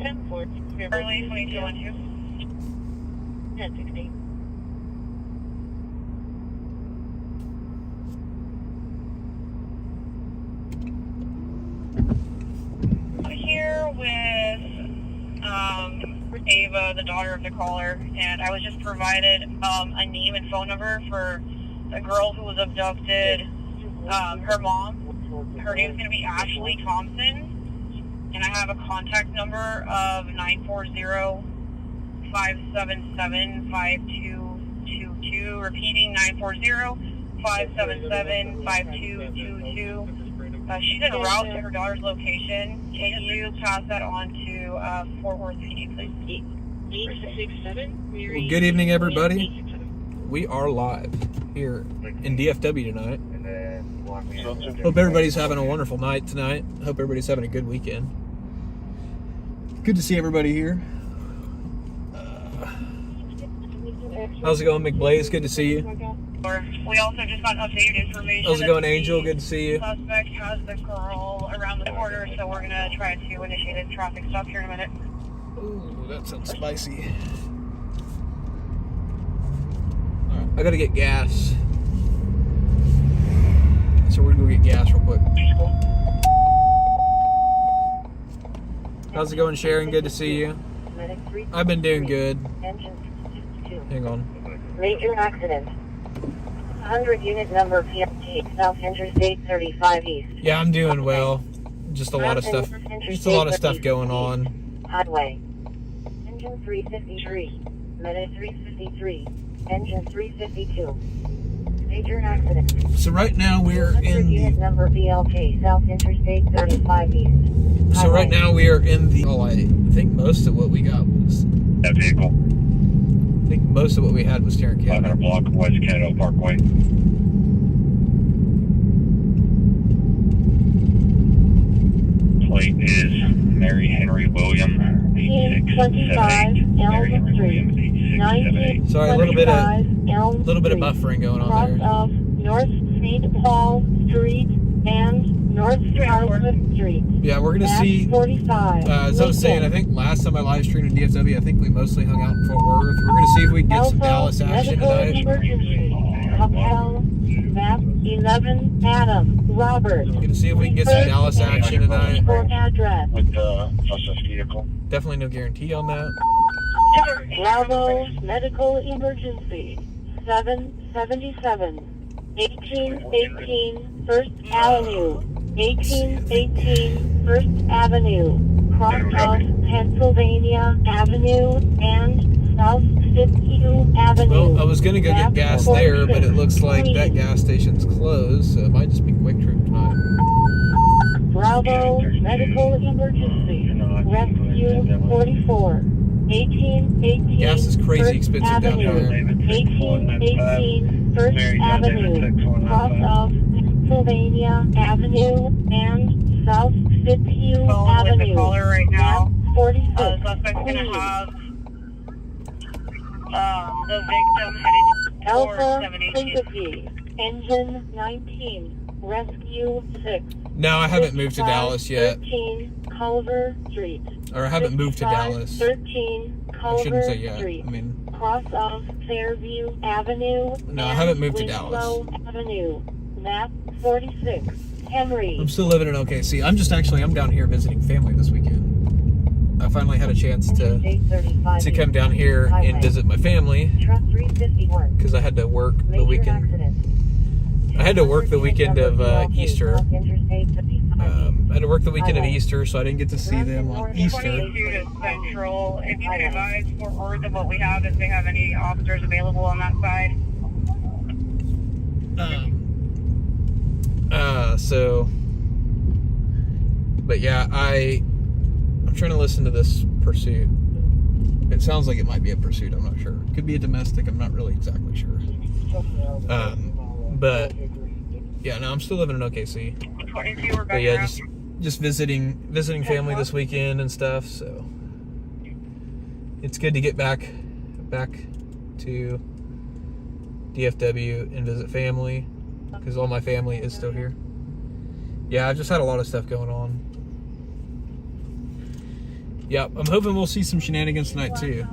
Early 2212. 1016. I'm here with Ava, the daughter of the caller, and I was just provided a name and phone number for a girl who was abducted. Her mom, her name's going to be Ashley Thompson, and I have a contact number of 940-577-5222, repeating 940-577-5222. She's en route to her daughter's location. Can you pass that on to Fort Worth PD, please? Well, good evening, everybody. We are live here in DFW tonight. Hope everybody's having a wonderful night tonight. Hope everybody's having a good weekend. Good to see everybody here. How's it going, McBlaze? Good to see you. We also just got updated information. How's it going, Angel? Good to see you. The suspect has the girl around the corner, so we're going to try to initiate a traffic stop here in a minute. Ooh, that sounds spicy. Alright, I gotta get gas. So we're gonna go get gas real quick. How's it going, Sharon? Good to see you. I've been doing good. Hang on. Major accident. 100 unit number PLT, South Interstate 35 East. Yeah, I'm doing well. Just a lot of stuff. Just a lot of stuff going on. Highway. Engine 353. Minute 353. Engine 352. Major accident. So right now we're in unit the. number BLK, South Interstate 35 East. So right now we are in the. Oh, I think most of what we got was. That vehicle. I think most of what we had was Tarrant County. 500 block West Canada Parkway. Plate is Mary Henry William 8678. Mary Henry William 8678. Sorry, a little bit of buffering going on there. Of North St. Paul Street and North Charleston Street. Yeah, we're gonna see. 45. As I was saying, I think last time I live streamed in DFW, I think we mostly hung out in Fort Worth. We're gonna see if we can get some Dallas action tonight. Emergency. Hotel map 11 Adam Robert. We're gonna see if we can get some Dallas action tonight. Address. With the suspect vehicle. Definitely no guarantee on that. Bravo medical emergency 777 1818 First Avenue 1818 First Avenue cross of Pennsylvania Avenue and South 50th Avenue. Well, I was gonna go get gas there, but it looks like that gas station's closed, so it might just be Quick Trip tonight. Bravo medical emergency rescue 44 1818 Gas is crazy First expensive down Avenue, here. 1818 First Avenue, cross of Pennsylvania Avenue and South 50th Phone with the Avenue. caller right now. 46. The suspect's going to have the victim headed for Alpha 718. Sympathy, Engine 19, Rescue 6. No, I haven't moved to Dallas yet. 13 Culver Street. Or I haven't moved to Dallas. 13 I Culver shouldn't say yet. Street. I mean, Cross of Fairview Avenue. No, I haven't moved to Winslow Dallas. Avenue. Map 46. Henry. I'm still living in OKC. I'm down here visiting family this weekend. I finally had a chance to come down here and visit my family because I had to work the weekend. I had to work the weekend of Easter. I had to work the weekend of Easter, so I didn't get to see them on Easter. 22 to Central. If you can advise Fort Worth of what we have, if they have any officers available on that side. But yeah, I'm trying to listen to this pursuit. It sounds like it might be a pursuit. I'm not sure. Could be a domestic. I'm not really exactly sure. But yeah, no, I'm still living in OKC. 22, we're But back yeah, around. just visiting family this weekend and stuff. So it's good to get back to DFW and visit family because all my family is still here. Yeah, I've just had a lot of stuff going on. Yep, I'm hoping we'll see some shenanigans tonight too.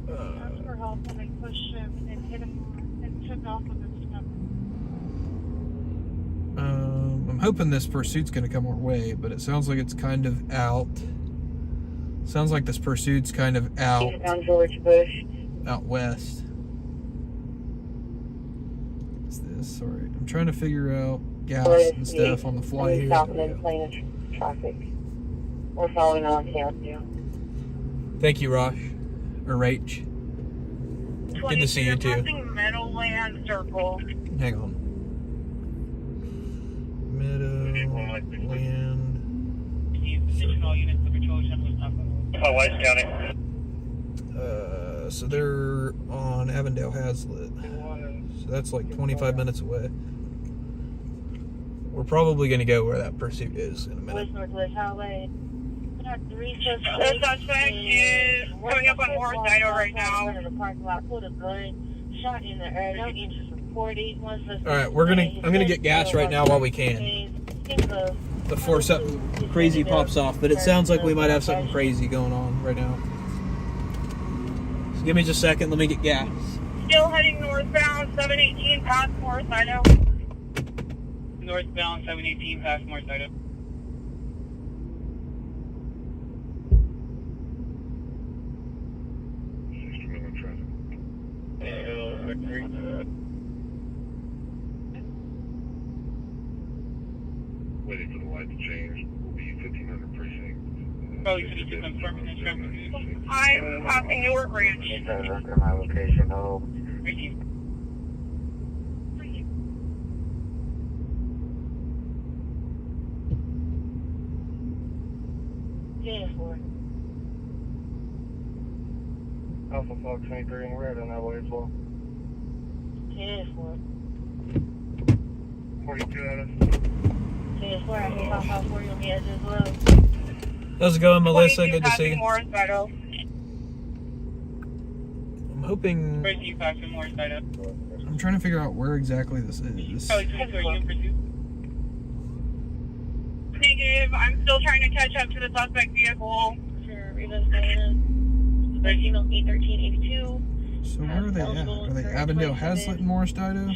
Asked for help when they pushed him and hit him and took off with his stomach. I'm hoping this pursuit's going to come our way, but it sounds like it's kind of out. Sounds like this pursuit's kind of out west. What's this? Sorry, I'm trying to figure out gas and stuff on the fly here. Traffic. We're following on Avenue. Thank you, Rosh. Or Rach. Good to see you too. Passing Meadowland Circle. Hang on. Meadowland. Additional units of patrol was not. Oh, White County. So they're on Avondale Hazlitt. So that's like 25 minutes away. We're probably going to go where that pursuit is in a minute. West Northwest Highway. The suspect is coming up on Morris Idaho right now. Shot in the air. No inches reported. Alright, I'm gonna get gas right now while we can. Before something crazy pops off, but it sounds like we might have something crazy going on right now. So give me just a second, let me get gas. Still heading northbound, 718 past Morris Idaho. Northbound, 718 past Morris Idaho. Waiting for the light to change. Will be 1500 precinct. Probably should have just confirmed the traffic. I'm passing Newark Ranch. My location. Oh. Thank you. Alpha Fox 23 in red on that way as well. 10-4. 42 out of 10-4. I can pop out for you on the edge as well. How's it going, Melissa? Good to see you. Morris Idaho. I'm hoping. Where's you passing Morris Idaho? I'm trying to figure out where exactly this is. Probably to you in pursuit. Negative. I'm still trying to catch up to the suspect vehicle. Sure, Reva's going in. Email 81382. So where are they at? Are they Avondale Hazlitt and Morris Idaho?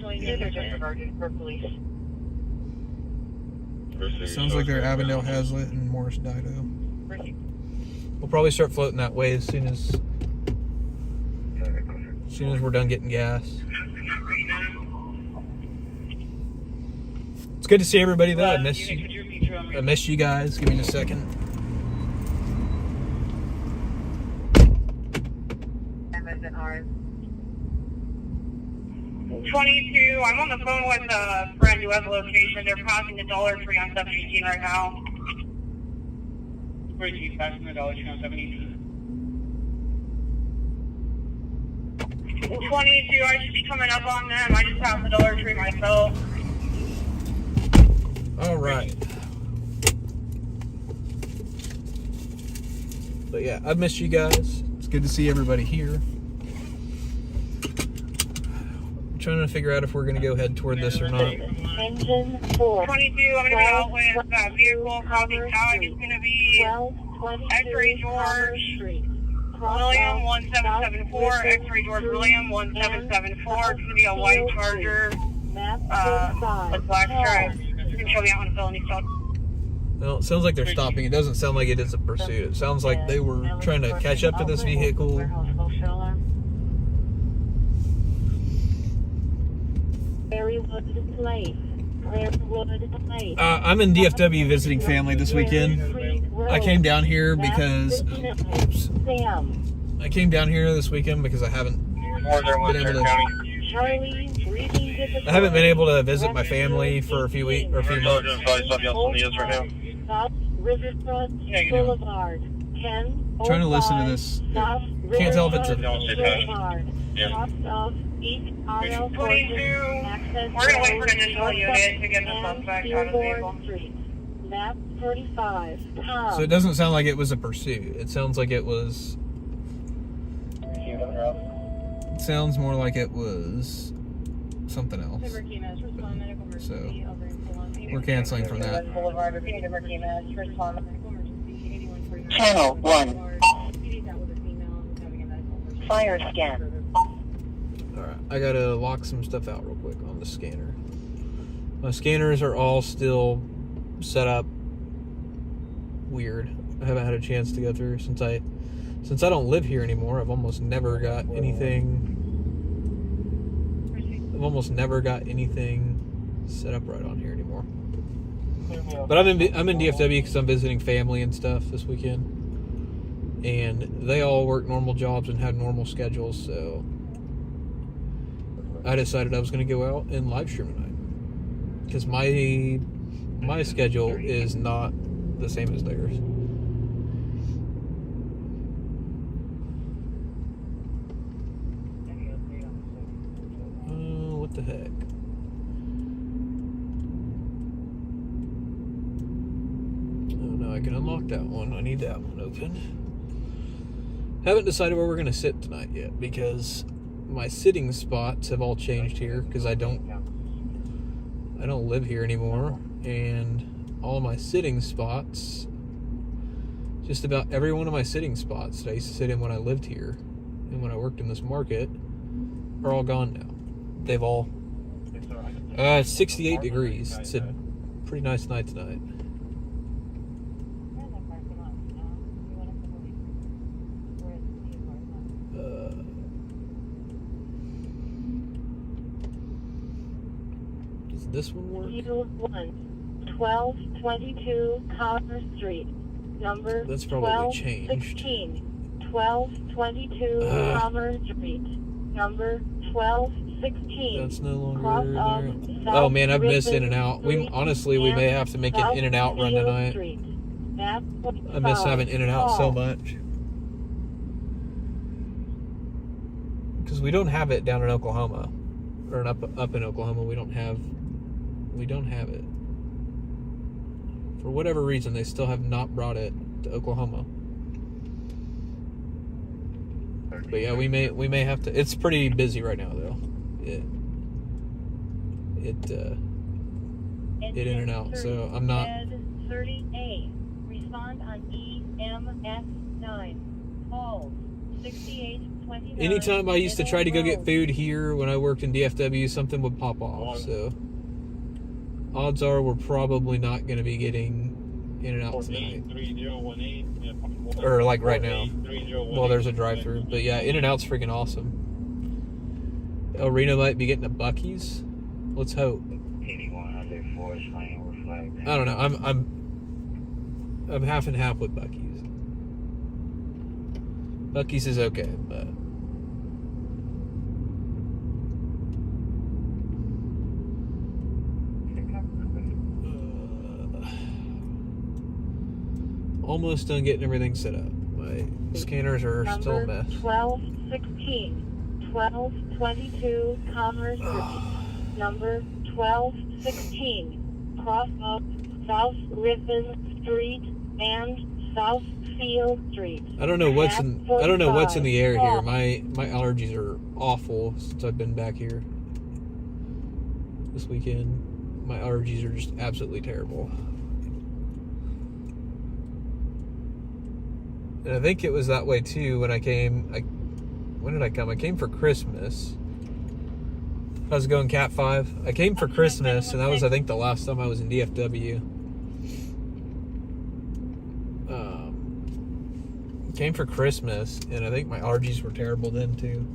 Sounds like they're Avondale Hazlitt and Morris Idaho. We'll probably start floating that way as soon as we're done getting gas. It's good to see everybody though. I missed you guys. Give me just a second. 22. I'm on the phone with a friend who has a location. They're passing the Dollar Tree on 718 right now. Where's you passing the Dollar Tree on 718? 22. I should be coming up on them. I just passed the Dollar Tree myself. All right. But yeah, I've missed you guys. It's good to see everybody here. Trying to figure out if we're going to go head toward this or not. Engine 4. 22, I'm going to be out with that vehicle. Copy tag is going to be X-Ray George William 1774. X-Ray George William 1774. It's going to be a white Charger with black stripes. You can show me out on a felony stop. Well, it sounds like they're stopping. It doesn't sound like it is a pursuit. It sounds like they were trying to catch up to this vehicle. I'm in DFW visiting family this weekend. I came down here because I haven't been able to visit my family for a few weeks or a few months. Trying to listen to this. Can't tell if it's a. 22. We're going to wait for an additional unit to get the suspect out of the vehicle. So it doesn't sound like it was a pursuit. It sounds like it was. It sounds more like it was something else. So We're canceling from that. Channel 1. Fire scan. Alright, I gotta lock some stuff out real quick on the scanner. My scanners are all still set up weird. I haven't had a chance to go through since I don't live here anymore. I've almost never got anything set up right on here anymore. But I'm in DFW because I'm visiting family and stuff this weekend, and they all work normal jobs and have normal schedules. So I decided I was going to go out and live stream tonight because my schedule is not the same as theirs. What the heck? I can unlock that one. I need that one open. Haven't decided where we're going to sit tonight yet because my sitting spots have all changed here because I don't live here anymore, and all of my sitting spots, just about every one of my sitting spots that I used to sit in when I lived here and when I worked in this market are all gone now. They've all it's 68 degrees. It's a pretty nice night tonight. This one work? U1, 1222 Commerce Street, number That's probably changed. 1216, 1222 Commerce Street, number 1216. That's no longer there. Oh man, I've missed In-N-Out. We may have to make an In-N-Out run tonight. I miss having In-N-Out so much. Because we don't have it down in Oklahoma, or up in Oklahoma. We don't have it. For whatever reason, they still have not brought it to Oklahoma. But yeah, we may have to. It's pretty busy right now, though. It In-N-Out. So I'm not. 30A. Respond on EMS9. Calls 6829. Anytime I used to try to go get food here when I worked in DFW, something would pop off. So odds are we're probably not going to be getting In-N-Out tonight. Or like right now. Well, there's a drive-thru. But yeah, In-N-Out's freaking awesome. El Reno might be getting a Buc-ee's. Let's hope. I don't know. I'm half and half with Buc-ee's. Buc-ee's is okay, but almost done getting everything set up. My scanners are still a mess. 1216, 1222 Commerce Street, number 1216, cross up South Ribbon Street and South Field Street. I don't know what's in the air here. My allergies are awful since I've been back here this weekend. My allergies are just absolutely terrible. And I think it was that way too when I came. When did I come? I came for Christmas. I was going Cat 5. I came for Christmas, and that was, I think, the last time I was in DFW. Came for Christmas, and I think my allergies were terrible then too.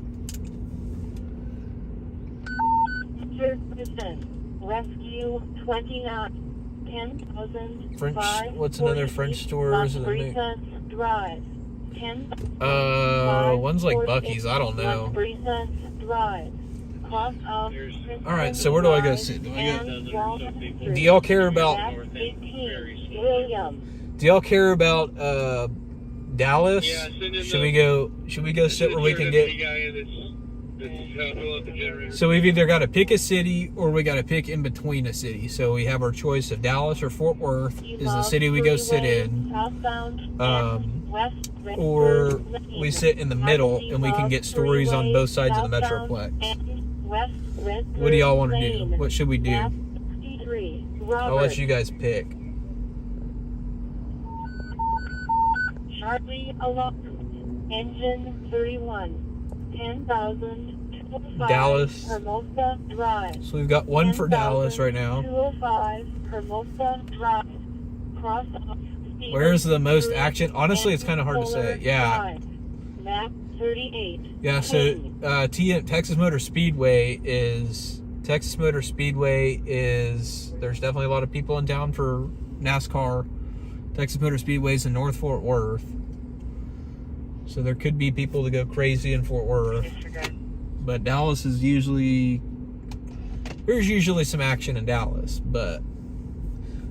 Rescue 29, 10,000. French. What's another French store? Is it Drive. 10. One's like Buc-ee's. I don't know. Drive. All right, so where do I go sit? Do y'all care about? Do y'all care about Dallas? Should we go sit where we can get? So we've either got to pick a city or we got to pick in between a city. So we have our choice of Dallas or Fort Worth is the city we go sit in, or we sit in the middle and we can get stories on both sides of the Metroplex. What do y'all want to do? What should we do? I'll let you guys pick. Charlie Alone. Engine 31. 10,205 Dallas. Hermosa Drive. So we've got one for Dallas right now. 205 Hermosa Drive. Cross off. Where's the most action? Honestly, it's kind of hard to say. Yeah. Map 38. Yeah, so Texas Motor Speedway is there's definitely a lot of people in town for NASCAR. Texas Motor Speedway's in North Fort Worth. So there could be people that go crazy in Fort Worth. But Dallas is there's usually some action in Dallas, but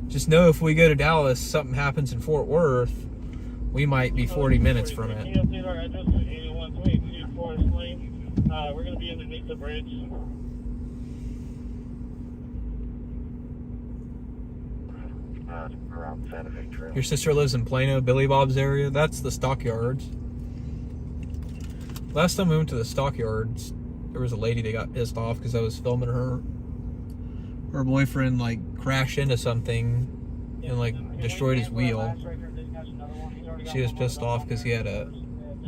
just know if we go to Dallas, something happens in Fort Worth, we might be 40 minutes from it. We're going to be underneath the bridge. Around Santa Fe Trail. Your sister lives in Plano, Billy Bob's area. That's the stockyards. Last time we went to the stockyards, there was a lady that got pissed off because I was filming her. Her boyfriend like crashed into something and like destroyed his wheel. She was pissed off because he had a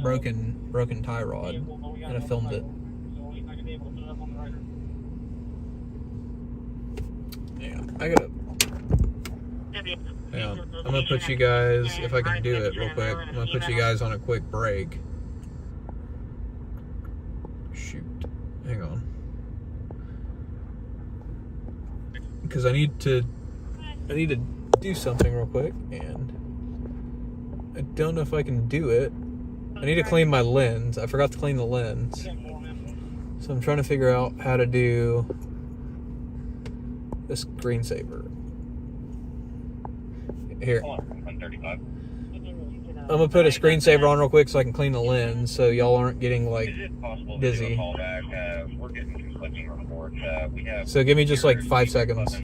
broken tie rod, and I filmed it. Yeah, I'm gonna put you guys, if I can do it real quick, I'm gonna put you guys on a quick break. Shoot, hang on. Because I need to do something real quick, and I don't know if I can do it. I need to clean my lens. I forgot to clean the lens. So I'm trying to figure out how to do this screensaver. Here. 135. I'm gonna put a screensaver on real quick so I can clean the lens so y'all aren't getting like Is it possible to dizzy. do a call back? We're getting conflicting reports. We have. So give me just like 5 seconds.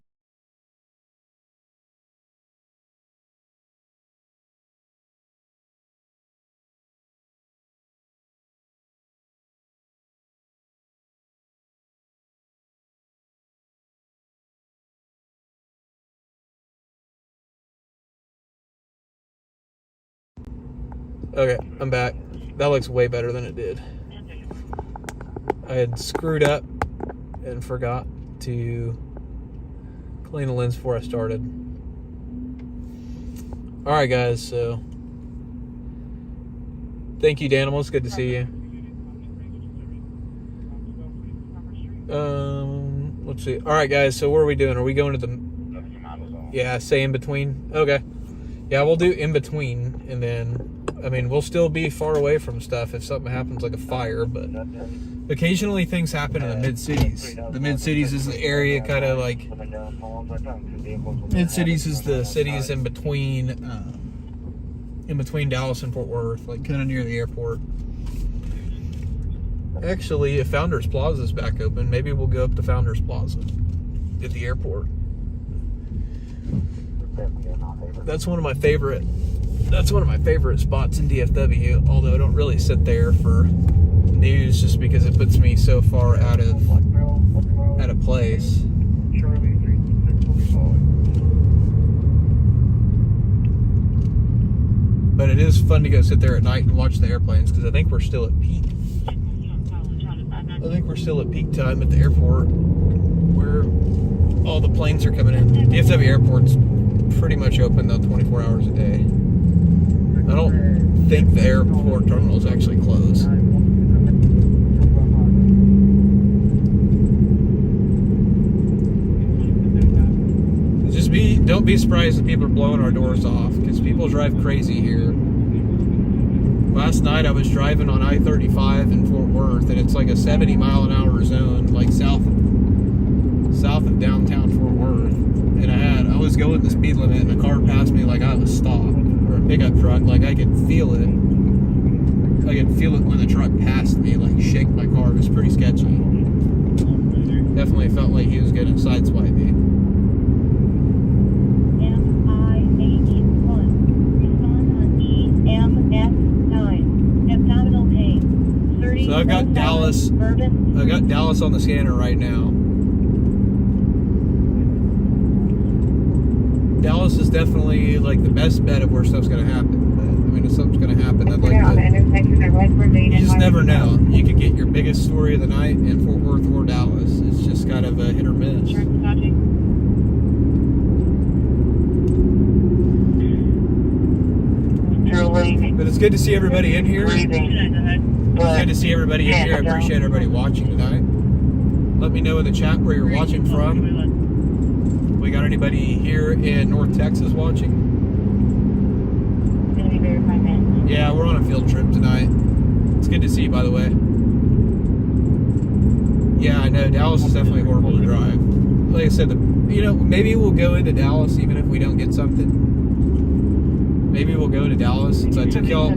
Okay, I'm back. That looks way better than it did. I had screwed up and forgot to clean the lens before I started. Alright guys, so thank you Danimals, good to see you. Let's see. Alright guys, so what are we doing? Are we going to the... Yeah, say in between? Okay. Yeah, we'll do in between, and then... I mean, we'll still be far away from stuff if something happens like a fire, but occasionally things happen in the mid-cities. The mid-cities is the area kind of like... Mid-cities is the cities in between Dallas and Fort Worth, like kind of near the airport. Actually, if Founders Plaza is back open, maybe we'll go up to Founders Plaza at the airport. That's one of my favorite spots in DFW, although I don't really sit there for news just because it puts me so far out of place. But it is fun to go sit there at night and watch the airplanes because I think we're still at peak. I think we're still at peak time at the airport where all the planes are coming in. DFW Airport's pretty much open though 24 hours a day. I don't think the airport terminal is actually closed. Don't be surprised if people are blowing our doors off because people drive crazy here. Last night I was driving on I-35 in Fort Worth and it's like a 70-mile-an-hour zone, like south of downtown Fort Worth. And I was going the speed limit and a car passed me like I was stopped. Or a pickup truck, like I could feel it. I could feel it when the truck passed me, like shake my car. It was pretty sketchy. Definitely felt like he was gonna sideswipe me. MIH1. Respond on EMS9. Abdominal pain. 30. So I've got Dallas. I've got Dallas on the scanner right now. Dallas is definitely like the best bet of where stuff's gonna happen. But, I mean, if something's gonna happen, I'd Consider on the like to. intersection of Westford Main You and just never Harvey. know. You could get your biggest story of the night in Fort Worth or Dallas. It's just kind of a hit or miss. But it's good to see everybody in here. It's good to see everybody in here. I appreciate everybody watching tonight. Let me know in the chat where you're watching from. We got anybody here in North Texas watching? Gonna be verified, man. Yeah, we're on a field trip tonight. It's good to see you, by the way. Yeah, I know Dallas is definitely horrible to drive. Like I said, maybe we'll go into Dallas even if we don't get something. Maybe we'll go to Dallas. Since I took y'all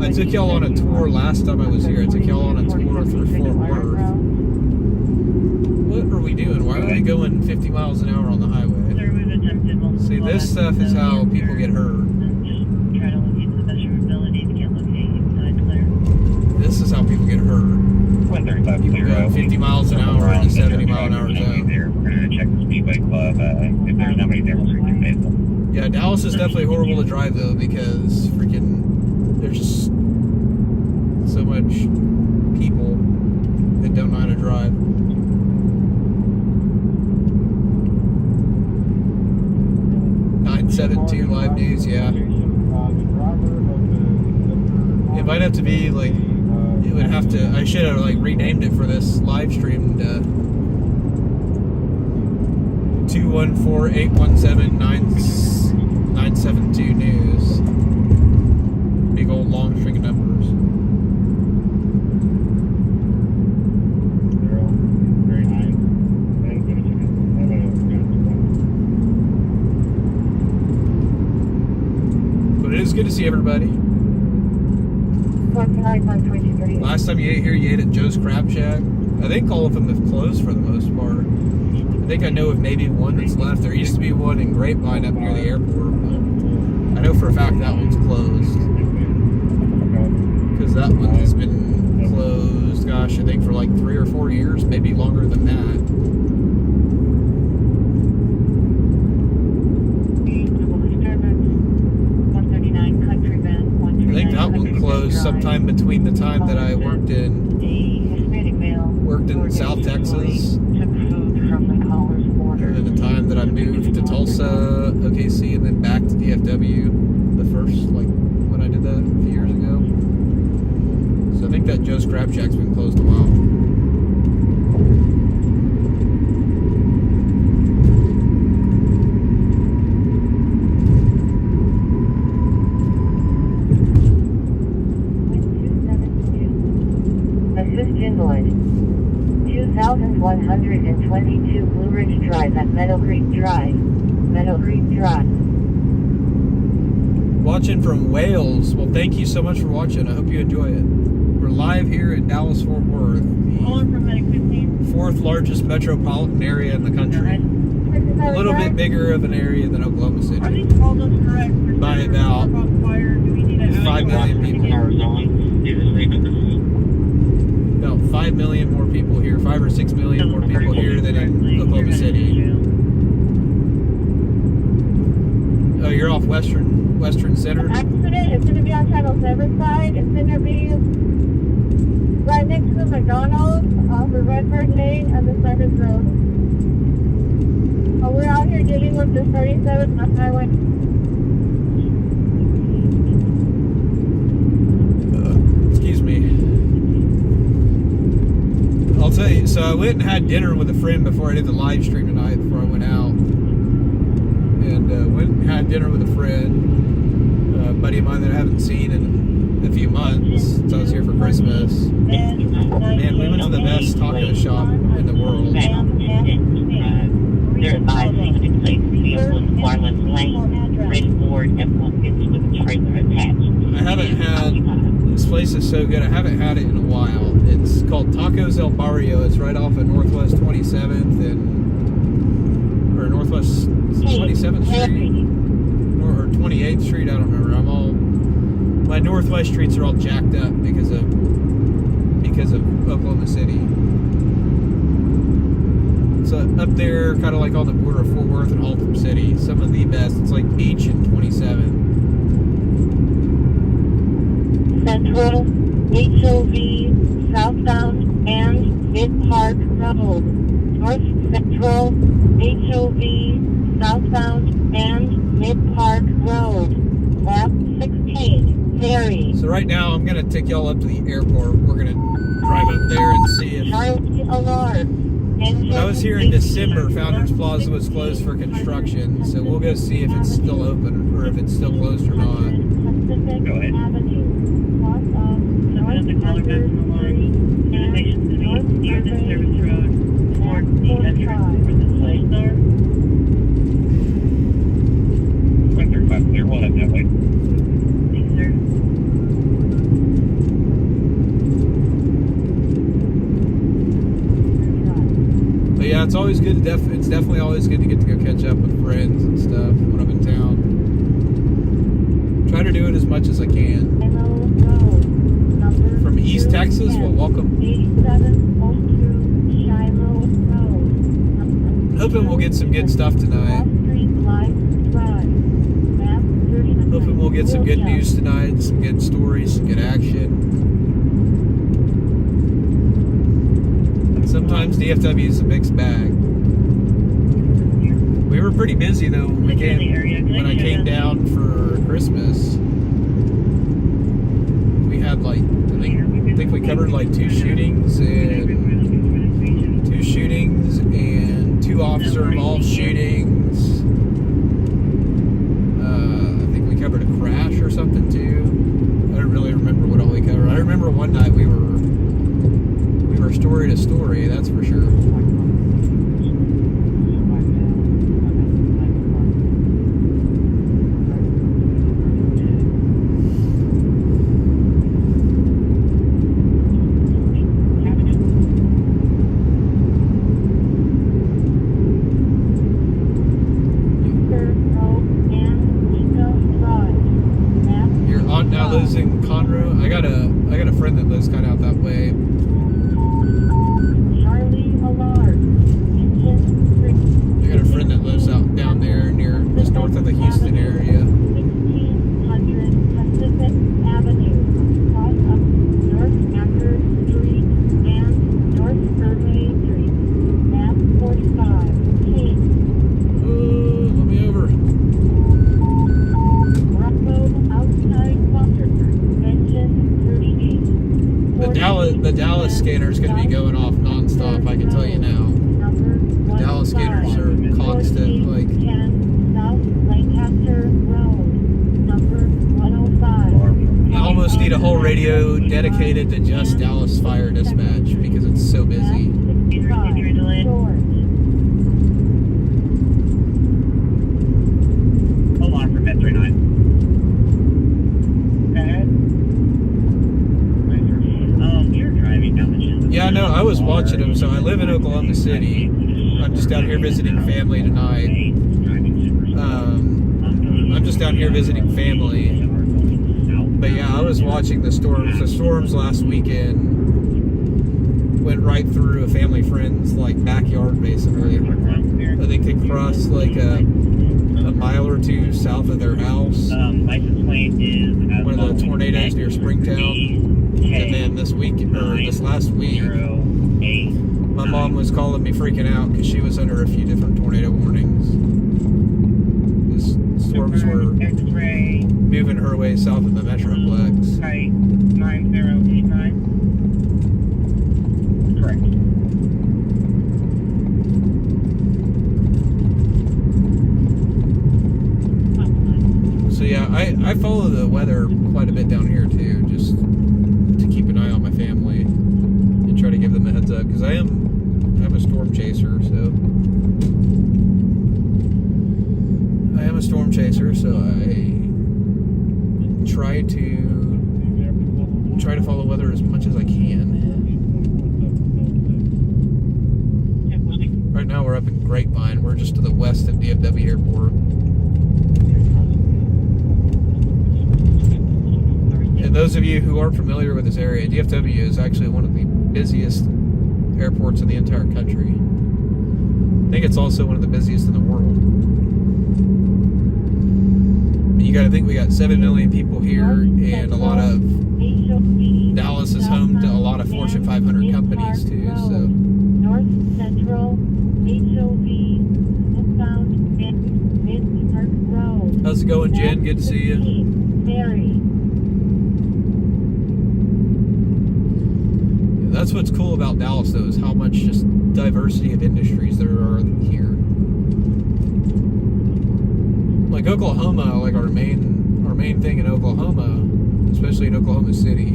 on a tour last time I was here. I took y'all on a tour through Fort Worth. What are we doing? Why are we going 50 miles an hour on the highway? See, this stuff is how people get hurt. This is how people get hurt. 135 People clear. go 50 miles an hour in a 70 mile an hour There. zone. We're going to check the Speedway Club. If there's nobody there, we'll freaking face them. Yeah, Dallas is definitely horrible to drive though because there's just so much people that don't know how to drive. (972) live news, yeah. It might have to be like it would have to. I should have like renamed it for this live stream to 214-817-972 news. Big old long string of numbers. But it is good to see everybody. Last time you ate here, you ate at Joe's Crab Shack. I think all of them have closed for the most part. I think I know of maybe one that's left. There used to be one in Grapevine up near the airport, but I know for a fact that one's closed. Because that one has been closed, gosh, I think for like 3 or 4 years, maybe longer than that. I think that one closed sometime between the time that I worked in South Texas and the time that I moved to Tulsa, OKC, and then back to DFW the first, like, when I did that a few years ago. So I think that Joe's Crab Shack's been closed a while. Assist invoice. 2,122 Blue Ridge Drive at Meadow Creek Drive. Meadow Creek Drive. Watching from Wales. Well, thank you so much for watching. I hope you enjoy it. We're live here in Dallas-Fort Worth, the 4th largest metropolitan area in the country. A little bit bigger of an area than Oklahoma City. By about 5 million people. About 5 million more people here, 5 or 6 million more people here than in Oklahoma City. Oh, you're off Western Center? Accident, it's going to be on Channel 7 side. It's going to be right next to the McDonald's off the Redford Lane and the Circus Road. We're out here dealing with the 37th North Highway. Excuse me. I'll tell you, so I went and had dinner with a friend before I did the live stream tonight, before I went out. And went and had dinner with a friend, a buddy of mine that I haven't seen in a few months since I was here for Christmas. Man, we went to the best taco shop in the world. There's 566 Field Wireless Lane, red board, F-150 with a trailer attached. I haven't had, this place is so good, I haven't had it in a while. It's called Tacos El Barrio. It's right off of Northwest 27th or Northwest 27th Street or 28th Street, I don't remember. My Northwest streets are all jacked up because of Oklahoma City. It's up there, kind of like on the border of Fort Worth and Haltom City. Some of the best. It's like beach HOV southbound and Mid-Park Road. North Central HOV southbound and Mid-Park Road. Lap 16. Ferry. So right now I'm gonna take y'all up to the airport. We're gonna drive up there and see if. Charlie Alarm. When I was here in December, Founders Plaza was closed for construction, so we'll go see if it's still open or if it's still closed or not. Go ahead. So as the caller back from the line, innovation's going to be near the service road towards the entrance for the site there. 135 clear, we'll head that way. Thanks, sir. But yeah, it's always good to it's definitely always good to get to go catch up with friends and stuff when I'm in town. Try to do it as much as I can. From East Texas, well, welcome. Hoping we'll get some good stuff tonight. Hoping we'll get some good news tonight, some good stories, some good action. Sometimes DFW is a mixed bag. We were pretty busy though when I came down for Christmas. We had like I think we covered like two shootings and two officer involved shootings. I think we covered a crash or something too. I don't really remember what all we covered. I remember one night we were story to story, that's for sure. Your aunt now lives in Conroe. I got a friend that lives kind of out that way. Down there near just north of the Houston area. 1600 Pacific Avenue, cross up North Acker Street and North Survey Street, map 45, King. Let me over. Bravo outside Foster, engine 38. The Dallas scanner is going to be going off nonstop, I can tell you now. The Dallas scanners are constant, like. 10 South Lancaster Road, number 105. I almost need a whole radio dedicated to just Dallas Fire Dispatch because it's so busy. Hold on for Met 39. You're driving down the Chisholm. Yeah, no, I was watching them. So I live in Oklahoma City. I'm just out here visiting family tonight. I'm just out here visiting family. But yeah, I was watching the storms. The storms last weekend went right through a family friend's like backyard, basically. I think they crossed like a mile or two south of their house. License plate is One of the tornadoes near Springtown. And then this last week, my mom was calling me freaking out because she was under a few different tornado warnings. The storms were moving her way south of the Metroplex. Right, 9089. correct. So yeah, I follow the weather quite a bit down here too, just to keep an eye on my family and try to give them a heads up because I'm a storm chaser, so I try to follow weather as much as I can. Right now we're up in Grapevine. We're just to the west of DFW Airport. And those of you who aren't familiar with this area, DFW is actually one of the busiest airports in the entire country. I think it's also one of the busiest in the world. you got to think we got 7 million people here, and a lot of Dallas is home to a lot of Fortune 500 companies too. So North Central, HOV, southbound, Mid-Park Road. how's it going, Jen? Good to see you. Mary. That's what's cool about Dallas, though, is how much just diversity of industries there are here. Like Oklahoma, like our main thing in Oklahoma, especially in Oklahoma City,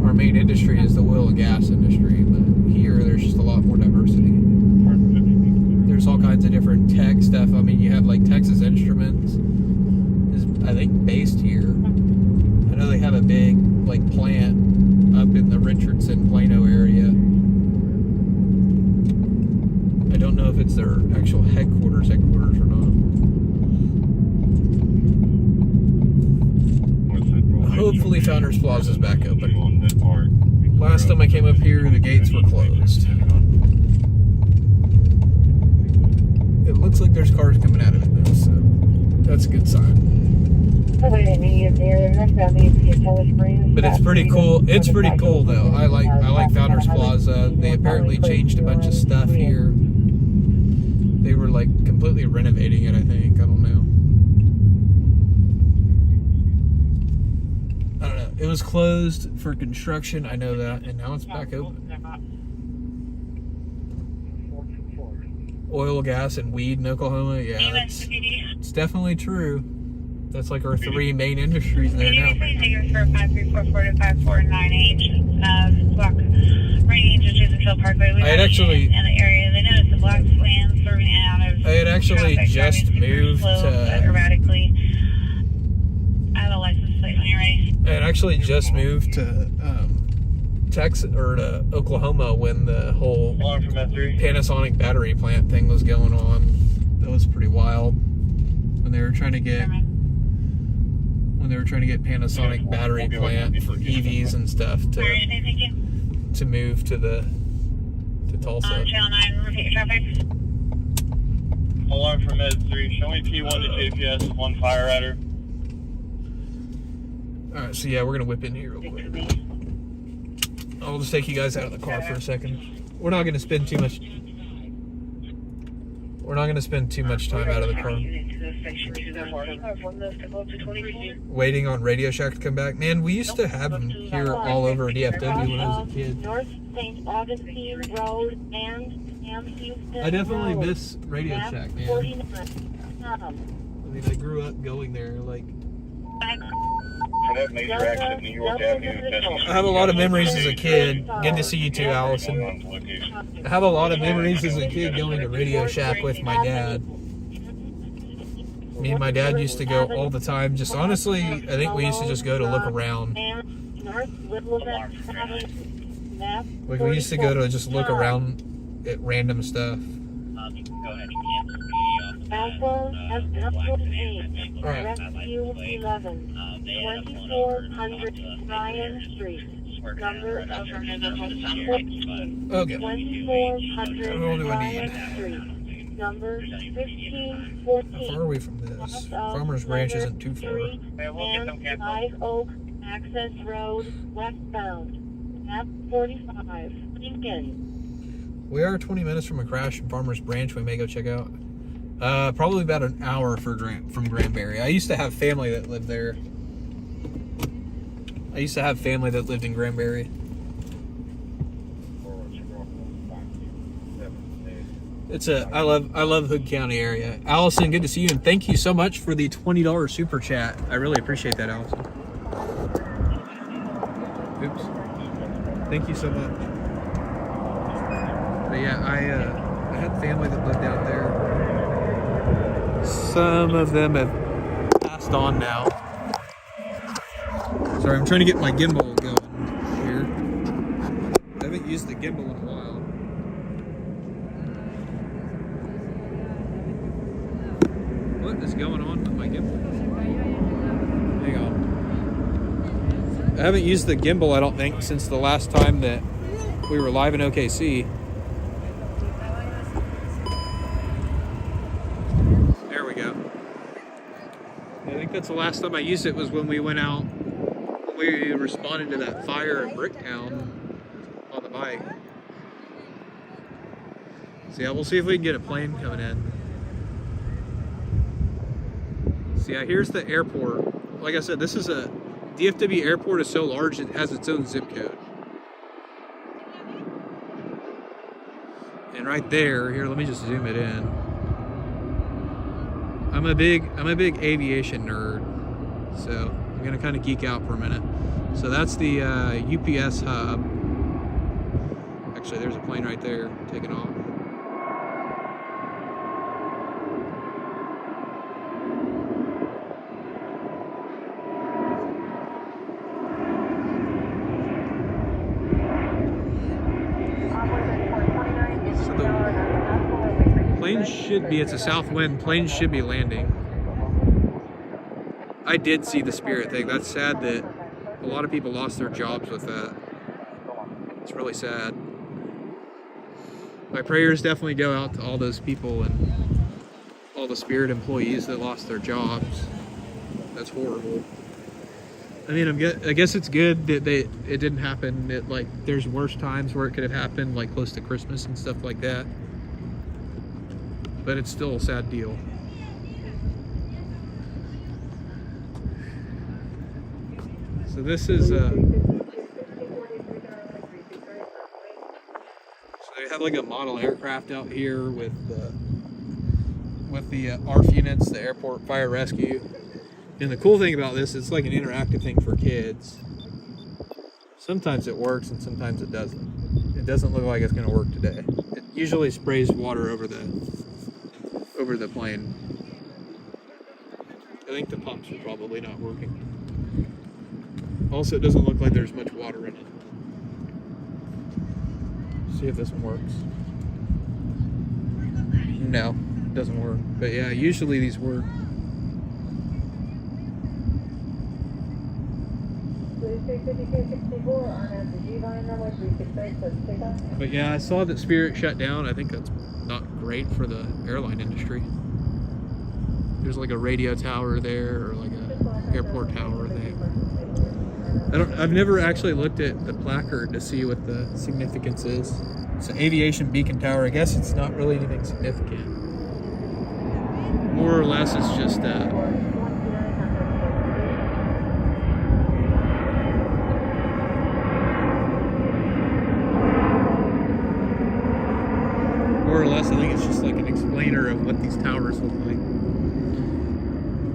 our main industry is the oil and gas industry. But here, there's just a lot more diversity. There's all kinds of different tech stuff. I mean, you have like Texas Instruments is, I think, based here. I know they have a big like plant up in the Richardson, Plano area. I don't know if it's their actual headquarters or not. Hopefully Founders Plaza is back open. Last time I came up here, the gates were closed. It looks like there's cars coming out of it though, so that's a good sign. But it's pretty cool. It's pretty cool though. I like Founders Plaza. They apparently changed a bunch of stuff here. They were like completely renovating it, I think. I don't know. I don't know. It was closed for construction, I know that, and now it's back open. Oil, gas, and weed in Oklahoma, yeah, it's definitely true. That's like our 3 main industries there now. Figures for 534 to 549H, block range of Jasonville Parkway. I had actually, in the area, they noticed the black swans swerving in and out of. I had actually traffic, just moved to. Erratically. I have a license plate when you're ready. I had actually just moved to Texas or to Oklahoma when the whole Panasonic battery plant thing was going on. That was pretty wild. When they were trying to get Panasonic battery plant for EVs and stuff to move to Tulsa. Channel 9, repeat your traffic. Alarm from Med 3. Show me P1 to JPS, 1 fire rider. Alright, so yeah, we're gonna whip in here real quick. I'll just take you guys out of the car for a second. We're not gonna spend too much time out of the car. Waiting on Radio Shack to come back. Man, we used to have them here all over DFW when I was a kid. North St. Augustine Road and Houston. I definitely Road. miss Radio Shack, man. 49. I mean, I grew up going there, like. Major exit, New York Avenue. I have a lot of memories as a kid. Good to see you too, Allison. I have a lot of memories as a kid going to Radio Shack with my dad. Me and my dad used to go all the time. Just honestly, I think we used to just go to look around. Like we used to go to just look around at random stuff. Alright. Rescue 11, 2400 Ryan Street. Number of Okay. 2400 How old do I Ryan need? Street. Number How 1514. far are we from this? Farmer's Branch isn't too far. And Live Oak Access Road westbound. Map 45. Lincoln. We are 20 minutes from a crash in Farmer's Branch. We may go check out. Probably about an hour from Granbury. I used to have family that lived there. I used to have family that lived in Granbury. I love Hood County area. Allison, good to see you, and thank you so much for the $20 super chat. I really appreciate that, Allison. Oops. Thank you so much. But yeah, I had family that lived out there. Some of them have passed on now. Sorry, I'm trying to get my gimbal going here. I haven't used the gimbal in a while. What is going on with my gimbal? Hang on. I haven't used the gimbal, I don't think, since the last time that we were live in OKC. I think that's the last time I used it was when we went out, when we responded to that fire in Bricktown on the bike. So yeah, we'll see if we can get a plane coming in. So yeah, here's the airport. Like I said, this is a DFW airport is so large it has its own zip code. And right there, here, let me just zoom it in. I'm a big aviation nerd, so I'm gonna kind of geek out for a minute. So that's the UPS hub. Actually, there's a plane right there taking off. Planes should be, it's a south wind, planes should be landing. I did see the Spirit thing. That's sad that a lot of people lost their jobs with that. It's really sad. My prayers definitely go out to all those people and all the Spirit employees that lost their jobs. That's horrible. I mean, I guess it's good that it didn't happen. Like, there's worse times where it could have happened, like close to Christmas and stuff like that. But it's still a sad deal. So this is so they have like a model aircraft out here with the ARF units, the airport fire rescue. And the cool thing about this, it's like an interactive thing for kids. Sometimes it works and sometimes it doesn't. It doesn't look like it's going to work today. It usually sprays water over the plane. I think the pumps are probably not working. Also, it doesn't look like there's much water in it. See if this one works. No, it doesn't work. But yeah, usually these work. But yeah, I saw that Spirit shut down. I think that's not great for the airline industry. There's like a radio tower there, or like a airport tower there. I've never actually looked at the placard to see what the significance is. It's an aviation beacon tower. I guess it's not really anything significant. More or less, it's just I think it's just like an explainer of what these towers look like.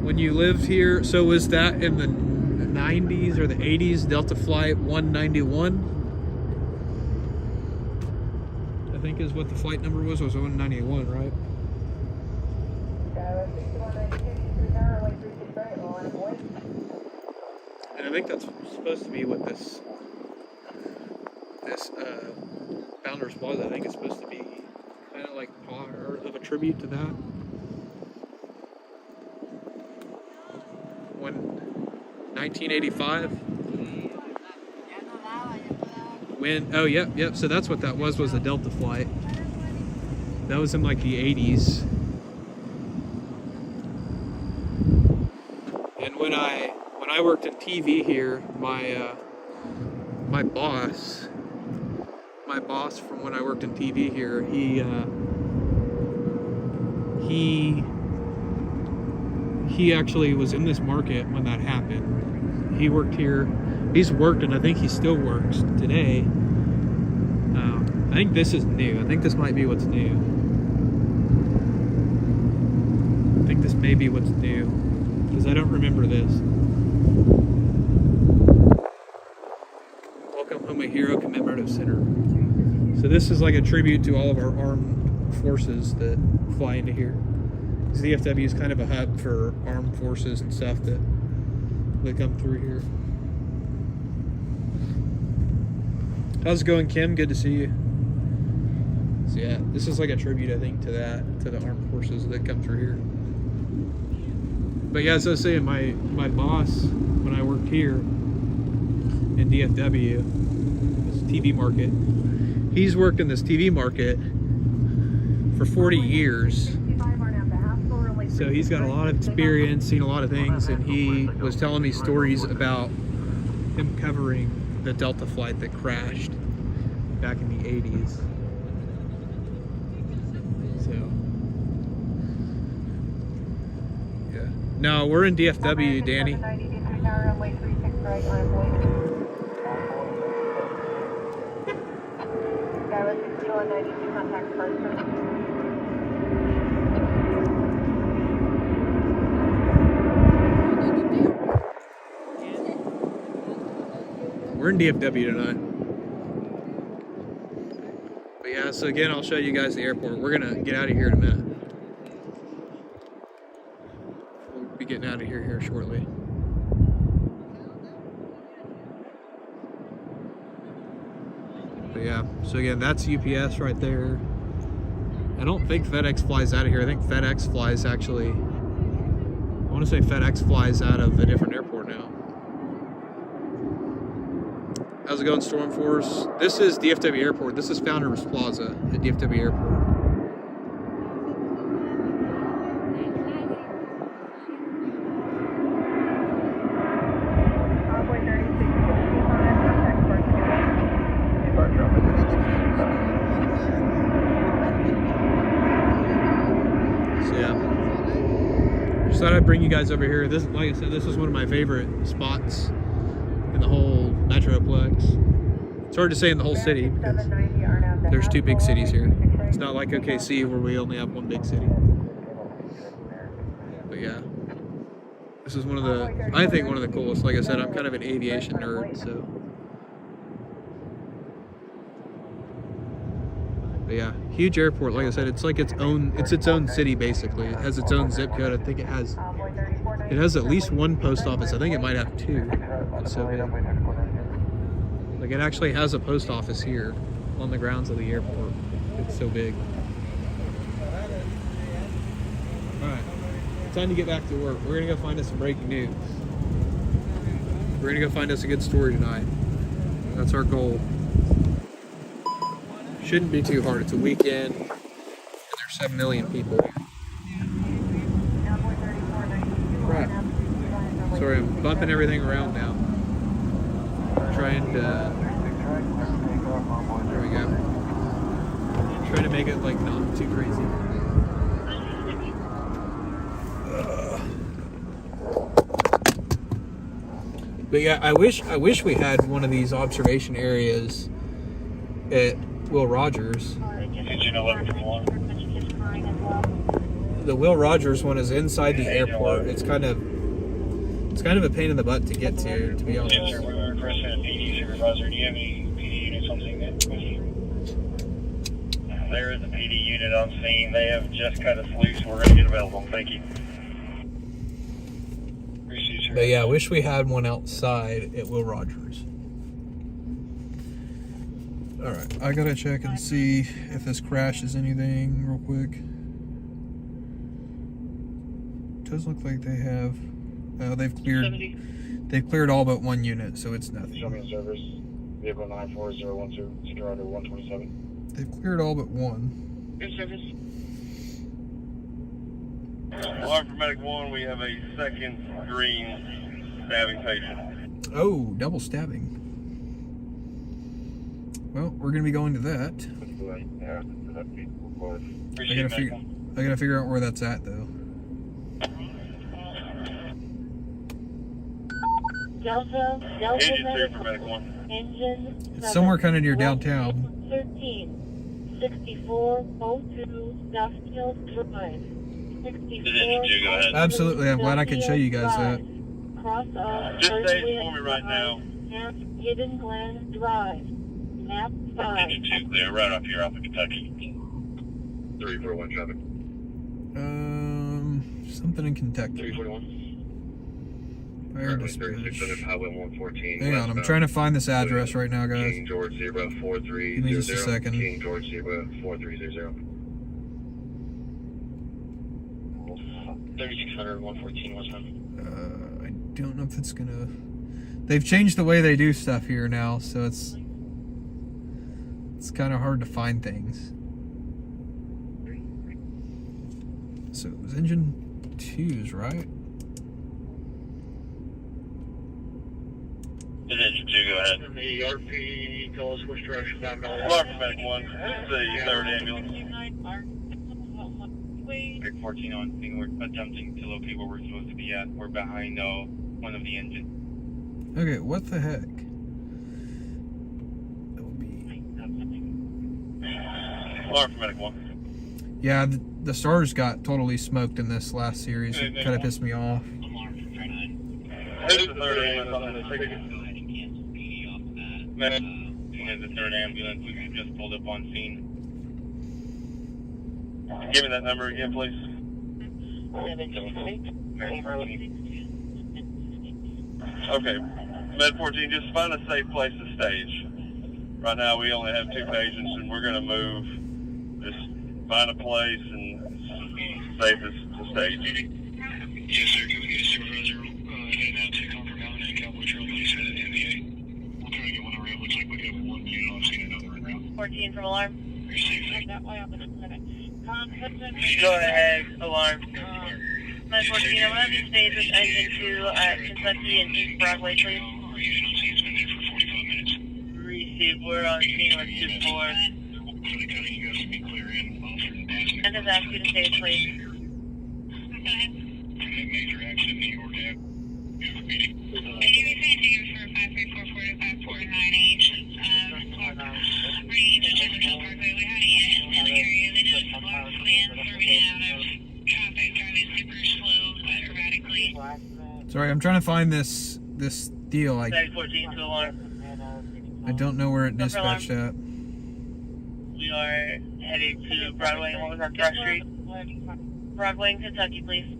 When you lived here, so was that in the 90s or the 80s, Delta Flight 191? I think is what the flight number was 191, right? And I think that's supposed to be what this Founders Plaza, I think it's supposed to be kind of like part of a tribute to that. When 1985. When yep. So that's what that was a Delta flight. That was in like the 80s. And when I worked in TV here, my boss from when I worked in TV here, he actually was in this market when that happened. He worked here. He's worked, and I think he still works today. I think this is new. I think this might be what's new. I think this may be what's new, because I don't remember this. Welcome Home a Hero Commemorative Center. So this is like a tribute to all of our armed forces that fly into here. DFW is kind of a hub for armed forces and stuff that come through here. How's it going, Kim? Good to see you. So yeah, this is like a tribute, I think, to the armed forces that come through here. But yeah, as I was saying, my boss, when I worked here in DFW, this TV market, he's worked in this TV market for 40 years. So he's got a lot of experience, seen a lot of things, and he was telling me stories about him covering the Delta flight that crashed back in the 80s. So, yeah. No, we're in DFW, Danny. We're in DFW tonight. But yeah, so again, I'll show you guys the airport. We're gonna get out of here in a minute. We'll be getting out of here shortly. But yeah, so again, that's UPS right there. I don't think FedEx flies out of here. I think FedEx flies actually, I want to say FedEx flies out of a different airport now. How's it going, Storm Force? This is DFW Airport. This is Founders Plaza at DFW Airport. So yeah, just thought I'd bring you guys over here. This, like I said, this is one of my favorite spots in the whole Metroplex. It's hard to say in the whole city because there's two big cities here. It's not like OKC where we only have one big city. But yeah, this is one of the, I think one of the coolest. Like I said, I'm kind of an aviation nerd, so. But yeah, huge airport. Like I said, it's like its own city basically. It has its own zip code. I think it has at least one post office. I think it might have two. It's so big. Like it actually has a post office here on the grounds of the airport. It's so big. Alright, time to get back to work. We're gonna go find us some breaking news. We're gonna go find us a good story tonight. That's our goal. Shouldn't be too hard. It's a weekend and there's 7 million people here. Right. Sorry, I'm bumping everything around now. Trying to, there we go. Trying to make it like not too crazy. But yeah, I wish we had one of these observation areas at Will Rogers. The Will Rogers one is inside the airport. It's kind of a pain in the butt to get to be honest. Yes, sir. We were requesting a PD supervisor. Do you have any PD units on scene with you? There is a PD unit on scene. They have just cut us loose. We're going to get available. Thank you. Appreciate you. But yeah, I wish we had one outside at Will Rogers. Alright, I gotta check and see if this crashes anything real quick. It does look like they have, they've cleared all but one unit, so it's nothing. Show me in service. Vehicle 94012, secure order 127. They've cleared all but one. Good service. Alarm for Medic 1, we have a second green stabbing patient. Oh, double stabbing. Well, we're gonna be going to that. I gotta figure out where that's at though. Delta Medical. Engine. It's somewhere kind of near downtown. 136402 Southfield Drive. 64. Absolutely, I'm glad I could show you guys that. Cross off. Just say it for me right now. Hidden Glen Drive. Map 5. Engine 2 clear, right off here off of Kentucky. 341 traffic. Something in Kentucky. 341. Where to speak? Highway 114. Hang on, I'm trying to find this address right now, guys. King George Zebra 4300. Give me just a second. King George Zebra 4300. 3600 114 what's time? I don't know if it's gonna. They've changed the way they do stuff here now, so it's kind of hard to find things. So it was engine twos, right? Is it 2? Go ahead. The RP, tell us which direction I'm going. Alarm for medic 1. This is the 3rd ambulance. 14 on scene. We're attempting to locate where we're supposed to be at. We're behind one of the engines. Okay, what the heck? That would be... Alarm for medic 1. Yeah, the stars got totally smoked in this last series. It kind of pissed me off. This is the 3rd ambulance on the ticket. This is the 3rd ambulance. We just pulled up on scene. Give me that number again, please. Okay. Med 14, just find a safe place to stage. Right now we only have 2 patients and we're going to move. Just find a place and safest to stage. Yes, sir. Can we get a supervisor heading out to Comfort Mountain and Cowboy Trail, please, head to NBA? We'll try to get one around. Looks like we have 1 unit on scene, another around. 14 from alarm. You're safe. Go ahead, alarm. Med 14, I'm going to have you stage with engine 2 at Kentucky and East Broadway, please. Our unit on scene's been there for 45 minutes. Receive, we're on scene with 2-4. For the cutting, you guys can be clear in. Officer and passing. And just ask you to stage, please. For that major accident, New York Ave. You have a meeting. Sorry, I'm trying to find this deal. I 14 to alarm. don't know where it dispatched at. We are heading to Broadway and what was on Cross Street? Broadway in Kentucky, please.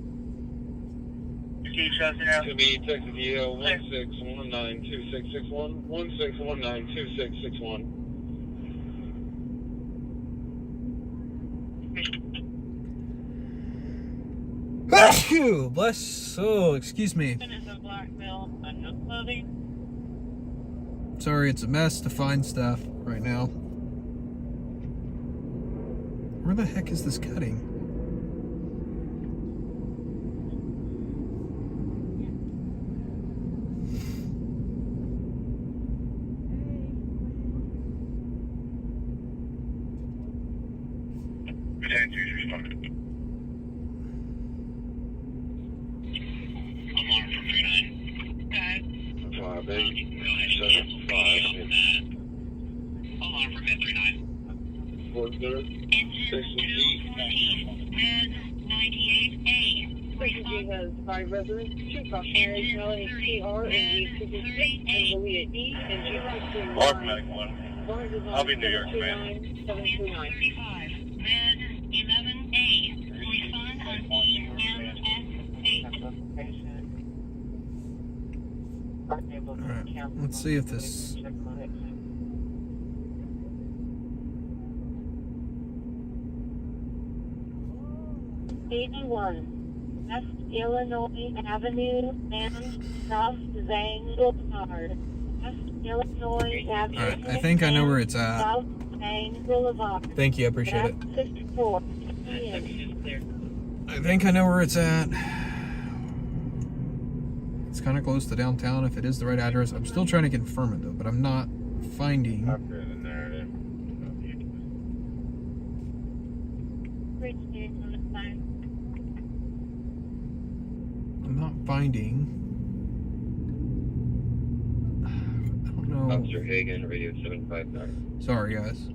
Steve Schuster To be Texas EL 16192661, 16192661. Phew, bless. Oh, excuse me. Sorry, it's a mess to find stuff right now. Where the heck is this cutting? Lieutenant 2's responded. Alarm from 39. 5875. Alarm from Med 39. What's there? Engine 214, Med 98A. Frequency has 5 residents, 2 cautionaries, Melanie TR and G66, and Malia E and G61. Alarm for medic 1. I'll be in New York, man. 729. Med 11A. Respond on EMS 8. Alright, let's see if this... 81 West Illinois Avenue and South Zang Boulevard. West Illinois Avenue. Alright, I think I know where it's at. South Zang Boulevard. Thank you, I appreciate it. 64. I think I know where it's at. It's kind of close to downtown if it is the right address. I'm still trying to confirm it though, but I'm not finding... I'm not finding... I don't know. Officer Hagan, radio 759. Sorry, guys.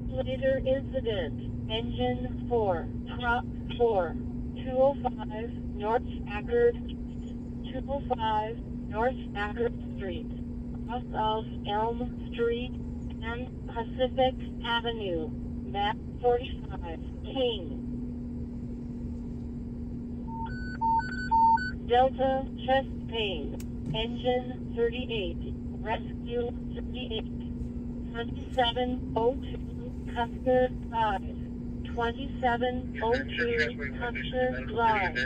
Later incident. Engine 4. Truck 4. 205 North Ackerd. 205 North Ackerd Street. Cross of Elm Street and Pacific Avenue. Map 45. King. Delta chest pain. Engine 38. Rescue 38. 2702 Custer Drive. 2702 Custer Drive.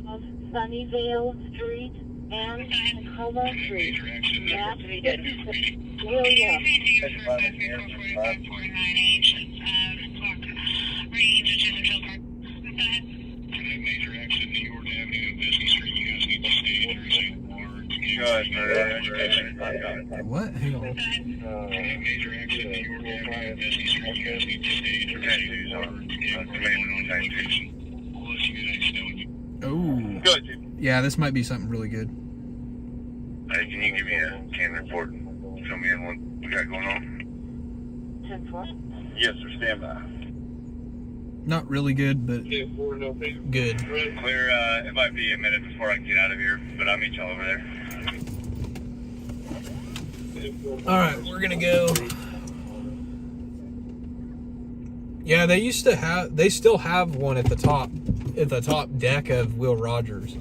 Of Sunnyvale Street and Tacoma Street. Map 56. William. ahead. What? Hang on. Major accident in your area. Eastern County stage. Oh. Good. Yeah, this might be something really good. Hey, can you give me a can report? Fill me in what we got going on. 10-4. Yes, sir. Stand by. Not really good, but good. Clear, it might be a minute before I can get out of here, but I'll meet y'all over there. All right, we're gonna go. Yeah, they still have one at the top deck of Will Rogers.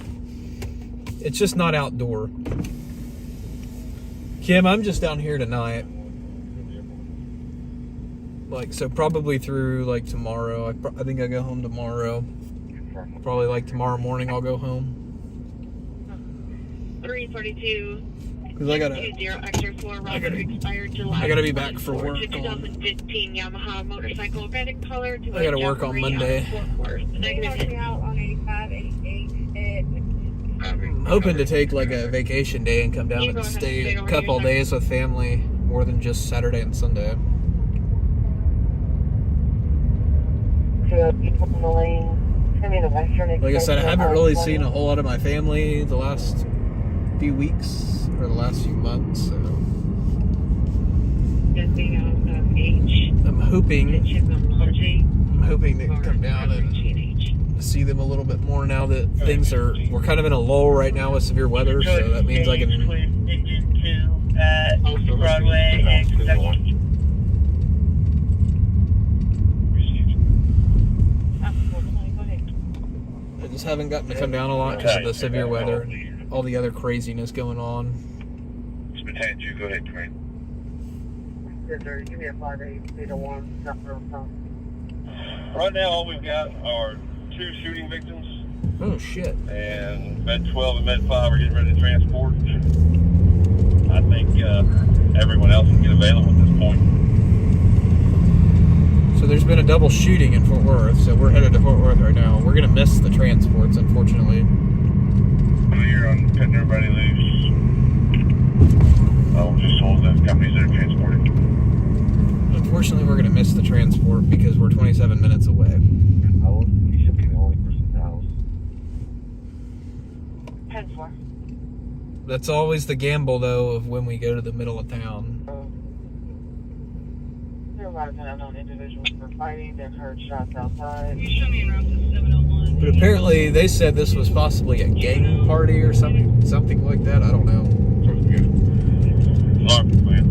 It's just not outdoor. Kim, I'm just down here tonight. Like, so probably through like tomorrow. I think I go home tomorrow. Probably like tomorrow morning I'll go home. 342. Cause I gotta be back for work. 2015 Yamaha motorcycle red in color. I gotta work on Monday. I'm hoping to take like a vacation day and come down and stay a couple days with family, more than just Saturday and Sunday. Like I said, I haven't really seen a whole lot of my family the last few weeks or the last few months, so I'm hoping to come down and see them a little bit more now that we're kind of in a lull right now with severe weather, so that means I can Broadway and Kentucky. I just haven't gotten to come down a lot because of the severe weather and all the other craziness going on. It's Lieutenant 2, go ahead, Trent. Yes, sir. Give me a 5-8-1. Right now, all we've got are 2 shooting victims. Oh, shit. And Med 12 and Med 5 are getting ready to transport. I think everyone else can get available at this point. So there's been a double shooting in Fort Worth, so we're headed to Fort Worth right now. We're going to miss the transports, unfortunately. I'm here on cutting everybody loose. I'll just hold the companies that are transporting. Unfortunately, we're going to miss the transport because we're 27 minutes away. You should be the only person in the house. 10-4. That's always the gamble, though, of when we go to the middle of town. There are a lot of unknown individuals were fighting. They've heard shots outside. You show me around to 701. But apparently, they said this was possibly a gang party or something like that. I don't know. Alarm, man.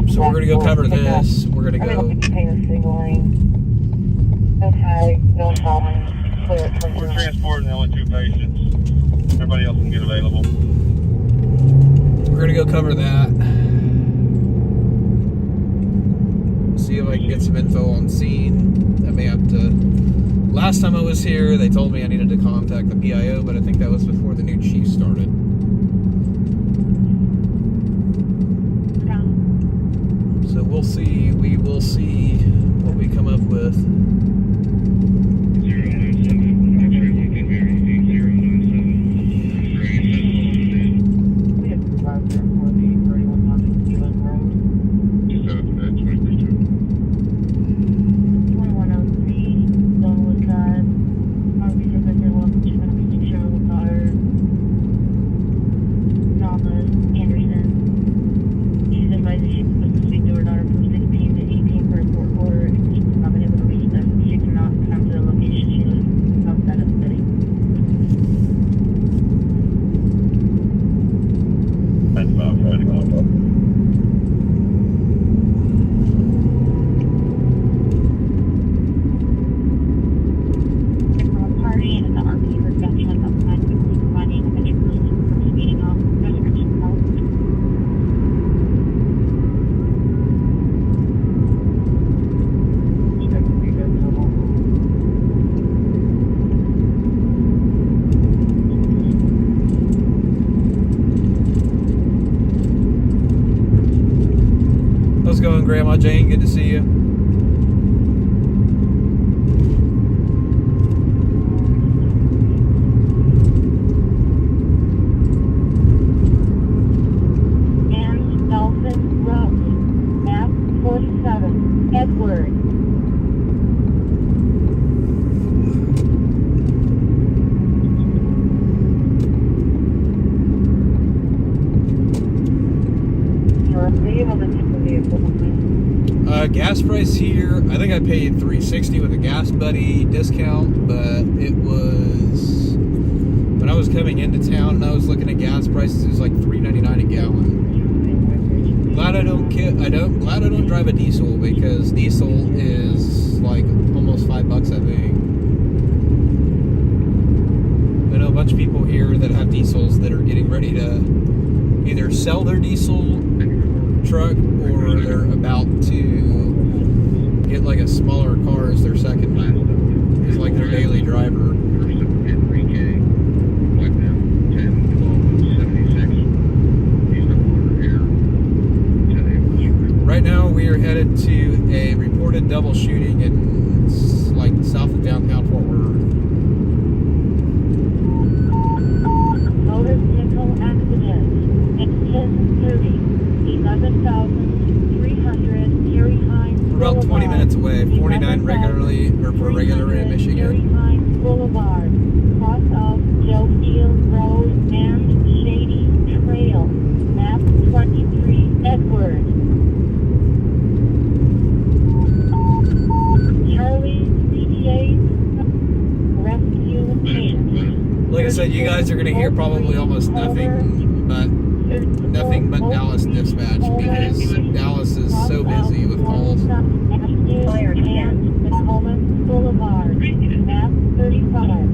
So we're going to go cover this. We're going to go. Maintain a single lane. No tag, no following. Clear. We're transporting only 2 patients. Everybody else can get available. We're going to go cover that. See if I can get some info on scene. I may have to. Last time I was here, they told me I needed to contact the PIO, but I think that was before the new chief started. So we'll see. We will see what we come up with. 097, X-ray Lincoln, Mary, 8097. We have to drive there for the 3100 Keelan Road. Just out of that 23-2. 2103, Stonewood Drive. Officer Victor Wilson, Sherwood Fire. Thomas Anderson. She's advised that she's supposed to speak to her daughter from 16 to 18 for a court order. If she's not been able to reach them, she cannot come to the location she lives outside of the city. That's about right. From a party and the RP for gunshot outside of providing a metro person from speeding off description code. How's it going, Grandma Jane? Good to see you. 47, Edward. Gas price here, I think I paid $3.60 with a Gas Buddy discount, but it was, when I was coming into town and I was looking at gas prices, it was like $3.99 a gallon. Glad I don't drive a diesel, because diesel is like almost $5, I think. I know a bunch of people here that have diesels that are getting ready to either sell their diesel truck, or they're about to get like a smaller car as their second, as like their daily driver. Right now we are headed to a reported double shooting in like south of downtown Fort Worth. Motor vehicle accident. It's 10:30. 11,300 Harry Hines We're about 20 minutes away, 49 regularly, or for regular in Michigan. Harry Hines Boulevard, cross of Joe Field Road and Shady Trail, map 23, Edward. Charlie CDA rescue team. Like I said, you guys are going to hear probably almost nothing but Dallas dispatch, because Dallas is so busy with calls. Boulevard, map 35,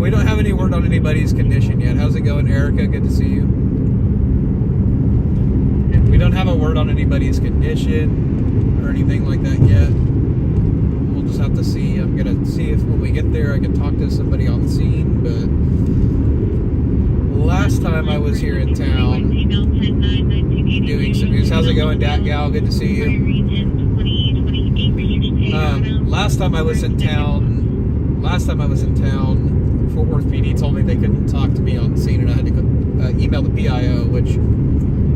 we don't have any word on anybody's condition yet. How's it going, Erica? Good to see you. We don't have a word on anybody's condition or anything like that yet. We'll just have to see. I'm gonna see if when we get there I can talk to somebody on scene, but last time I was here in town doing some news. How's it going, Dat Gal? Good to see you. Last time I was in town, Fort Worth PD told me they couldn't talk to me on scene, and I had to email the PIO, which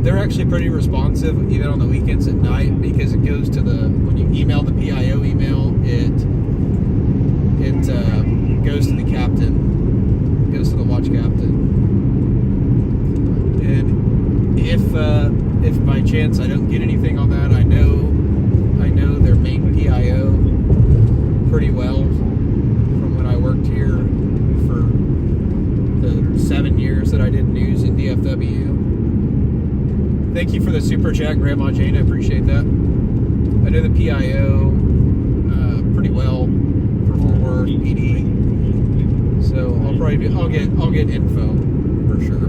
they're actually pretty responsive even on the weekends at night, because it goes to the, when you email the PIO email, it goes to the captain, goes to the watch captain. And if by chance I don't get anything on that, I know their main PIO pretty well from when I worked here for the 7 years that I did news in DFW. Thank you for the super chat, Grandma Jane. I appreciate that. I know the PIO pretty well for Fort Worth PD, so I'll get info for sure.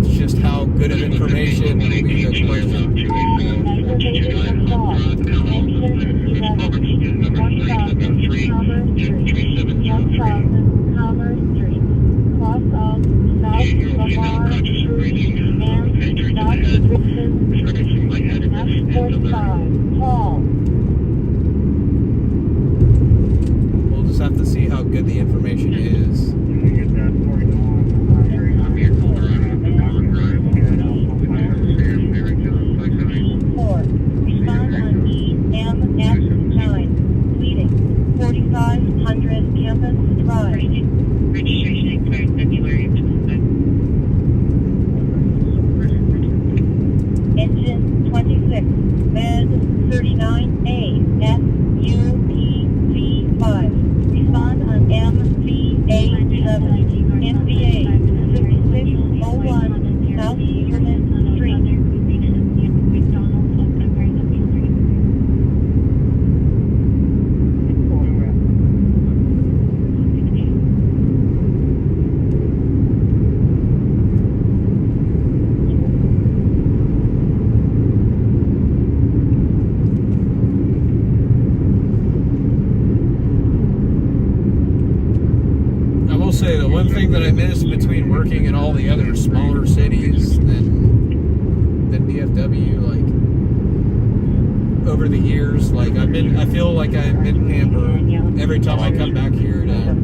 It's just how good of information will be the question. Cross of South Lamar Street and Dr. Dixon, F45, Paul. We'll just have to see how good the information is. 4. Respond on EMF9, leading 4500 Campus Drive. Registration expired February 25th. Engine 26, bed 39A, SUPV5. Respond on MVA7, MVA 6601, South Sherman Street. Say the one thing that I miss between working in all the other smaller cities than DFW, like over the years, like I feel like I've been pampered every time I come back here to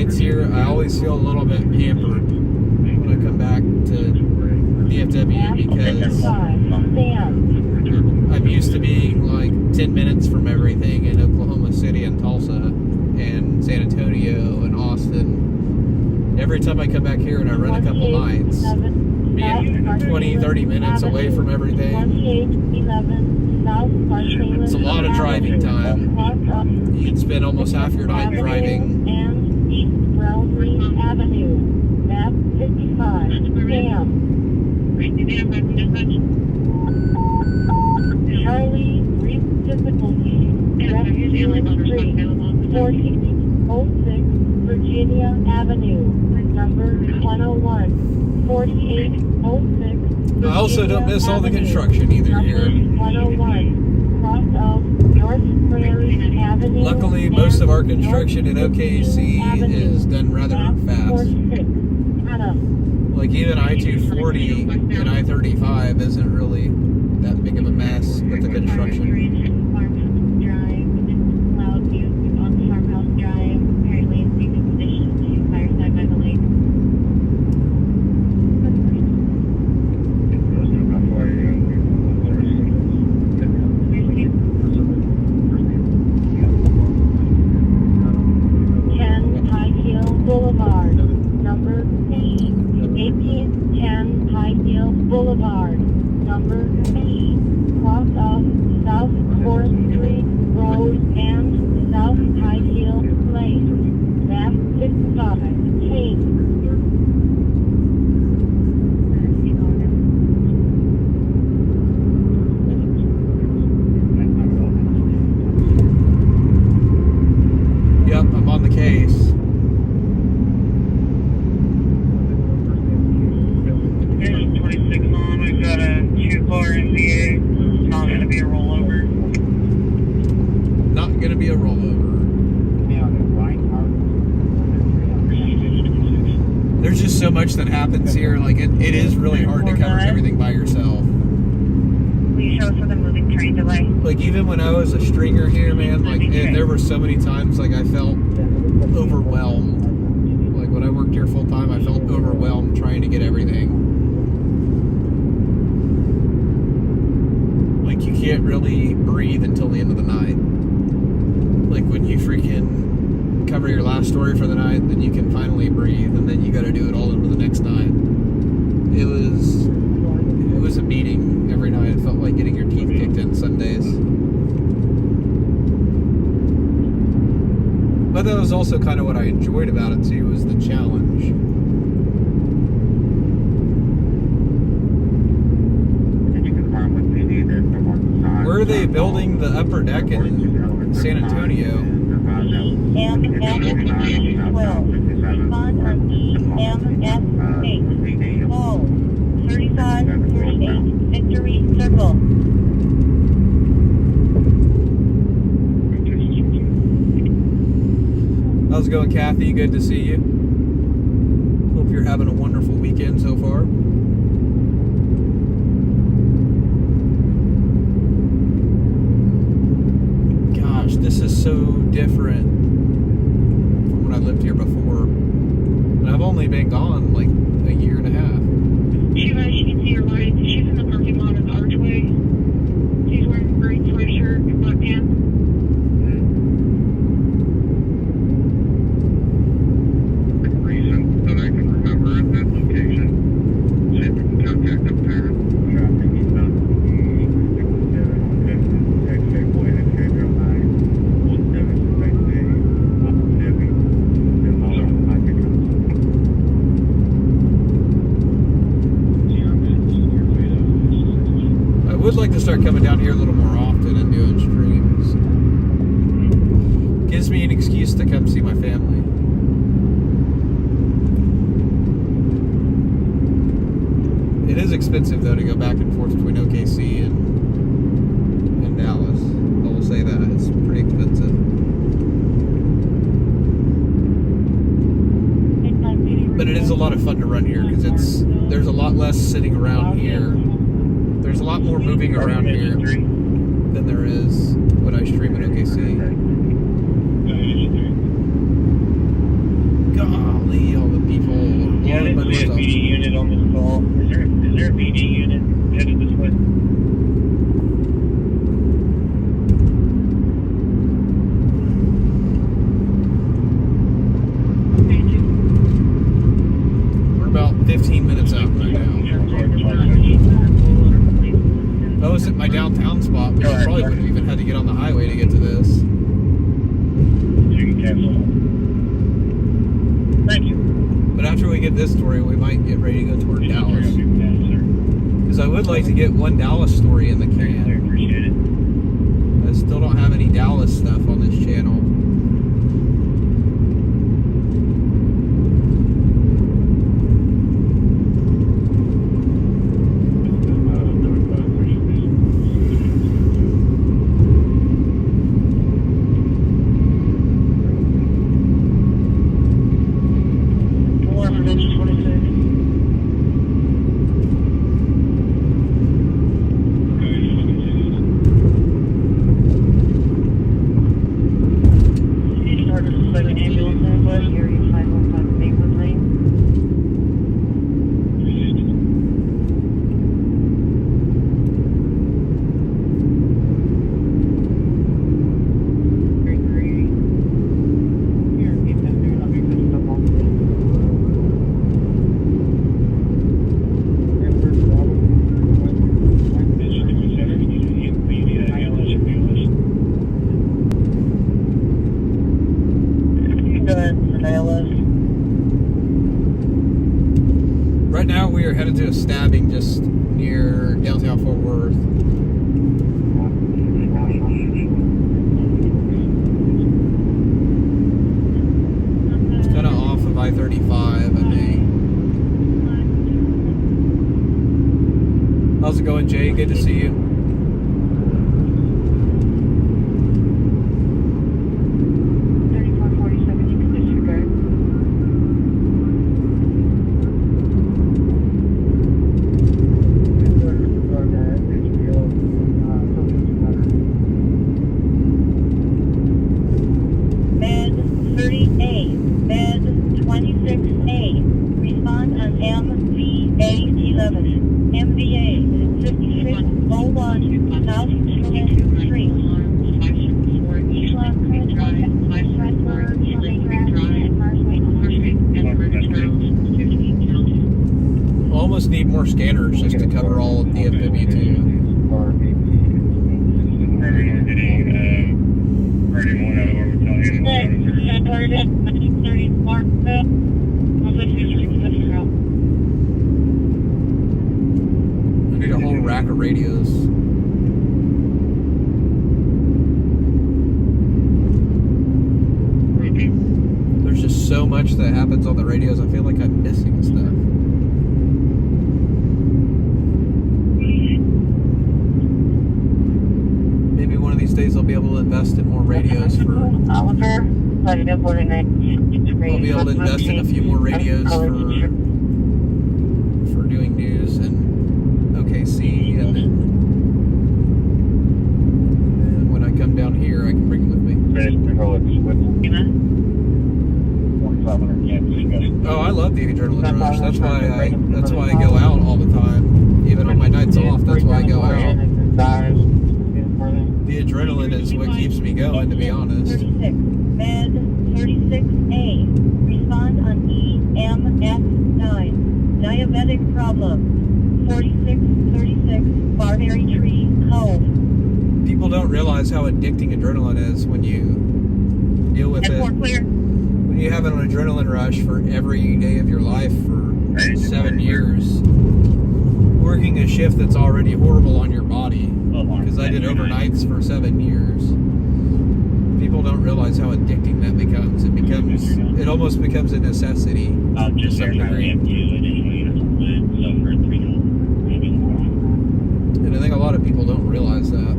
nights here, I always feel a little bit hampered when I come back to DFW because I'm used to being like 10 minutes from everything in Oklahoma City and Tulsa and San Antonio and Austin. Every time I come back here and I run a couple nights, being 20, 30 minutes away from everything, it's a lot of driving time. You can spend almost half your night driving. And East Wellesley Avenue, map 55, Sam. Charlie, brief difficulty. Rescue Street, 4006 Virginia Avenue, number 101, 4806. I also don't miss all the construction either here. 101, cross of North Prairie Avenue. Luckily, most of our construction in OKC is done rather fast. Like even I-240 and I-35 isn't really that big of a mess with the construction. Boulevard, number B, cross of South 4th Street Road and South Highfield Place, map 55, King. Yep, I'm on the case. We've got a 2-car MVA. It's not going to be a rollover. Not going to be a rollover. There's just so much that happens here. Like, it is really hard to cover everything by yourself. Will you show us for the moving train delay? Like, even when I was a stringer here, man, like, there were so many times, like, I felt overwhelmed. Like, when I worked here full time, I felt overwhelmed trying to get everything. Like, you can't really breathe until the end of the night. Like, when you freaking cover your last story for the night, then you can finally breathe, and then you gotta do it all over the next night. It was a beating every night. It felt like getting your teeth kicked in some days. But that was also kind of what I enjoyed about it, too, was the challenge. Where are they building the upper deck in San Antonio? EMS 12, respond on EMS 8, full, 3538, Victory Circle. How's it going, Kathy? Good to see you. Hope you're having a wonderful weekend so far. This is so different from when I lived here before. And I've only been gone like a year and a half. Shiva, she can see her right. She's in the parking lot of the Archway. She's wearing a green sweatshirt and black pants. Recent that I can remember at that location. See if we can contact them there. I would like to start coming down here a little more often and doing streams. Gives me an excuse to come see my family. It is expensive though to go back and forth between OKC and Dallas. I will say that it's pretty expensive. But it is a lot of fun to run here because there's a lot less sitting around here. There's a lot more moving around here than there is when I stream in OKC. probably wouldn't have even had to get on the highway to get to this. You can cancel. Thank you. But after we get this story, we might get ready to go toward Dallas. Because I would like to get one Dallas story in the can. I appreciate it. I still don't have any Dallas stuff on this channel. Right now we are headed to a stabbing just near downtown Fort Worth. It's kind of off of I-35, I think. How's it going, Jay? Good to see you. Almost need more scanners just to cover all of DFW too. I need a whole rack of radios. There's just so much that happens on the radios. I feel like I'm missing stuff. These days I'll be able to invest in more radios for Oliver. I'll be able to invest in a few more radios for doing news and OKC, and then when I come down here I can bring them with me. Oh, I love the adrenaline rush. That's why I go out all the time. Even on my nights off, that's why I go out. The adrenaline is what keeps me going, to be honest. 36, Med 36A. Respond on EMF9. Diabetic problem. 4636, Barberry Tree Cove. People don't realize how addicting adrenaline is when you deal with it. When you have an adrenaline rush for every day of your life for 7 years. Working a shift that's already horrible on your body. Because I did overnights for 7 years. People don't realize how addicting that becomes. It almost becomes a necessity to some degree. And I think a lot of people don't realize that.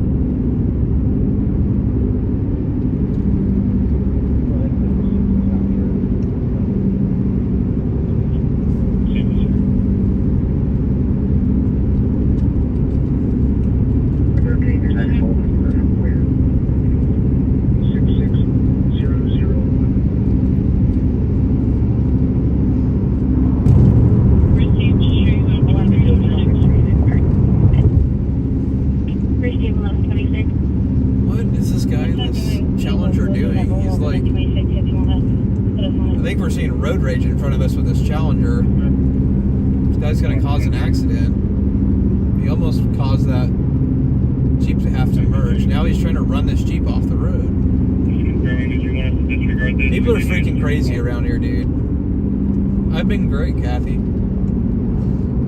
Road rage in front of us with this Challenger. This guy's gonna cause an accident. He almost caused that Jeeps have to merge. Now he's trying to run this Jeep off the road. Did you want us to disregard this? People are freaking crazy around here, dude. I've been great, Kathy.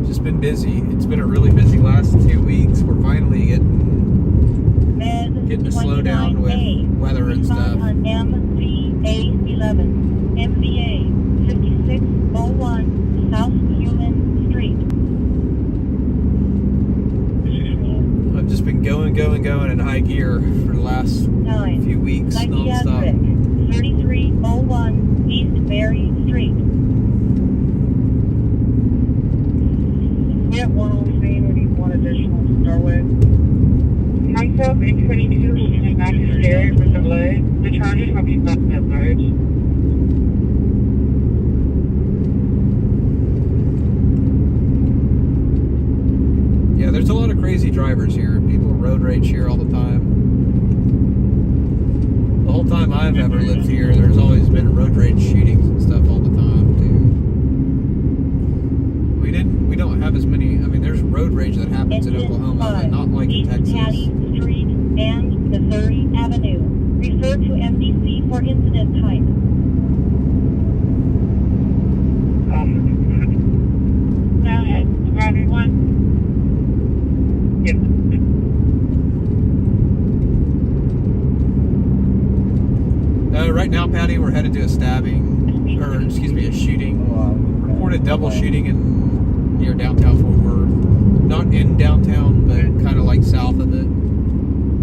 Just been busy. It's been a really busy last 2 weeks. We're finally getting a slowdown with weather and stuff. On MVA 11, MVA 5601 South Human Street. I've just been going in high gear for the last few weeks, non-stop. 3301 East Berry Street. We have one on scene. We need one additional to start with. Myself and 22 will be back to Sherry with the delay. The charges will be back at merge. Yeah, there's a lot of crazy drivers here. People road rage here all the time. The whole time I've ever lived here, there's always been road rage shootings and stuff all the time, too. We don't have as many. I mean, there's road rage that happens in Oklahoma, but not like in Texas. Caddy Street and Missouri Avenue. Refer to MDC for incident type. Now, driving one. Yep. Right now, Patty, we're headed to a stabbing, or excuse me, a shooting. Reported double shooting near downtown Fort Worth. Not in downtown, but kind of like south of it.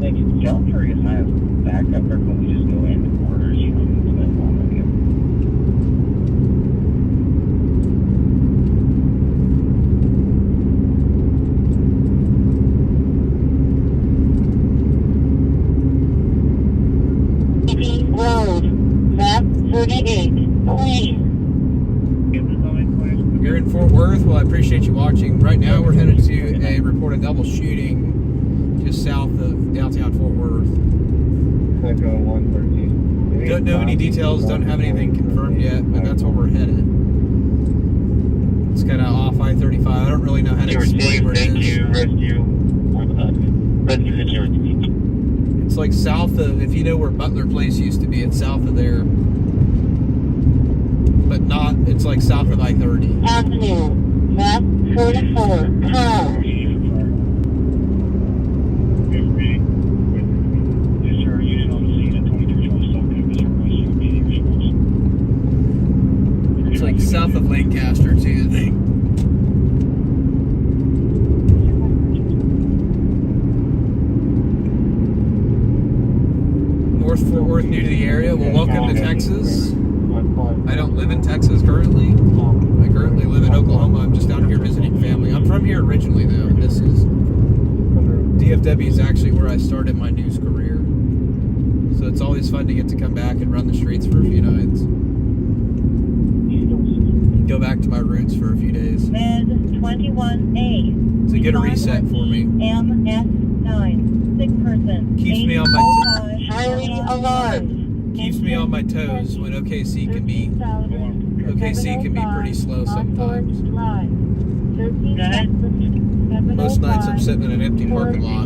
Like, jump for as high as back up, or can we just go into quarters from that moment? Road, map 38, please. You're in Fort Worth? Well, I appreciate you watching. Right now, we're headed to a reported double shooting just south of downtown Fort Worth. Don't know any details, don't have anything confirmed yet, but that's where we're headed. It's kind of off I-35. I don't really know how to explain where it is. It's like south of, if you know where Butler Place used to be, it's south of there. But not, it's like south of I-30. Avenue, map 44, car. It's like south of Lancaster too, I think. North Fort Worth, new to the area. Well, welcome to Texas. I don't live in Texas currently. I currently live in Oklahoma. I'm just down here visiting family. I'm from here originally though, and this is DFW is actually where I started my news career. So it's always fun to get to come back and run the streets for a few nights. Go back to my roots for a few days. Med 21A. To get a reset for me. MS9. Sick person. Keeps me on my highly alarmed. Keeps me on my toes when OKC can be pretty slow sometimes. Most nights I'm sitting in an empty parking lot.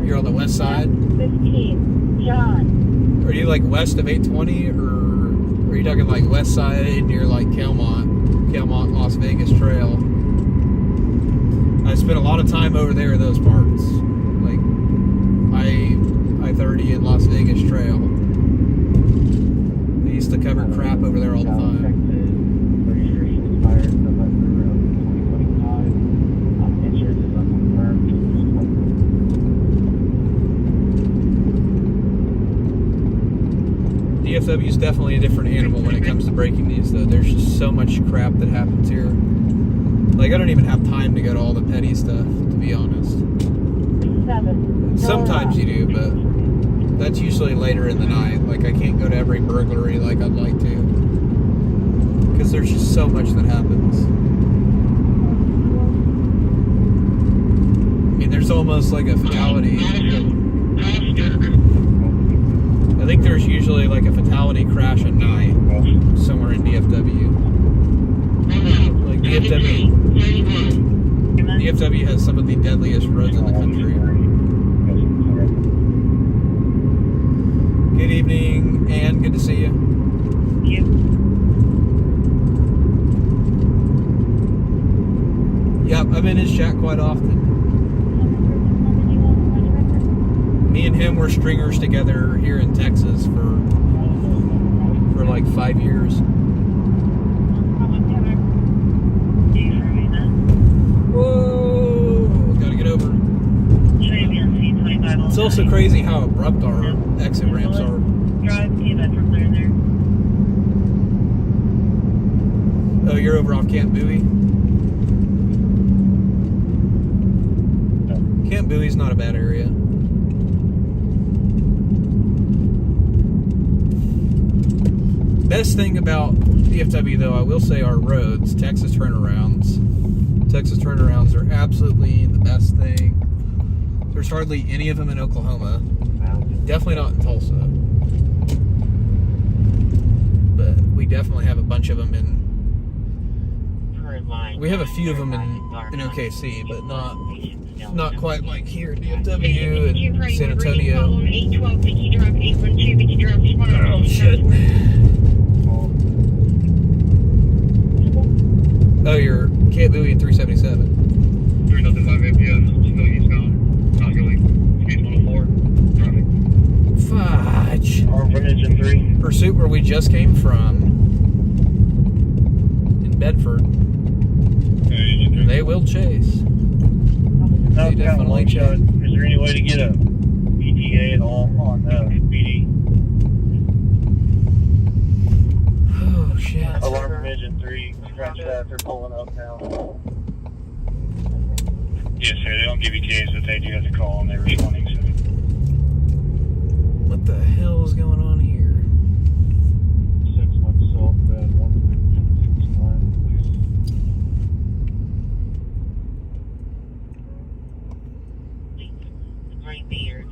You're on the west side? 15. John. Are you like west of 820, or are you talking like west side near like Calmont, Las Vegas Trail? I spent a lot of time over there in those parts, like I-30 and Las Vegas Trail. They used to cover crap over there all the time. DFW is definitely a different animal when it comes to breaking these, though. There's just so much crap that happens here. Like, I don't even have time to go to all the petty stuff, to be honest. Sometimes you do, but that's usually later in the night. Like, I can't go to every burglary like I'd like to, because there's just so much that happens. I mean, there's almost like a fatality. I think there's usually like a fatality crash at night somewhere in DFW. Like DFW DFW has some of the deadliest roads in the country. Good evening, Ann. Good to see you. Thank you. Yep, I'm in his chat quite often. Me and him were stringers together here in Texas for like 5 years. Whoa! Gotta get over. It's also crazy how abrupt our exit ramps are. Drive to Bedford there. Oh, you're over off Camp Bowie? Camp Bowie's not a bad area. Best thing about DFW, though, I will say, are roads. Texas turnarounds. Texas turnarounds are absolutely the best thing. There's hardly any of them in Oklahoma. Definitely not in Tulsa. But we definitely have a bunch of them in... We have a few of them in OKC, but not quite like here in DFW and San Antonio. Oh, shit. Oh, you're Camp Bowie and 377. 305 APS, still eastbound, not really. Speed 104, traffic. Fudge. Arm from engine 3. Pursuit where we just came from. In Bedford. They will chase. They definitely chase. Is there any way to get a PTA at all on PD? Oh, shit. Alarm from engine 3. Scratch that. They're pulling up now. Yes, sir. They don't give you TAs, but they do have to call and they're responding. So. What the hell is going on here? 6 south, bad 169, please. Green beard,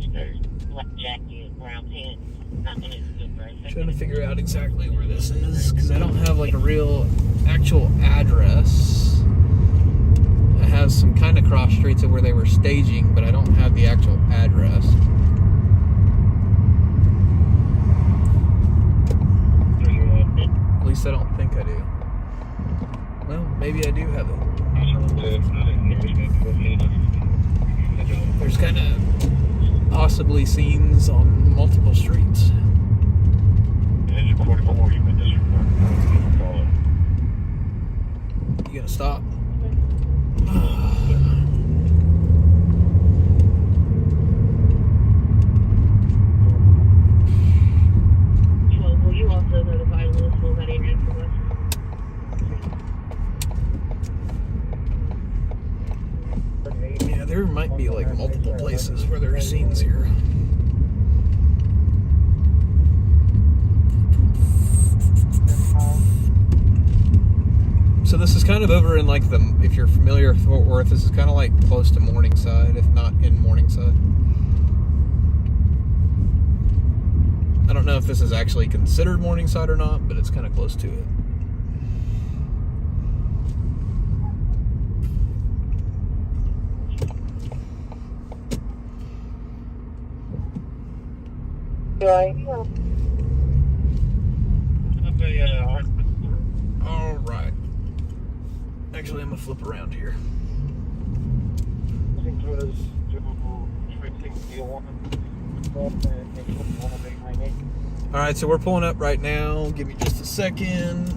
skirt, black jacket, brown pants. Not in his good right. Trying to figure out exactly where this is because I don't have like a real actual address. I have some kind of cross streets of where they were staging, but I don't have the actual address. At least I don't think I do. Well, maybe I do have it. There's kind of possibly scenes on multiple streets. Engine 44, you've been disregarded. You gonna stop? Well, will you also notify Louisville that area from us? Yeah, there might be like multiple places where there are scenes here. So this is kind of over in like if you're familiar with Fort Worth, this is kind of like close to Morningside, if not in Morningside. I don't know if this is actually considered Morningside or not, but it's kind of close to it. All right. Actually, I'm gonna flip around here. All right, so we're pulling up right now. Give me just a second.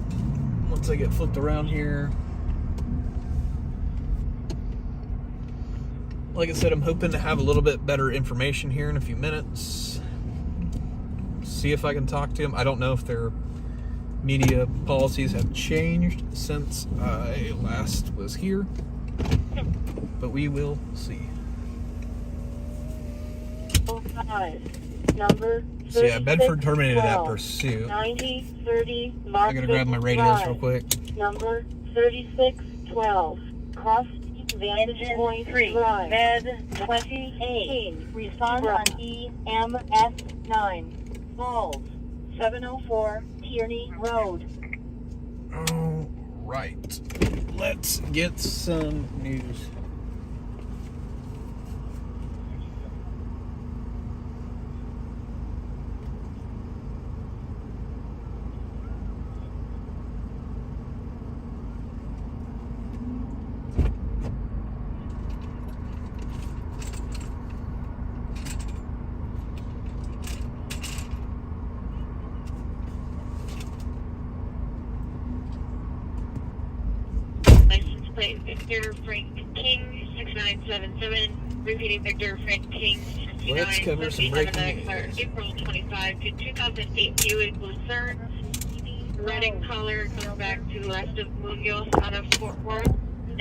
Once I get flipped around here. Like I said, I'm hoping to have a little bit better information here in a few minutes. See if I can talk to them. I don't know if their media policies have changed since I last was here, but we will see. Number So yeah, Bedford terminated that pursuit. 9030 I gotta grab my radios real quick. Number 3612. Cross Vantage Point Drive. Med 2018. Respond on EMS9. Falls. 704 Tierney Road. All right, let's get some news. License plate Victor Frank King 6977. Repeating Victor Frank King 6977. Let's cover some breaking news. April 25 to 2008 Buick Lucerne. Red in color, comes back to the west of Munoz out of Fort Worth.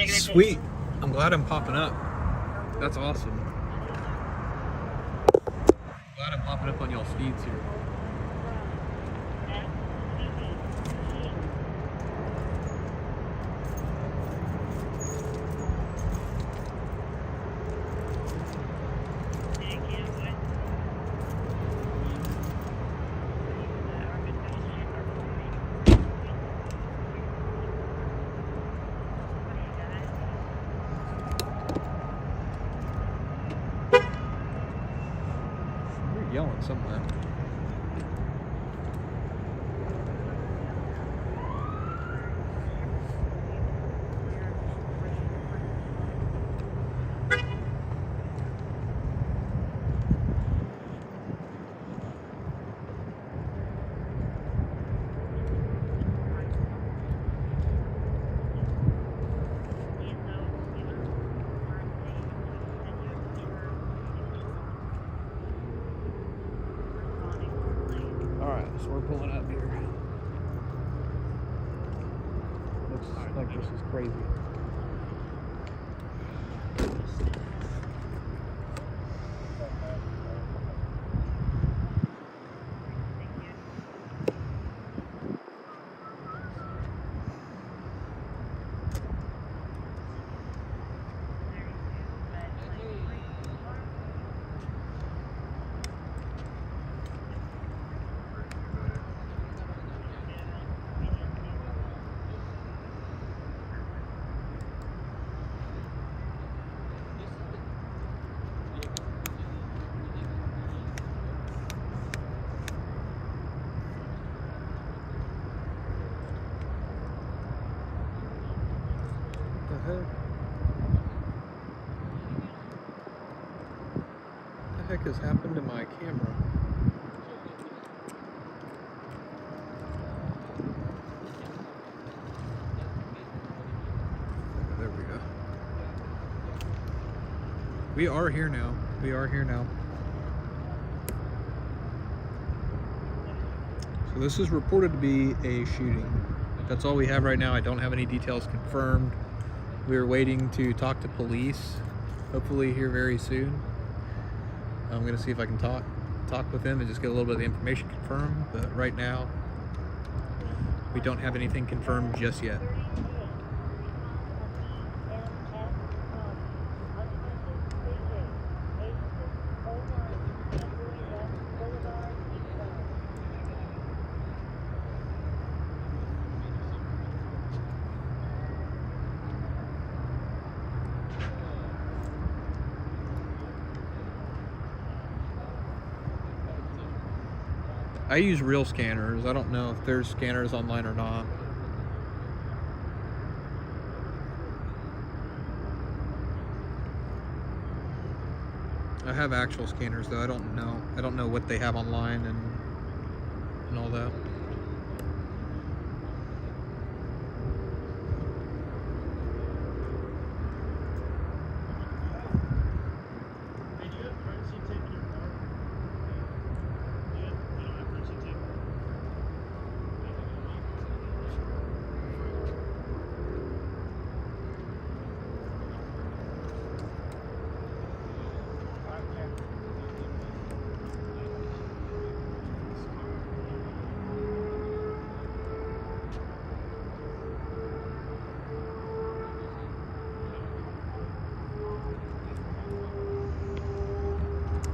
Sweet. I'm glad I'm popping up. That's awesome. Glad I'm popping up on y'all's feeds here. You're yelling somewhere. So we're pulling up here. Looks like this is crazy. What the heck has happened to my camera? There we go. We are here now. We are here now. So this is reported to be a shooting. That's all we have right now. I don't have any details confirmed. We're waiting to talk to police, hopefully here very soon. I'm gonna see if I can talk with them and just get a little bit of the information confirmed, but right now we don't have anything confirmed just yet. I use real scanners. I don't know if there's scanners online or not. I have actual scanners though. I don't know what they have online and all that.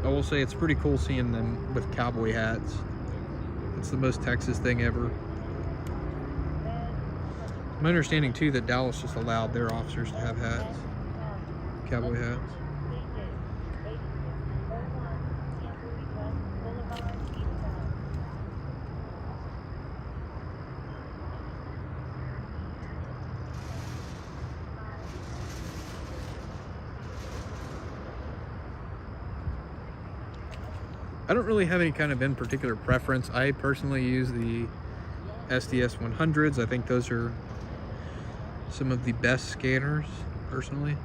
I will say it's pretty cool seeing them with cowboy hats. It's the most Texas thing ever. My understanding too that Dallas just allowed their officers to have hats, cowboy hats. I don't really have any kind of in particular preference. I personally use the SDS 100s. I think those are some of the best scanners, personally.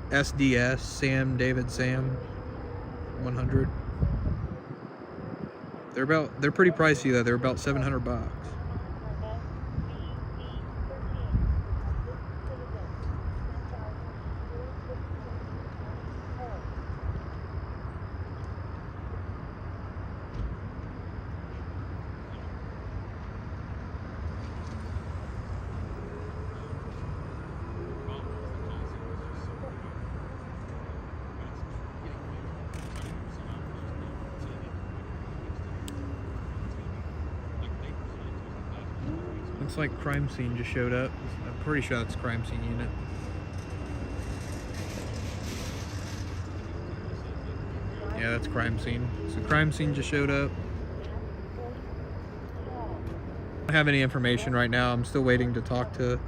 SDS Sam David Sam 100. They're pretty pricey though. They're about $700. Looks like crime scene just showed up. I'm pretty sure that's crime scene unit. Yeah, that's crime scene. So crime scene just showed up. I don't have any information right now. I'm still waiting to talk to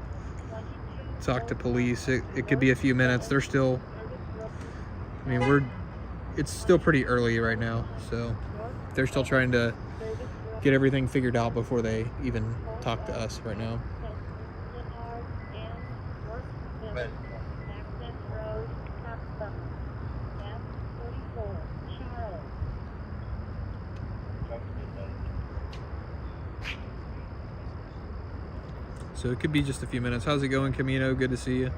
police. It could be a few minutes. They're still, I mean, it's still pretty early right now, so they're still trying to get everything figured out before they even talk to us right now. So it could be just a few minutes. How's it going, Camino? Good to see you.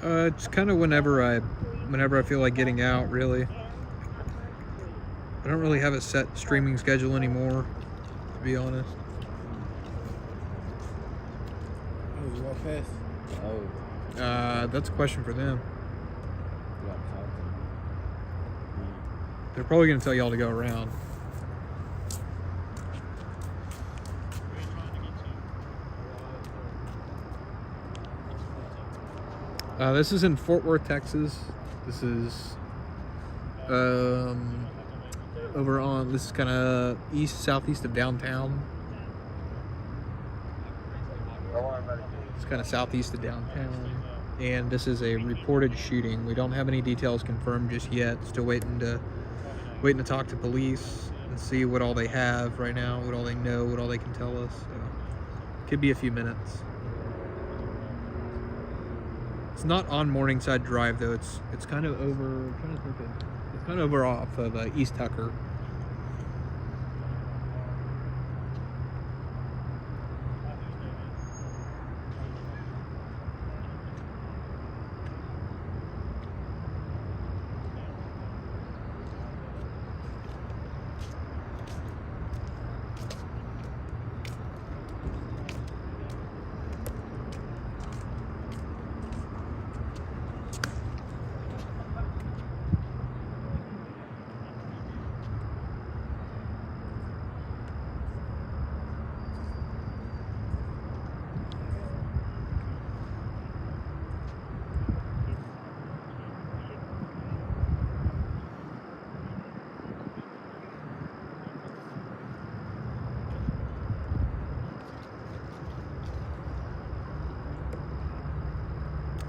It's kind of whenever I feel like getting out, really. I don't really have a set streaming schedule anymore, to be honest. Oh, you walk fast? Oh. That's a question for them. They're probably going to tell y'all to go around. This is in Fort Worth, Texas. This is over on, this is kind of southeast of downtown. It's kind of southeast of downtown. And this is a reported shooting. We don't have any details confirmed just yet. Still waiting to talk to police and see what all they have right now, what all they know, what all they can tell us. So, could be a few minutes. It's not on Morningside Drive though. It's kind of over. I'm trying to think it's kind of over off of East Tucker.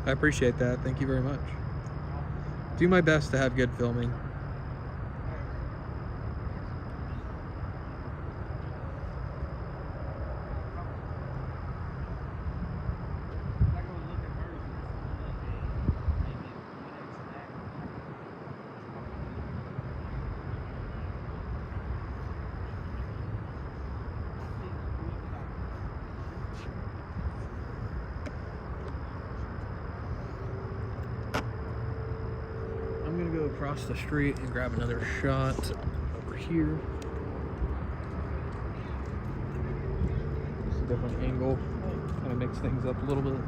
I appreciate that. Thank you very much. Do my best to have good filming. Across the street and grab another shot over here. Just a different angle, kind of mix things up a little bit.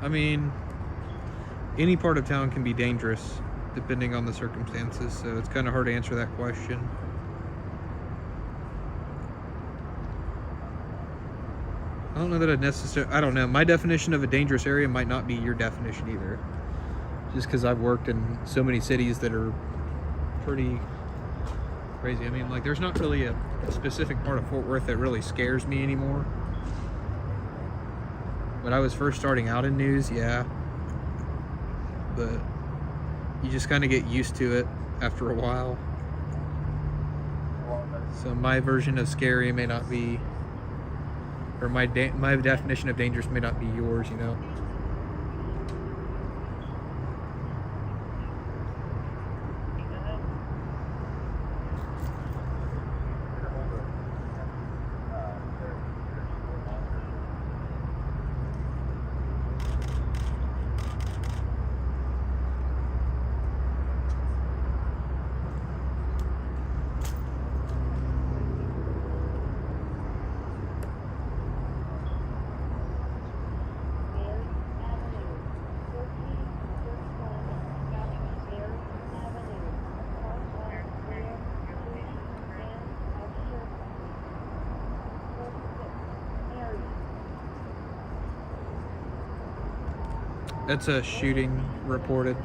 I mean, any part of town can be dangerous depending on the circumstances, so it's kind of hard to answer that question. I don't know that I'd necessarily, I don't know. My definition of a dangerous area might not be your definition either. Just because I've worked in so many cities that are pretty crazy. I mean, like, there's not really a specific part of Fort Worth that really scares me anymore. When I was first starting out in news, yeah. But you just kind of get used to it after a while. So my version of scary may not be, or my definition of dangerous may not be yours, you know? That's a shooting reported.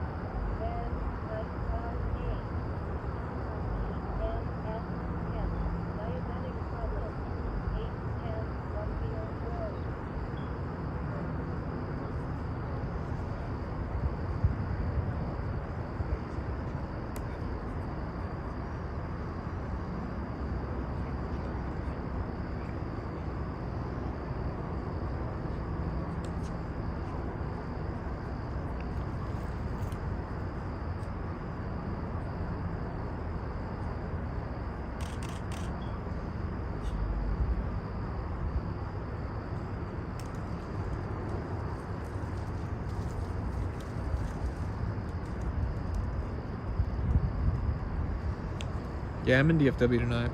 Yeah, I'm in DFW tonight.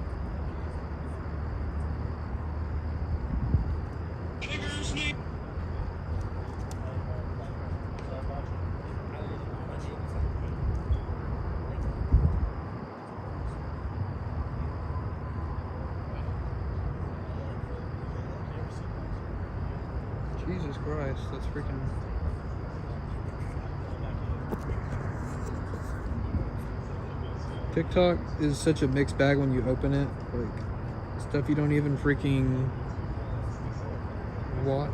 Jesus Christ, that's freaking... TikTok is such a mixed bag when you open it. Like, stuff you don't even freaking watch.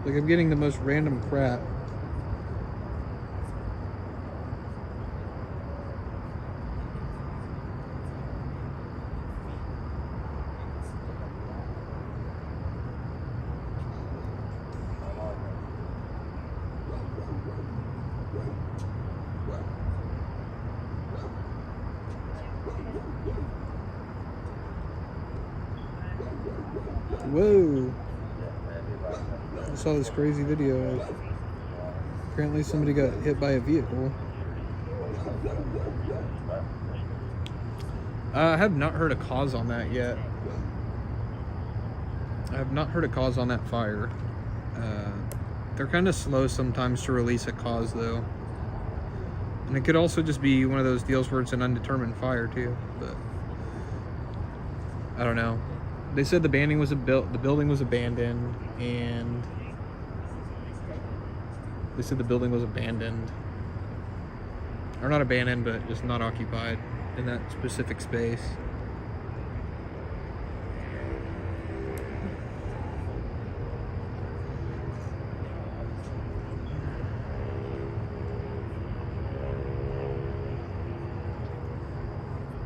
Like, I'm getting the most random crap. Whoa! I saw this crazy video. Apparently somebody got hit by a vehicle. I have not heard a cause on that yet. I have not heard a cause on that fire. They're kind of slow sometimes to release a cause though. And it could also just be one of those deals where it's an undetermined fire too, but I don't know. They said the building was abandoned, and they said the building was abandoned. Or not abandoned, but just not occupied in that specific space.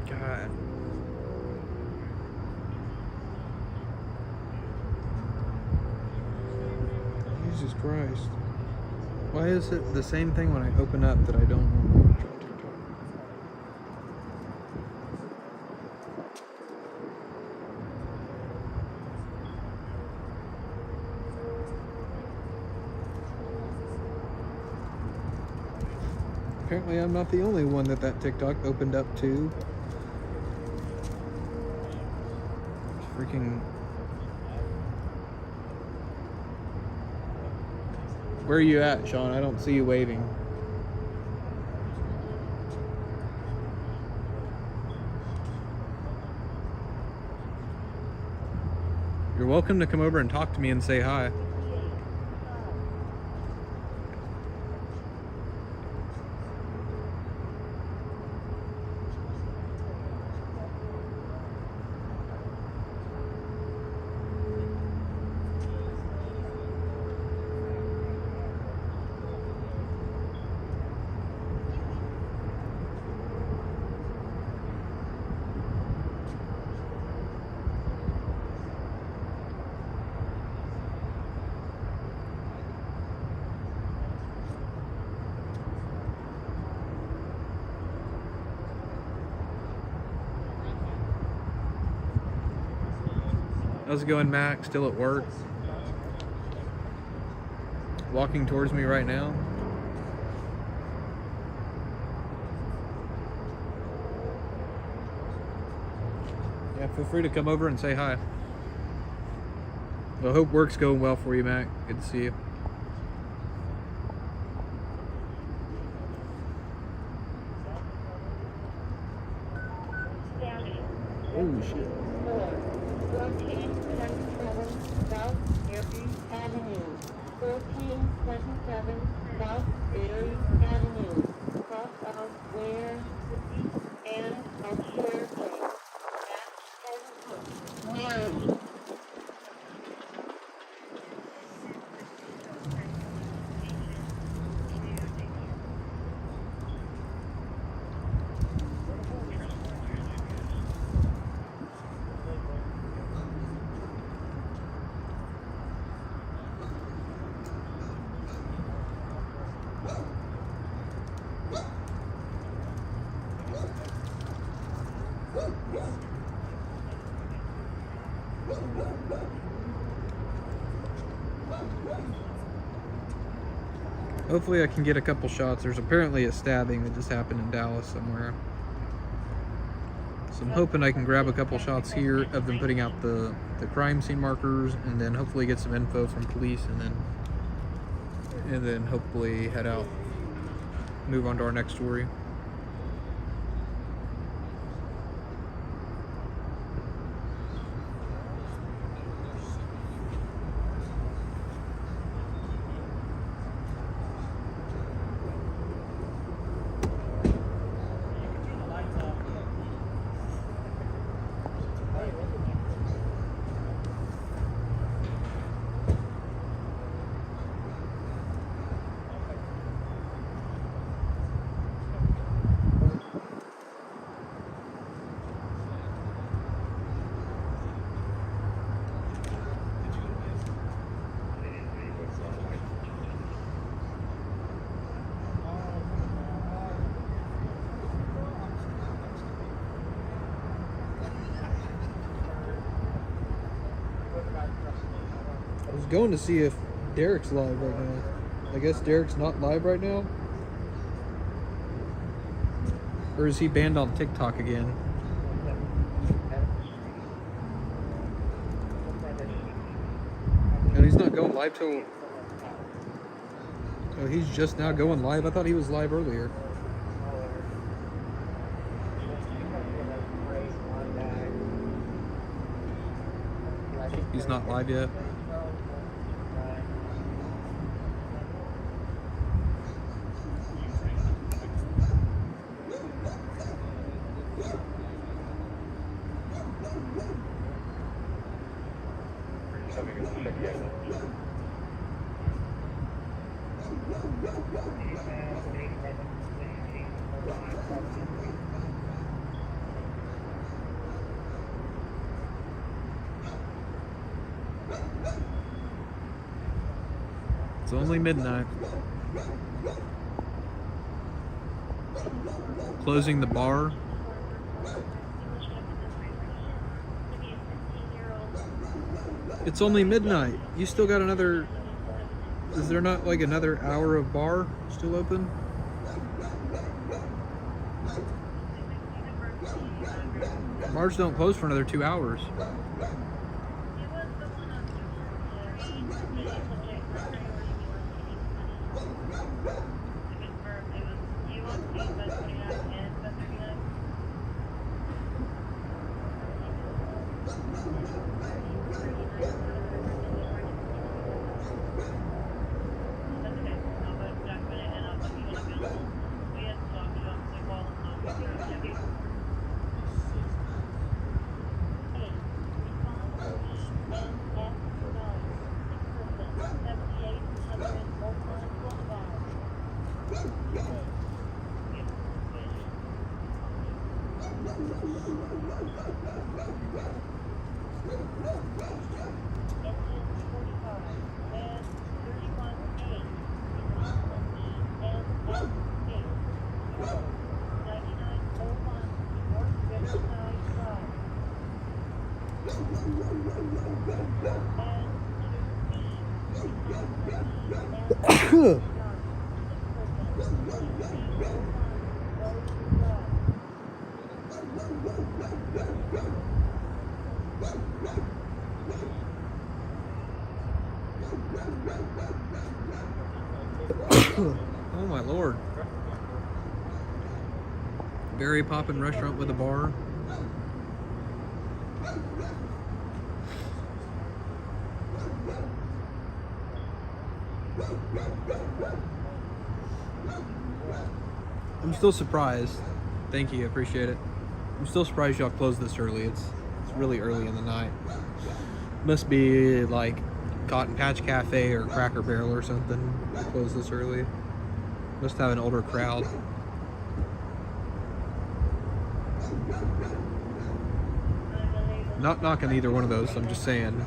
God. Jesus Christ. Why is it the same thing when I open up that I don't want to watch on TikTok? Apparently I'm not the only one that TikTok opened up to. It's freaking... Where are you at, Sean? I don't see you waving. You're welcome to come over and talk to me and say hi. How's it going, Mac? Still at work? Walking towards me right now. Yeah, feel free to come over and say hi. Well, I hope work's going well for you, Mac. Good to see you. Oh, shit. 1427 South Erie Avenue. 1427 South Erie Avenue. Cross out where and our share place. Where? Hopefully I can get a couple shots. There's apparently a stabbing that just happened in Dallas somewhere. So I'm hoping I can grab a couple shots here of them putting out the crime scene markers, and then hopefully get some info from police, and then hopefully head out, move on to our next story. I was going to see if Derek's live right now. I guess Derek's not live right now. Or is he banned on TikTok again? No, he's not going live till... Oh, he's just now going live? I thought he was live earlier. He's not live yet. It's only midnight. Closing the bar. It's only midnight. You still got another... Is there not like another hour of bar still open? Bars don't close for another 2 hours. Oh my lord. Very poppin' restaurant with a bar. I'm still surprised. Thank you, appreciate it. I'm still surprised y'all closed this early. It's really early in the night. Must be like Cotton Patch Cafe or Cracker Barrel or something to close this early. Must have an older crowd. Not knocking either one of those, I'm just saying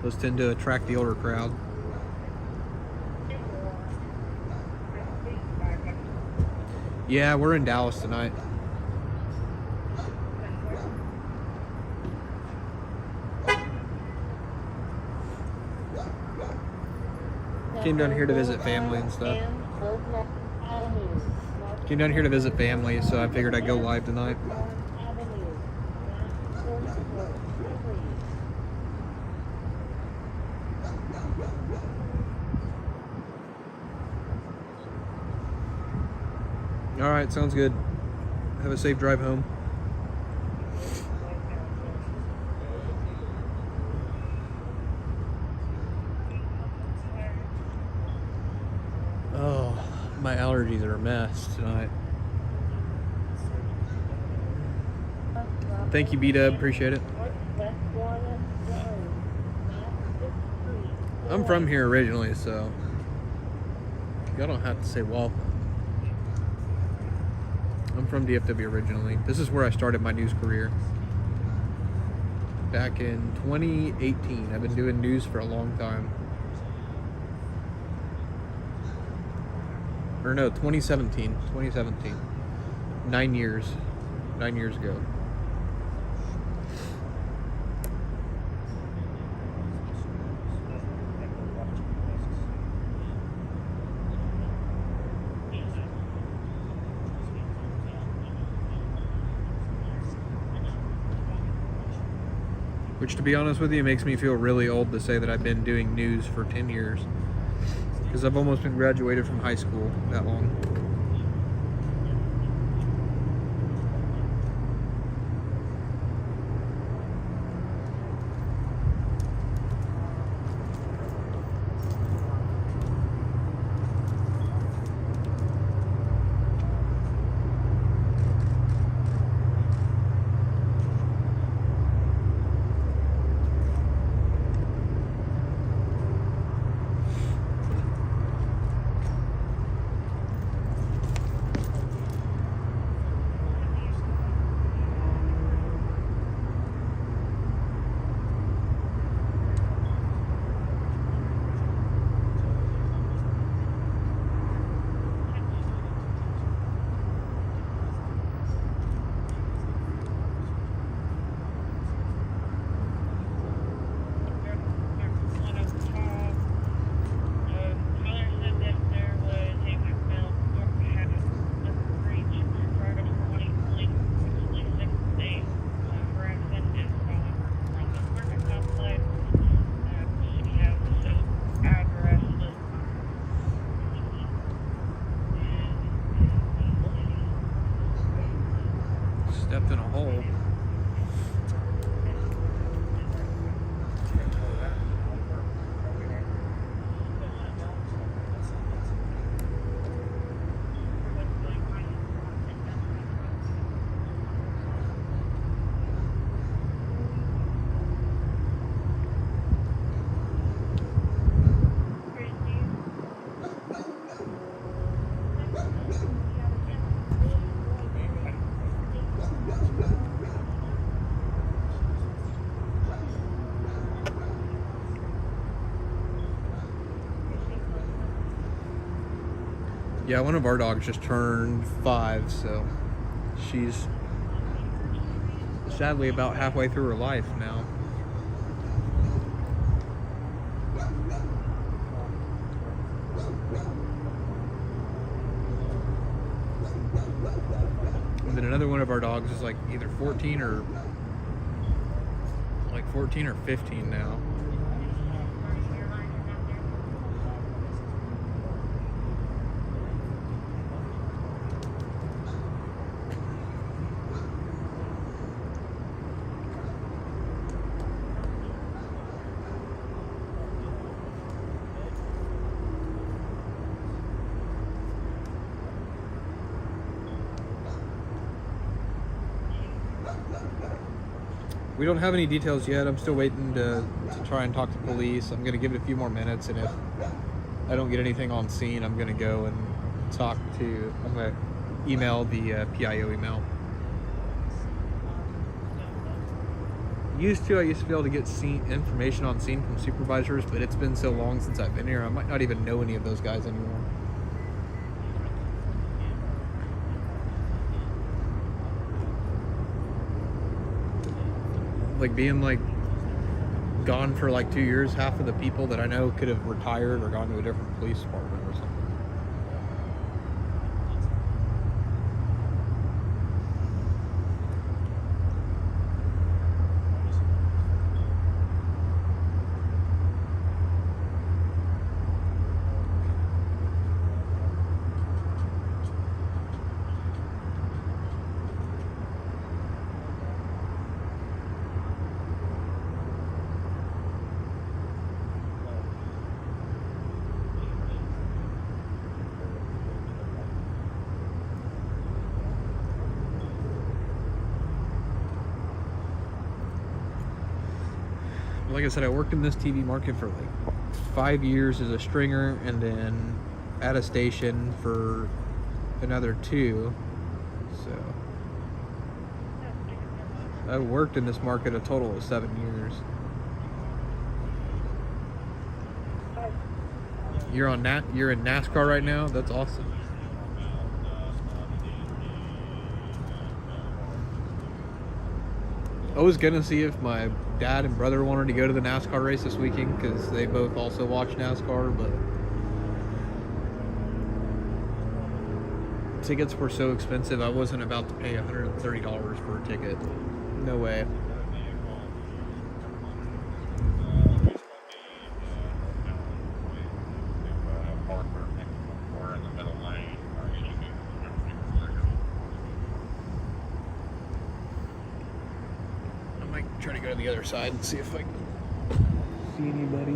those tend to attract the older crowd. Yeah, we're in Dallas tonight. Came down here to visit family and stuff. Came down here to visit family, so I figured I'd go live tonight. All right, sounds good. Have a safe drive home. Oh, my allergies are a mess tonight. Thank you, B-Dub. Appreciate it. I'm from here originally, so y'all don't have to say welcome. I'm from DFW originally. This is where I started my news career. Back in 2018. I've been doing news for a long time. Or no, 2017. 2017. 9 years. 9 years ago. Which, to be honest with you, makes me feel really old to say that I've been doing news for 10 years. Because I've almost been graduated from high school that long. Stepped in a hole. Yeah, one of our dogs just turned 5, so she's sadly about halfway through her life now. And then another one of our dogs is like either 14 or 15 now. We don't have any details yet. I'm still waiting to try and talk to police. I'm going to give it a few more minutes, and if I don't get anything on scene, I'm going to go and I'm going to email the PIO email. I used to be able to get information on scene from supervisors, but it's been so long since I've been here, I might not even know any of those guys anymore. Like being like gone for like 2 years, half of the people that I know could have retired or gone to a different police department or something. like I said, I worked in this TV market for like 5 years as a stringer, and then at a station for another 2. So I worked in this market a total of 7 years. You're in NASCAR right now? That's awesome. I was gonna see if my dad and brother wanted to go to the NASCAR race this weekend because they both also watch NASCAR, but tickets were so expensive. I wasn't about to pay $130 for a ticket. No way. Try to go to the other side and see if I can see anybody.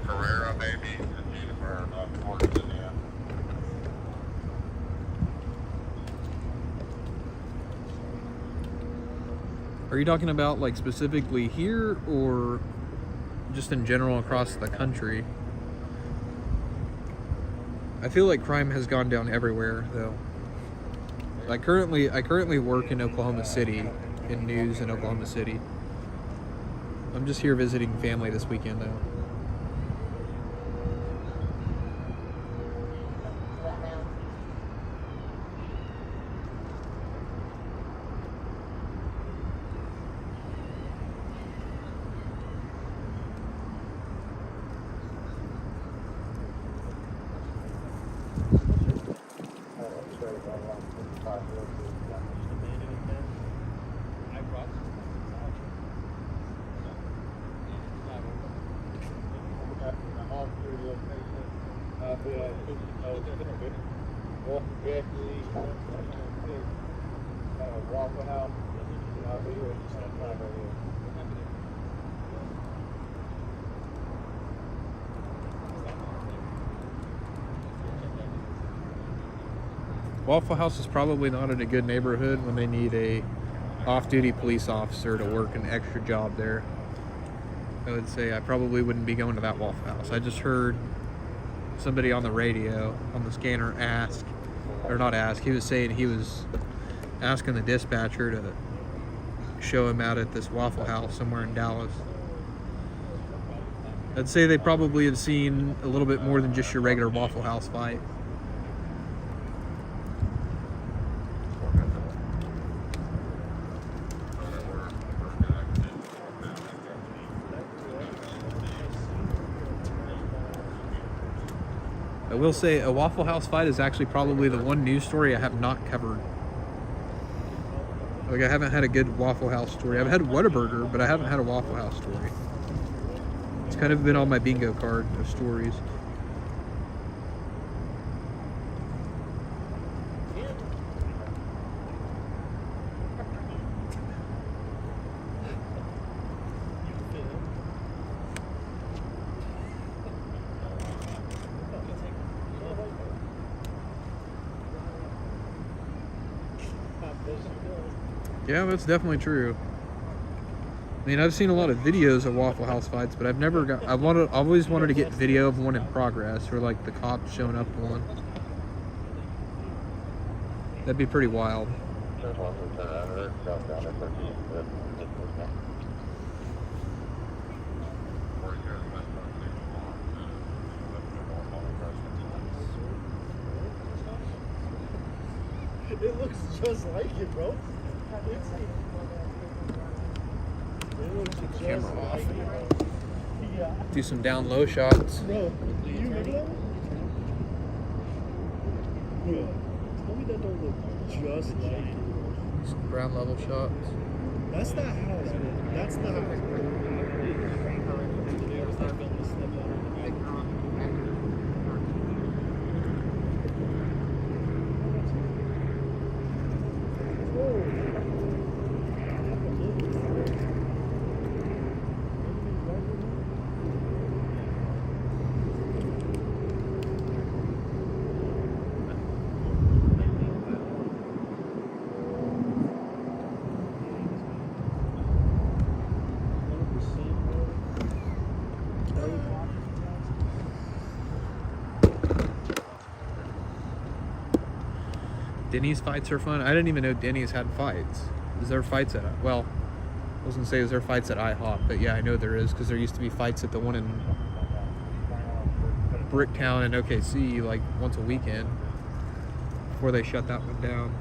Carrera, maybe. Are you talking about like specifically here or just in general across the country? I feel like crime has gone down everywhere though. I currently work in Oklahoma City, in news in Oklahoma City. I'm just here visiting family this weekend though. Waffle House is probably not in a good neighborhood when they need a off-duty police officer to work an extra job there. I would say I probably wouldn't be going to that Waffle House. I just heard somebody on the radio, on the scanner, he was saying he was asking the dispatcher to show him out at this Waffle House somewhere in Dallas. I'd say they probably have seen a little bit more than just your regular Waffle House fight. I will say a Waffle House fight is actually probably the one news story I have not covered. Like I haven't had a good Waffle House story. I've had Whataburger, but I haven't had a Waffle House story. It's kind of been on my bingo card of stories. Yeah, that's definitely true. I mean, I've seen a lot of videos of Waffle House fights, but I've always wanted to get video of one in progress, or like the cops showing up to one. That'd be pretty wild. It looks just like it, bro. Camera off. Do some down low shots. Bro, do you remember that? Bro, tell me that don't look just like it. Some ground level shots. That's the house, bro. That's the house, bro. Denny's fights are fun. I didn't even know Denny's had fights. Is there fights at, well, I was gonna say, is there fights at IHOP? But yeah, I know there is, because there used to be fights at the one in Bricktown and OKC like once a weekend before they shut that one down.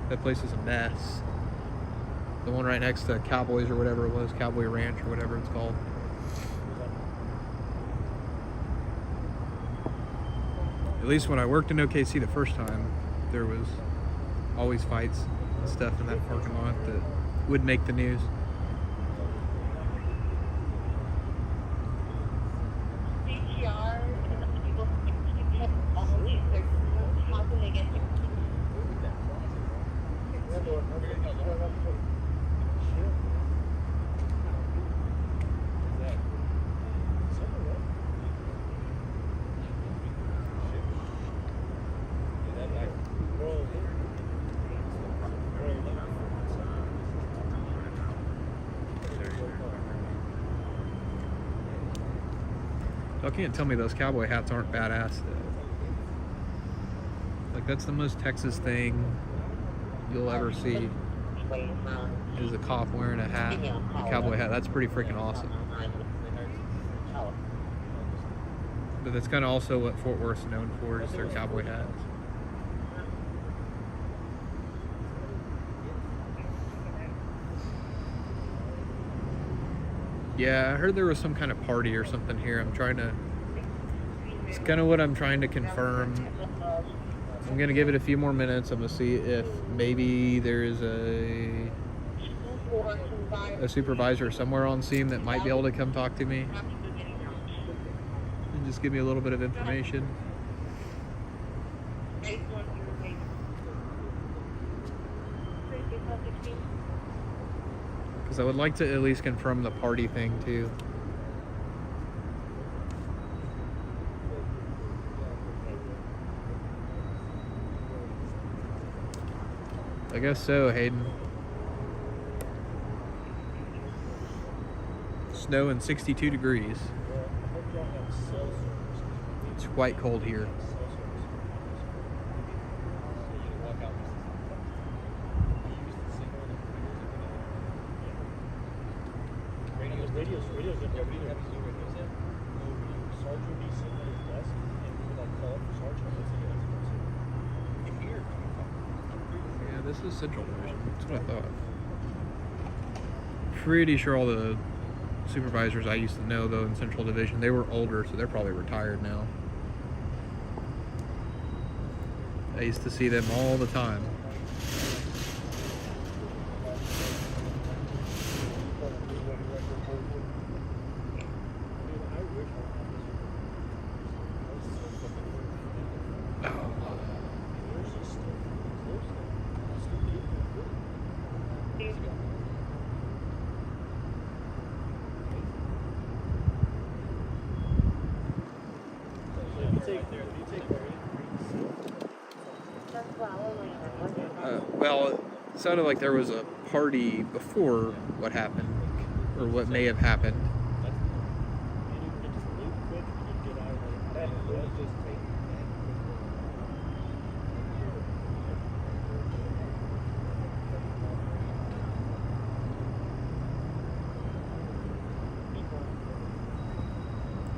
That place is a mess. The one right next to Cowboys or whatever it was, Cowboy Ranch or whatever it's called. At least when I worked in OKC the first time, there was always fights and stuff in that parking lot that would make the news. Y'all can't tell me those cowboy hats aren't badass though. Like, that's the most Texas thing you'll ever see, is a cop wearing a hat, a cowboy hat. That's pretty freaking awesome. But that's kind of also what Fort Worth's known for, is their cowboy hats. Yeah, I heard there was some kind of party or something here. It's kind of what I'm trying to confirm. I'm going to give it a few more minutes. I'm going to see if maybe there is a supervisor somewhere on scene that might be able to come talk to me and just give me a little bit of information. Because I would like to at least confirm the party thing too. I guess so, Hayden. Snow and 62 degrees. It's quite cold here. Yeah, this is Central Division. That's what I thought. Pretty sure all the supervisors I used to know, though, in Central Division, they were older, so they're probably retired now. I used to see them all the time. Well, it sounded like there was a party before what happened, or what may have happened.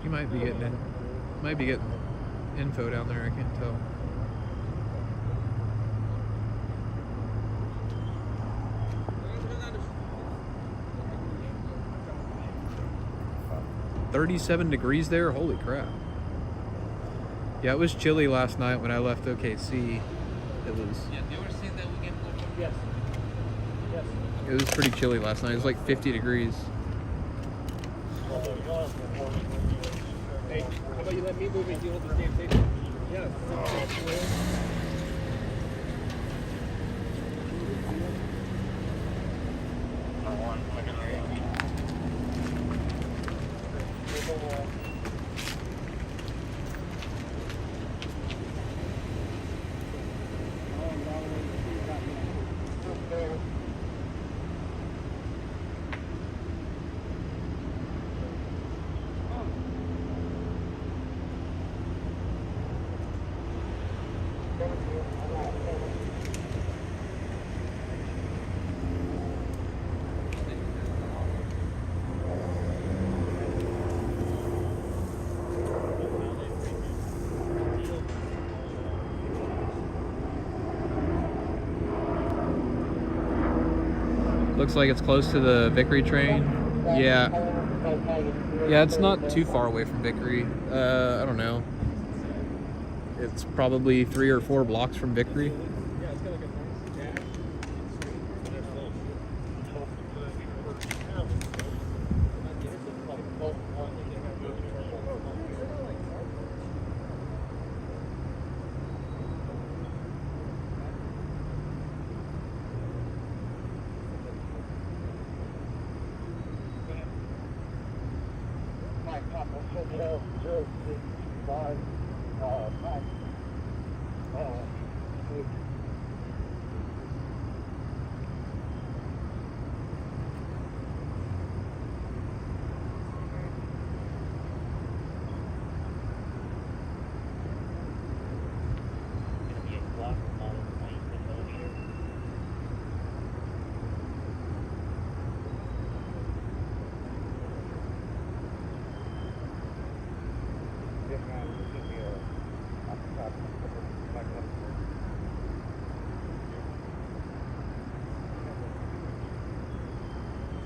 You might be getting info down there, I can't tell. $37 degrees there? Holy crap. Yeah, it was chilly last night when I left OKC. It was pretty chilly last night. It was like 50 degrees. Hey, how about you let me move and deal with this damn station? Yeah. Looks like it's close to the Vickery train. Yeah. Yeah, it's not too far away from Vickery. I don't know. It's probably 3 or 4 blocks from Vickery.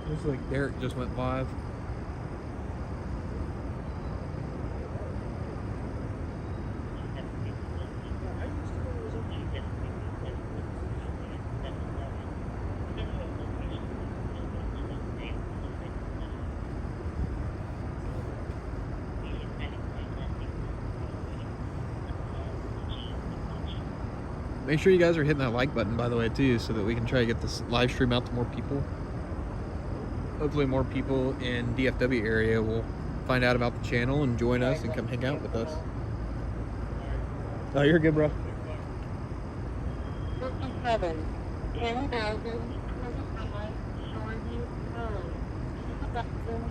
Looks like Derek just went live. Make sure you guys are hitting that like button, by the way, too, so that we can try to get this live stream out to more people. Hopefully more people in DFW area will find out about the channel and join us and come hang out with us. Oh, you're good, bro. 57, 10,000,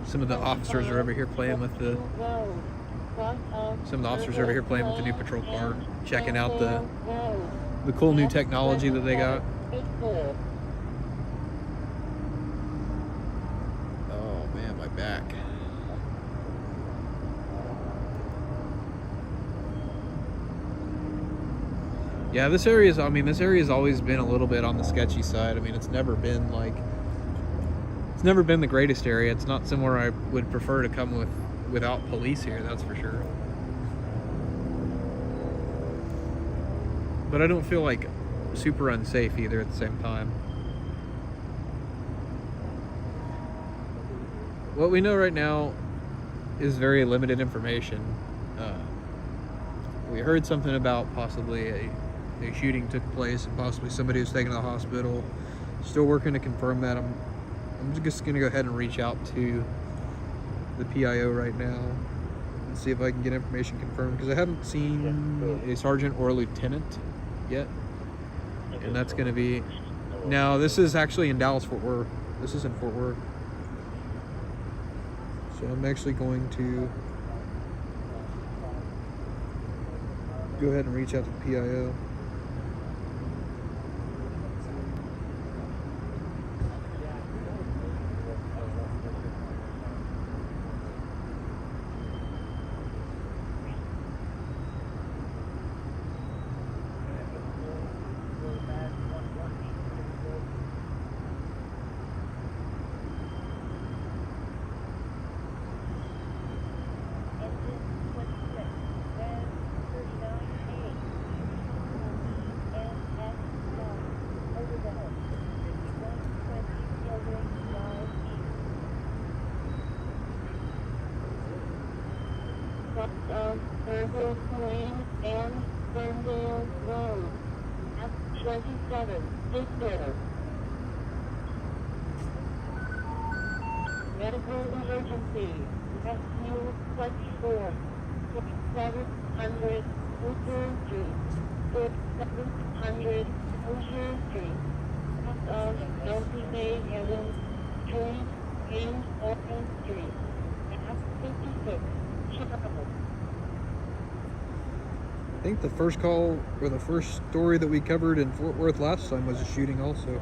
Some of the officers are over here playing with the new patrol car, checking out the cool new technology that they got. Oh man, my back. Yeah, this area's always been a little bit on the sketchy side. I mean, it's never been the greatest area. It's not somewhere I would prefer to come without police here, that's for sure. But I don't feel like super unsafe either at the same time. What we know right now is very limited information. We heard something about possibly a shooting took place and possibly somebody was taken to the hospital. Still working to confirm that. I'm just gonna go ahead and reach out to the PIO right now and see if I can get information confirmed, because I haven't seen a sergeant or a lieutenant yet, and that's going to be now. This is actually in Dallas-Fort Worth. This is in Fort Worth, so I'm actually going to go ahead and reach out to the PIO. and Ferndale Road. 27, Victor. Medical emergency. Rescue 24. 6700 Hoosier Street. 6700 Hoosier Street. Of Delphi Bay Heaven Street, James Open Street. 56, Chicago. I think the first call, or the first story that we covered in Fort Worth last time was a shooting also.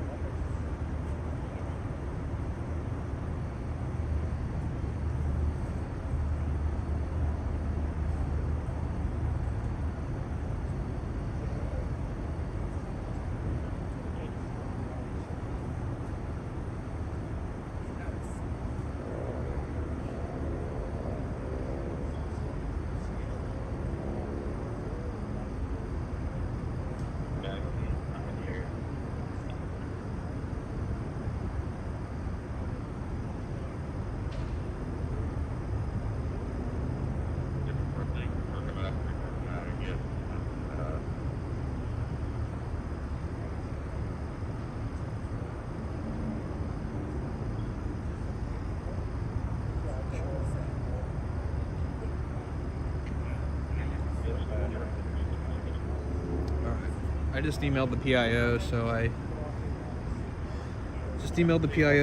I just emailed the PIO,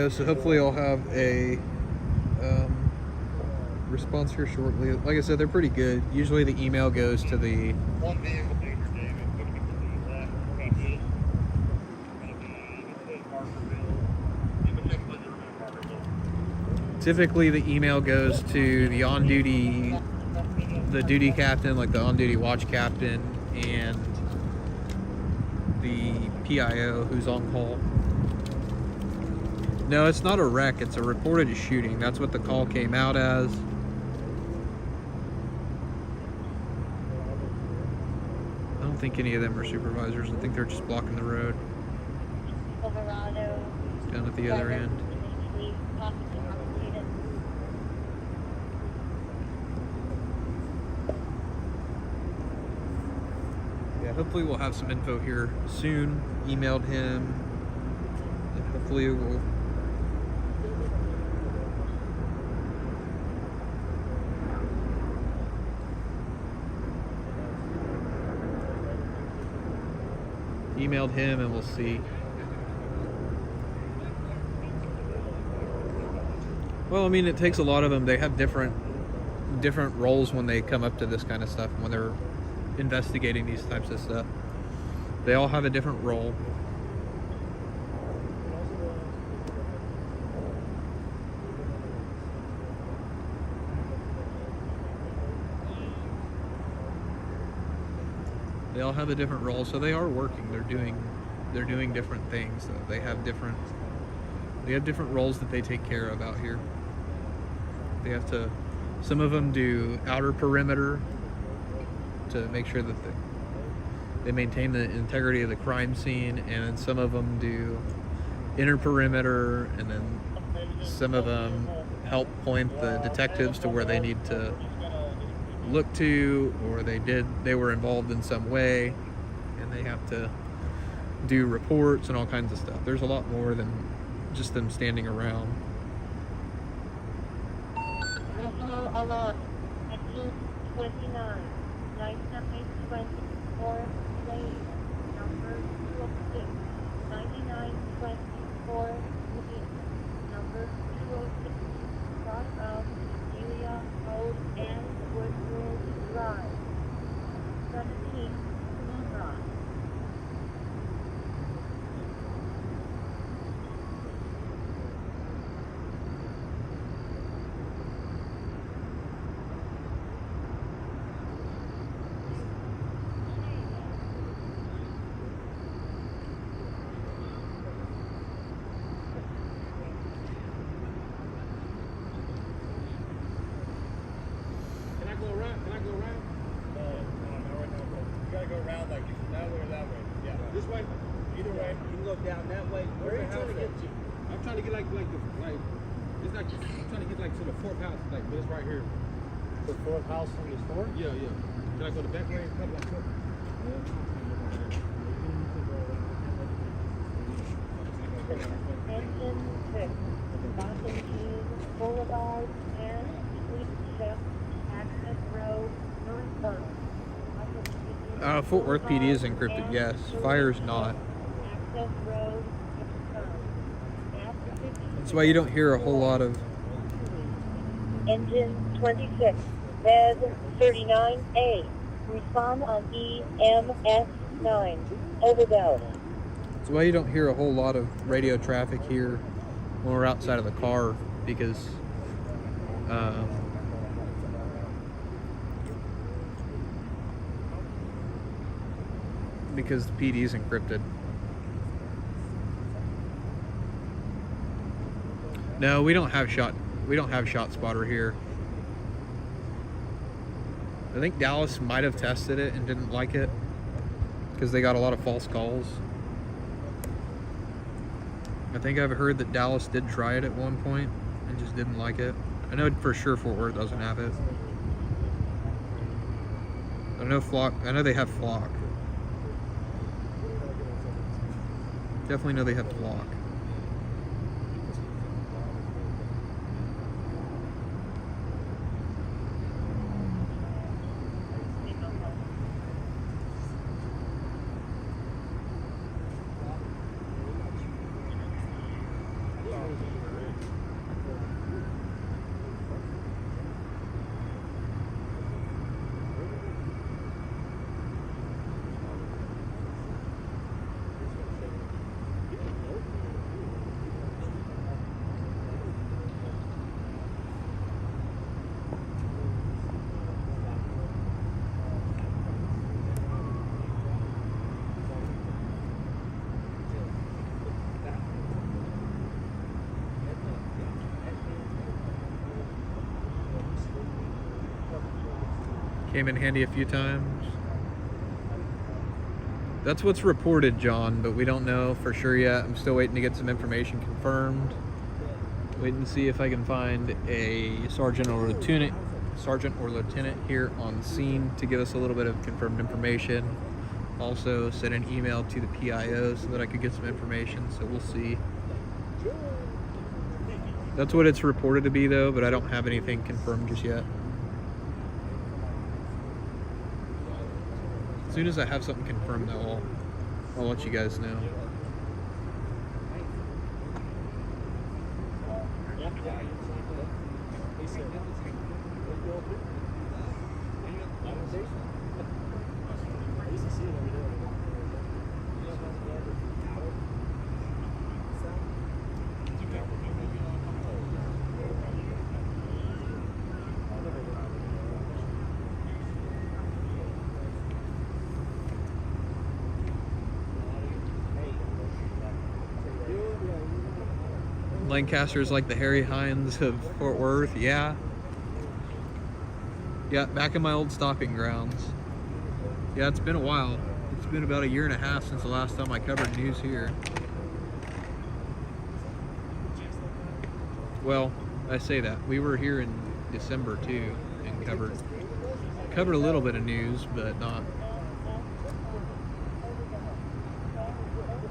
so hopefully I'll have a response here shortly. Like I said, they're pretty good. Usually the email goes to the One vehicle danger, David. Looking to that PG. typically the email goes to the on-duty, the duty captain, like the on-duty watch captain, and the PIO who's on call. No, it's not a wreck, it's a reported shooting. That's what the call came out as. I don't think any of them are supervisors. I think they're just blocking the road. Silverado. Down at the other end. Yeah, hopefully we'll have some info here soon. Emailed him. And hopefully we'll emailed him and we'll see. Well, I mean, it takes a lot of them. They have different roles when they come up to this kind of stuff, when they're investigating these types of stuff. They all have a different role. They all have a different role, so they are working. They're doing different things. So they have different roles that they take care of out here. They have to. Some of them do outer perimeter to make sure that they maintain the integrity of the crime scene, and then some of them do inner perimeter, and then some of them help point the detectives to where they need to look to, or they were involved in some way, and they have to do reports and all kinds of stuff. There's a lot more than just them standing around. Alon, at 229, 9924 lane, number 206, 9924 lane, number 206, south of Delia Road and Woodrow Drive, 17 Drive. House in the store? Yeah. Can I go the back way and come back up? Engine 6, Boston Boulevard and Fleet Ship, Access Road, northbound. Fort Worth PD is encrypted, yes. Fire's not. Access Road, That's why you don't hear a whole lot of. Engine 26, Med 39A. Respond on EMS 9. Overdose. That's why you don't hear a whole lot of radio traffic here when we're outside of the car, because the PD is encrypted. No, we don't have shot spotter here. I think Dallas might have tested it and didn't like it because they got a lot of false calls. I think I've heard that Dallas did try it at one point and just didn't like it. I know for sure Fort Worth doesn't have it. I know they have Flock. Definitely know they have Flock. Came in handy a few times. That's what's reported, John, but we don't know for sure yet. I'm still waiting to get some information confirmed. Waiting to see if I can find a sergeant or lieutenant here on scene to give us a little bit of confirmed information. Also sent an email to the PIO so that I could get some information, so we'll see. That's what it's reported to be though, but I don't have anything confirmed just yet. As soon as I have something confirmed though, I'll let you guys know. Lancaster's like the Harry Hines of Fort Worth, yeah. Yeah, back in my old stomping grounds. Yeah, it's been a while. It's been about 1.5 years since the last time I covered news here. Well, I say that. We were here in December too and covered a little bit of news, but not.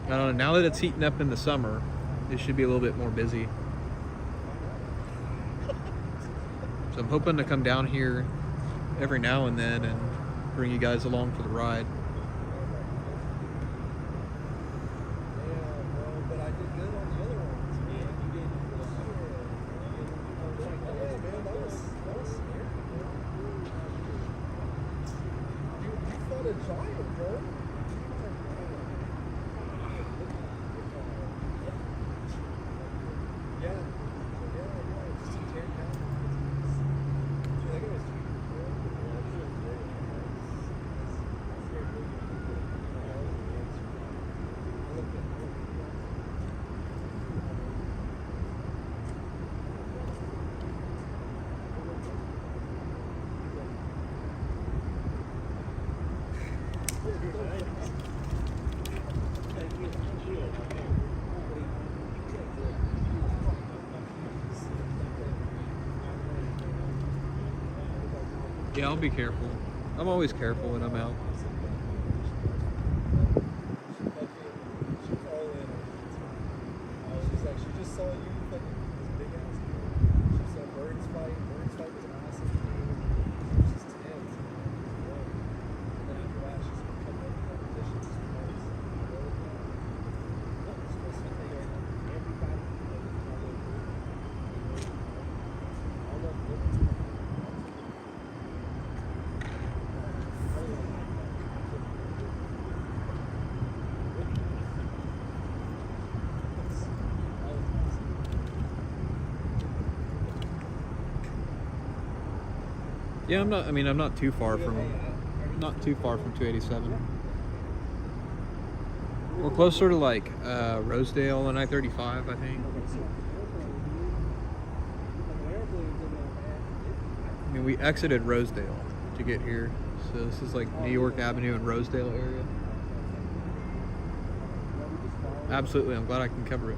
I don't know, now that it's heating up in the summer, it should be a little bit more busy. So I'm hoping to come down here every now and then and bring you guys along for the ride. Yeah, I'll be careful. I'm always careful when I'm out. She just saw you fucking this big ass dude. She saw birds fight. Birds fight was awesome. She was just tense. And then after that, she's gonna come up with competitions. Yeah, I'm not too far from 287. We're closer to like Rosedale and I-35, I think. I mean, we exited Rosedale to get here, so this is like New York Avenue and Rosedale area. Absolutely, I'm glad I can cover it.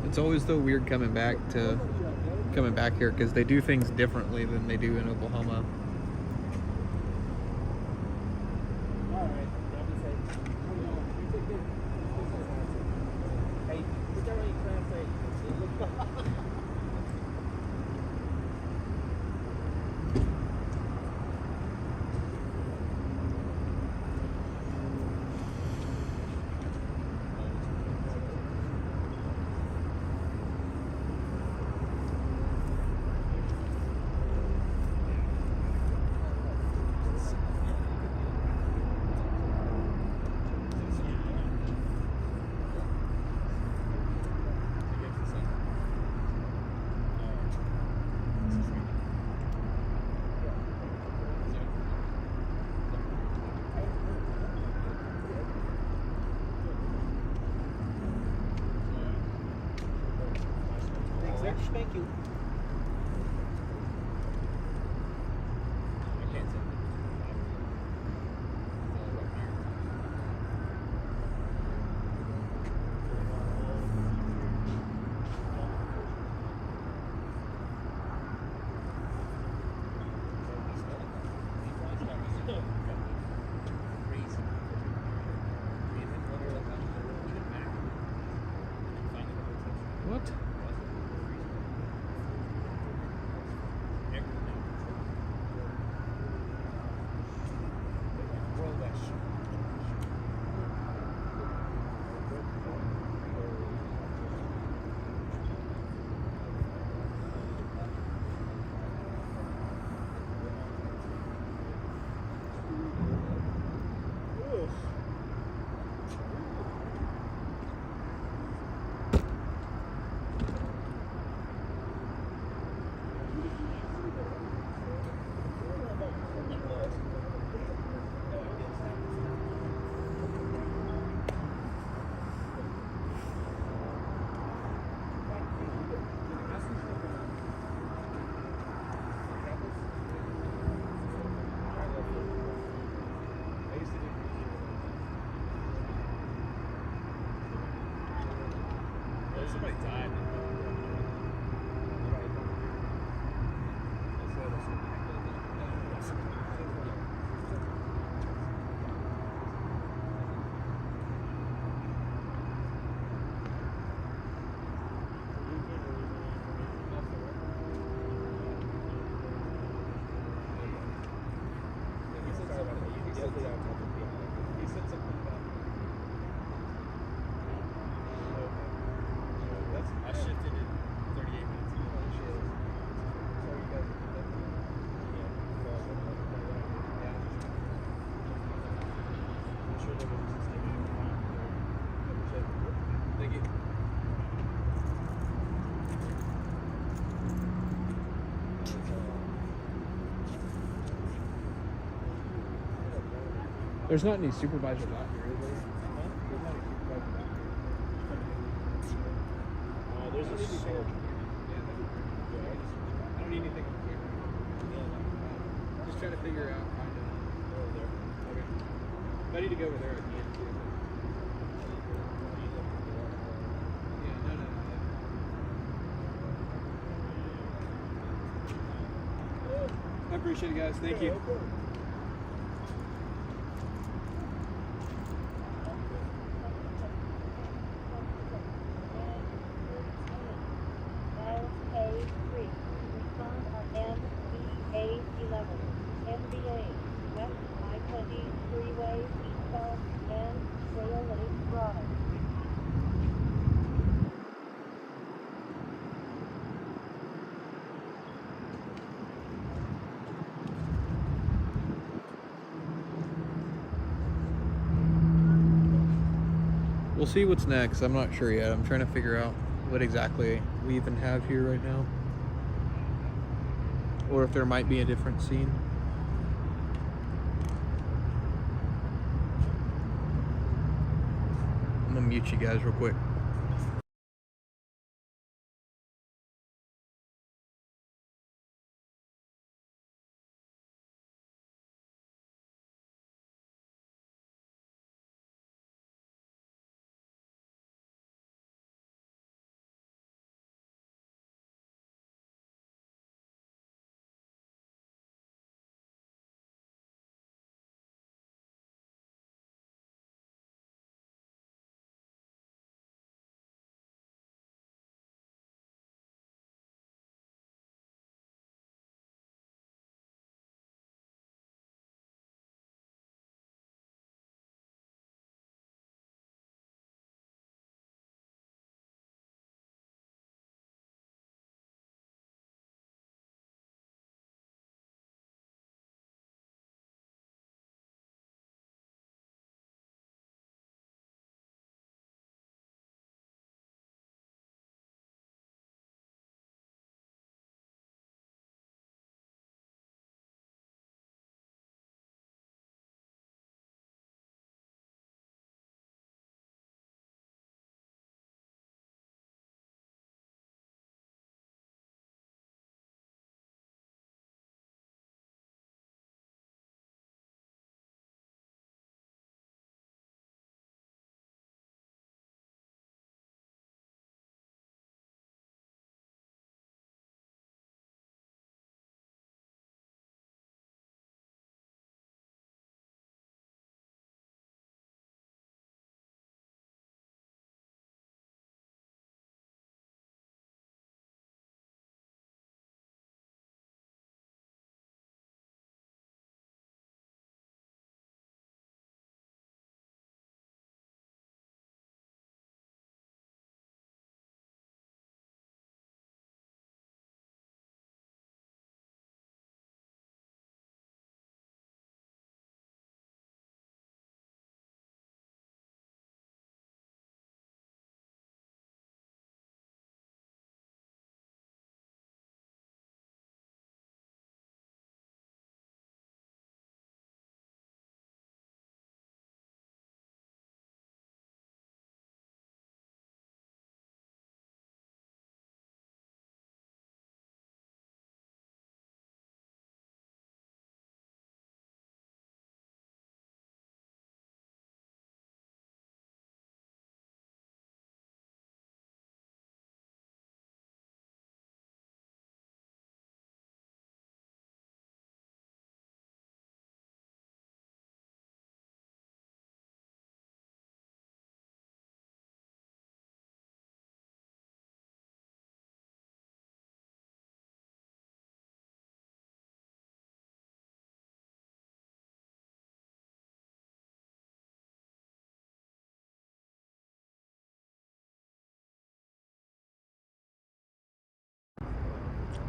It's always though weird coming back here because they do things differently than they do in Oklahoma. sir. Thank you. I can't send it. What? Somebody died. He said something about I shifted it 38 minutes ago. sorry you guys did that. I'm sure there was just Thank you. There's not any supervisors out here, is there? There's not any supervisors out here. There's a sword. I don't need anything on camera. Just trying to figure out kind of over there. Okay. If I need to go over there, I can too. Yeah, no. I appreciate it, guys. Thank you. We'll see what's next. I'm not sure yet. I'm trying to figure out what exactly we even have here right now. Or if there might be a different scene. I'm gonna mute you guys real quick.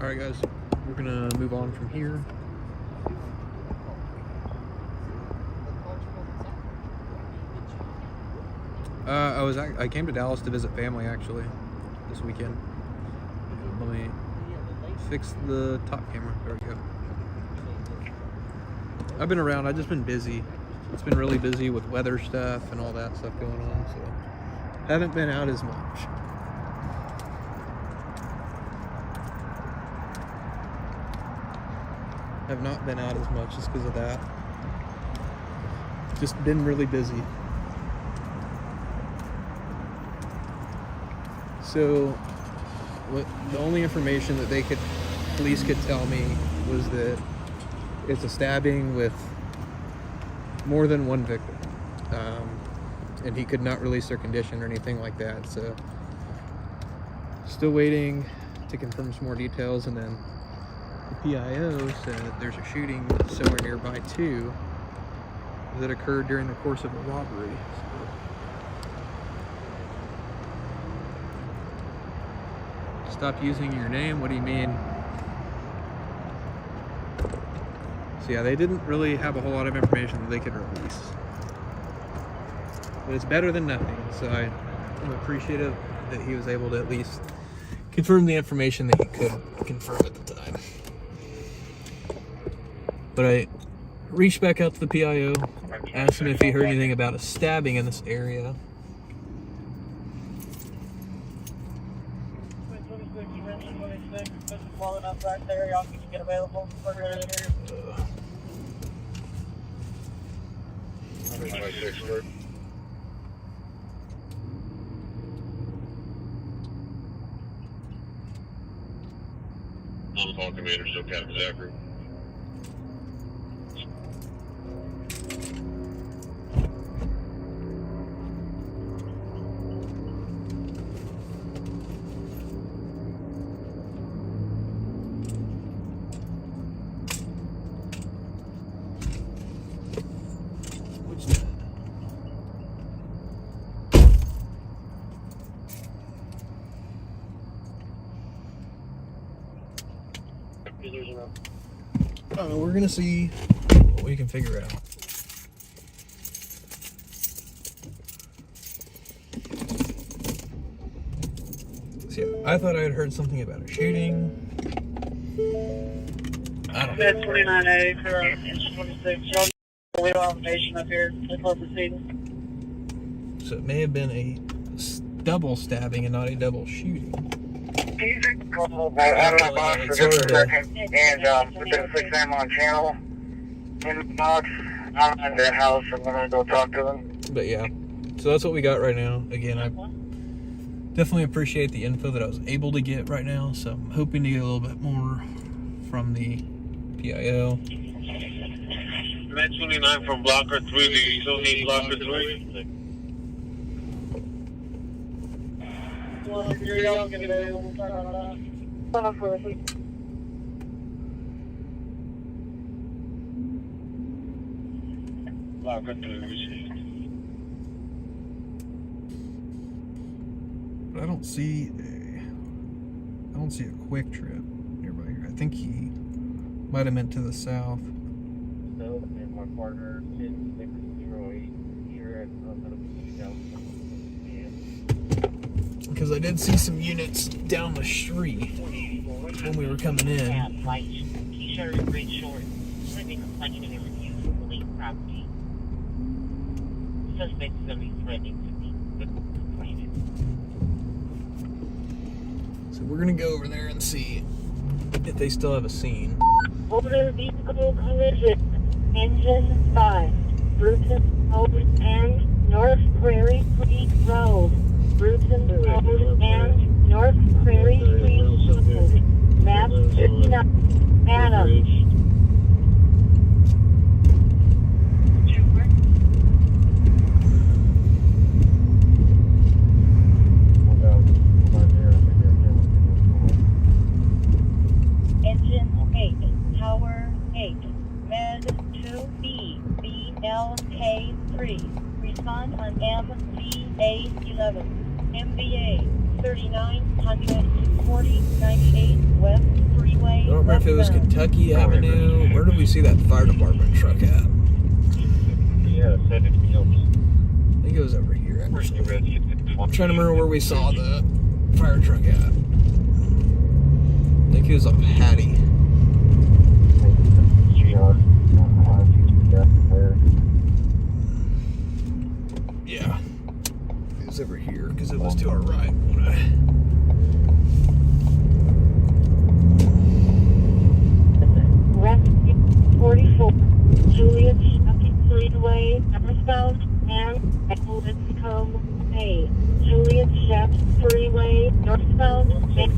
Alright guys, we're gonna move on from here. I came to Dallas to visit family actually this weekend. Let me fix the top camera. There we go. I've been around. I've just been busy. It's been really busy with weather stuff and all that stuff going on, so haven't been out as much. Have not been out as much just because of that. Just been really busy. So, the only information that police could tell me was that it's a stabbing with more than one victim, and he could not release their condition or anything like that. So, still waiting to confirm some more details, and then the PIO said there's a shooting somewhere nearby too that occurred during the course of a robbery. Stop using your name? What do you mean? So yeah, they didn't really have a whole lot of information that they could release. But it's better than nothing, so I'm appreciative that he was able to at least confirm the information that he could confirm at the time. But I reached back out to the PIO, asked him if he heard anything about a stabbing in this area. Right there, y'all can get available. I'm calling Commander, still Captain Zachary. We're gonna see what we can figure out. So yeah, I thought I had heard something about a shooting. I don't know. 29A for 26. We don't have a patient up here before proceeding. So it may have been a double stabbing and not a double shooting. I'm not boss for just a second, and we're going to fix them on channel in the box. I'm at their house. I'm going to go talk to them. But yeah, so that's what we got right now. Again, I definitely appreciate the info that I was able to get right now, so I'm hoping to get a little bit more from the PIO. 29 from Blocker 3. Do you still need Blocker 3? Y'all can get available. Blocker 3. But I don't see a quick trip nearby here. I think he might have meant to the south. So, and my partner, 10-608, here at Because I did see some units down the street when we were coming in. White t-shirt and red shorts, living complaining and refusing to leave property. Suspect is going to be threatening to be complaining. So we're gonna go over there and see if they still have a scene. Motor vehicle collision, engine 5, Bruton Road and North Prairie Creek Road. Bruton Road and North Prairie Creek Road. Map 59, Adams. Engine 8, Tower 8, Med 2B, BLK3. Respond on MVA 11, MVA 3900. 4098 West Freeway. I don't remember if it was westbound. Kentucky Avenue. Where did we see that fire department truck at? Yeah, said it helps. I think it was over here, actually. I'm trying to remember where we saw the fire truck at. I think it was on Hattie. Yeah. It was over here, because it was to our right. West 44, Juliet Freeway, northbound, and Lipscomb A. Juliet Freeway, northbound, and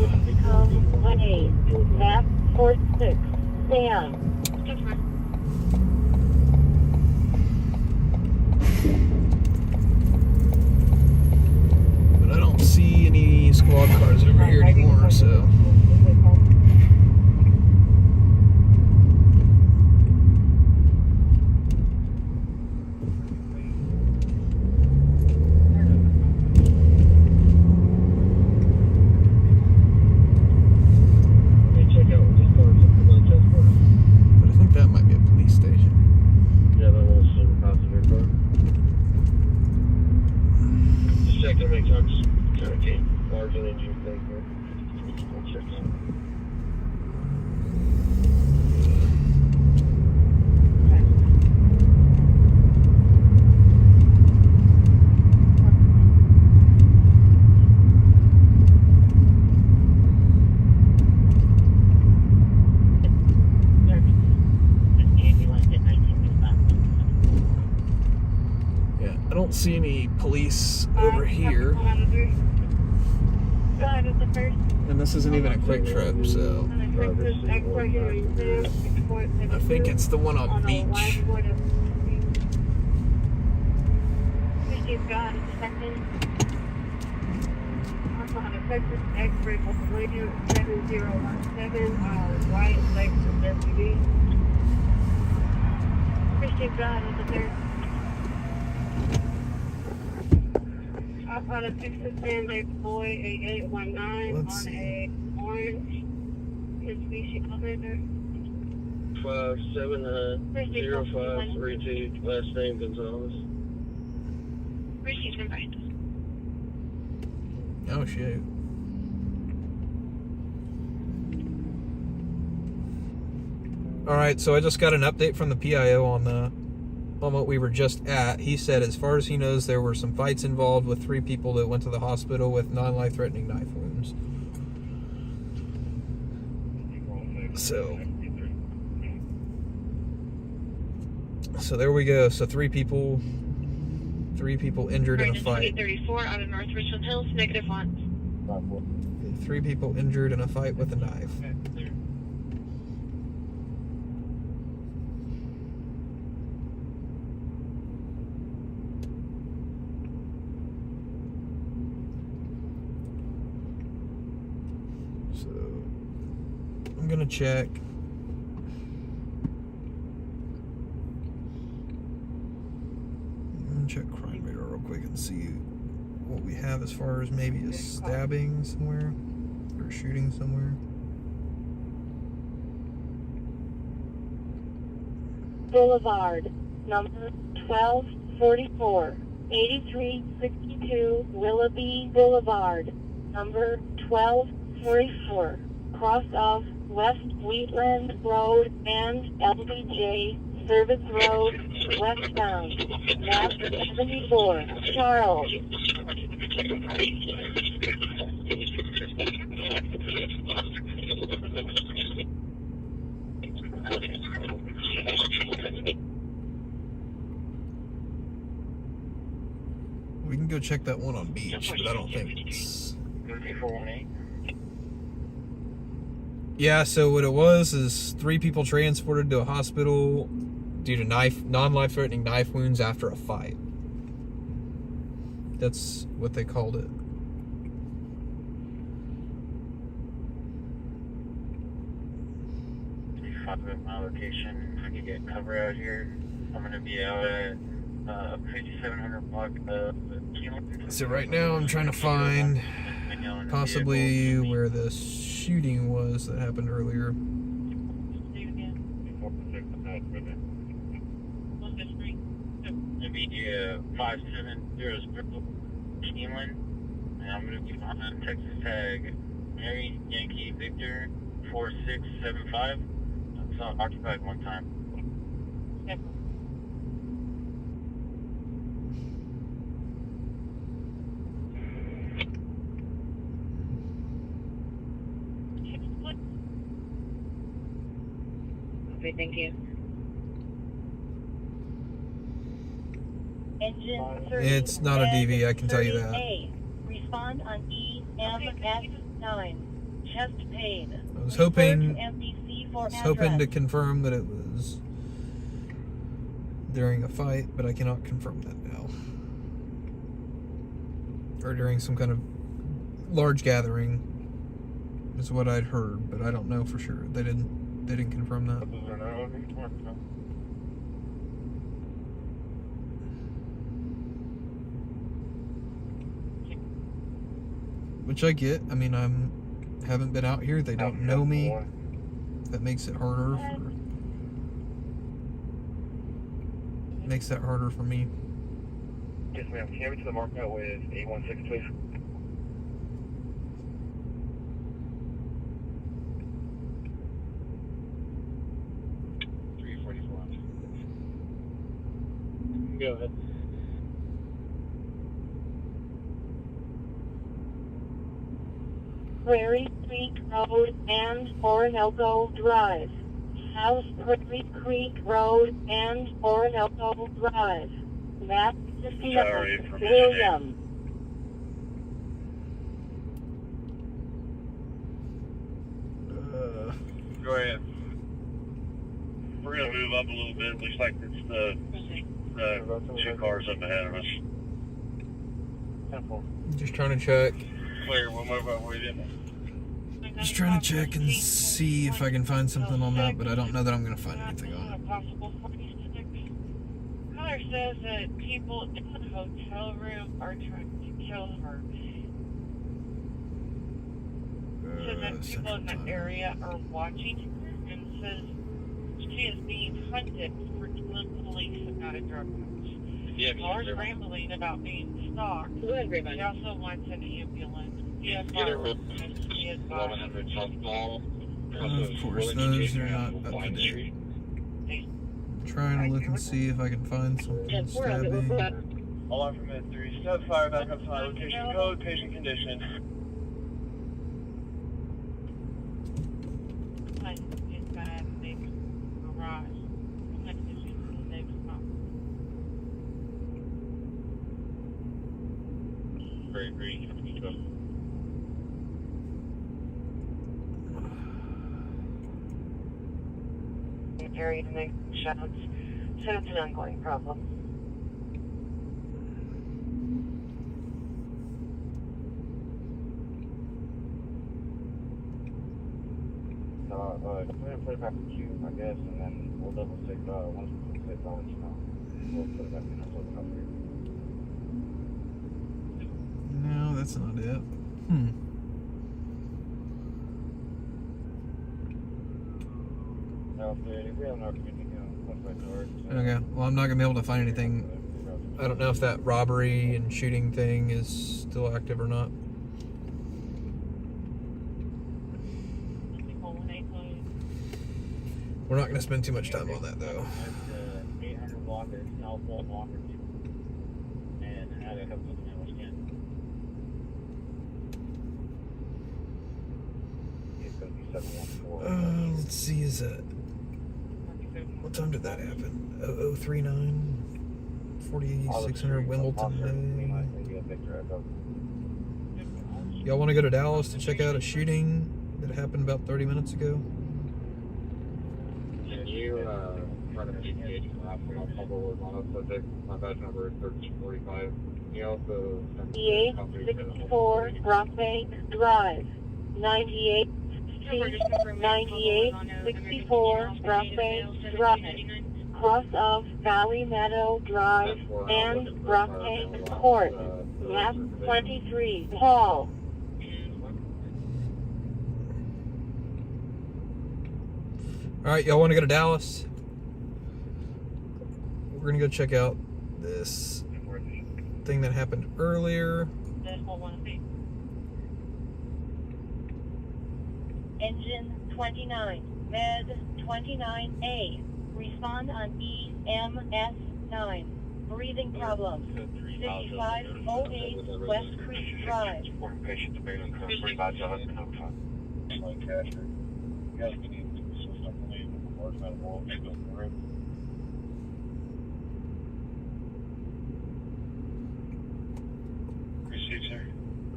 Lipscomb A. Map 46, Sam. But I don't see any squad cars over here anymore, so... But I think that might be a police station. Yeah, that was some passenger car. Just checking to make sure I'm just trying to get margin engine thing here. I'll check that. Yeah, I don't see any police over here. And this isn't even a quick trip, so... I think it's the one on Beach. Up on a 610 boy 8819 Let's on see. a orange Mitsubishi Outlander. 570-532, last name Gonzalez. Appreciate it. Oh, shit. Alright, so I just got an update from the PIO on what we were just at. He said as far as he knows there were some fights involved with 3 people that went to the hospital with non-life-threatening knife wounds. So there we go. So 3 people injured in a fight. 34 out of North Richland Hills, -1. 3 people injured in a fight with a knife. So I'm gonna check. I'm gonna check crime radar real quick and see what we have as far as maybe a stabbing somewhere or shooting somewhere. Boulevard, number 1244, 8362 Willoughby Boulevard, number 1244, cross of West Wheatland Road and LBJ Service Road, westbound, map 74, Charles. We can go check that one on Beach, but I don't think it's... 3418. Yeah, so what it was is 3 people transported to a hospital due to non-life-threatening knife wounds after a fight. That's what they called it. My location. I can get cover out here. I'm gonna be out at 5700 block of So right now I'm trying to find possibly where the shooting was that happened earlier. Media 570 Steamland, and I'm going to be on Texas tag Mary Yankee Victor 4675. It's occupied one time. Yep. Okay, thank you. Engine It's not a DV, I can tell you that. Respond on EMS9. Chest pain. I was hoping to confirm that it was during a fight, but I cannot confirm that now. Or during some kind of large gathering is what I'd heard, but I don't know for sure. They didn't confirm that. Which I get. I mean, haven't been out here. They don't know me. That makes it harder. Makes that harder for me. Yes, ma'am. Can you have me to the markout with 816, please? Go ahead. Prairie Creek Road and Orinoco Drive. House Prairie Creek Road and Orinoco Drive. Map 59, William. Go ahead. We're going to move up a little bit. Looks like it's the two cars up ahead of us. Just trying to check. Clear, we'll move up with you. Just trying to check and see if I can find something on that, but I don't know that I'm going to find anything on it. Caller says that people in the hotel room are trying to kill her. Says that people in that area are watching her and says she is being hunted for killing police about a drug house. Caller's rambling about being stalked. She also wants an ambulance. Of course, those are not up to date. Trying to look and see if I can find something stabby. Alarm from Med-3. Stub fire back up to my location code, patient condition. It's bad. They garage. Very green. Area to make shouts, so it's an ongoing problem. Go ahead and put it back in queue, I guess, and then we'll double check, once we check, I'll let you know. We'll put it back in our closing up here. No, that's not it. Okay, well, I'm not going to be able to find anything. I don't know if that robbery and shooting thing is still active or not. We're not going to spend too much time on that, though. 800 block is South Wall Walker. And how to have something else again. It's going to be 714. Let's see, is that... What time did that happen? 0039? 4600 Wimbledon Way. Y'all want to go to Dallas to check out a shooting that happened about 30 minutes ago? Can you try to engage the last one on couple on a subject? My badge number is 1345. You also send 64 Rockbank Drive. 98 64 Rockbank Drive. Cross of Valley Meadow Drive and Rockbank Court. Map 23. Paul. Alright, y'all want to go to Dallas? We're going to go check out this thing that happened earlier. Engine 29, Med 29A. Respond on EMS 9. Breathing problems. 5508 West Creek Drive. Patient available to bring by to husband notified. Received, sir.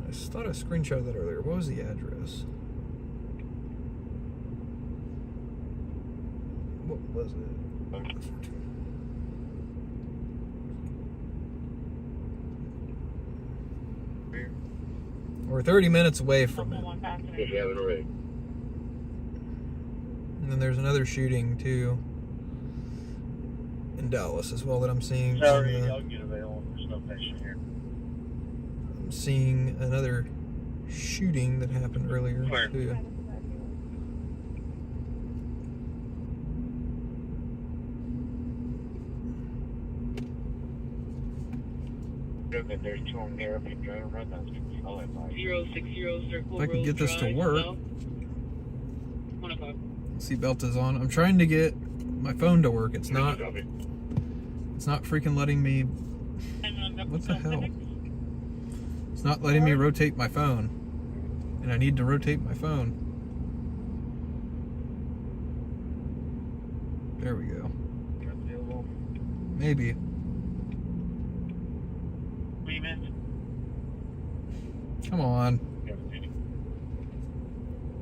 I thought I screenshot that earlier. What was the address? What was it? We're 30 minutes away from it. If you haven't already. And then there's another shooting too in Dallas as well that I'm seeing. Sorry, I'll get available. There's no patient here. I'm seeing another shooting that happened earlier Where? too. There's two on there. If you drive right now, 060 Circle If I can Road get this to Drive, work. south. 1 o'clock. Seatbelt is on. I'm trying to get my phone to work. It's not freaking letting me. What the hell? It's not letting me rotate my phone. And I need to rotate my phone. There we go. Maybe. What do you miss? Come on.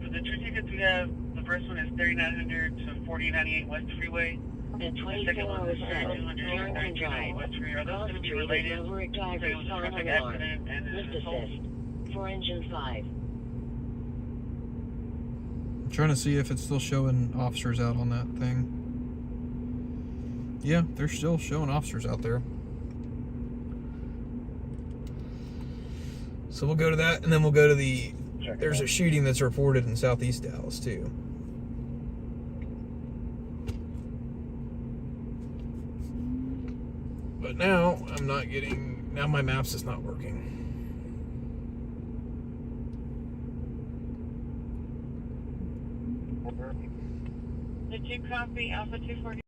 For the two tickets we have, the first one is 3900 to 4098 West Freeway. At The second one is 2407 3200 American Drive. West Freeway. Are those Cross going to be Street related? Maverick So Driver it was a Silent traffic Alarm. accident and an Lift assault? assist. For engine 5. I'm trying to see if it's still showing officers out on that thing. Yeah, they're still showing officers out there. So we'll go to that, and then we'll go to the... There's a shooting that's reported in Southeast Dallas, too. But now, I'm not getting... Now my maps is not working. Did you copy Alpha 240?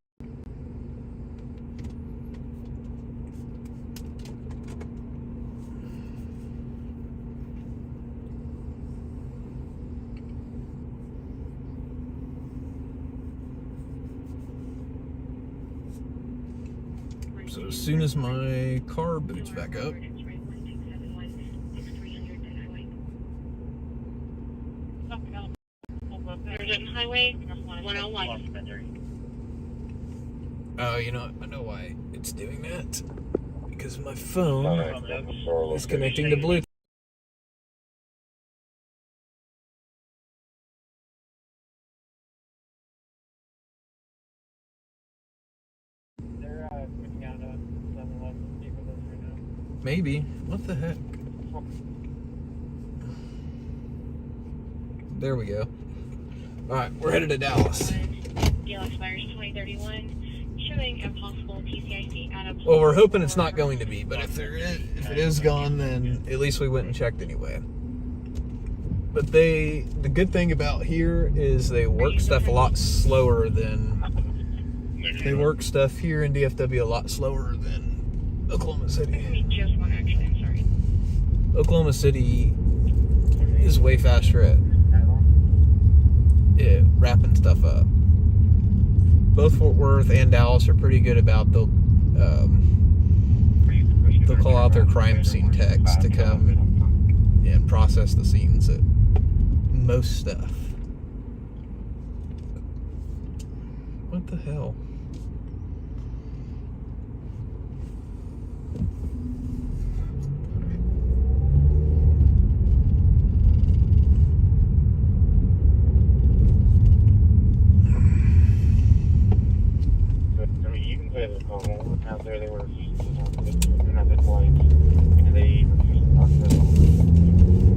So as soon as my car boots back up, Virgin Highway 101. oh, you know what? I know why it's doing that. Because my phone is connecting to Bluetooth. They're putting out a 7-Eleven deep with us right now. Maybe. What the heck? There we go. Alright, we're headed to Dallas. Deal expires 2031. Showing impossible TCIC out of... Well, we're hoping it's not going to be, but if it is gone, then at least we went and checked anyway. But the good thing about here is they work stuff a lot slower than... They work stuff here in DFW a lot slower than Oklahoma City. Just one accident, sorry. Oklahoma City is way faster at wrapping stuff up. Both Fort Worth and Dallas are pretty good about they'll call out their crime scene techs to come and process the scenes at most stuff. What the hell? Out there, they were not the points, and they refused to talk to them.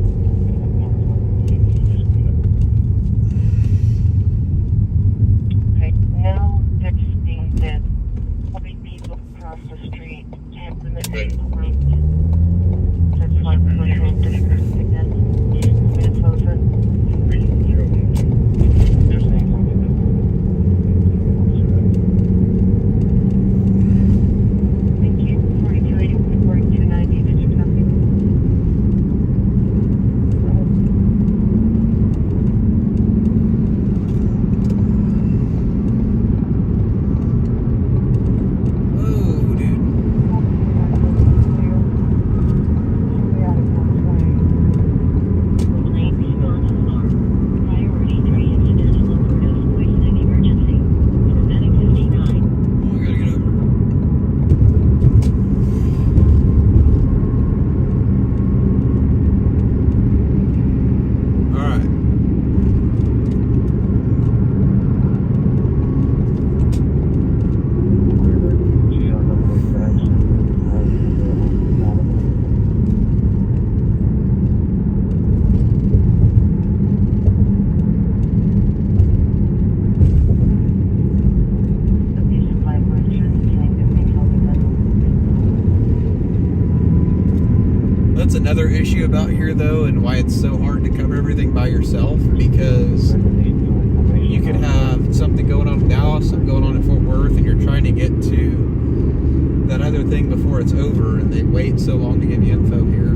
and why it's so hard to cover everything by yourself, because you could have something going on in Dallas, something going on in Fort Worth, and you're trying to get to that other thing before it's over, and they wait so long to give you info here.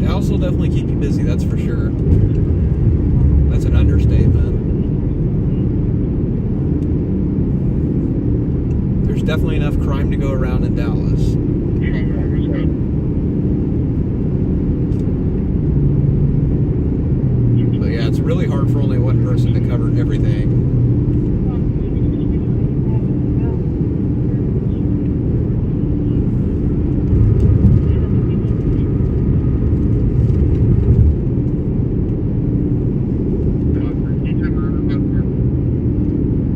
Dallas will definitely keep you busy, that's for sure. That's an understatement. There's definitely enough crime to go around in Dallas. But yeah, it's really hard for only one person to cover everything.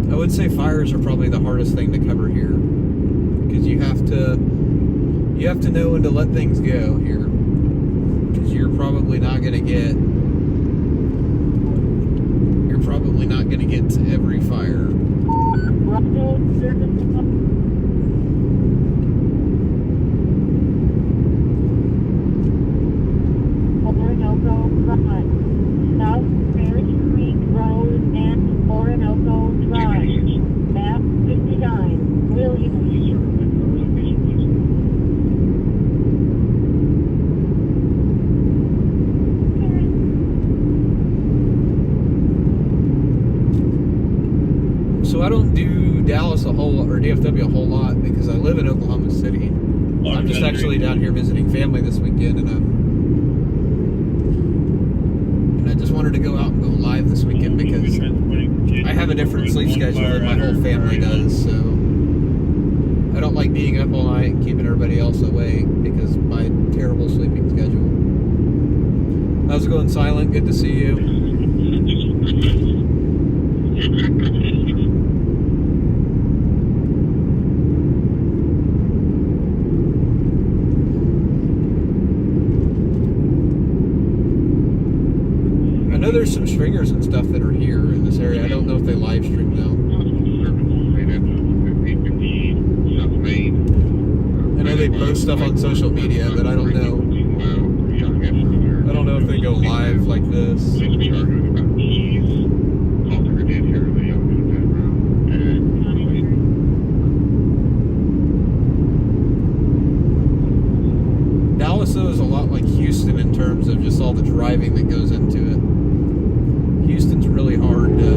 I would say fires are probably the hardest thing to cover here, because you have to know when to let things go here, because you're probably not going to get to every fire. So I don't do Dallas or DFW a whole lot because I live in Oklahoma City. I'm just actually down here visiting family this weekend, and I just wanted to go out and go live this weekend because I have a different sleep schedule than my whole family does. So I don't like being up all night and keeping everybody else awake because of my terrible sleeping schedule. How's it going, Silent? Good to see you. I know there's some stringers and stuff that are here in this area. I don't know if they live stream though. I know they post stuff on social media, but I don't know. I don't know if they go live like this. Dallas though is a lot like Houston in terms of just all the driving that goes into it. Houston's really hard to...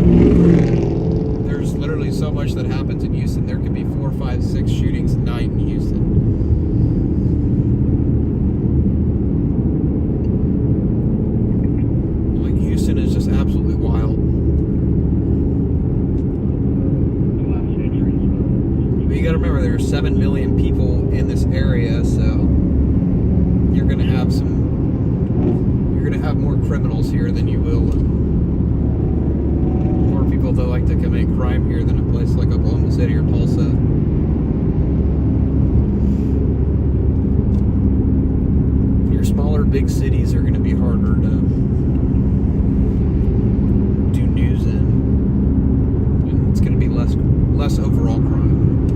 There's literally so much that happens in Houston. There could be 4, 5, 6 shootings a night in Houston. Like, Houston is just absolutely wild. But you gotta remember, there are 7 million people in this area, so you're gonna have more criminals here than you will people that like to commit crime here than a place like Oklahoma City or Tulsa. Your smaller big cities are going to be harder to do news in, and it's going to be less overall crime.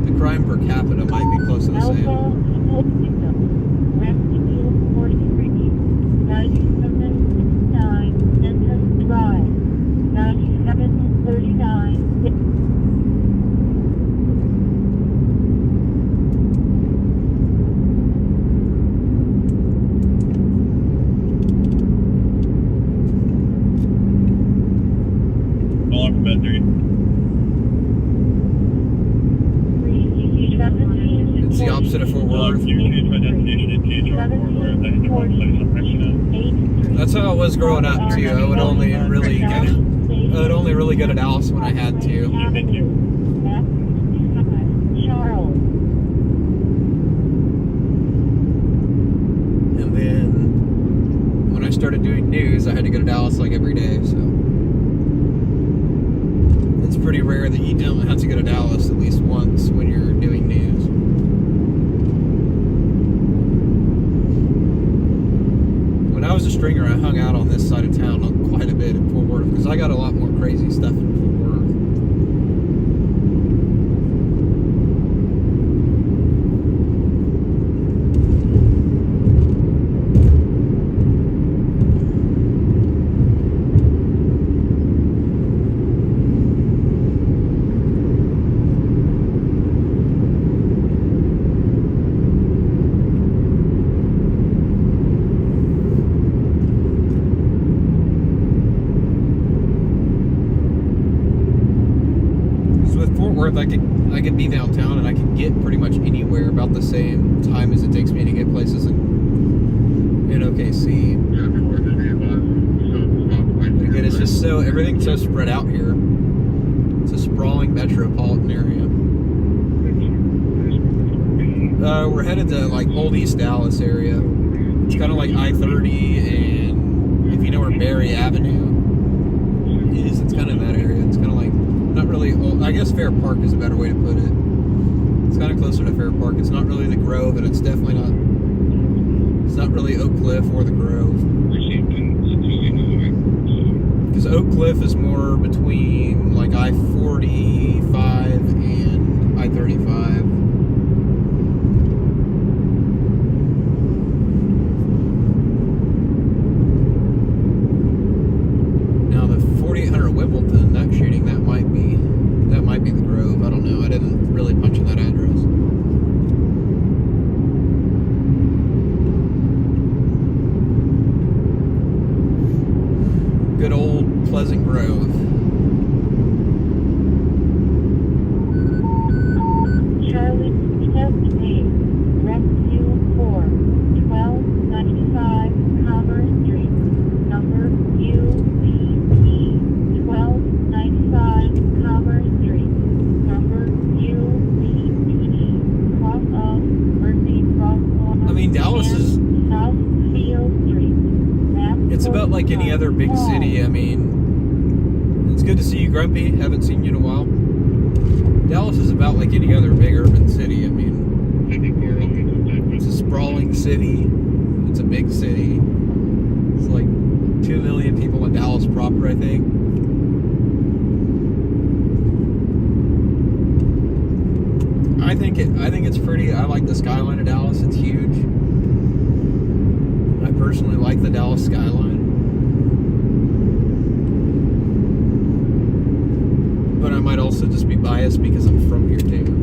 The crime per capita might be close to the same. It's the opposite of Fort Worth. That's how I was growing up too. I would only really go to Dallas when I had to. And then when I started doing news, I had to go to Dallas like every day. So it's Fort Worth, I could be downtown and I could get pretty much anywhere about the same time as it takes me to get places in OKC. But again, it's just everything's so spread out here. It's a sprawling metropolitan area. We're headed to like Old East Dallas area. It's kind of like I-30, and if you know where Berry Avenue is, it's kind of that area. It's kind of like, not really old, I guess Fair Park is a better way to put it. It's kind of closer to Fair Park. It's not really the Grove, and it's definitely not, it's not really Oak Cliff or the Grove. Because Oak Cliff is more between like I-45 and I-35. Wimbledon, that shooting, that might be the Grove. I don't know. I didn't really punch in that address. Good old Pleasant Grove. Charlie, Rescue 4, 1295 Commerce Street, number UBP 1295 Commerce Street, number UBP, cross of Mercy Crosswalk. I mean, Dallas is, South Field Street. it's about like any other big city. I mean, it's good to see you, Grumpy. Haven't seen you in a while. Dallas is about like any other big urban city. I mean, it's a sprawling city. It's a big city. It's like 2 million people in Dallas proper, I think. I think it's pretty. I like the skyline of Dallas. It's huge. I personally like the Dallas skyline. But I might also just be biased because I'm from here too.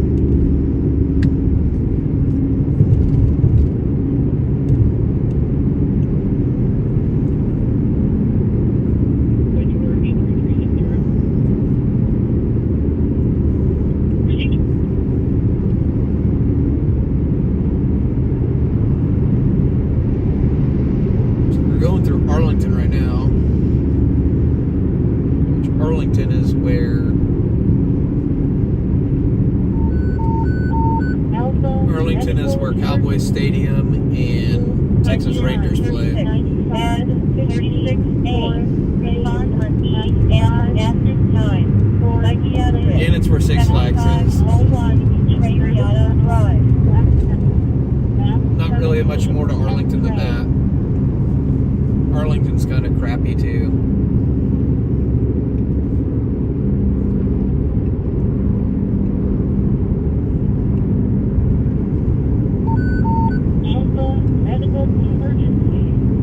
Arlington right now, which Arlington is where Cowboys Stadium and Texas Rangers play. And it's where Six Flags is. Not really much more to Arlington than that. Arlington's kind of crappy too.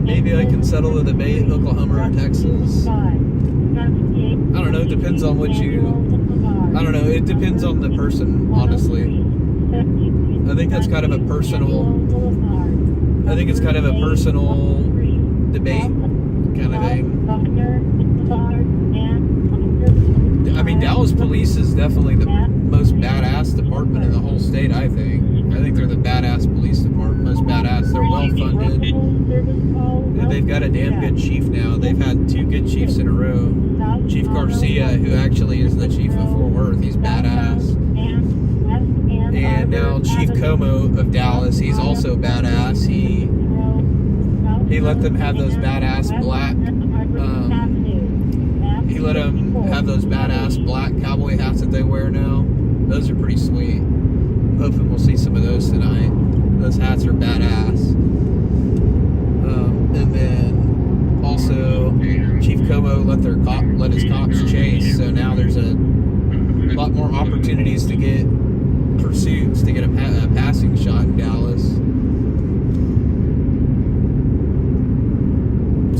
Maybe I can settle the debate, Oklahoma or Texas. I don't know, it depends on what you... I don't know, it depends on the person, honestly. I think that's kind of a personal... I think it's kind of a personal debate kind of thing. I mean, Dallas police is definitely the most badass department in the whole state, I think. I think they're the badass police department, most badass. They're well funded. And they've got a damn good chief now. They've had 2 good chiefs in a row. Chief Garcia, who actually is the chief of Fort Worth, he's badass. And now Chief Como of Dallas, he's also badass. He let them have those badass black, he let them have those badass black cowboy hats that they wear now. Those are pretty sweet. I'm hoping we'll see some of those tonight. Those hats are badass. And then also Chief Como let his cops chase, so now there's a lot more opportunities to get pursuits, to get a passing shot in Dallas.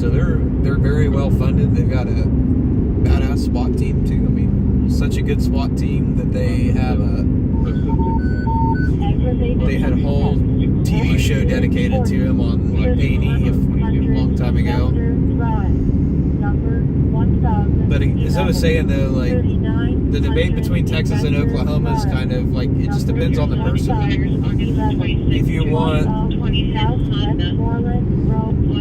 So they're very well funded. They've got a badass SWAT team too. I mean, such a good SWAT team that they had a whole TV show dedicated to him on A&E a long time ago. But as I was saying though, like, the debate between Texas and Oklahoma is kind of like, it just depends on the person. If you want,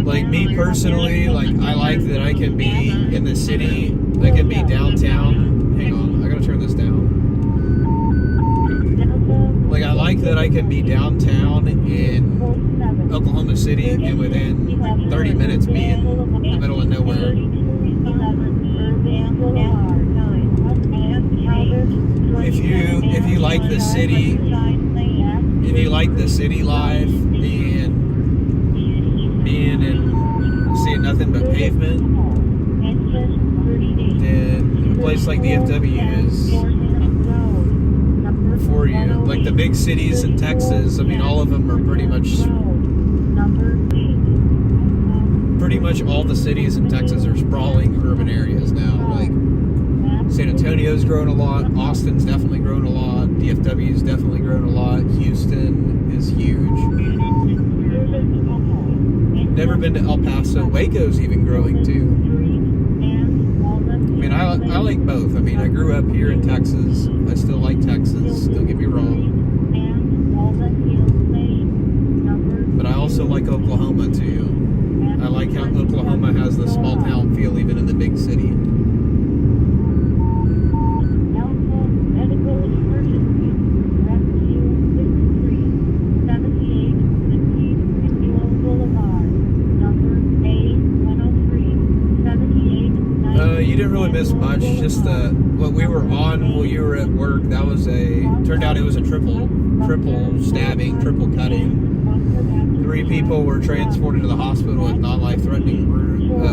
like me personally, like I like that I can be in the city, I can be downtown. Hang on, I gotta turn this down. Like I like that I can be downtown in Oklahoma City and within 30 minutes be in the middle of nowhere. If you like the city, if you like the city life, being and seeing nothing but pavement, then a place like DFW is for you. Like the big cities in Texas, I mean, all of them are pretty much all the cities in Texas are sprawling urban areas now. Like San Antonio's grown a lot, Austin's definitely grown a lot, DFW's definitely grown a lot, Houston is huge. Never been to El Paso. Waco's even growing too. I mean, I like both. I mean, I grew up here in Texas. I still like Texas, don't get me wrong. But I also like Oklahoma too. I like how Oklahoma has the small town feel even in the big city. You didn't really miss much. Just what we were on while you were at work. That was turned out it was a triple stabbing, triple cutting. 3 people were transported to the hospital with non-life-threatening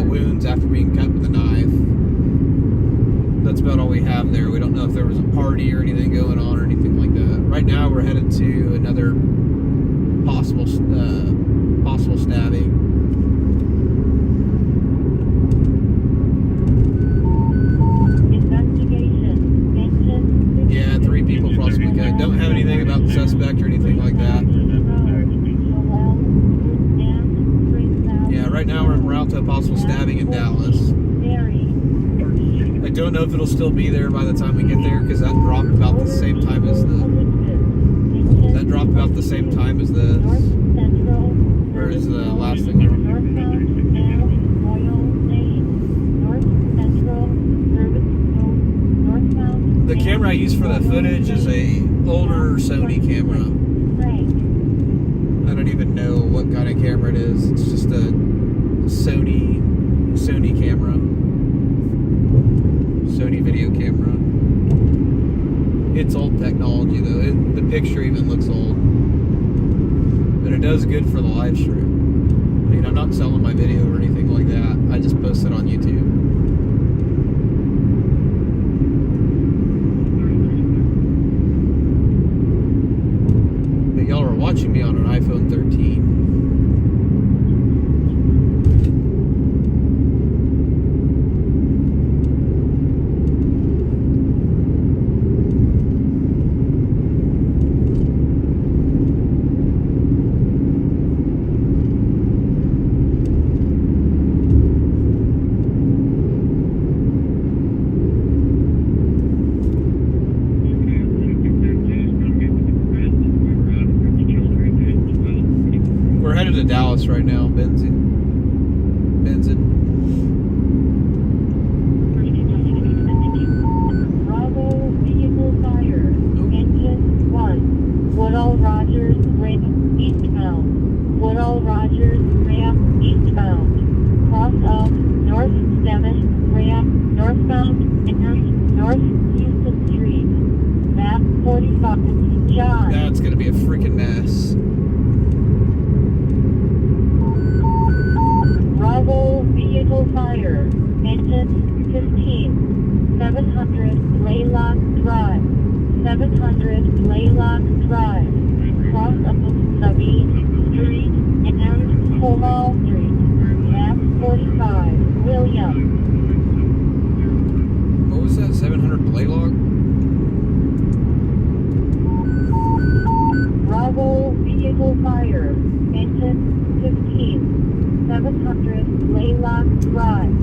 wounds after being cut with a knife. That's about all we have there. We don't know if there was a party or anything going on or anything like that. Right now, we're headed to another possible stabbing. Yeah, 3 people possibly cut. Don't have anything about the suspect or anything like that. Yeah, right now we're en route to a possible stabbing in Dallas. I don't know if it'll still be there by the time we get there, because that dropped about the same time as this. Or is the last thing? The camera I use for that footage is a older Sony camera. I don't even know what kind of camera it is. It's just a Sony camera. Sony video camera. It's old technology though. The picture even looks old. But it does good for the live stream. I mean, I'm not selling my video or anything like that. I just post it on YouTube. Y'all are watching me on an iPhone 13. To Dallas right now, Benzin. Bravo vehicle fire. Engine 1. Woodall Rogers ramp eastbound. Woodall Rogers ramp eastbound. Cross of North Stemmen ramp northbound and North Houston Street. Map 45. John. That's gonna be a freaking mess. Bravo vehicle fire. Engine 15. 700 Laylock Drive. 700 Laylock Drive. Cross of Sabine Street and Comal Street. Map 45. William. What was that? 700 Blaylock? Bravo vehicle fire. Engine 15. 700 Laylock Drive.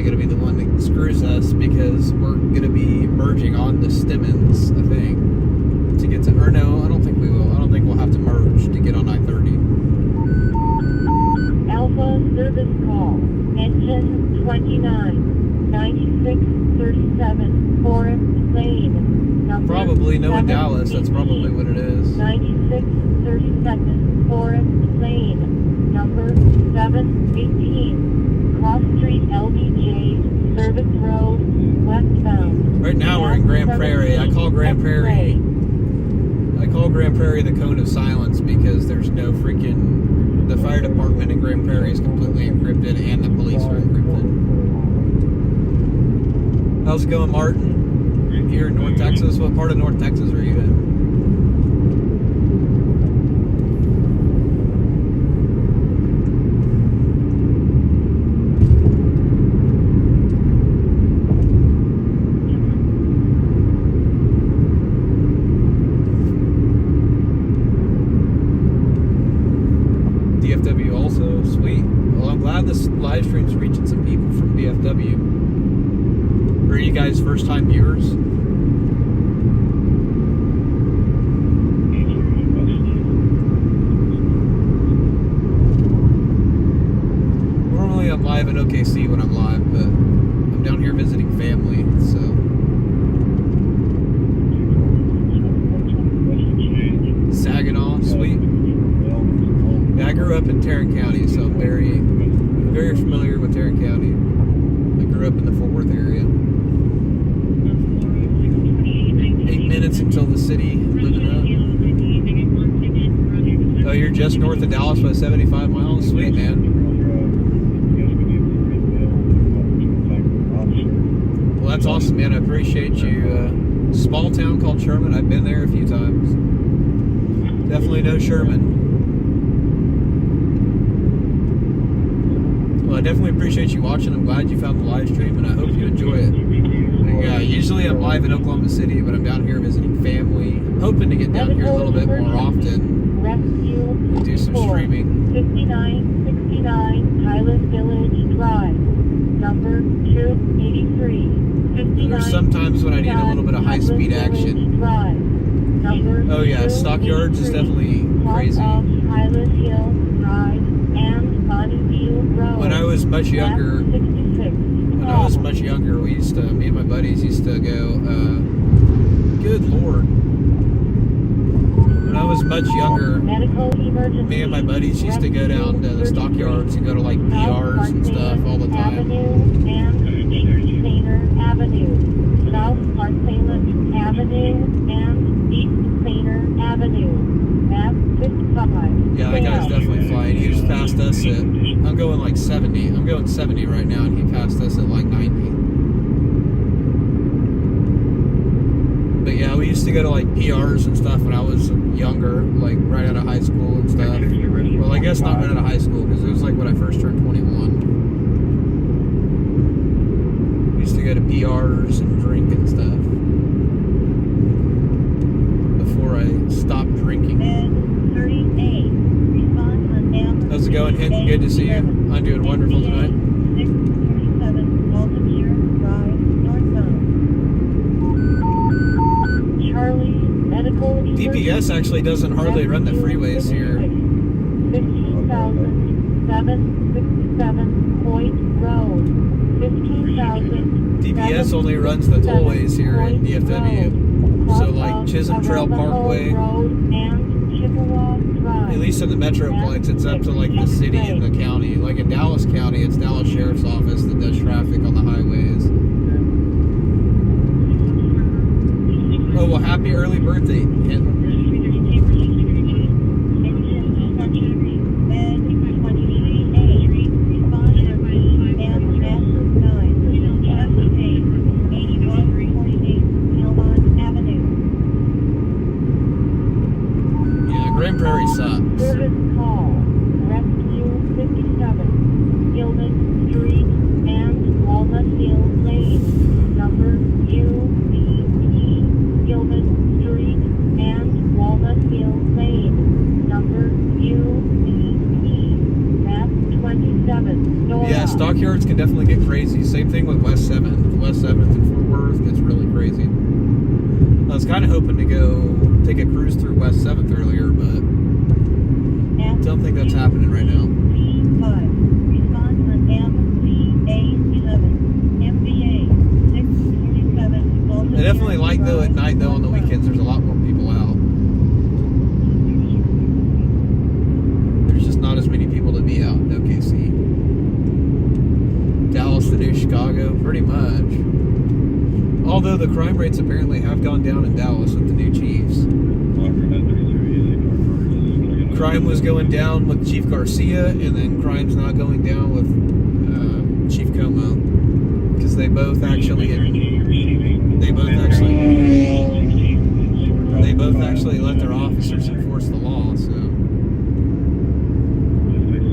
probably going to be the one that screws us because we're going to be merging on the Stimmons, I think, to get to, or no, I don't think we will. I don't think we'll have to merge to get on I-30. Alpha service call, engine 29, 9637, Forest Lane. Number Probably, knowing Dallas, that's probably what it is. 9637, Forest Lane. Number 718, Cross Street LBJ, Service Road, westbound. Right now we're in Grand Prairie. I call Grand Prairie the cone of silence because there's no freaking, the fire department in Grand Prairie is completely encrypted and the police are encrypted. How's it going, Martin? Here in North Texas? What part of North Texas are you in? DFW also? Sweet. Well, I'm glad this live stream's reaching some people from DFW. Are you guys first-time viewers? Normally I'm live in OKC when I'm live, but I'm down here visiting family, so... Saginaw, sweet. Yeah, I grew up in Tarrant County, so I'm very, very familiar with Tarrant County. I grew up in the Fort Worth area. 8 minutes until the city, living up. Oh, you're just north of Dallas by 75 miles? Sweet, man. Well, that's awesome, man. I appreciate you. Small town called Sherman. I've been there a few times. Definitely know Sherman. Well, I definitely appreciate you watching. I'm glad you found the live stream, and I hope you enjoy it. Yeah, usually I'm live in Oklahoma City, but I'm down here visiting family. I'm hoping to get down here a little bit more often and do some streaming. 5969 Highland Village Drive, number 283. There's sometimes when I need a little bit of high-speed action. Oh yeah, Stockyards is definitely crazy. When I was much younger, we used to, me and my buddies used to go, good Lord. When I was much younger, me and my buddies used to go down to the Stockyards and go to like PRs and stuff all the time. South Marsalem Avenue and East Sainer Avenue. Map 55. Yeah, that guy's definitely flying. He just passed us at, I'm going like 70. I'm going 70 right now, and he passed us at like 90. But yeah, we used to go to like PRs and stuff when I was younger, like right out of high school and stuff. Well, I guess not right out of high school, because it was like when I first turned 21. We used to go to PRs and drink and stuff before I stopped drinking. How's it going, Hinton? Good to see you. I'm doing wonderful tonight. 637 Baltimore Drive, northbound. Charlie Medical DPS actually doesn't hardly run the freeways here. 15,767 Point Road. 15,000. DPS only runs the tollways here in DFW. So like Chisholm Trail Parkway, at least in the Metroplex, it's up to like the city and the county. Like in Dallas County, it's Dallas Sheriff's Office that does traffic on the highways. Oh, well, happy early birthday, Hinton. Grand Prairie sucks. Service call, Rescue 57, Gilman Street and Walnut Hill Lane, number UBE, Gilman Street. Yeah, stockyards can definitely get crazy. Same thing with West 7th. West 7th and Fort Worth gets really crazy. I was kind of hoping to go take a cruise through West 7th earlier, but don't think that's happening right now. I definitely like, though, at night, though, on the weekends, there's a lot more people out. There's just not as many people to be out in OKC. Dallas, the new Chicago, pretty much. Although the crime rates apparently have gone down in Dallas with the new chiefs. Crime was going down with Chief Garcia, and then crime's not going down with Chief Como, because they both actually let their officers enforce the law. So it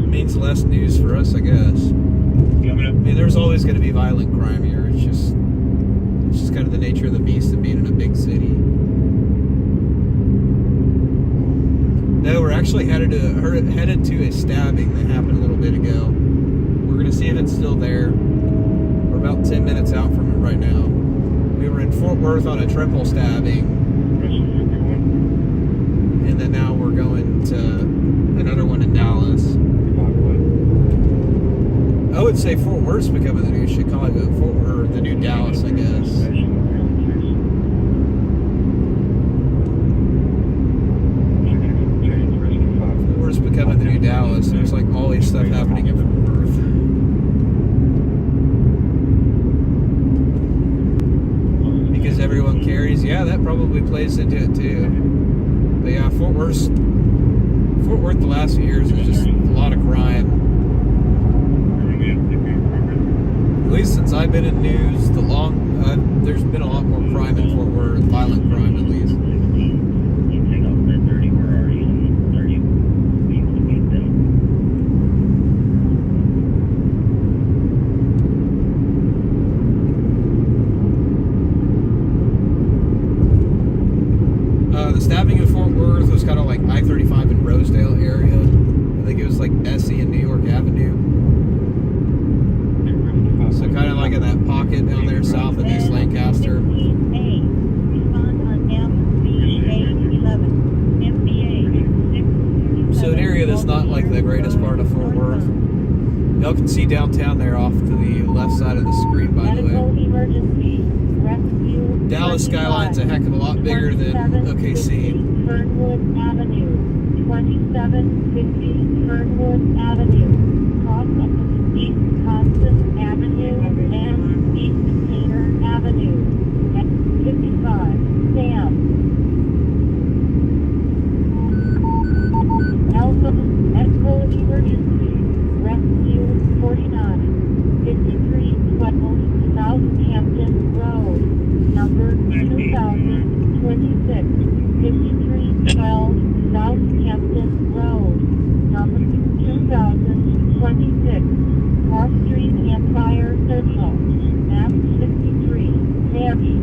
means less news for us, I guess. I mean, there's always going to be violent crime here. It's just kind of the nature of the beast of being in a big city. No, we're actually headed to a stabbing that happened a little bit ago. We're going to see if it's still there. We're about 10 minutes out from it right now. We were in Fort Worth on a triple stabbing, and then now we're going to another one in Dallas. I would say Fort Worth's becoming the new Chicago, or the new Dallas, I guess. Becoming the new Dallas. There's like always stuff happening in Fort Worth. Because everyone carries. Yeah, that probably plays into it too. But yeah, Fort Worth the last few years is just a lot of crime. At least since I've been in news, there's been a lot more crime in Fort Worth, violent crime at least. The stabbing in Fort Worth was kind of like I-35 in Rosedale area. I think it was like Bessie and New York Avenue. So kind of like in that pocket down there south of East Lancaster. So an area that's not like the greatest part of Fort Worth. Y'all can see downtown there off to the left side of the screen, by the way. Dallas skyline's a heck of a lot bigger than OKC. Fernwood Avenue, 2750 Fernwood Avenue, cross up East Constant Avenue and East Painter Avenue, at 55 Sam. Alpha Medical Emergency, Rescue 49, 5312 Southampton Road, number 2026, 5312 Southampton Road, number 2026, Cross Street and Fire Central, map 63, Sandy.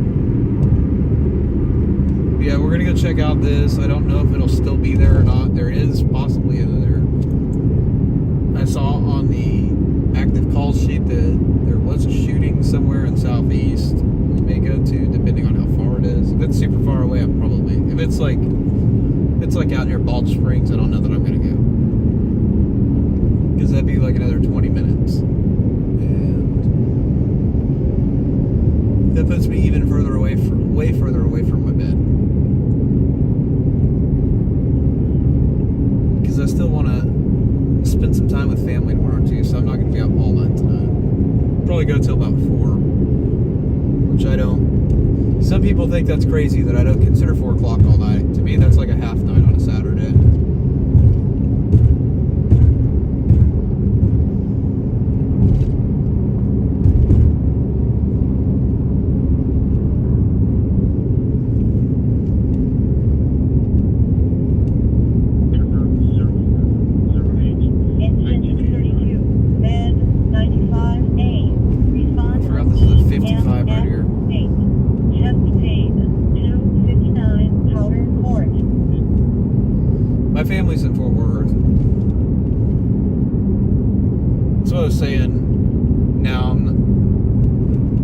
Yeah, we're gonna go check out this. I don't know if it'll still be there or not. There is possibly there. I saw on the active call sheet that there was a shooting somewhere in Southeast. We may go to, depending on how far it is. If it's super far away, I'm probably. If it's like out near Balch Springs, I don't know that I'm gonna go, because that'd be like another 20 minutes, and that puts me even further away way further away from my bed. Because I still want to spend some time with family tomorrow too, so I'm not going to be up all night tonight. I'll probably go till about 4, which I don't. Some people think that's crazy that I don't consider 4 o'clock all night. To me, that's like a half night on a Saturday.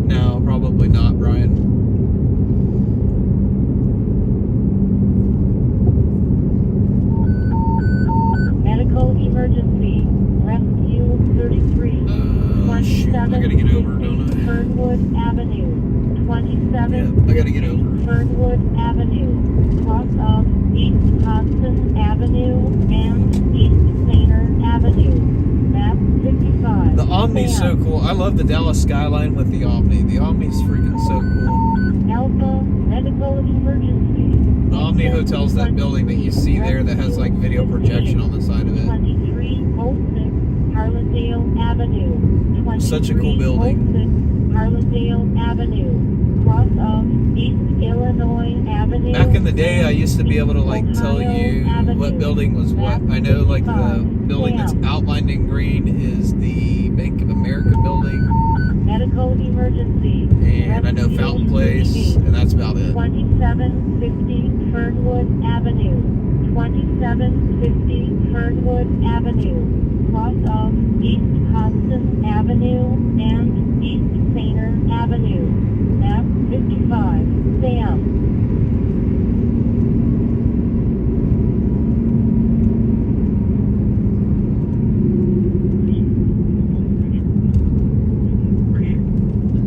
No, probably not, Brian. Medical emergency. Rescue 33. Shoot, I gotta get over, don't I? Fernwood Avenue. 27. Yeah, I gotta get over. Fernwood Avenue. Cross of East Hudson Avenue and East Sainer Avenue. Map 55. The Omni's so cool. I love the Dallas skyline with the Omni. The Omni's freaking so cool. Alpha Medical Emergency. The Omni Hotel's that building that you see there that has like video projection on the side of it. 2306 Harlandale Avenue. Such a cool building. Harlandale Avenue. Cross of East Illinois Avenue. Back in the day, I used to be able to like tell you what building was what. I know like the building that's outlined in green is the Bank of America building. Medical emergency. And I know Fountain Place, and that's about it. 2750 Fernwood Avenue. 2750 Fernwood Avenue. Cross of East Hudson Avenue and East Sainer Avenue. Map 55. Sam.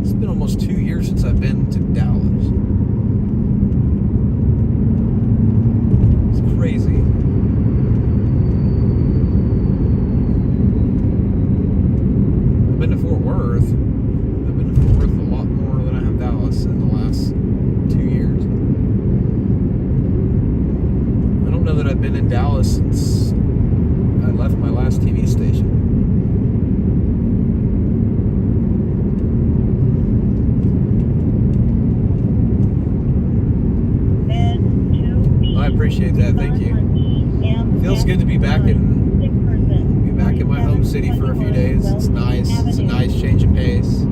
It's been almost 2 years since I've been to Dallas. It's crazy. I've been to Fort Worth. I've been to Fort Worth a lot more than I have Dallas in the last 2 years. I don't know that I've been in Dallas since I left my last TV station. I appreciate that. Thank you. Feels good to be back in my home city for a few days. It's nice. It's a nice change of pace.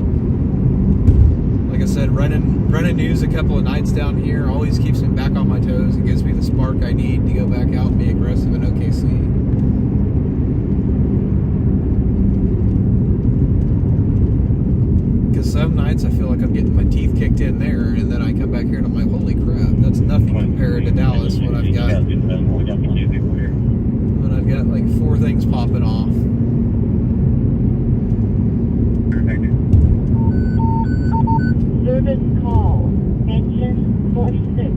Like I said, running news a couple of nights down here always keeps me back on my toes. It gives me the spark I need to go back out and be aggressive in OKC. Because some nights I feel like I'm getting my teeth kicked in there, and then I come back here and I'm like, holy crap, that's nothing compared to Dallas when I've got like 4 things popping off. Service call. Engine 46.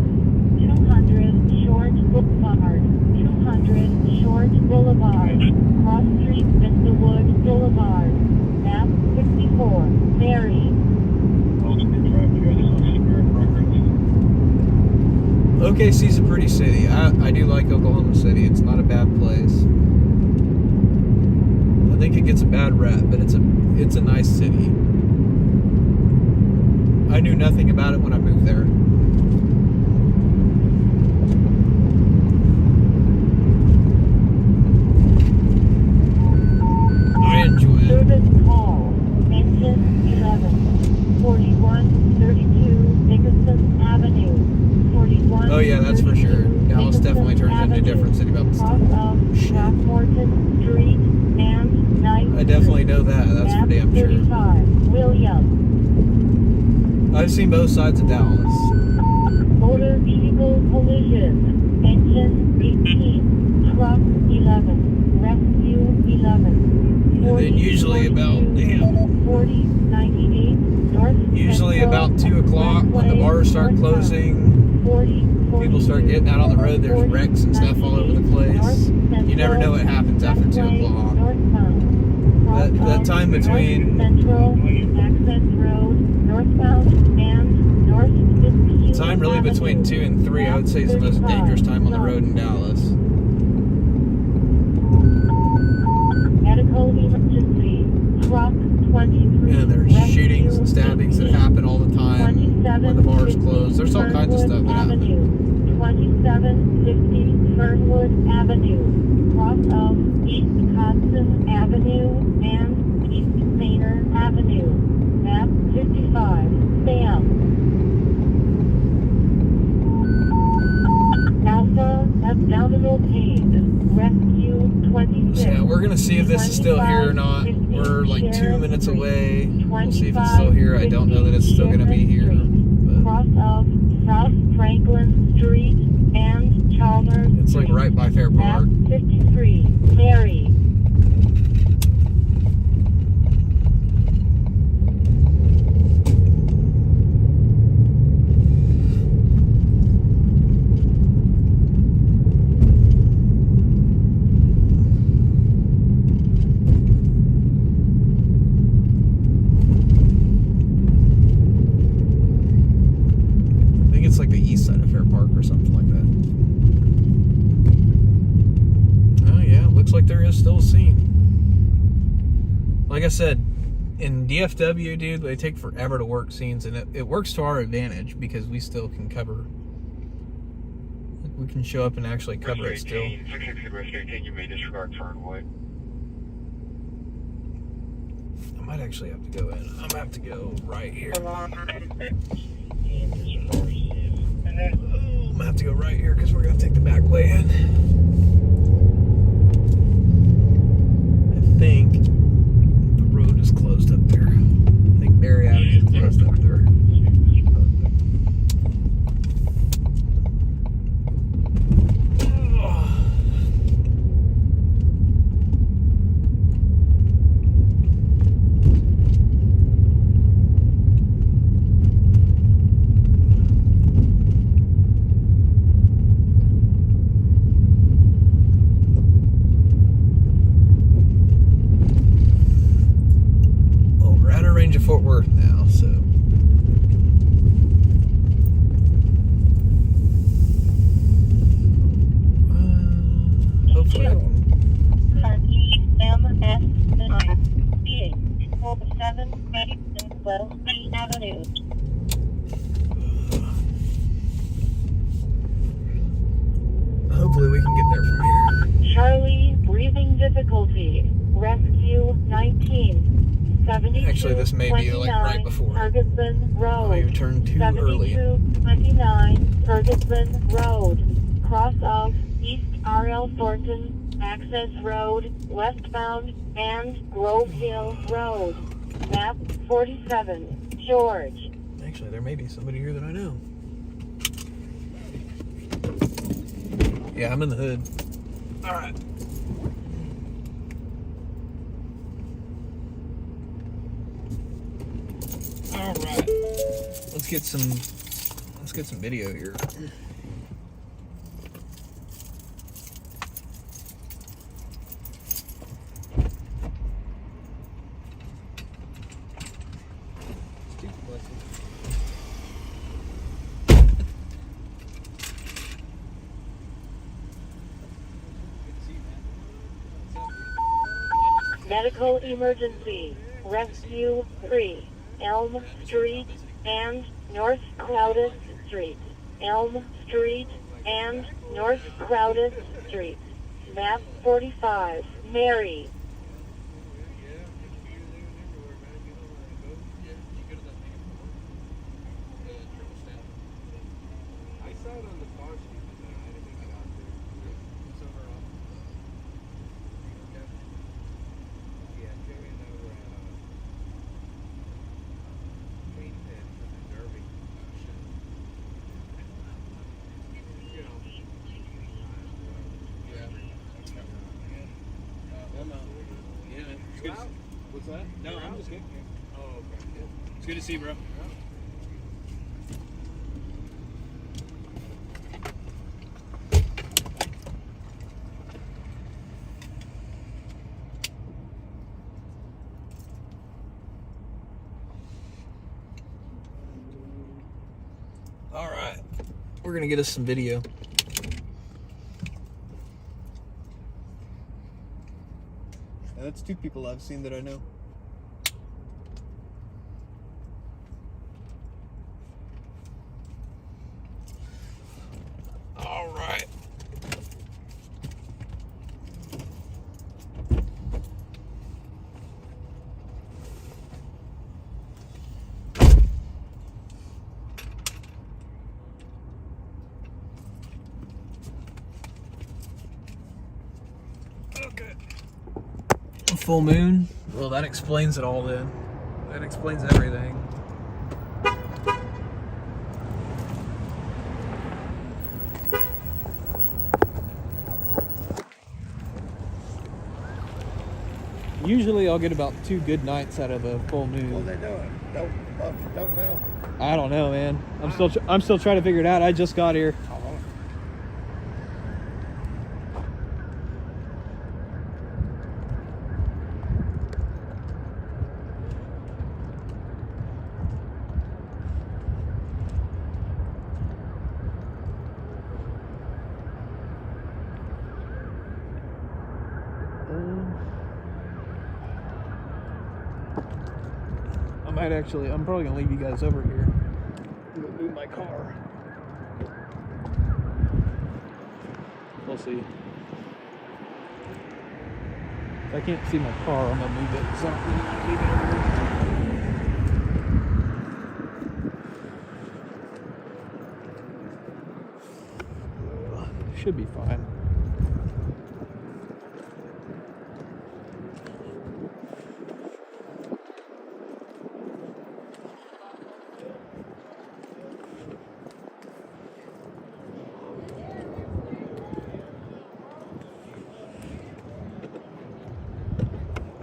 200 Short Boulevard. 200 Short Boulevard. Cross Street, Vistawood Boulevard. Map 64. Mary. OKC's a pretty city. I do like Oklahoma City. It's not a bad place. I think it gets a bad rep, but it's a nice city. I knew nothing about it when I moved there. I enjoy it. Service call. Engine 11. 4132 Nicholson Avenue. 41. Oh yeah, that's for sure. Dallas definitely turns into a different city about this Cross time. of Throckmorton Street and Ninth I definitely know that. That's for damn sure. 35. William. I've seen both sides of Dallas. Motor vehicle collision. Engine 18. Truck 11. Rescue 11. And then usually about 4098 North. Usually about 2 o'clock when the bars start closing. People start getting out on the road. There's wrecks and stuff all over the place. You never know what happens after 2 o'clock. That time between time really between 2 and 3, I would say, is the most dangerous time on the road in Dallas. Medical emergency. Truck 23. And there's shootings and stabbings that happen all the time when the bars close. There's all kinds of stuff that happens. 2750 Fernwood Avenue. Cross of East Hudson Avenue and East Sainer Avenue. Map 55. Sam. Alpha abdominal pain. Rescue 26. So yeah, we're gonna see if this is still here or not. We're like 2 minutes away. We'll see if it's still here. I don't know that it's still going to be here. But Cross of South Franklin Street and Chalmers. it's like right by Fair Park. Map 53, Mary. It's like the east side of Fair Park or something like that. Oh yeah, looks like there is still a scene. Like I said, in DFW, dude, they take forever to work scenes, and it works to our advantage because we still can cover. We can show up and actually cover it still. 660 you may disregard turn white. I might actually have to go in. I'm gonna have to go right here. I'm gonna have to go right here because we're gonna take the back way in. I think the road is closed up there. I think Berry Avenue is closed up there. Fort Worth now, so hopefully I can. 47 West Avenue. Hopefully we can get there from here. Charlie, breathing difficulty. Rescue 19. Actually, this may be like right before. Ferguson Road. I turned too early. 7229 Ferguson Road. Cross of East R.L. Thornton Access Road, westbound, and Grove Hill Road. Map 47. George. Actually, there may be somebody here that I know. Yeah, I'm in the hood. All right. All right. Let's get some video here. Medical emergency. Rescue 3. Elm Street and North Crowded Street. Elm Street and North Crowded Street. Map 45. Mary. I saw it on the car sheet, but I didn't think I got there. It's over off. Yeah, Joey and I were at Queen Pit for the Derby. You know. Yeah. Well, no. Yeah, man. It's good. What's that? No, I'm just good. Oh, okay. It's good to see you, bro. All right, we're gonna get us some video. And that's two people I've seen that I know. All right. Okay. Full moon, Well, that explains it all then. That explains everything. Usually I'll get about 2 good nights out of a full moon. What are they doing? Don't know. I don't know, man. I'm still trying to figure it out. I just got here. I'm probably gonna leave you guys over here. I'm gonna move my car. We'll see. If I can't see my car, I'm gonna move it. So I'm gonna leave it over here. Should be fine.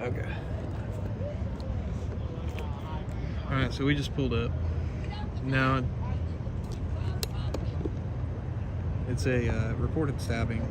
Okay. Alright, so we just pulled up. Now, it's a reported stabbing.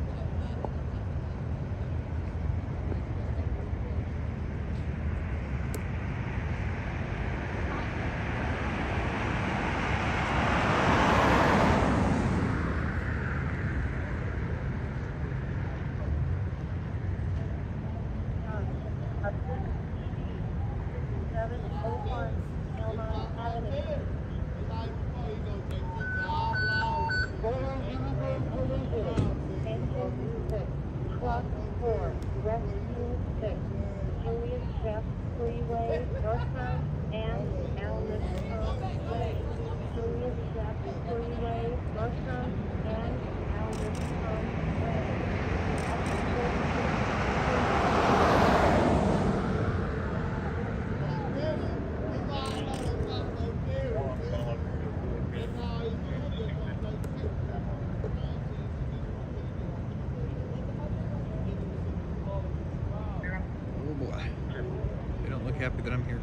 Happy that I'm here.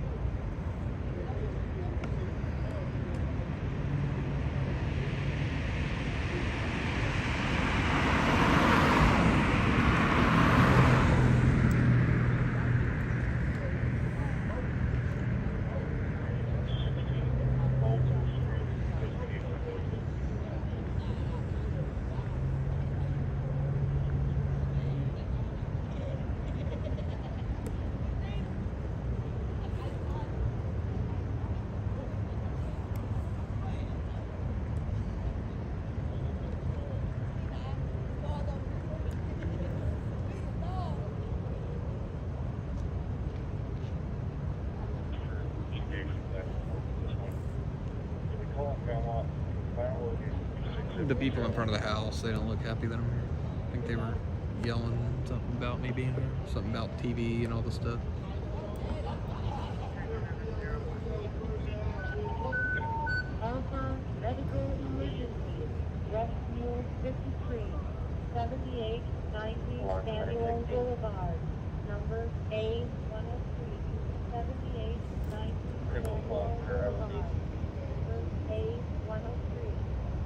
The people in front of the house, they don't look happy that I'm here. I think they were yelling something about me being here, something about TV and all this stuff. Alpha Medical Emergency, Rescue 53, 7890 Samuel Boulevard, number A103, 7890 Samuel Boulevard, number A103.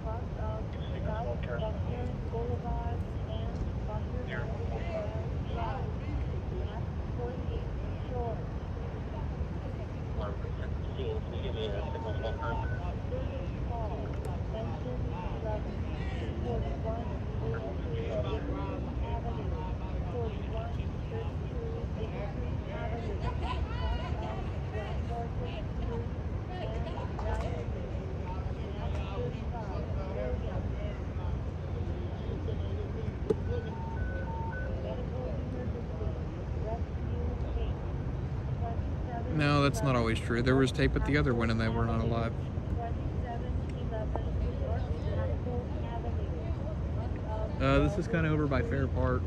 Cross of South Buckner Boulevard and Buckner Boulevard Drive. Map 48 Shore. Service call. Attention 11. 41 Avenue. 4132 Avenue. Cross of Grand Norfolk Street and Diamond. No, that's not always true. There was tape at the other one and they were not alive. This is kind of over by Fair Park.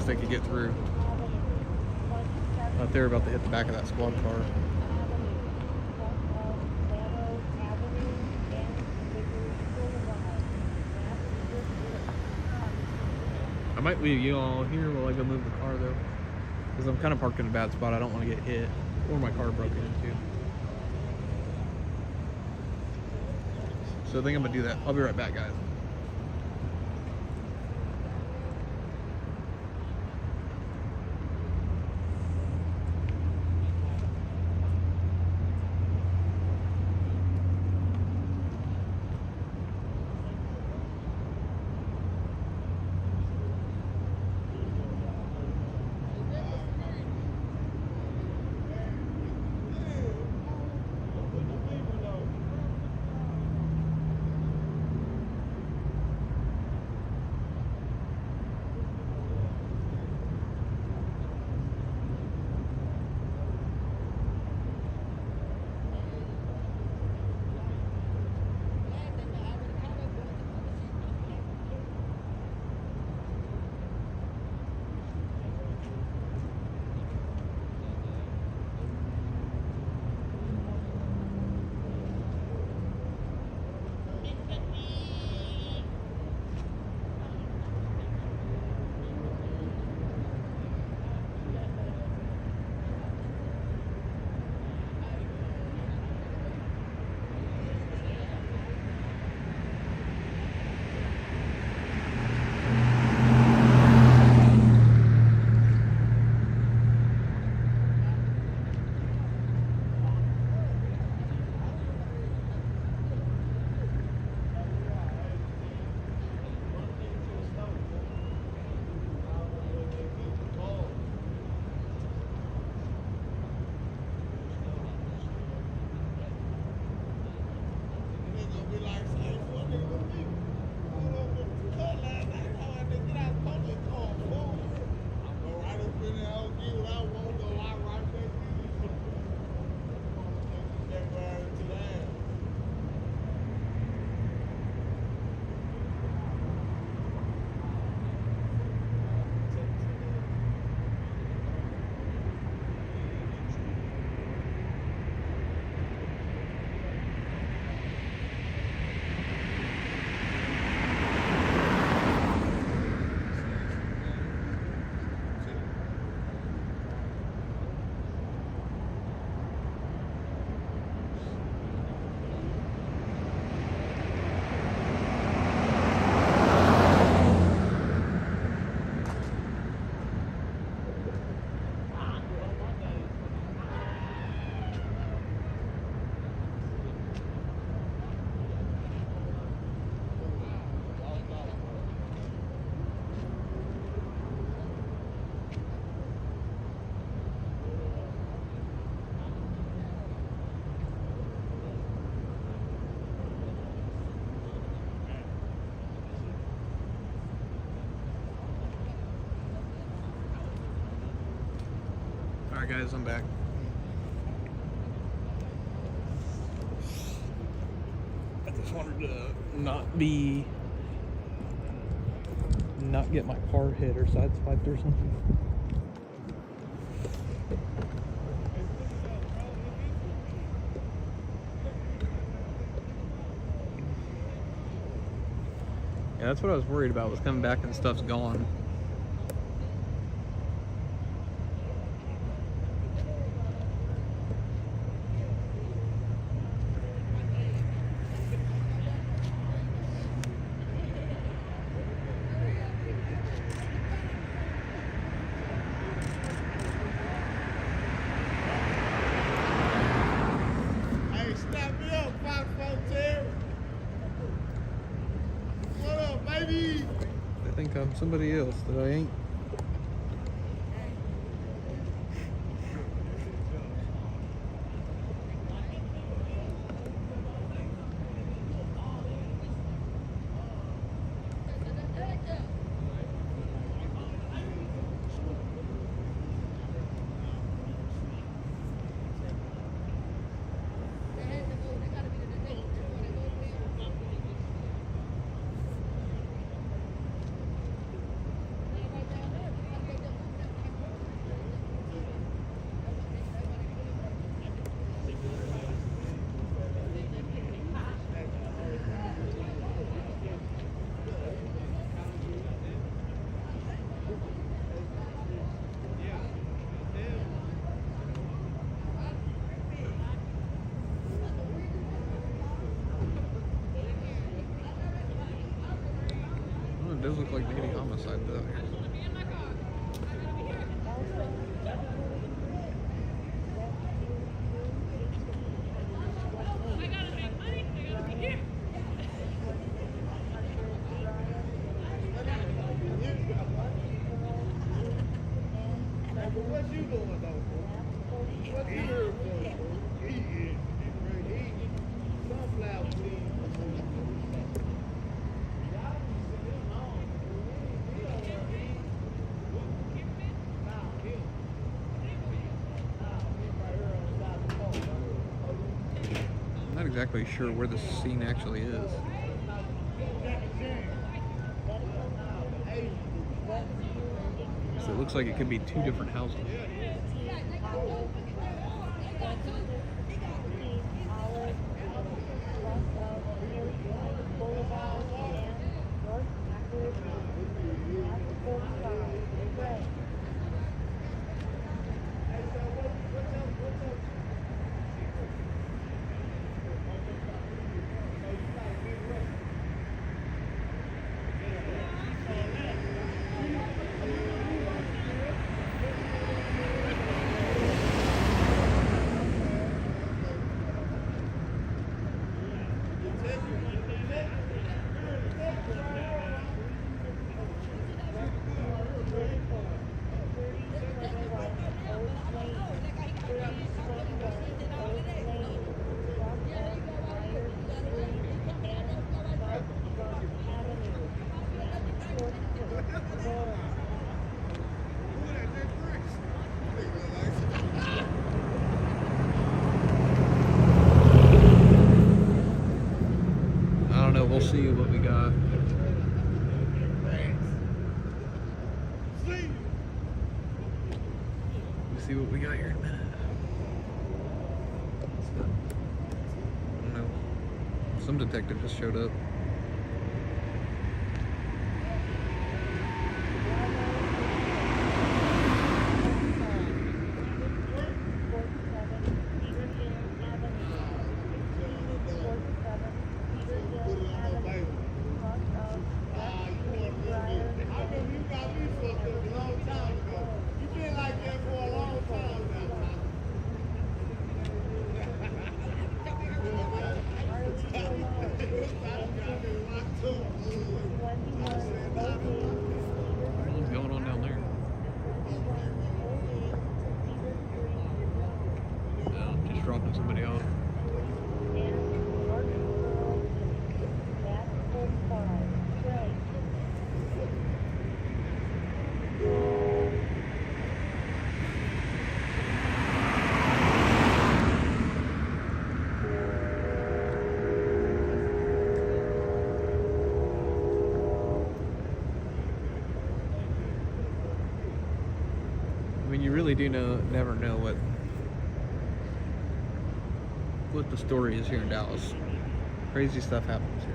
if they could get through. But they're about to hit the back of that squad car. I might leave you all here while I go move the car though, because I'm kind of parked in a bad spot. I don't want to get hit or my car broken into. So I think I'm gonna do that. I'll be right back, guys. Alright guys, I'm back. I just wanted to not get my car hit or sideswiped or something. Yeah, that's what I was worried about, was coming back and stuff's gone. I think I'm somebody else that I ain't. look like many homicides out here. What you doing though? What you here for? Sunflower seeds. I'm not exactly sure where the scene actually is. So it looks like it could be two different houses. We'll see what we got. We'll see what we got here in a minute. I don't know. Some detective just showed up. What's going on down there? Just dropping somebody off. I mean, you really do never know what the story is here in Dallas. Crazy stuff happens here.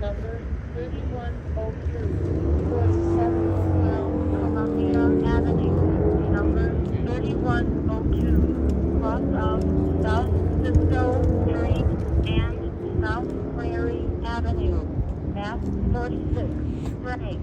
number 3102, 47 Columbia Avenue, number 3102, cross of South Cisco Street and South Prairie Avenue, map 46, Frank.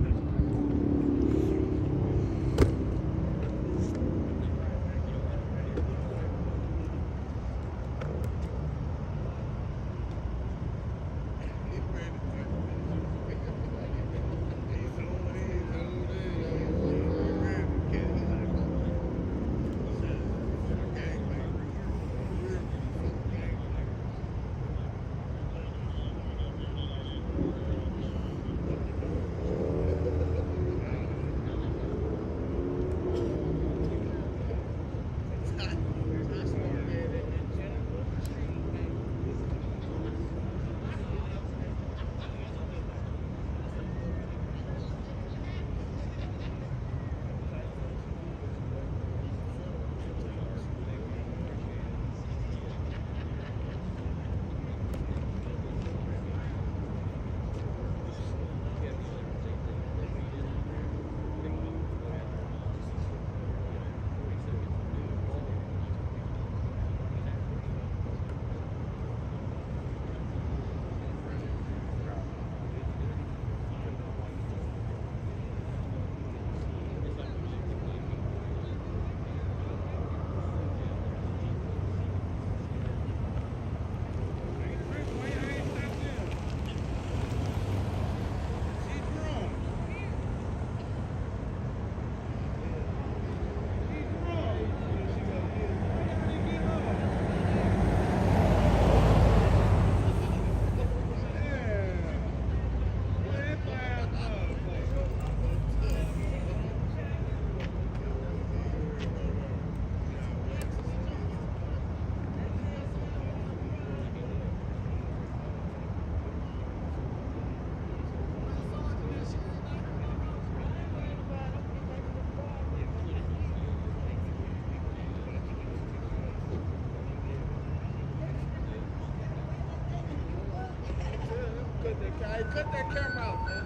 Cut that camera out, man.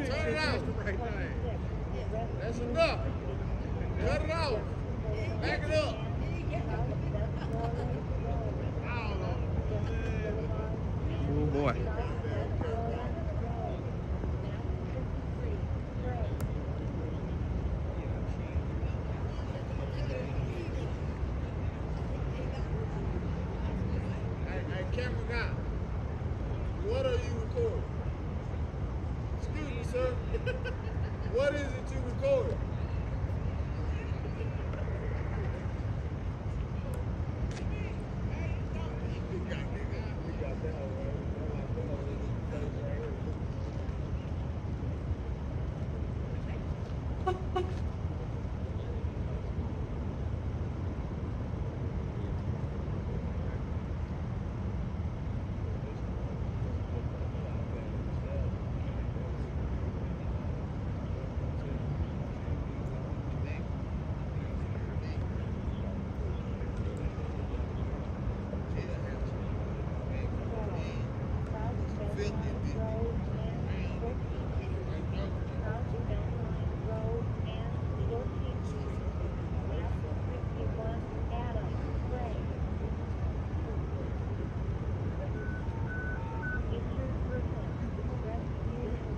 Turn it out. That's enough. Cut it out. Back it up. Oh boy. Hey, camera guy. What are you recording? Excuse me, sir. What is it you recording?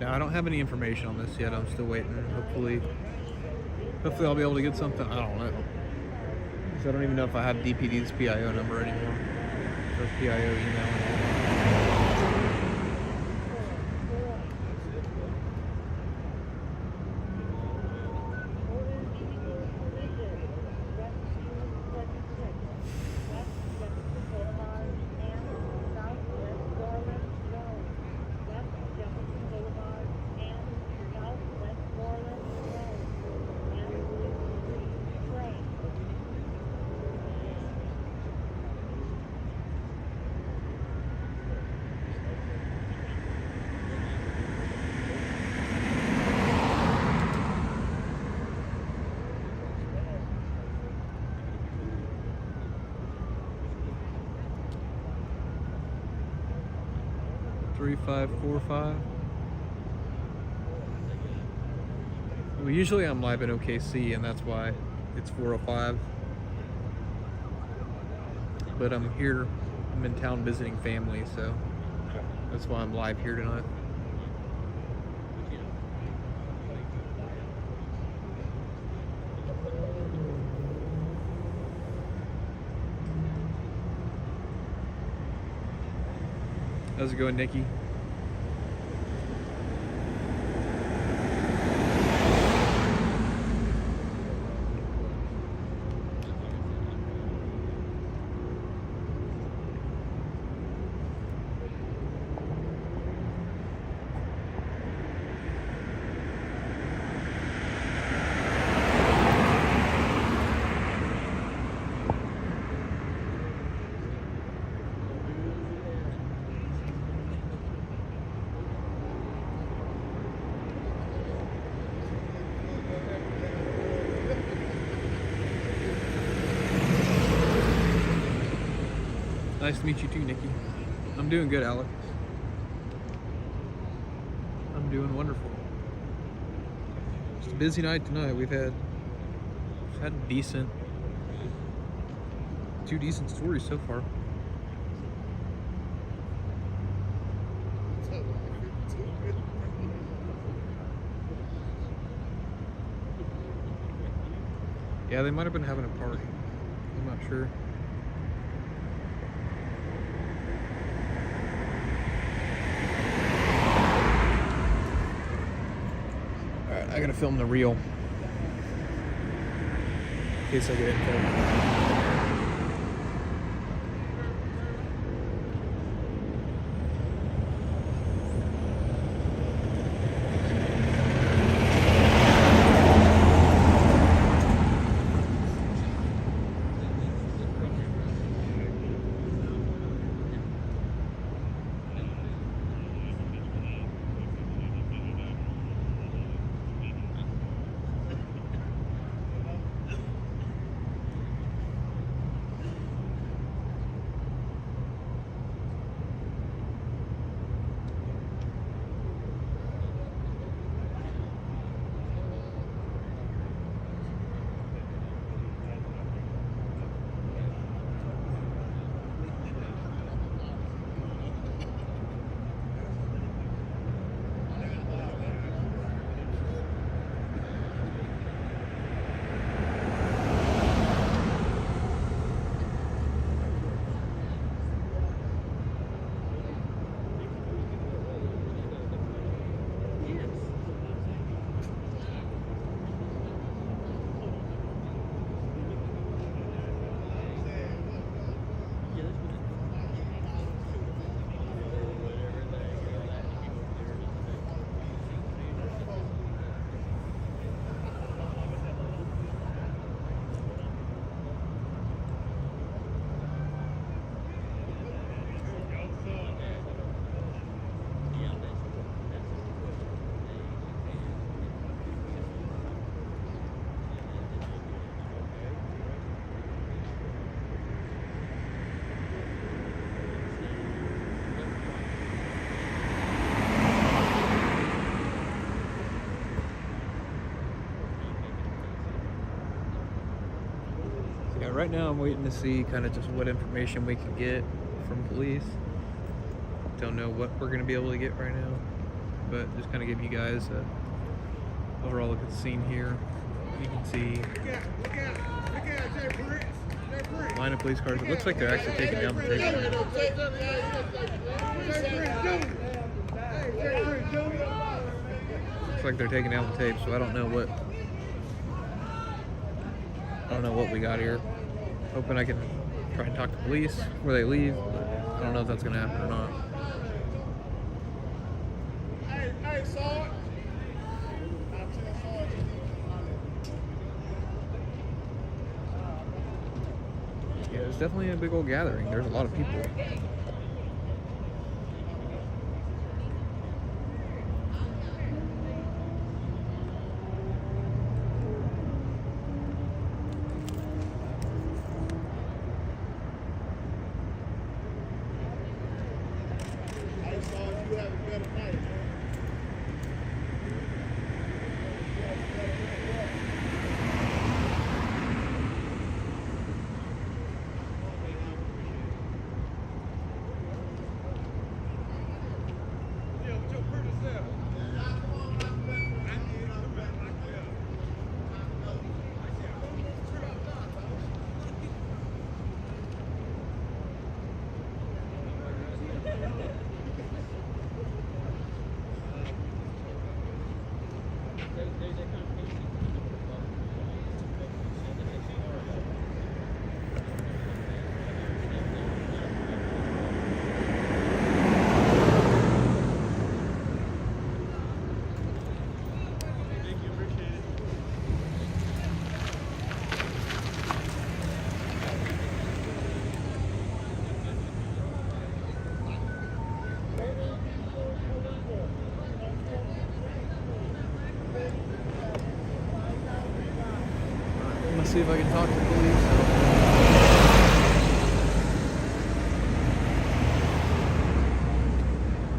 Now, I don't have any information on this yet. I'm still waiting. Hopefully I'll be able to get something. I don't know. 'Cause I don't even know if I have DPD's PIO number anymore. Or PIO email anymore. 3545. Well, usually I'm live in OKC, and that's why it's 405. But I'm here, I'm in town visiting family, so that's why I'm live here tonight. How's it going, Nikki? Nice to meet you too, Nikki. I'm doing good, Alex. I'm doing wonderful. It's a busy night tonight. We've had two decent stories so far. Yeah, they might have been having a party. I'm not sure. I gotta film the reel in case I get info. Right now I'm waiting to see kind of just what information we can get from police. Don't know what we're going to be able to get right now, but just kind of give you guys a overall look at the scene here. You can see line of police cars. It looks like they're actually taking down the tape. Looks like they're taking down the tape, so I don't know what we got here. Hoping I can try and talk to police before they leave, but I don't know if that's gonna happen or not. Yeah, there's definitely a big old gathering. There's a lot of people. have a better night, man. I'm gonna see if I can talk to the police.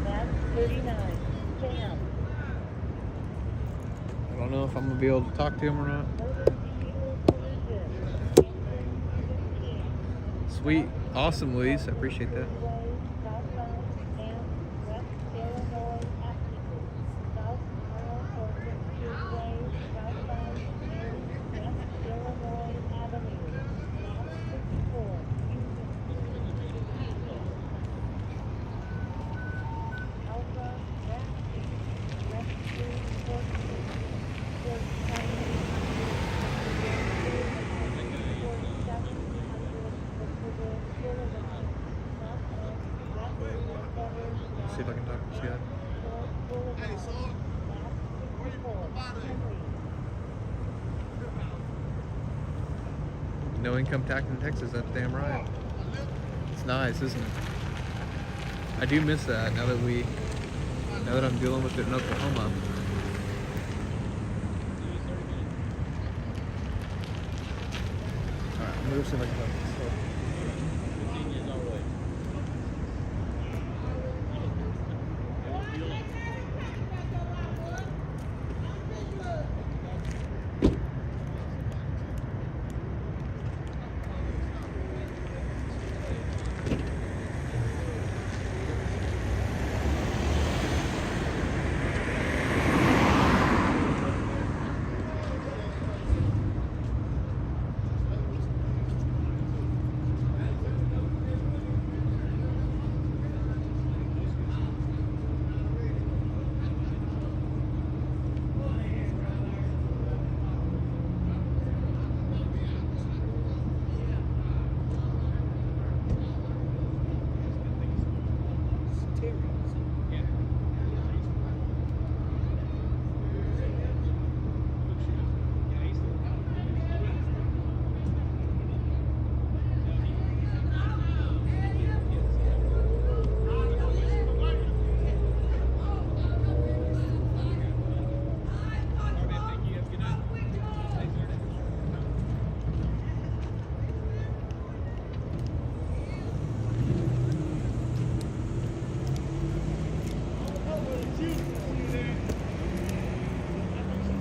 That's 39. Cam. I don't know if I'm gonna be able to talk to him or not. Sweet. Awesome, Louise. I appreciate that. See if I can talk to this guy. Hey, son. Where you from? No income tax in Texas, that's damn right. It's nice, isn't it? I do miss that now that I'm dealing with it in Oklahoma. Alright, I'm gonna see if I can talk to this guy.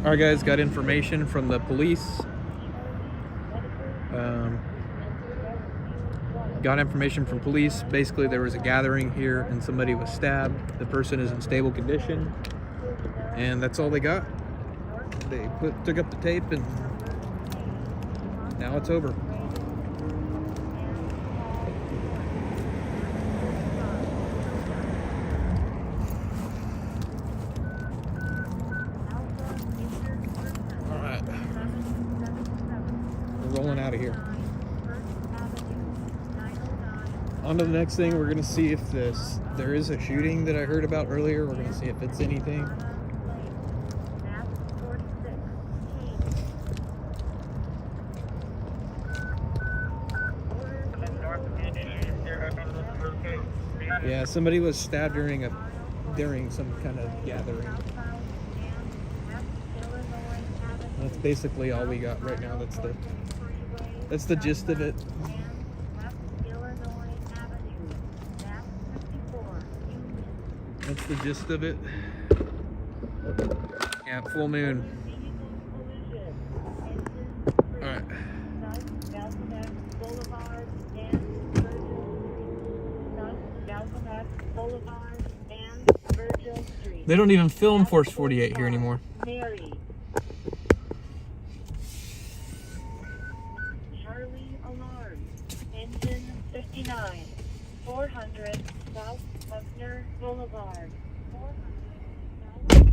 Alright guys, got information from the police. Got information from police. Basically there was a gathering here and somebody was stabbed. The person is in stable condition. And that's all they got. They took up the tape and now it's over. Rolling out of here. On to the next thing. We're gonna see if there is a shooting that I heard about earlier. We're gonna see if it's anything. Yeah, somebody was stabbed during some kind of gathering. That's basically all we got right now. That's the gist of it. That's the gist of it. Yeah, full moon. Alright. They don't even film Force 48 here anymore. Mary. Charlie Alarm. Engine 59. 400 South Buckner Boulevard. 400 South.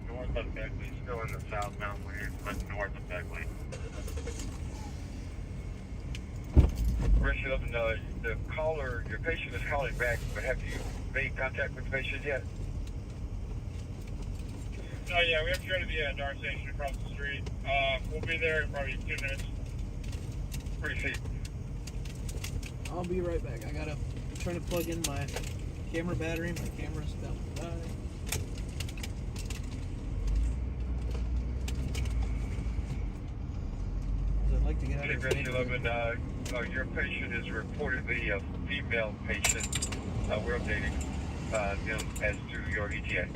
North of Beckley, still in the southbound lane, but north of Beckley. Richard, the caller, your patient is calling back, but have you made contact with the patient yet? Oh yeah, we have to go to the DART station across the street. We'll be there in probably 2 minutes. Appreciate it. I'll be right back. I'm trying to plug in my camera battery. My camera's about to die. I'd like to get out of here. 11, your patient is reportedly a female patient. We're updating them as to your ETA.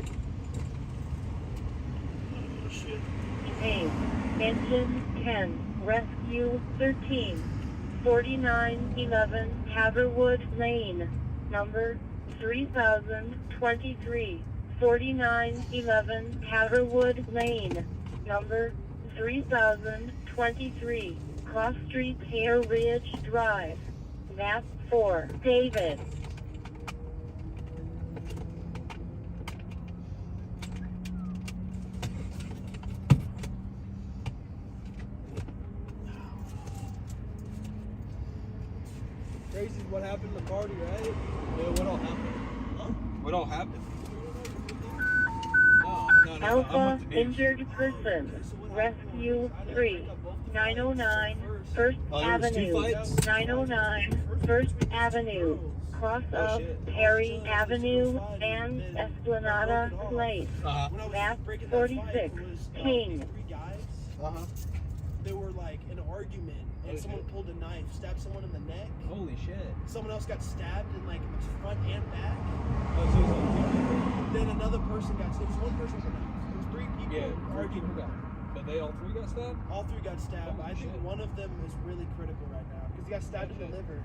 Hey, Engine 10, Rescue 13, 4911 Haverwood Lane, number 3023, 4911 Haverwood Lane, number 3023, Cross Street, Hare Ridge Drive, map 4, David. Crazy is what happened in the party, right? Yeah, what all happened? Huh? What all happened? No, Alpha injured person, Rescue 3, 909 First Avenue, 909 First Avenue, cross of Perry Avenue and Esplanada Place, map 46, King. They were like in an argument, and someone pulled a knife, stabbed someone in the neck. Holy shit. Someone else got stabbed in like the front and back. Then another person got stabbed. It was one person with a knife. It was 3 people arguing. But they all 3 got stabbed? All 3 got stabbed. Holy I think shit. one of them is really critical right now because he got stabbed in the liver.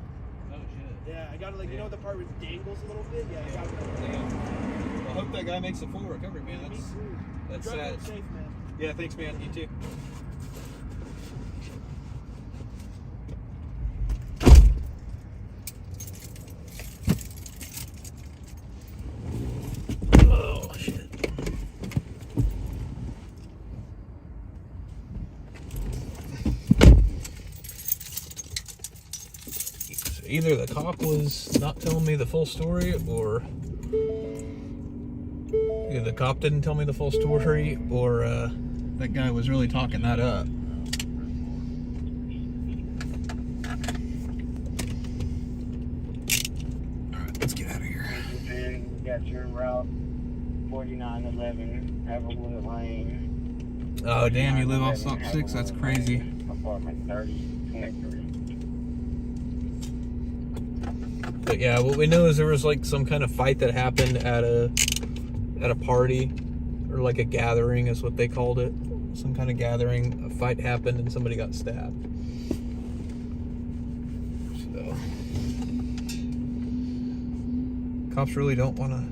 Oh shit. Yeah, I gotta you know the part where it dangles a little bit? Yeah, I gotta Damn. Well, I hope that guy makes a full recovery, man. That's sad. Safe, man. Yeah, thanks, man. You too. Oh shit. Either the cop was not telling me the full story, or either the cop didn't tell me the full story, or that guy was really talking that up. Alright, let's get out of here. You got your route 4911 Haverwood Lane. Oh damn, you live off Stop 6, that's crazy. Apartment 3023. But yeah, what we know is there was like some kind of fight that happened at a party, or like a gathering is what they called it. Some kind of gathering, a fight happened and somebody got stabbed. So cops really don't want to.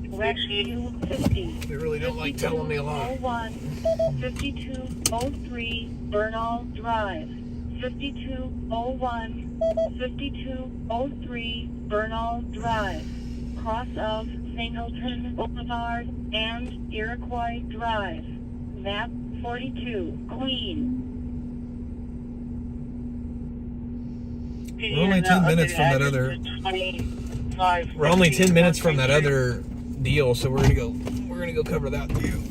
Rescue 50. They really don't like telling me a lot. 5203 Bernal Drive. 5201, 5203 Bernal Drive, cross of Mangleton Boulevard and Iroquois Drive. Map 42, Queen. We're only 10 minutes from that other. We're only 10 minutes from that other deal, so we're gonna go cover that too.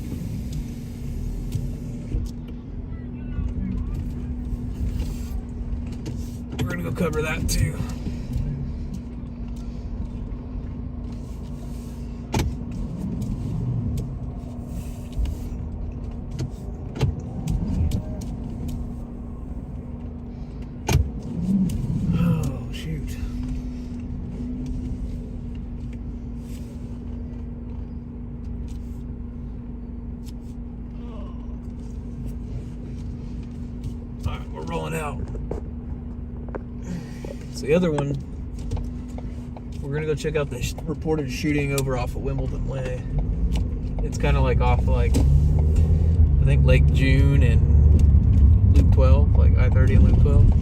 We're gonna go cover that too. Oh, shoot. Alright, we're rolling out. So the other one, we're gonna go check out the reported shooting over off of Wimbledon Way. It's kind of like off like, I think Lake June and Loop 12, like I-30 and Loop 12.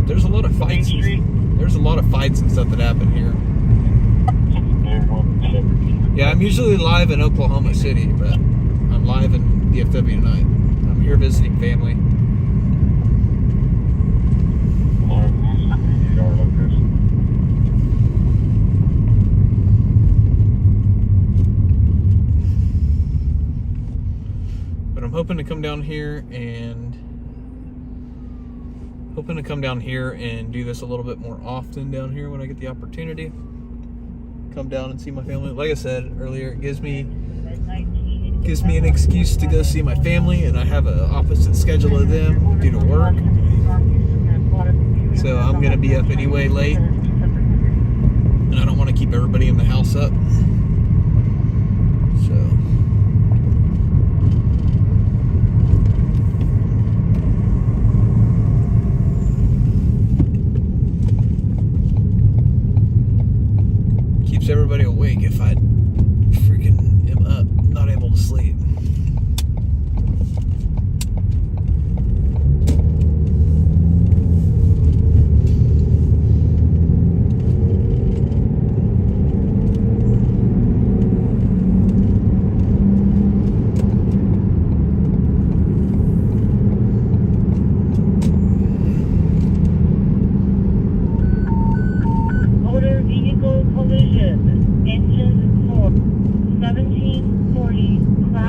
There's a lot of fights. There's a lot of fights and stuff that happen here. Yeah, I'm usually live in Oklahoma City, but I'm live in DFW tonight. I'm here visiting family. But I'm hoping to come down here and do this a little bit more often down here when I get the opportunity. Come down and see my family. Like I said earlier, it gives me an excuse to go see my family, and I have an opposite schedule of them due to work. So I'm gonna be up anyway late, and I don't want to keep everybody in the house up. So everybody awake if I freaking am up, not able to sleep.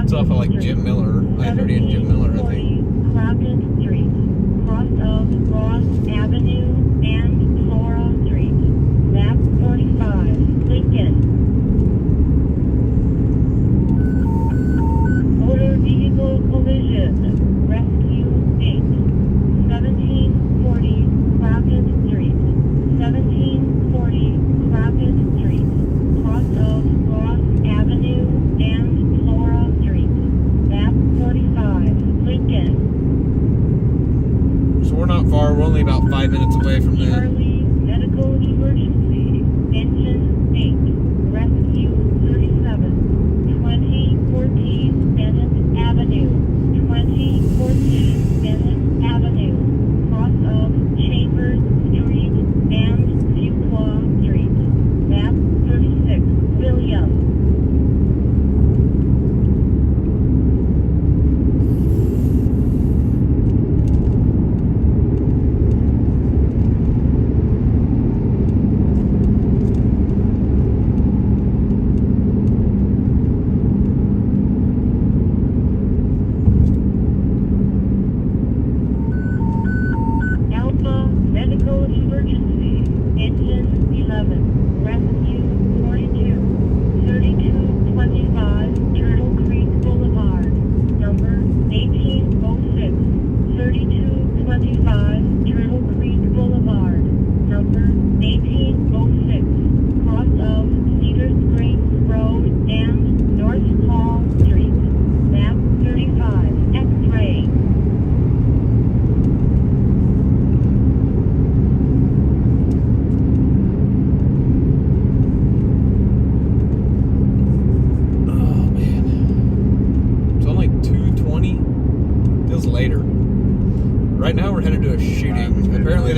It's off of like Jim Miller, I-30 and Jim Miller, I think. Clapton Street, cross of Ross Avenue and Flora Street. Map 45, Lincoln. Motor vehicle collision, rescue 8. 1740 Clapton Street. 1740 Clapton Street, cross of Ross Avenue and Flora Street. Map 45, Lincoln.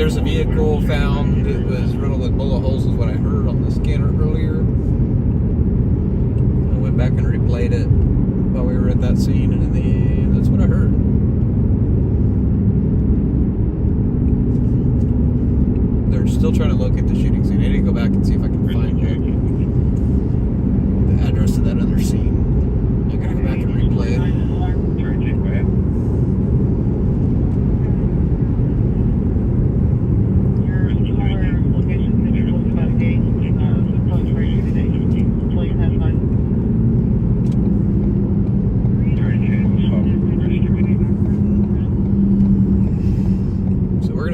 there's a vehicle found that was riddled with bullet holes, is what I heard on the scanner earlier. I went back and replayed it while we were at that scene, and that's what I heard. They're still trying to locate the shooting scene. I need to go back and see if I can find the address to that other scene. I gotta go back and replay it.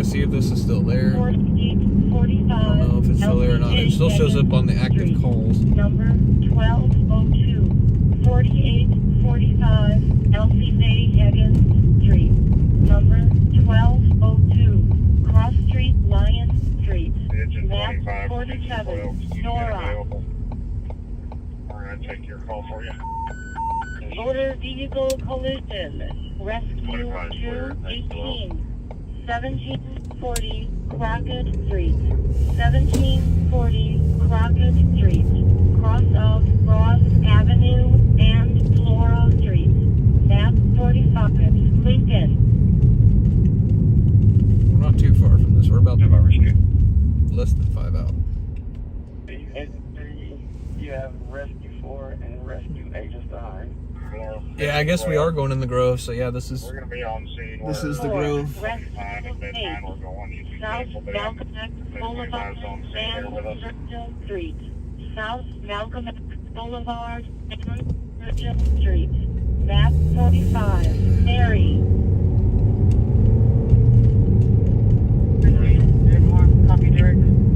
See if this is still there. I don't know if it's still there or not. It still shows up on the active calls. Number 1202, 4845 LC Higgins Street. Number 1202, Cross Street, Lion Street. Map 47, Nora. We're going to take your call for you. Motor vehicle collision. Rescue 218. 1740 Crockett Street. 1740 Crockett Street. Cross of Ross Avenue and Flora Street. Map 45, Lincoln. We're not too far from this. We're about less than 5 out. You have Rescue 4 and Rescue HSI. Yeah, I guess we are going in the Grove, so yeah, this is... We're going to be on scene. This is the Grove. South Malcolm X Boulevard and Churchill Street. South Malcolm X Boulevard and Churchill Street. Map 45, Mary.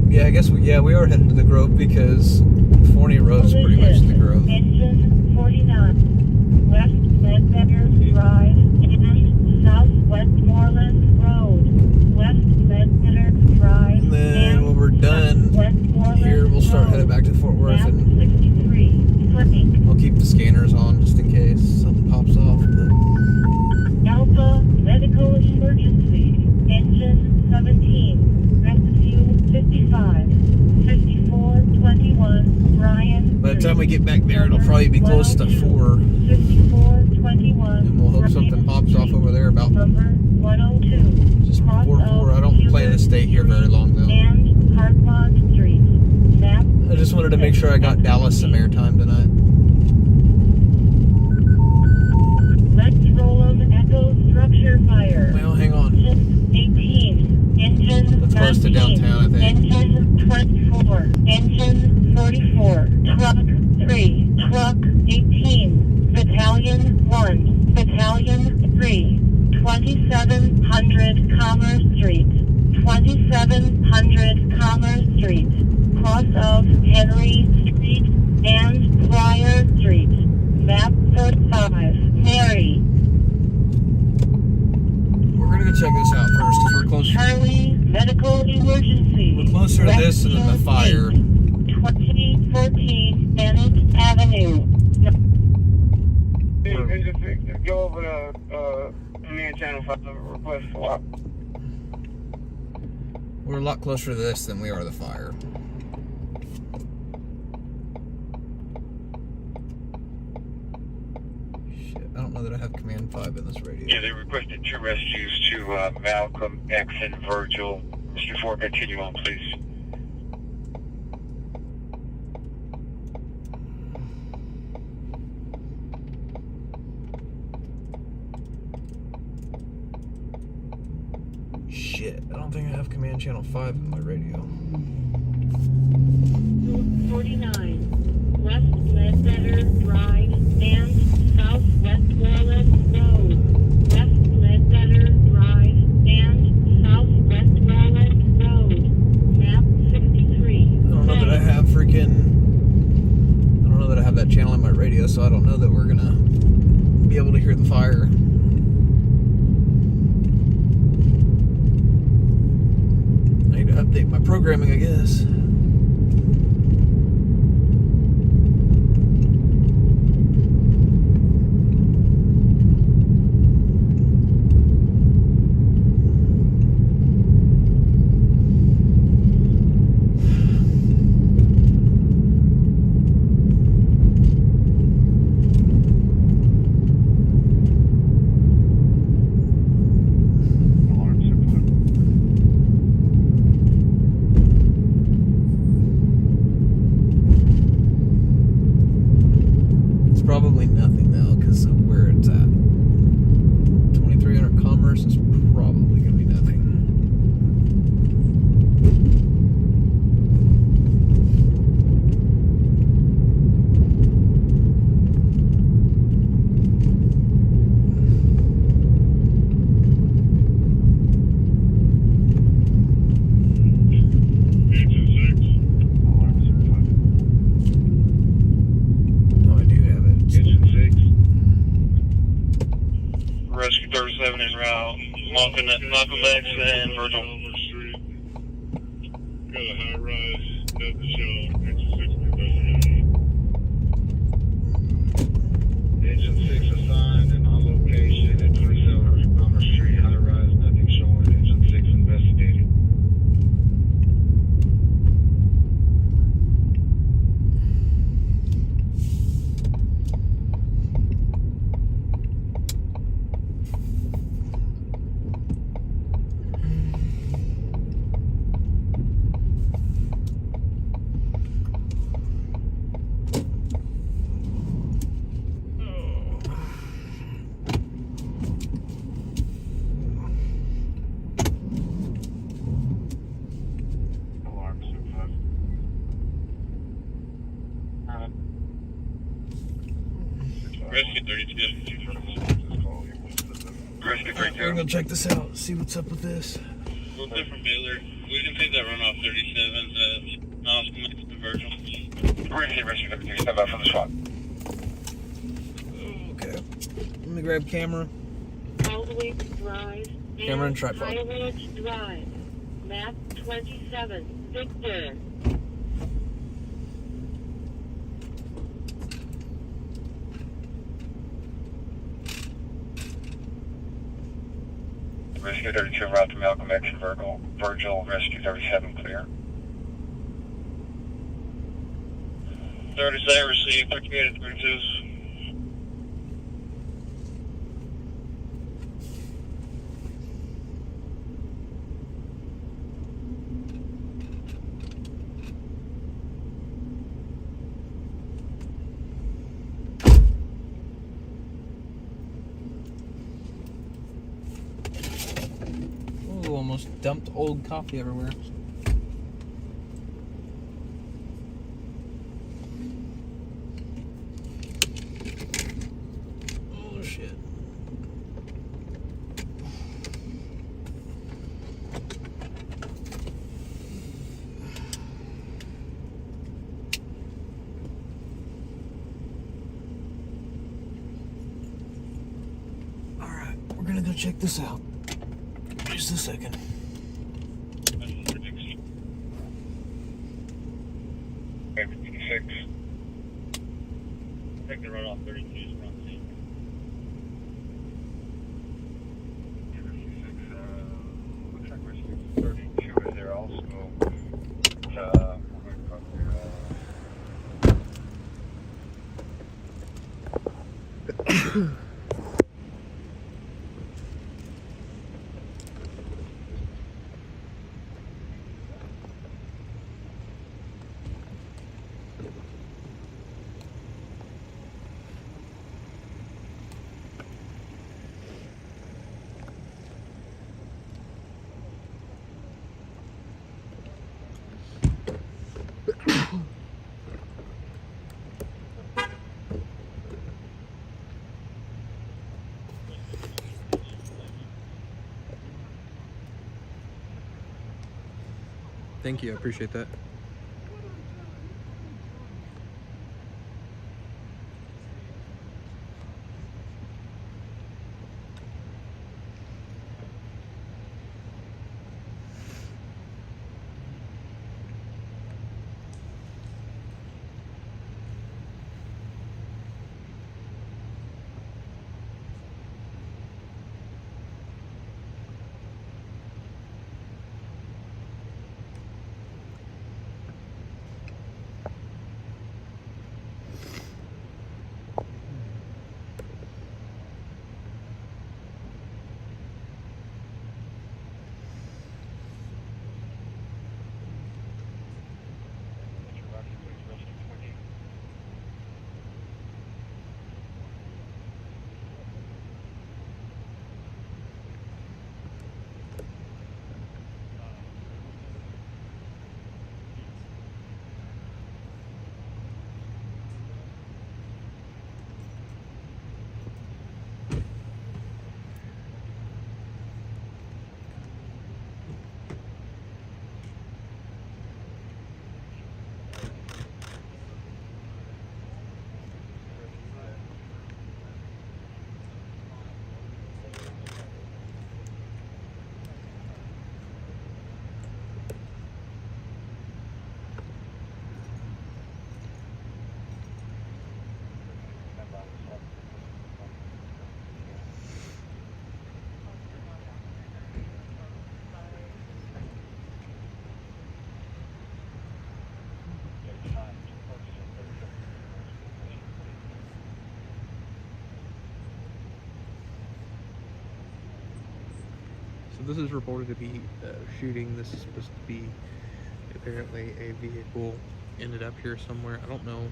Yeah, I guess we are headed to the Grove because Forney Road's pretty much the Grove. Engine 49. West Ledbetter Drive and South Westmoreland Road. West Ledbetter Drive. And then when we're done here, we'll start heading back to Fort Worth, and 63. I'll keep the scanners on just in case something pops off. But... Alpha Medical Emergency. Engine 17. Rescue 55. 5421 Brian. By the time we get back there, it'll probably be close to 4. 5421. And we'll hope something pops off over there about number 102. just before 4. I don't plan to stay here very long though. And Hartwell Street. Map. I just wanted to make sure I got Dallas some airtime tonight. Let's roll them Echo Structure Fire. Well, hang on. 18. Engine That's close to 19. downtown, I think. Engine 24. Engine 44. Truck 3. Truck 18. Battalion 1. Battalion 3. 2700 Commerce Street. 2700 Commerce Street. Cross of Henry Street and Pryor Street. Map 35. Mary. We're gonna go check this out first because we're closer. Charlie Medical Emergency. We're closer to this than the fire. 2014 Bennett Avenue. Go over to man channel 5 request swap. We're a lot closer to this than we are the fire. Shit, I don't know that I have command 5 in this radio. Yeah, they requested 2 rescues to Malcolm X and Virgil. Mr. 4, continue on, please. Shit, I don't think I have command channel 5 in my radio. 49 West Ledbetter Drive and South Westmoreland Road. West Ledbetter Drive and South Westmoreland Road. Map 63. I don't know that I have that channel in my radio, so I don't know that we're gonna be able to hear the fire. I need to update my programming, I guess. probably nothing though, because of where it's at. 2300 Commerce is probably going to be nothing. Rescue 37 en route. Malcolm X and Virgil. Got a high rise, nothing show. Engine 6 investigating. Engine 6 assigned and on location at 27 Commerce Street, high rise, nothing showing. Engine 6 investigating. Rescue 32. Rescue 32. We're going to check this out, see what's up with this. We'll different Baylor. We can take that runoff 37 Malcolm X and Virgil. Rescue 32, step out from the SWAT. Okay. Let me grab camera. Aldwich Drive. Camera and tripod. Aldwich Drive. Map 27. Victor. Rescue 32, route to Malcolm X and Virgil, Rescue 37, clear. 37, received, 38 and 32s. Ooh, almost dumped old coffee everywhere. Oh shit. Alright, we're gonna go check this out. Just a second. Six. Take the runoff 32's front seat. Looks like Rescue 32 is there also. Thank you, I appreciate that. this is reported to be a shooting. This is supposed to be apparently a vehicle ended up here somewhere. I don't know.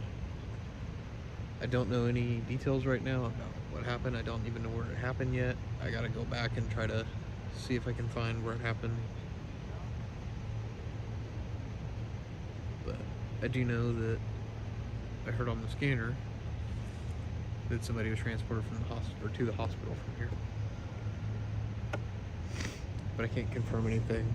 I don't know any details right now about what happened. I don't even know where it happened yet. I gotta go back and try to see if I can find where it happened. But I do know that I heard on the scanner that somebody was transported from the hospital or to the hospital from here. But I can't confirm anything.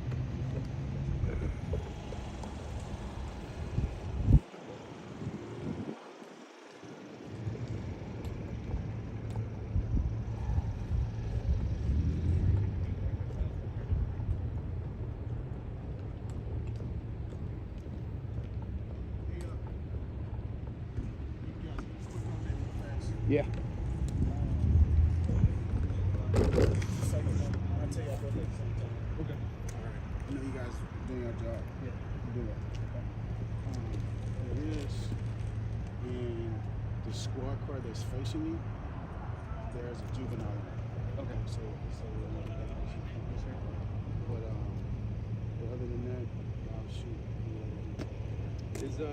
Yeah. I'll tell y'all both at the same time. Okay. Alright. I know you guys doing your job. Yeah. Do it. Okay. There is in the squad car that's facing you, there's a juvenile in it. Okay. So we'll look at that issue. Yes, sir. But other than that, I'll shoot. Is there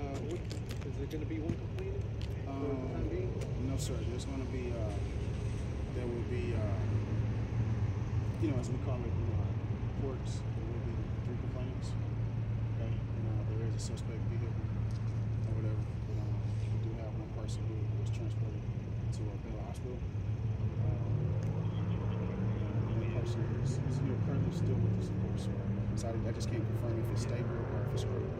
gonna be one completed? For the time being? No, sir. There's going to be, there will be, as we call it, reports. There will be 3 complaints. Okay. There is a suspect vehicle or whatever. But, we do have one person who was transported to a Bell Hospital. One person is currently still with us, of course. So I just can't confirm if it's stable or if it's critical.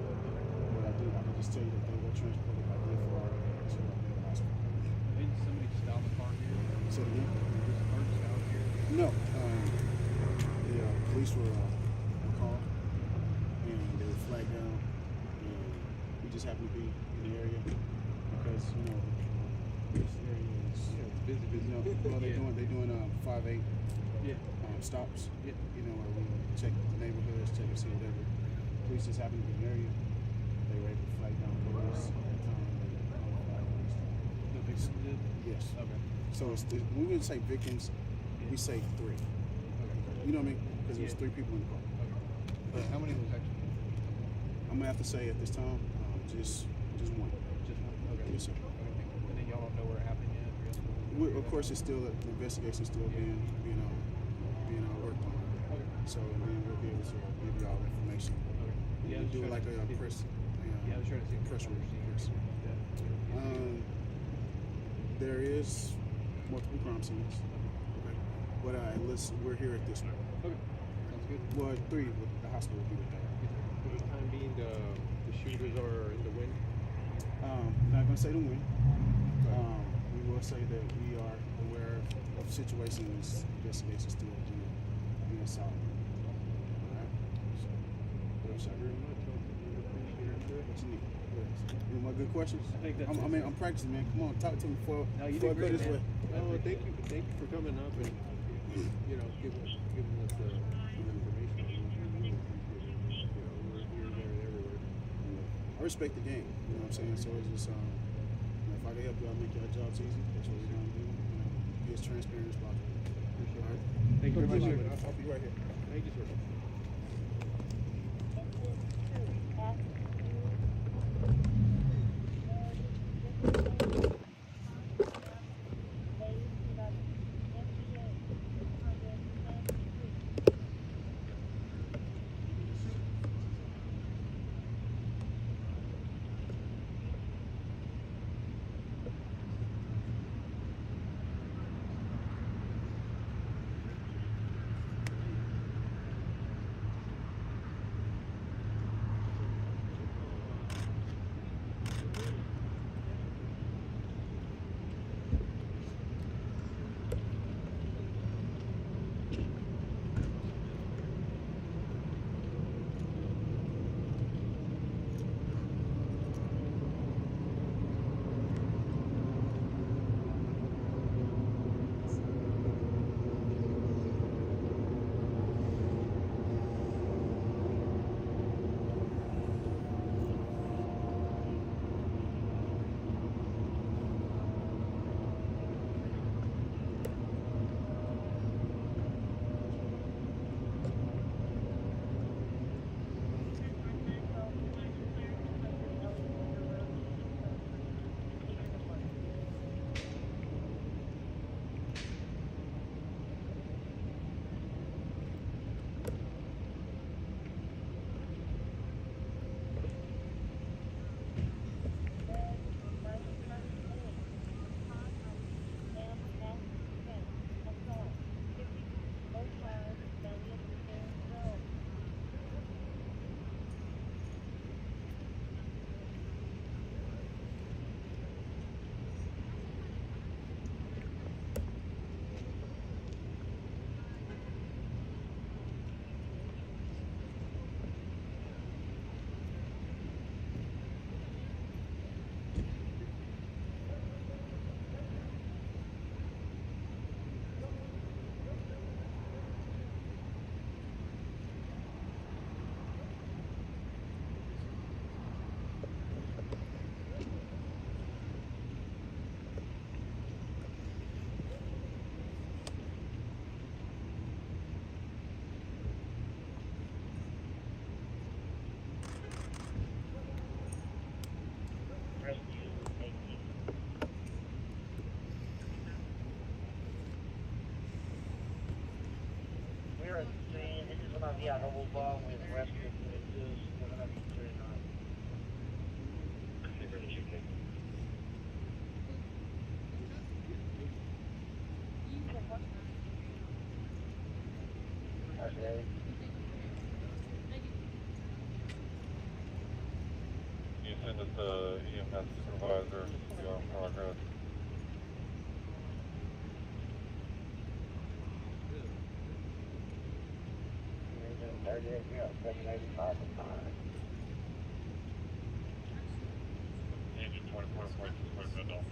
But I can just tell you that they were transported by DFW to a Bell Hospital. Did somebody stop the car here? Say it again? Was the car stopped here? No. The police were on call and they were flagged down, and we just happened to be in the area because this area is it's busy. Well, they're doing 5-8 stops. Yeah. Where we check the neighborhoods, check and see whatever. Police just happened to be in the area. They were able to flag down police. The victim did? Yes. Okay. So when we say victims, we say 3. Okay. You know what I mean? Because there's 3 people in the car. Okay. But how many was actually? I'm gonna have to say at this time, just one. Just one? Okay. Yes, sir. Okay. And then y'all don't know where it happened yet? Of course, it's still the investigation's still being worked on. Okay. So then we'll be able to give y'all information. Okay. Yeah, We'll do like a press. I was trying to see press release. Yeah. There is multiple crime scenes. Okay. But we're here at this one. Okay. Sounds good. Well, 3 with the hospital will be with that. For the time being, the shooters are in the wind? Not gonna say the win. We will say that we are aware of situations, investigations still being solved. Alright? So, what else I heard? What you need? Any more good questions? I think that's I'm practicing, man. Come on, talk to me before I go this way. Oh, thank you for coming up and giving us the information. We're here, there, and everywhere. I respect the game. You know what I'm saying? So it's just if I can help y'all make your jobs easy, that's what we're gonna do. Be as transparent as possible. Appreciate All right? it. Thank you very much. I'll be right here. Thank you, sir. Yeah, the whole ball with rescue is 139. Okay. You send us the EMS supervisor, we are in progress. Yeah, 785 and 5. Engine 24.6 middle.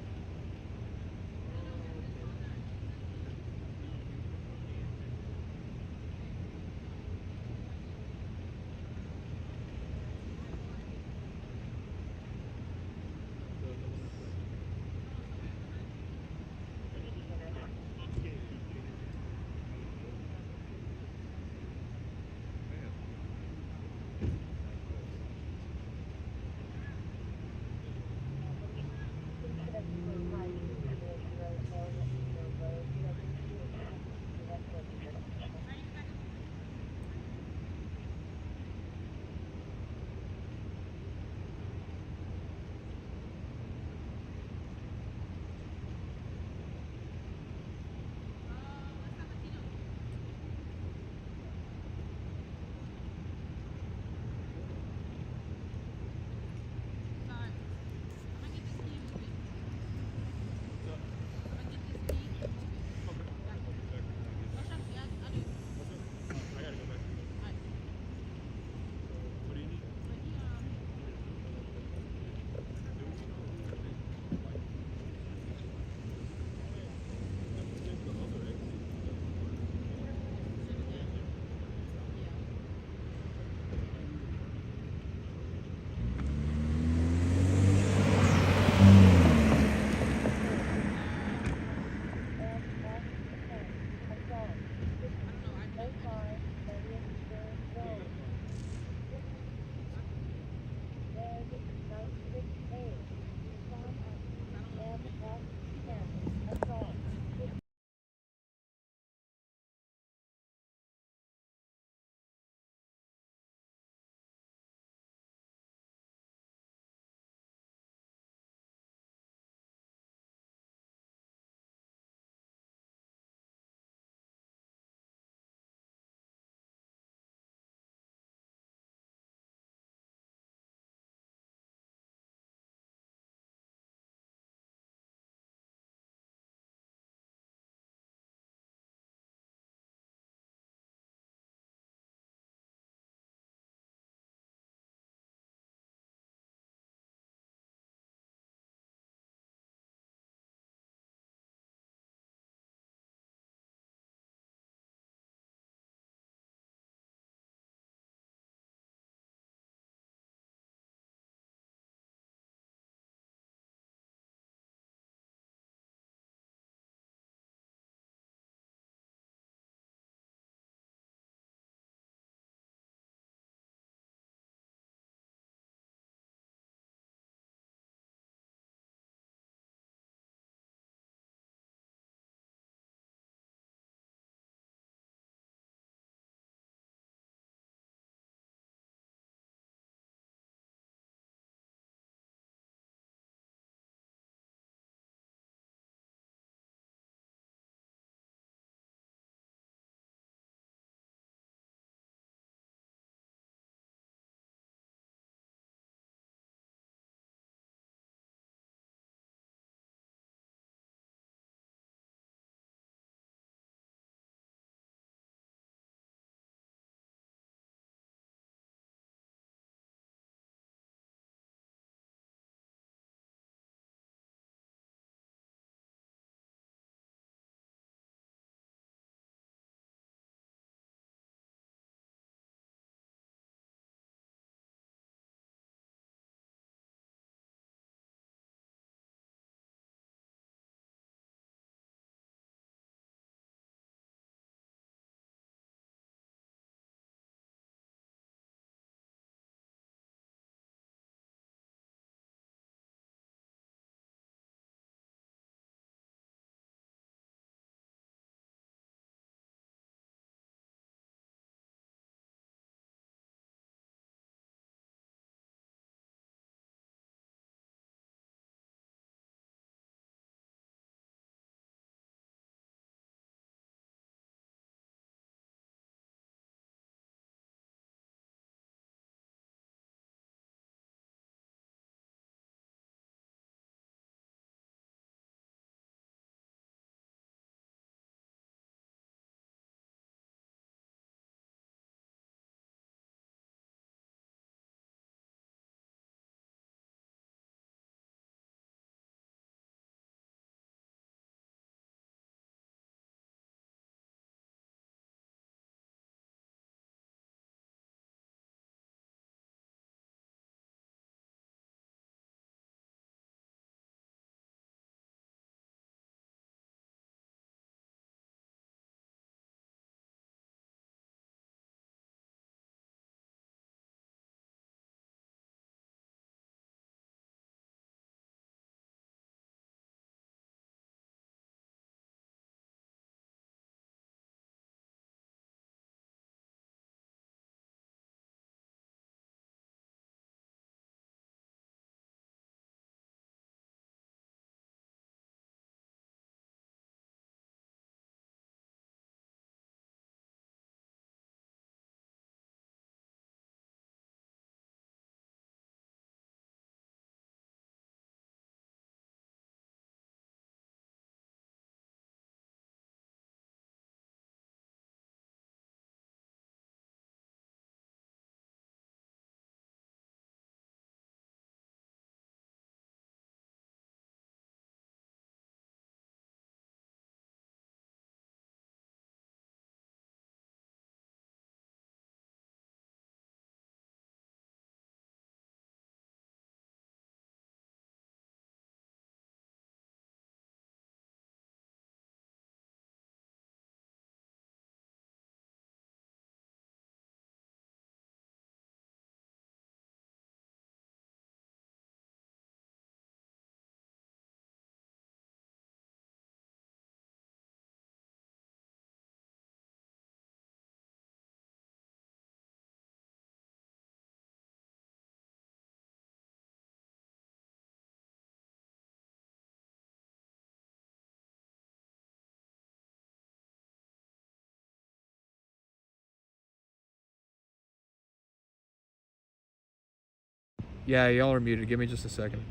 Yeah, y'all are muted. Give me just a second.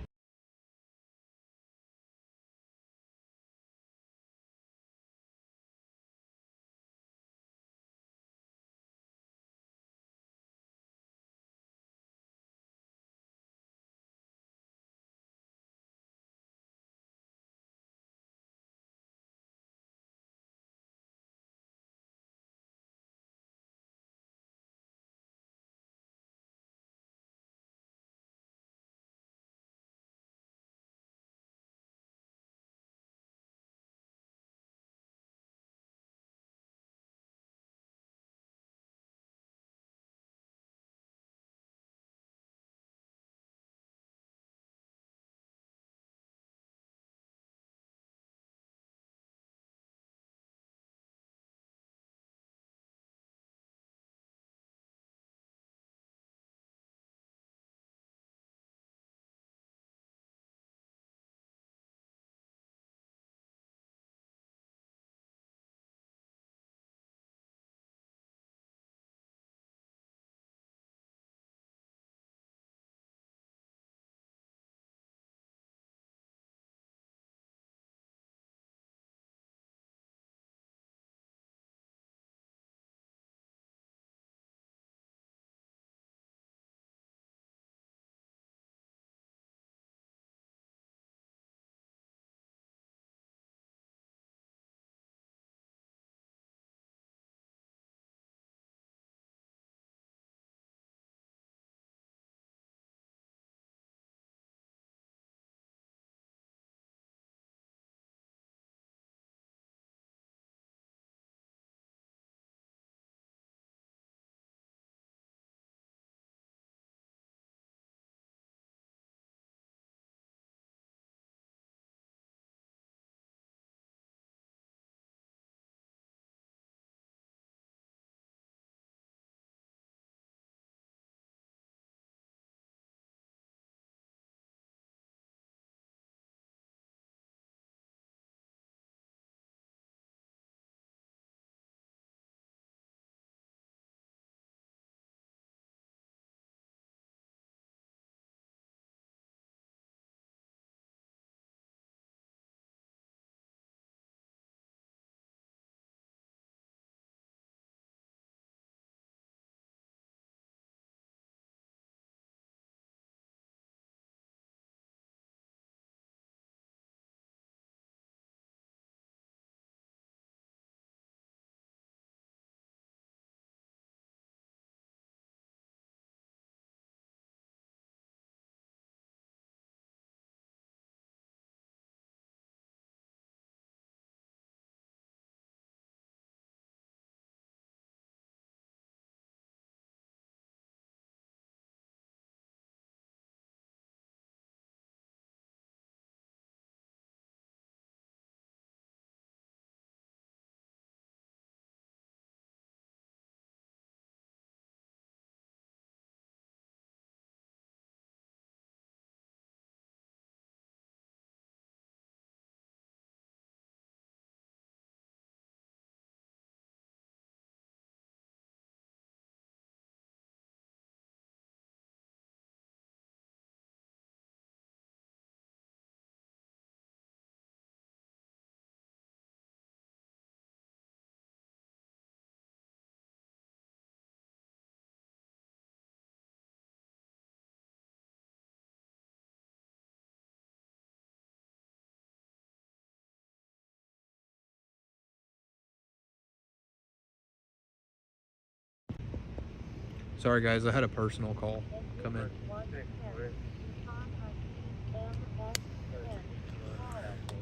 Sorry guys, I had a personal call come in.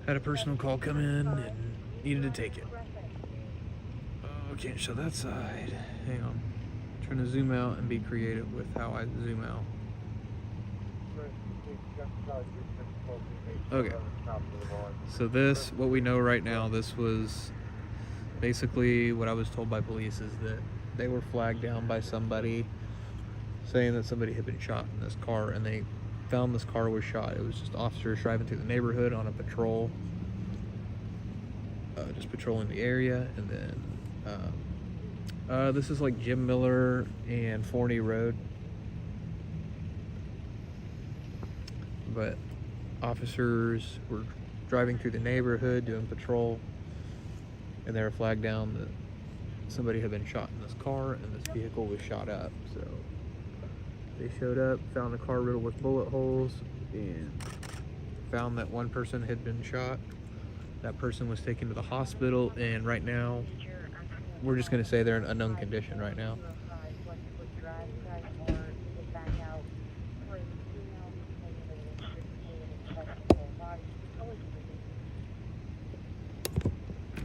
Had a personal call come in and needed to take it. Oh, can't show that side. Hang on. I'm trying to zoom out and be creative with how I zoom out. Okay. So this, what we know right now, this was basically what I was told by police is that they were flagged down by somebody saying that somebody had been shot in this car, and they found this car was shot. It was just officers driving through the neighborhood on a patrol, just patrolling the area. And then this is like Jim Miller and Forney Road. but officers were driving through the neighborhood doing patrol, and they were flagged down that somebody had been shot in this car and this vehicle was shot up. So they showed up, found the car riddled with bullet holes, and found that one person had been shot. That person was taken to the hospital, and right now we're just going to say they're in unknown condition right now.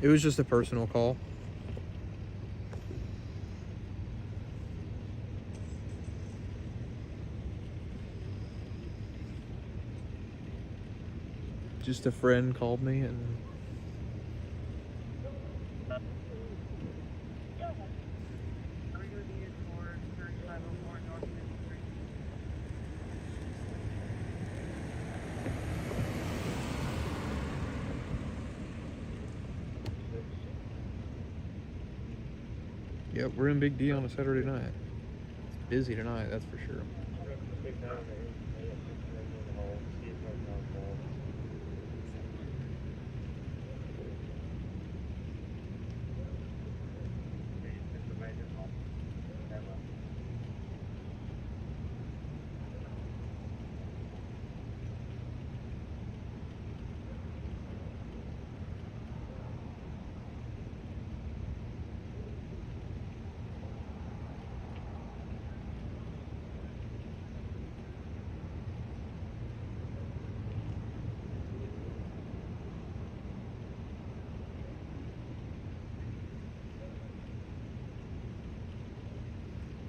It was just a personal call. Just a friend called me and yep, we're in Big D on a Saturday night. It's busy tonight, that's for sure.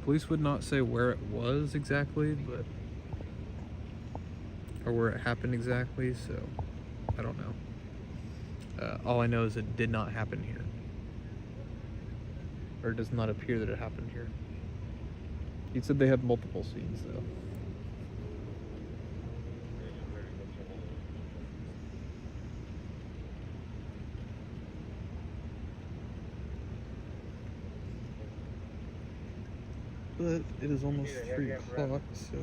Police would not say where it was exactly, but or where it happened exactly, so I don't know. All I know is it did not happen here, or it does not appear that it happened here. He said they had multiple scenes though. But it is almost 3 o'clock, so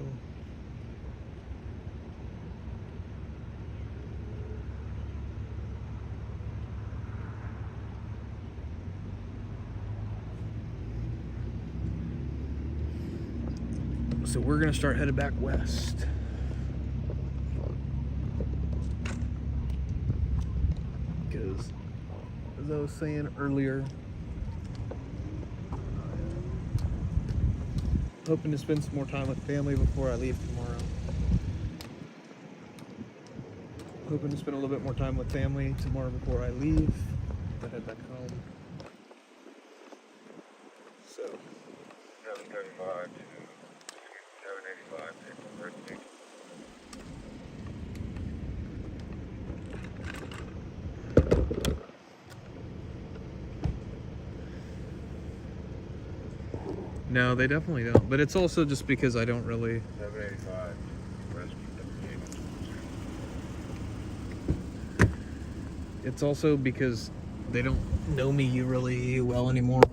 we're gonna start headed back west. Because as I was saying earlier, hoping to spend some more time with family before I leave tomorrow. Hoping to spend a little bit more time with family tomorrow before I leave. I head back home. So 7:35 to 7:85. no, they definitely don't. But it's also just because I don't really. 7:85. It's also because they don't know me really well anymore.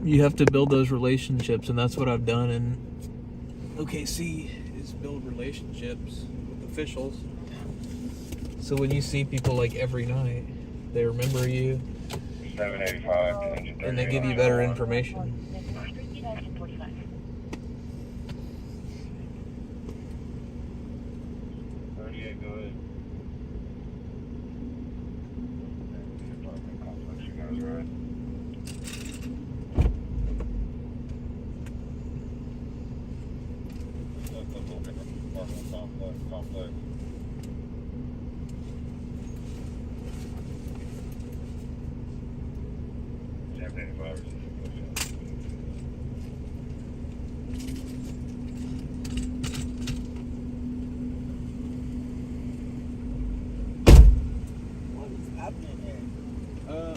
You have to build those relationships, and that's what I've done in OKC, is build relationships with officials. So when you see people like every night, they remember you, 7:85. and they give you better information.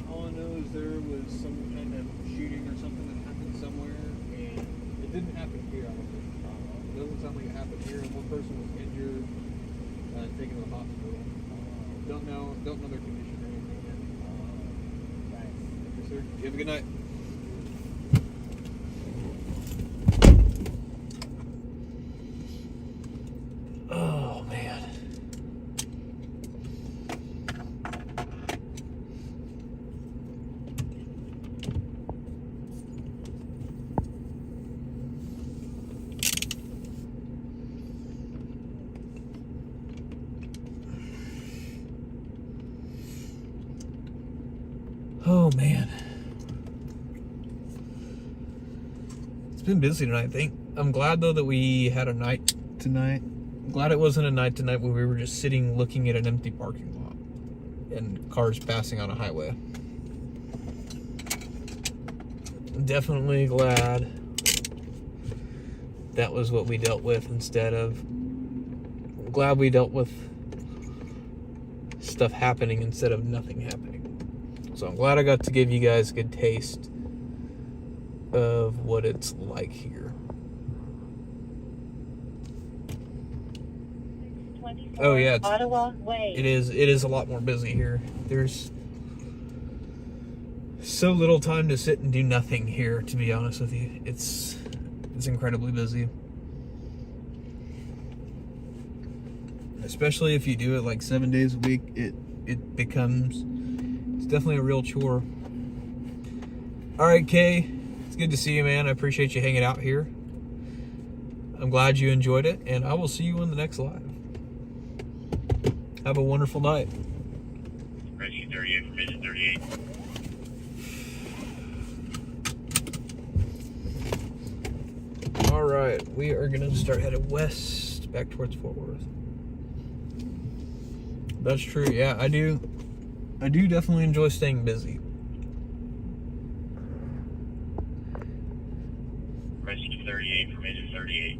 All I know is there was some kind of shooting or something that happened somewhere, and it didn't happen here. I don't think. It doesn't sound like it happened here. One person was injured, taken to the hospital. Don't know their condition or anything yet. Yes, sir. You have a good night. been busy tonight. I'm glad though that we had a night tonight. I'm glad it wasn't a night tonight where we were just sitting looking at an empty parking lot and cars passing on a highway. I'm definitely glad that was what we dealt with instead of... I'm glad we dealt with stuff happening instead of nothing happening. So I'm glad I got to give you guys a good taste of what it's like here. Oh yeah, Ottawa Way. it is a lot more busy here. There's so little time to sit and do nothing here, to be honest with you. It's incredibly busy. Especially if you do it like 7 days a week, it's definitely a real chore. Alright, Kay, it's good to see you, man. I appreciate you hanging out here. I'm glad you enjoyed it, and I will see you on the next live. Have a wonderful night. Rescue 38 from Mission 38. Alright, we are going to start headed west back towards Fort Worth. That's true, yeah, I do definitely enjoy staying busy. Rescue 38 from Mission 38.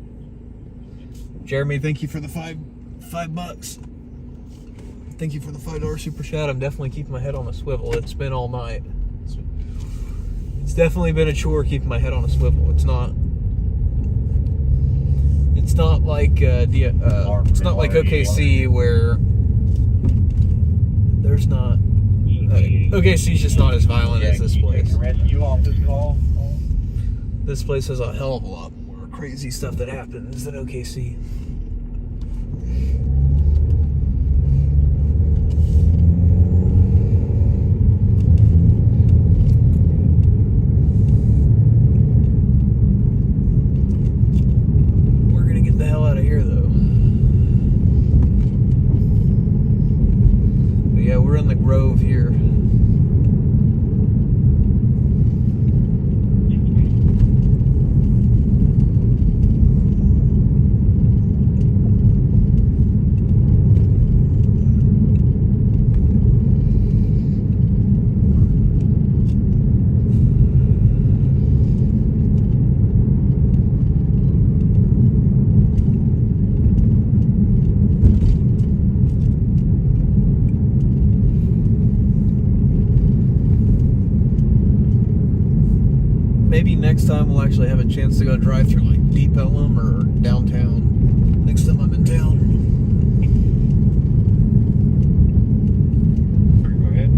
Jeremy, thank you for the $5. Thank you for the $5 super chat. I'm definitely keeping my head on a swivel. It's been all night. It's definitely been a chore keeping my head on a swivel. It's not like it's not like OKC where there's not OKC's just not as violent as this place. This place has a hell of a lot more crazy stuff that happens than OKC. We're in the Grove here. Maybe next time we'll actually have a chance to go drive through like Deep Ellum or downtown. Next time I'm in town. Go ahead.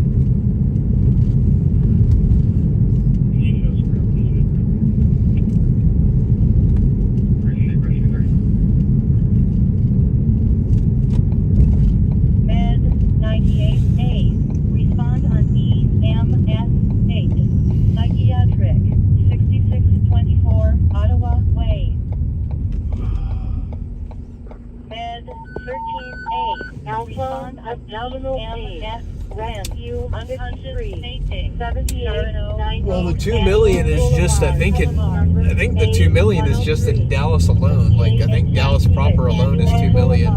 Med 98A. Respond on EMS 8. Psychiatric. 6624 Ottawa Way. Med 13A. Alpha abdominal pain. Rescue unconscious 7890. Well, the 2 million is just, I think the 2 million is just in Dallas alone. Like, I think Dallas proper alone is 2 million.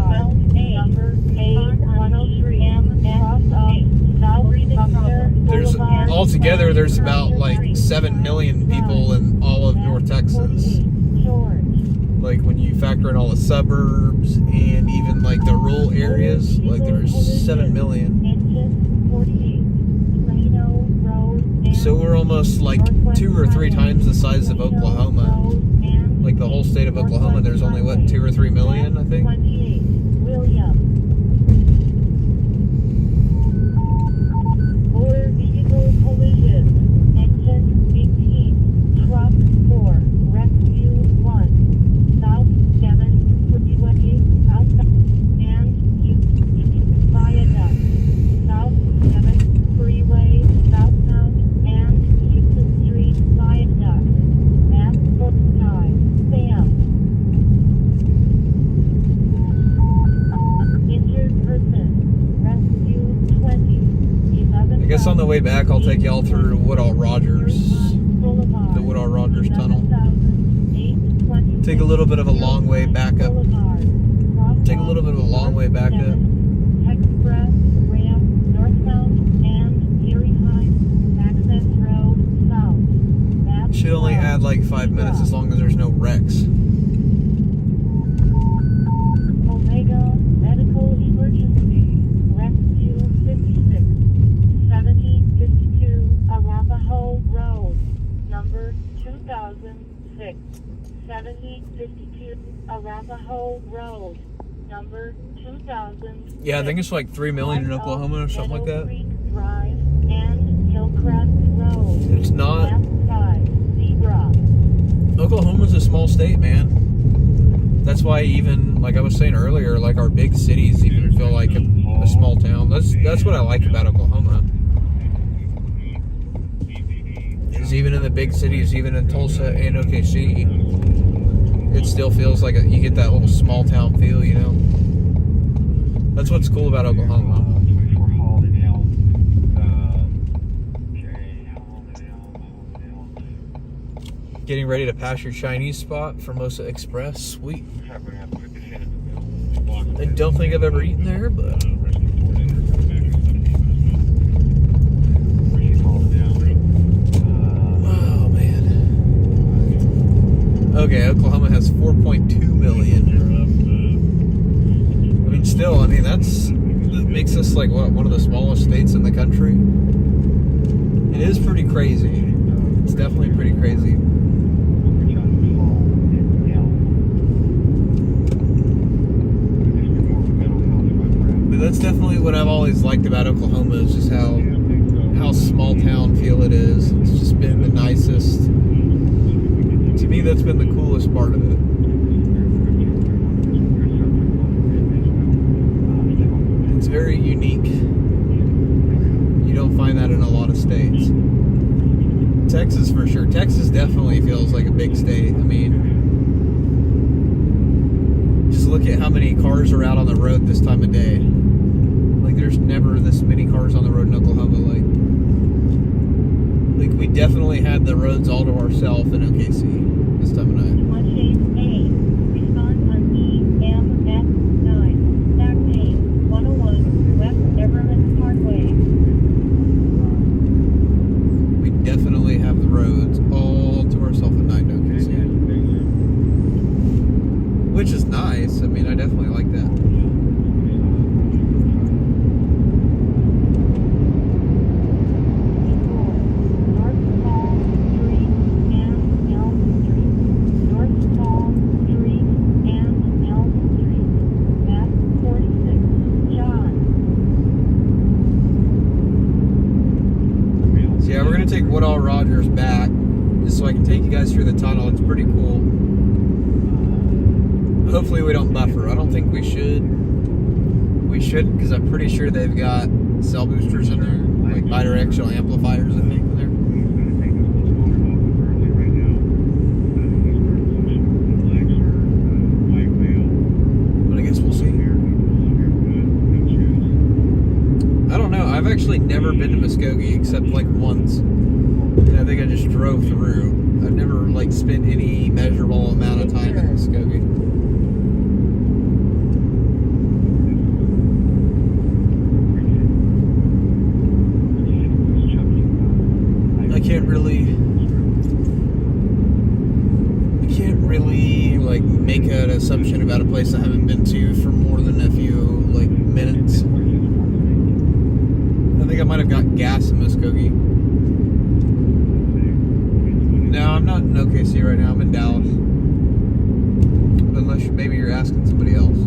Altogether, there's about like 7 million people in all of North Texas. Like when you factor in all the suburbs and even like the rural areas, like there's 7 million. So we're almost like 2 or 3 times the size of Oklahoma. Like the whole state of Oklahoma, there's only what, 2 or 3 million, I think. Collision. Engine 18. Truck 4. Rescue 1. South 7. Freeway. Southbound. And Houston. Viaduct. South 7. Freeway. Southbound. And Houston Street. Viaduct. Map book time. Sam. Injured person. Rescue 20. I guess on the way back, I'll take y'all through Woodall Rogers, the Woodall Rogers Tunnel. Take a little bit of a long way back up. Take a little bit of a long way back up. Express, ramp, northbound, and Erie Heights, access road, south. Map Should only add like 5 minutes as long as there's no wrecks. Omega Medical Emergency, Rescue 56, 7052 Arapahoe Road, number 2006. 7052 Arapahoe Road, number 2000. Yeah, I think it's like 3 million in Oklahoma or something like that. Drive and Hillcrest Road. It's not. Left 5, Zebra. Oklahoma's a small state, man. That's why even, like I was saying earlier, like our big cities even feel like a small town. That's what I like about Oklahoma. Is even in the big cities, even in Tulsa and OKC, it still feels like you get that little small town feel, you know? That's what's cool about Oklahoma. Getting ready to pass your Chinese spot, Formosa Express. Sweet. I don't think I've ever eaten there, but... Oh, man. Okay, Oklahoma has 4.2 million. I mean, still, that makes us like, what, one of the smallest states in the country? It is pretty crazy. It's definitely pretty crazy. That's definitely what I've always liked about Oklahoma, is just how small town feel it is. It's just been the nicest. To me, that's been the coolest part of it. It's very unique. You don't find that in a lot of states. Texas for sure. Texas definitely feels like a big state. I mean, just look at how many cars are out on the road this time of day. Like, there's never this many cars on the road in Oklahoma. Like we definitely had the roads all to ourselves in OKC this time of night. 188A, respond on EMS9, back 101, West Everett Parkway. We definitely have the roads all to ourselves at night in OKC. Which is nice. I mean, I definitely like that. Take Woodall Rogers back just so I can take you guys through the tunnel. It's pretty cool. Hopefully we don't buffer. I don't think we should. We shouldn't, because I'm pretty sure they've got cell boosters in there, like bidirectional amplifiers, I think, in there. But I guess we'll see. I don't know. I've actually never been to Muskogee except like once. And I think I just drove through. I've never like spent any measurable amount of time in Muskogee. I can't really like make an assumption about a place I haven't been to for more than a few like minutes. I think I might have got gas in Muskogee. No, I'm not in OKC right now. I'm in Dallas. Unless maybe you're asking somebody else.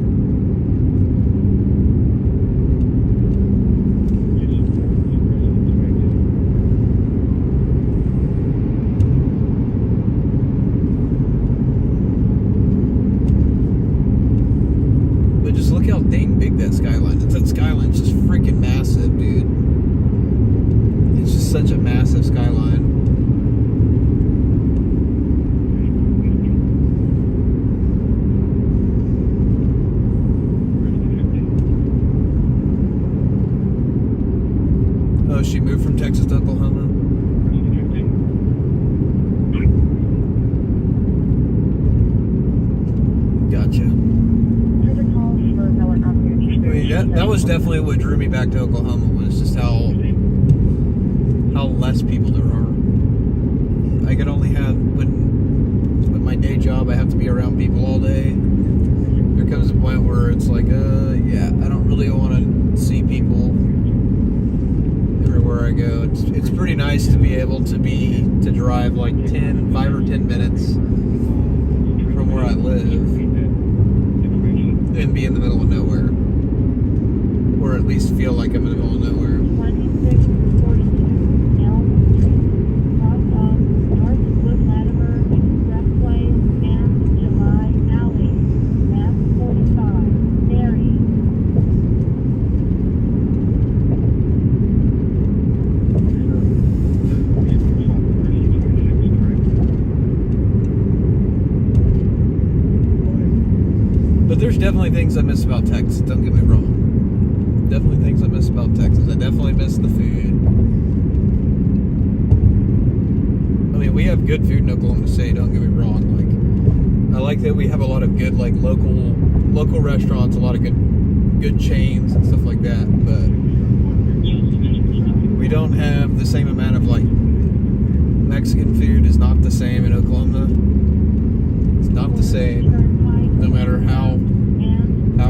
But just look how dang big that skyline is. That skyline's just freaking massive, dude. It's just such a massive skyline. Oh, she moved from Texas to Oklahoma. that was definitely what drew me back to Oklahoma, was just how less people there are. I could only have, with my day job, I have to be around people all day. There comes a point where it's like, yeah, I don't really want to see people everywhere I go. It's pretty nice to be able to drive like 5 or 10 minutes from where I live and be in the middle of nowhere, or at least feel like I'm in the middle of nowhere. 2642 Elm Street, off of Northwood Latimer Expressway and July Alley, map 45, Mary. But there's definitely things I miss about Texas, don't get me wrong. Definitely things I miss about Texas. I definitely miss the food. I mean, we have good food in Oklahoma City, don't get me wrong. Like, I like that we have a lot of good, like, local restaurants, a lot of good chains and stuff like that, but we don't have the same amount of, like, Mexican food is not the same in Oklahoma. It's not the same. No matter how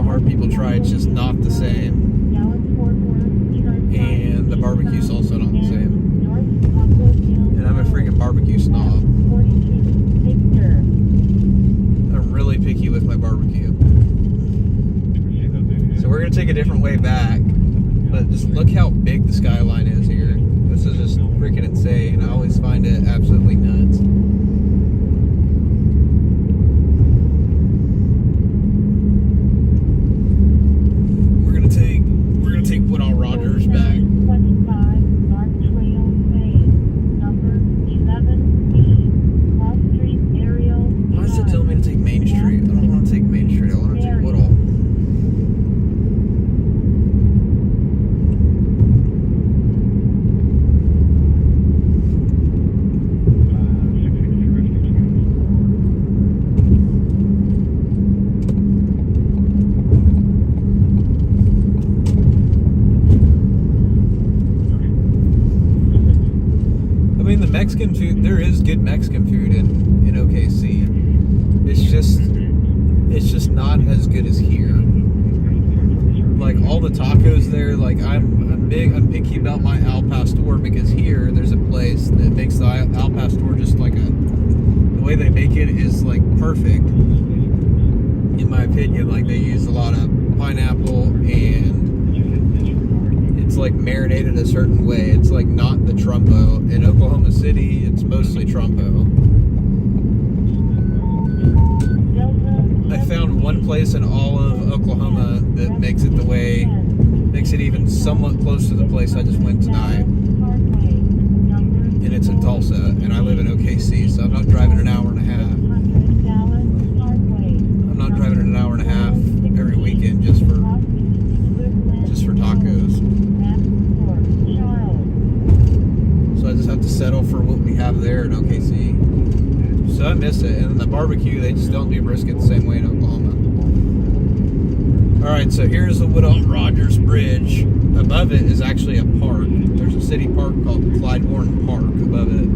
hard people try, it's just not the same. And the barbecue's also not the same. And I'm a freaking barbecue snob. I'm really picky with my barbecue. So we're gonna take a different way back. But just look how big the skyline is here. This is just freaking insane. I always find it absolutely nuts. We're gonna take Woodall Rogers back. 25 North Trail Way, number 11B, Cross Street Aerial. Why is it telling me to take Main Street? I don't want to take Main Street. I want to take Woodall. The Mexican food, there is good Mexican food in OKC. It's just not as good as here. Like, all the tacos there, like, I'm picky about my al pastor, because here there's a place that makes the al pastor just like the way they make it is like perfect, in my opinion. Like, they use a lot of pineapple, and it's like marinated a certain way. It's like not the trumpo. In Oklahoma City, it's mostly trumpo. I found one place in all of Oklahoma that makes it even somewhat close to the place I just went tonight. And it's in Tulsa, and I live in OKC, so I'm not driving an hour and a half. I'm not driving an hour and a half every weekend just for tacos. So I just have to settle for what we have there in OKC. So I miss it. And the barbecue, they just don't do brisket the same way in Oklahoma. Alright, so here's the Woodall Rogers Bridge. Above it is actually a park. There's a city park called Clydeborn Park above it.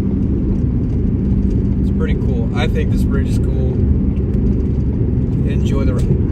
It's pretty cool. I think this bridge is cool. Enjoy the ride.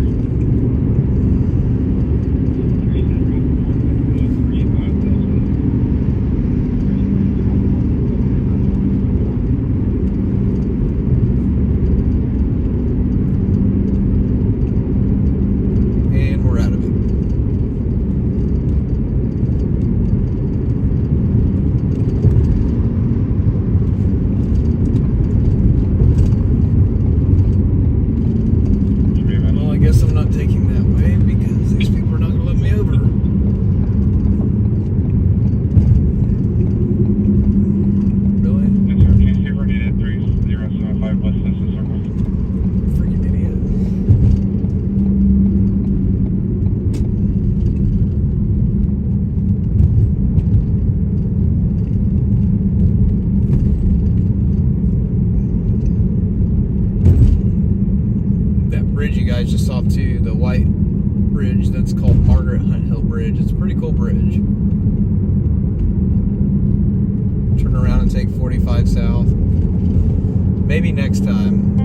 Margaret Hunt Hill Bridge. It's a pretty cool bridge. Turn around and take 45 south. Maybe next time.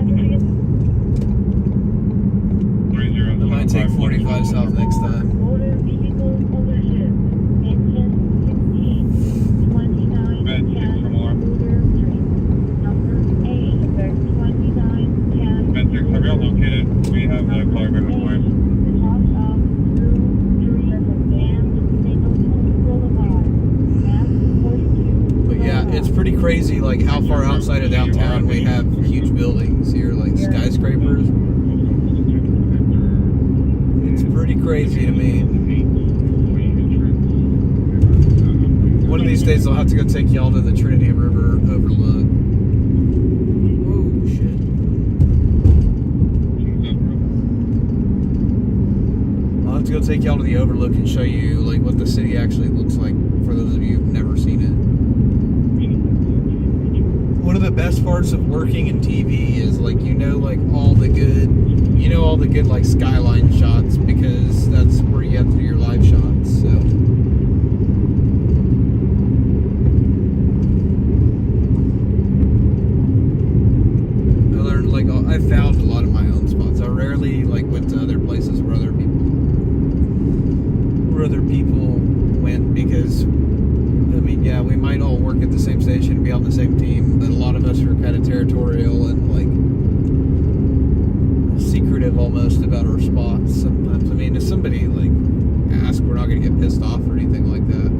I might take 45 south next time. Motor vehicle collision. Engine 16, 29, 10, Scooter 3. Number 8, 29, 10. Have y'all located? We have the color ribbon for us. But yeah, it's pretty crazy, like how far outside of downtown we have huge buildings here, like skyscrapers. It's pretty crazy to me. One of these days I'll have to go take y'all to the Trinity River overlook. Oh shit. I'll have to go take y'all to the overlook and show you like what the city actually looks like for those of you who've never seen it. One of the best parts of working in TV is like like all the good like skyline shots, because that's where you have to do your live shots. So I learned I found a lot of my own spots. I rarely went to other places where other people went, because yeah, we might all work at the same station and be on the same team, but a lot of us are kind of territorial and secretive almost about our spots sometimes. If somebody asks, we're not going to get pissed off or anything like that,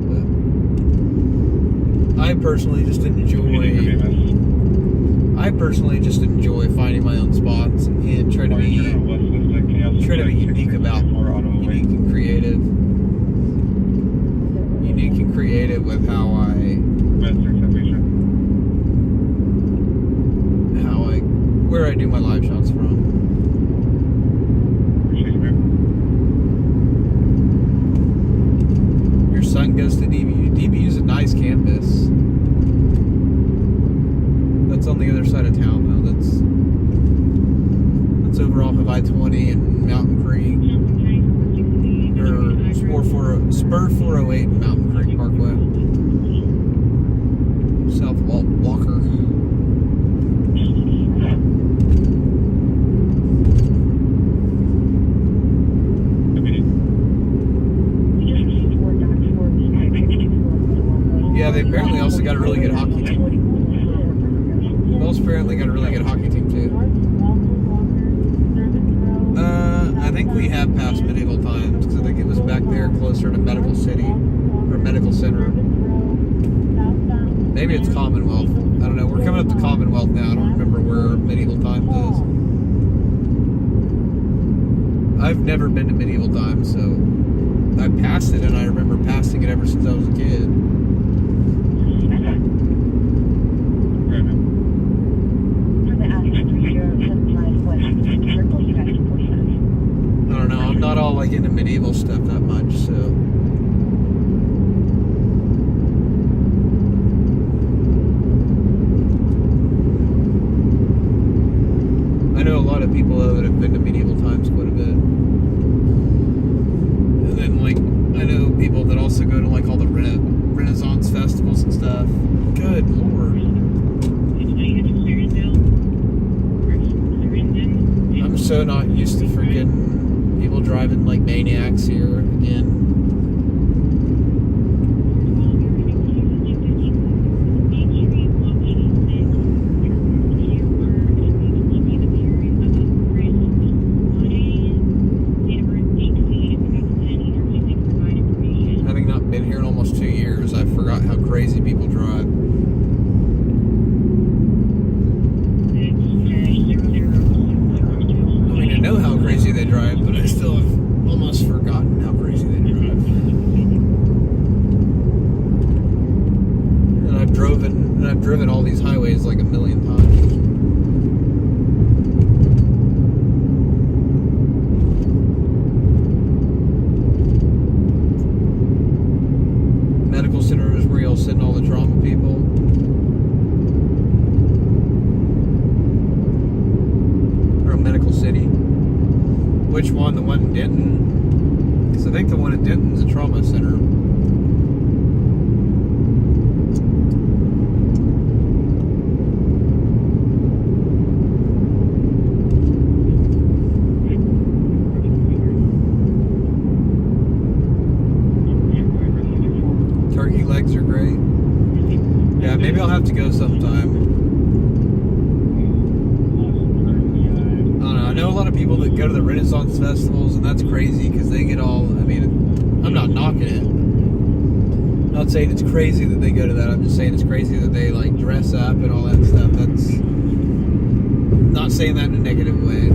but I personally just enjoy finding my own spots and try to be unique and creative with where I do my live shots from. Your son goes to DBU. DBU's a nice campus. That's on the other side of town though. That's over off of I-20 and Mountain Creek. Or Spur 408 and Mountain Creek Parkway. South Walker. Yeah, they apparently also got a really good hockey team. Bell's apparently got a really good hockey team too. I think we have passed medieval times, because I think it was back there closer to Medical City or Medical Center. Maybe it's Commonwealth. I don't know. We're coming up to Commonwealth now. I don't remember where medieval times is. I've never been to medieval times, so I passed it, and I remember passing it ever since I was a kid. I don't know, I'm not all into medieval stuff that much, so I know a lot of people though that have been to medieval times quite a bit. And then I know people that also go to all the Renaissance festivals and stuff. Good Lord. I'm so not used to freaking people driving like maniacs here again. Having not been here in almost 2 years, I forgot how crazy people drive. I know how crazy they drive, but I still have almost forgotten how crazy they drive. And I've driven all these highways like a million times. Medical center is where you'll send all the trauma think the one in Denton's a trauma center. Turkey legs are great. Yeah, maybe I'll have to go sometime. I don't know. I know a lot of people that go to the Renaissance festivals, and that's crazy because they get all. I mean, I'm not knocking it. I'm not saying it's crazy that they go to that. I'm just saying it's crazy that they like dress up and all that stuff. That's not saying that in a negative way.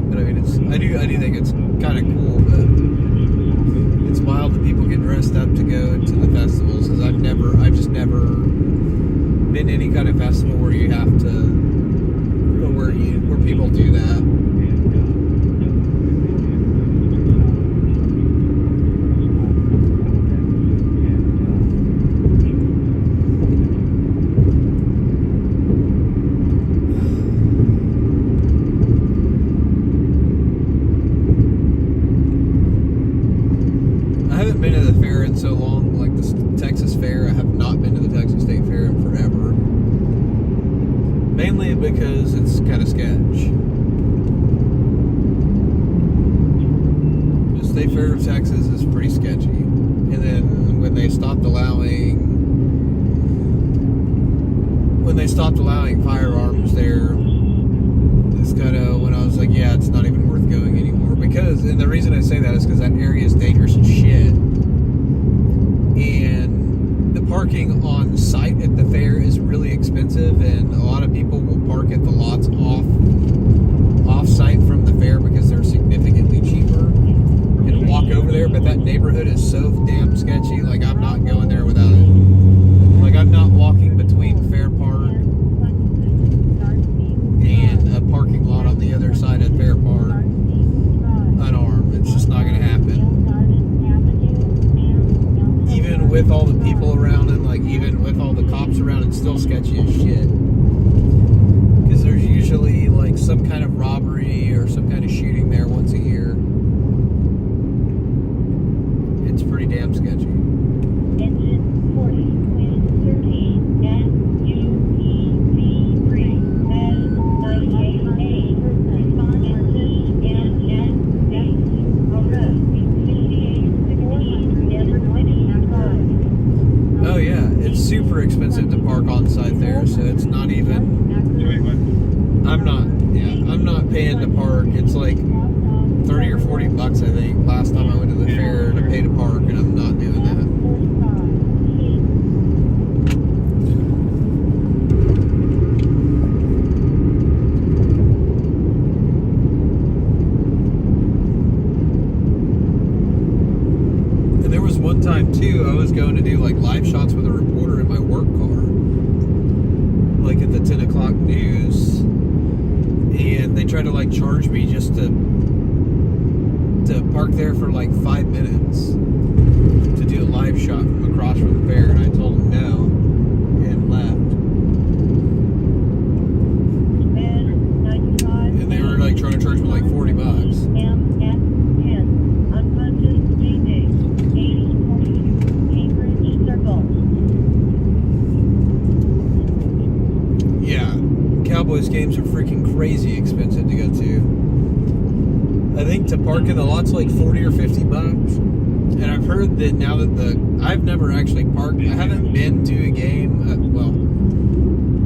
But I mean, I do think it's kind of cool, but it's wild that people get dressed up to go to the festivals, because I've just never been to any kind of festival where you have to, where people do that. I haven't been to the fair in so long, like the Texas Fair. I have not been to the Texas State Fair in forever. Mainly because it's kind of sketch. The State Fair of Texas is pretty sketchy. And then when they stopped allowing firearms there, it's kind of when I was like, yeah, it's not even worth going anymore. Because, and the reason I say that is because that area is dangerous as shit. And the parking on site at the fair is really expensive, and a lot of people will park at the lots off site from the fair because they're significantly cheaper and walk over there. But that neighborhood is so damn sketchy. Like, I'm not going there without it. Like, I'm not walking between Fair Park and a parking lot on the other side of Fair Park unarmed. It's just not going to happen. Even with all the people around it, like even with all the cops around, it's still sketchy as shit. Because there's usually like some kind of robbery or some kind of shooting there once a year. It's pretty damn sketchy. Engine 40, wind 13, NUPV3, head 98A, respond engine NNA, arrest 6816, never 95. Oh yeah, it's super expensive to park on site there, so it's not even. I'm not paying to park. It's like $30 or $40, I think. Last time I went to the fair to pay to park, and I'm not doing that. And there was one time too, I was going to do like live shots with a reporter in my work car, like at the 10 o'clock news, and they tried to like charge me just to park there for like 5 minutes to do a live shot from across from the fair, and I told them no and left. And they were like trying to charge me like $40. Yeah, Cowboys games are freaking crazy expensive to go to. I think to park in the lot's like $40 or $50. And I've heard that now that I've never actually parked. I haven't been to a game.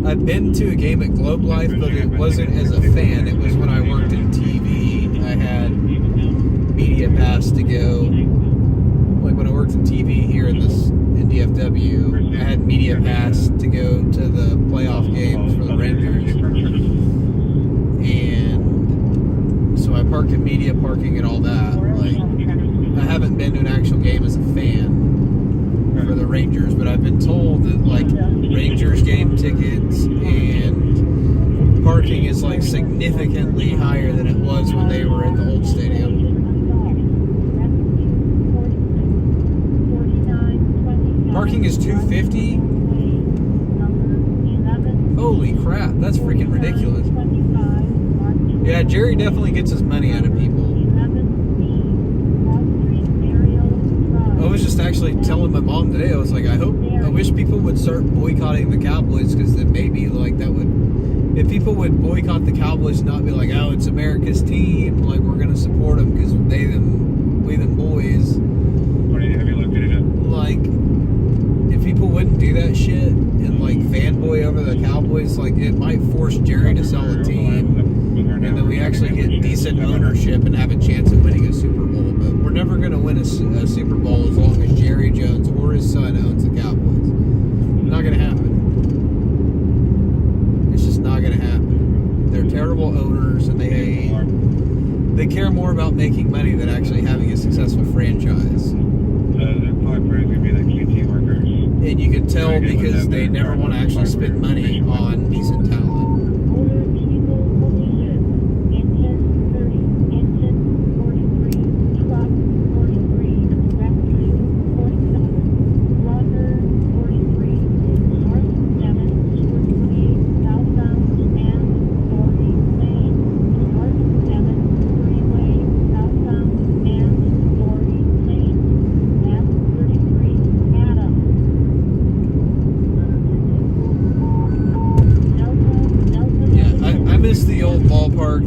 I've been to a game at Globe Life, but it wasn't as a fan. It was when I worked in TV. I had media pass to go. Like when I worked in TV here in DFW, I had media pass to go to the playoff games for the Rangers. And so I parked in media parking and all that. Like, I haven't been to an actual game as a fan for the Rangers, but I've been told that like Rangers game tickets and parking is like significantly higher than it was when they were at the old stadium. Parking is $250. Holy crap, that's freaking ridiculous. Yeah, Jerry definitely gets his money out of people. actually telling my mom today, I was like, I wish people would start boycotting the Cowboys, because then maybe like that would, if people would boycott the Cowboys and not be like, oh, it's America's team, like we're gonna support them because we them boys. Have you looked at it? Like, if people wouldn't do that shit and like fanboy over the Cowboys, like it might force Jerry to sell the team, and then we actually get decent ownership and have a chance at winning a Super Bowl. But we're never gonna win a Super Bowl as long as Jerry Jones or his son owns the Cowboys. Not gonna happen. It's just not gonna happen. They're terrible owners, and they care more about making money than actually having a successful franchise. The Piper is going to be the QT workers. And you can tell because they never want to actually spend money on decent talent.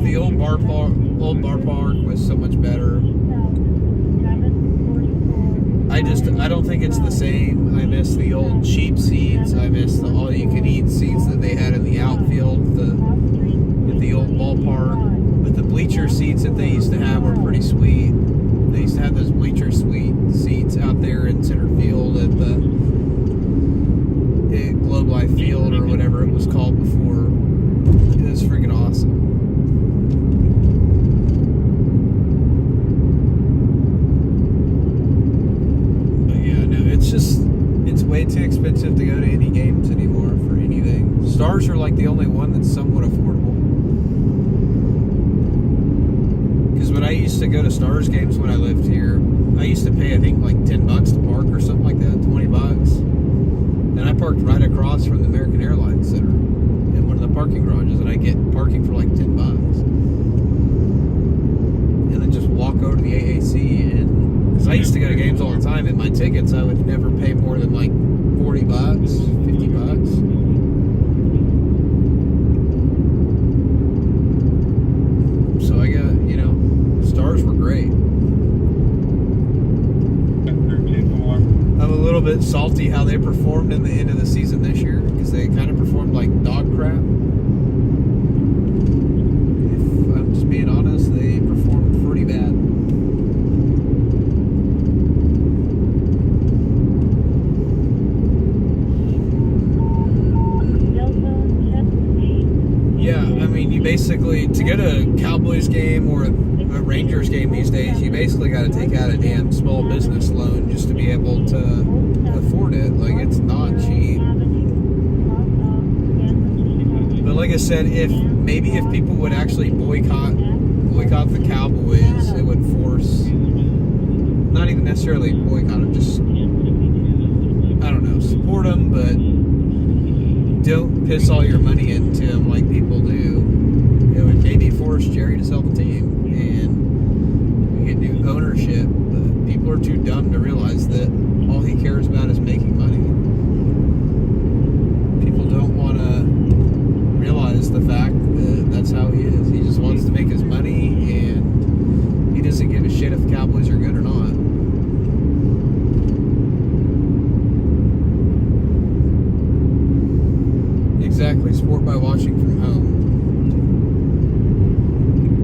The old bar park was so much better. I don't think it's the same. I miss the old cheap seats. I miss the all-you-can-eat seats that they had in the outfield at the old ballpark. But the bleacher seats that they used to have were pretty sweet. They used to have those bleacher seats out there in center field at the Globe Life Field or whatever it was called before. It was freaking awesome. It's way too expensive to go to any games anymore for anything. Stars are like the only one that's somewhat affordable. Because when I used to go to Stars games when I lived here, I used to pay, I think, like $10 to park or something like that, $20. And I parked right across from the American Airlines Center in one of the parking garages, and I get parking for like $10. And then just walk over to the AAC, and because I used to go to games all the time, and my tickets I would never pay more than like $40, $50. So I got, Stars were great. I'm a little bit salty how they performed in the end of the season this year, because they kind of performed like dog crap. If I'm just being honest, they performed pretty bad. Basically, to go to a Cowboys game or a Rangers game these days, you basically got to take out a damn small business loan just to be able to afford it. Like, it's not cheap. But like I said, if people would actually boycott the Cowboys, it would force, not even necessarily boycott them, just, I don't know, support them, but don't piss all your money into them like people do. It would maybe force Jerry to sell the team and we get new ownership, but people are too dumb to realize that all he cares about is making money. People don't want to realize the fact that that's how he is. He just wants to make his money, and he doesn't give a shit if the Cowboys are good or not. Exactly, sport by watching from home.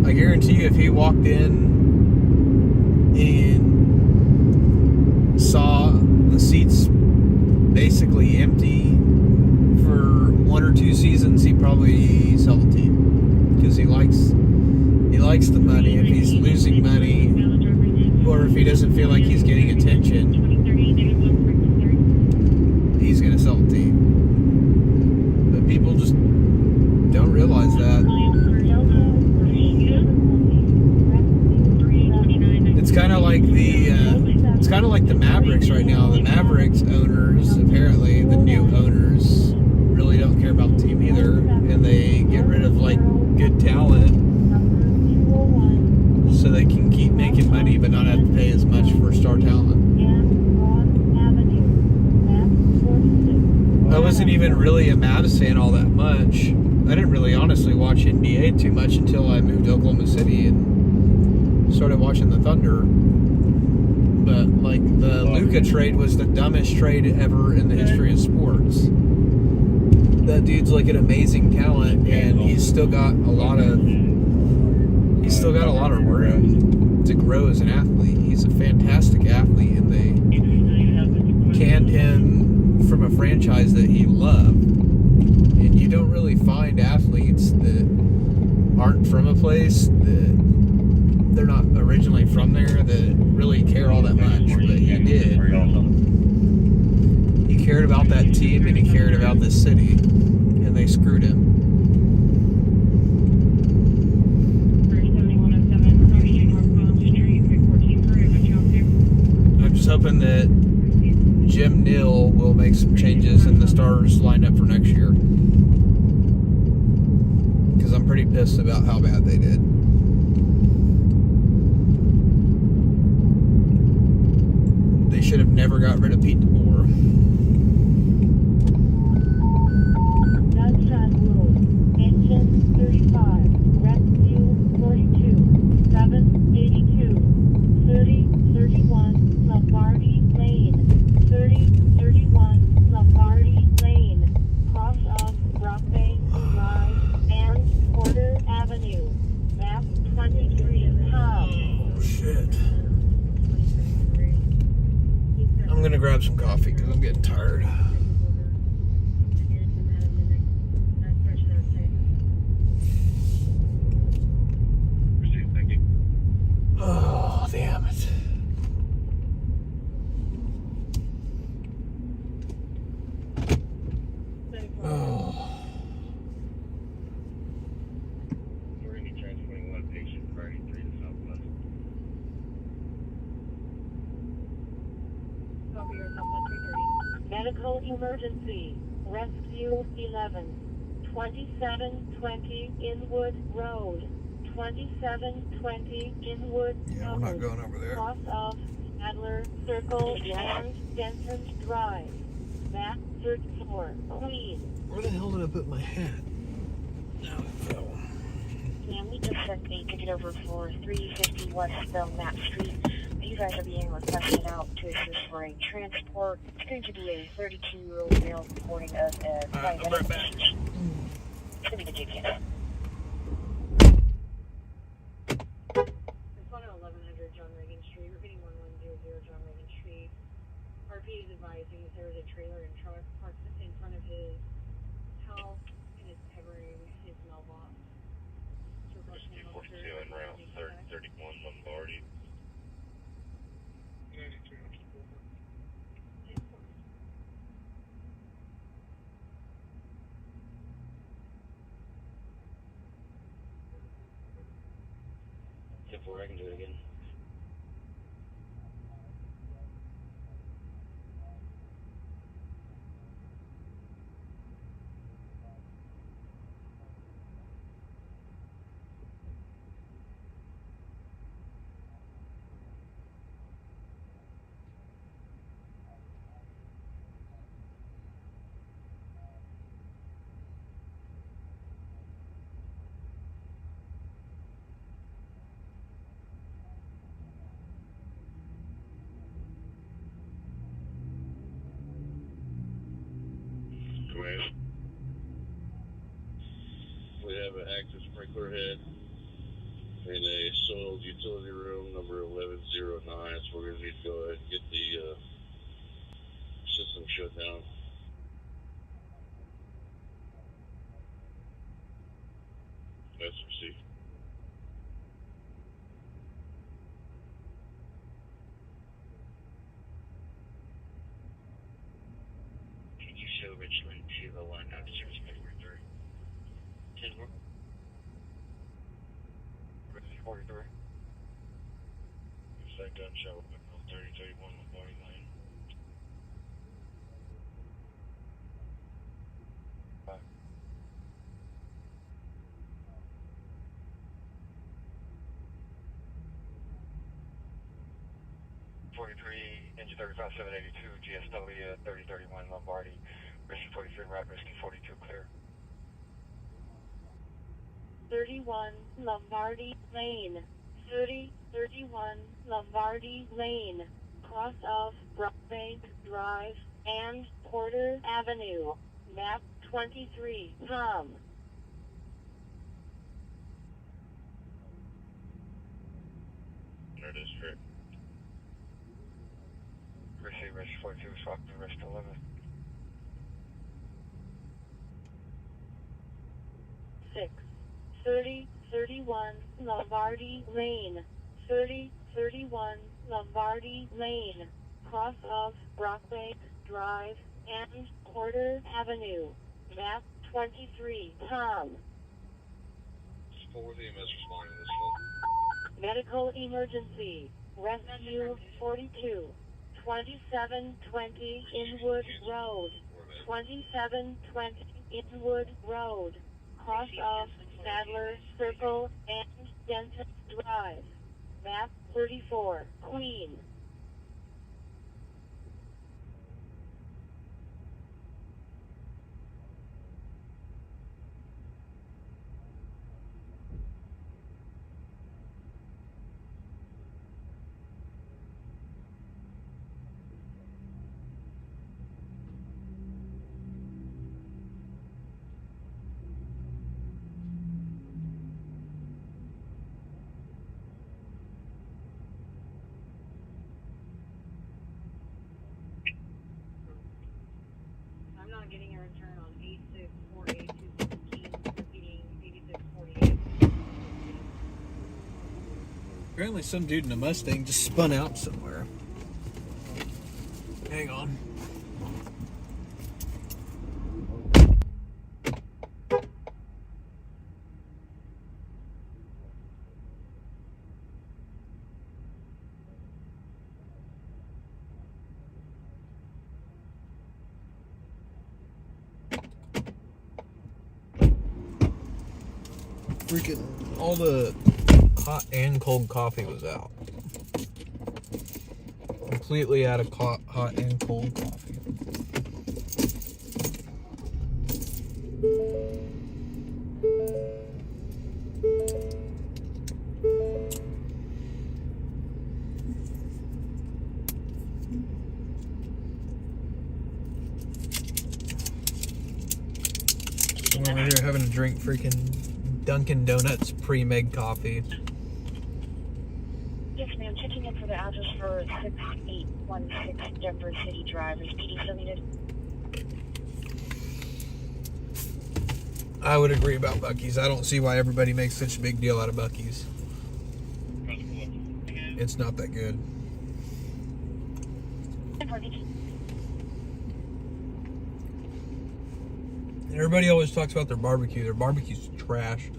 I guarantee you, if he walked in and saw the seats basically empty for 1 or 2 seasons, he'd probably sell the team, because he likes the money. If he's losing money, or if he doesn't feel like he's getting attention, he's gonna sell the team. But people just don't realize that. It's kind of like the Mavericks right now. The Mavericks owners, apparently, the new owners, really don't care about the team either, and they get rid of like good talent so they can keep making money but not have to pay as much for star talent. wasn't even really a Mavs fan all that much. I didn't really honestly watch NBA too much until I moved to Oklahoma City and started watching the Thunder. But like the Luka trade was the dumbest trade ever in the history of sports. That dude's like an amazing talent, and he's still got a lot of room to grow as an athlete. He's a fantastic athlete, and they canned him from a franchise that he loved. And you don't really find athletes that aren't from a place that they're not originally from there that really care all that much, but he did. He cared about that team and he cared about this city, and they screwed him. I'm just hoping that Jim Neal will make some changes and the Stars line up for next year, because I'm pretty pissed about how bad they did. They should have never got rid of Pete DeBoer. Sunshine Road, engine 35, rescue 42, 782, 3031 Lombardi Lane, 3031 Lombardi Lane, cross of Broadway Drive and Porter Avenue, map 23, Tom. Oh, shit. I'm gonna grab some coffee because I'm getting tired. Oh, damn it. Oh. We're going to be transporting one patient Friday 3 to Southwest. Medical emergency, rescue 11, 2720 Inwood Road, 2720 Inwood Yeah, we're not going over there. cross of Adler Circle and Denton Drive, map 34, Queen. Where the hell did I put my hat? Now it fell. Ma'am, we just sent a ticket over for 350 West Matt Street. You guys are being requested out to assist for a transport. It's going to be a 32-year-old male reporting of a I'm right back. It's going to be the GPS. Responding to 1100 John Reagan Street, repeating 1100 John Reagan Street. RP is advising that there is a trailer and truck parked in front of his house and is covering his mailbox. Rescue 42 and route 3031 Lombardi. Before I can do it again. We have an active sprinkler head in a soiled utility room, number 1109. So we're going to need to go ahead and get the system shut down. That's received. Can you show Richland to the line out service February 3rd? 10 43. Use that gunshot weapon on 3031 Lombardi Lane. Bye. 43, engine 35, 782, GSW 3031 Lombardi. Rescue 43, Route Rescue 42, clear. 31 Lombardy Lane. 31 Lombardy Lane. Cross of Broadbank Drive and Porter Avenue. Map 23. Tom. Our district. Receive Rescue 42, swap to Rescue 11. 31 Lombardy Lane. 31 Lombardy Lane. Cross of Broadbank Drive and Porter Avenue. Map 23. Tom. Support with EMS responding to this call. Medical emergency. Rescue 42. 2720 Inwood Road. 2720 Inwood Road. Cross of Sadler Circle and Dentist Drive. Map 34. Queen. I'm not getting a return on 8648-216, repeating 8648. Apparently some dude in a Mustang just spun out somewhere. Hang on. Freaking all the hot and cold coffee was out. Completely out of hot and cold coffee. I'm over here having to drink freaking Dunkin' Donuts pre-made coffee. Yes, ma'am. Checking in for the address for 6816 Denver City Drive. Is PD still needed? I would agree about Buc-ee's. I don't see why everybody makes such a big deal out of Buc-ee's. It's not that good. Everybody always talks about their barbecue. Their barbecue's trash.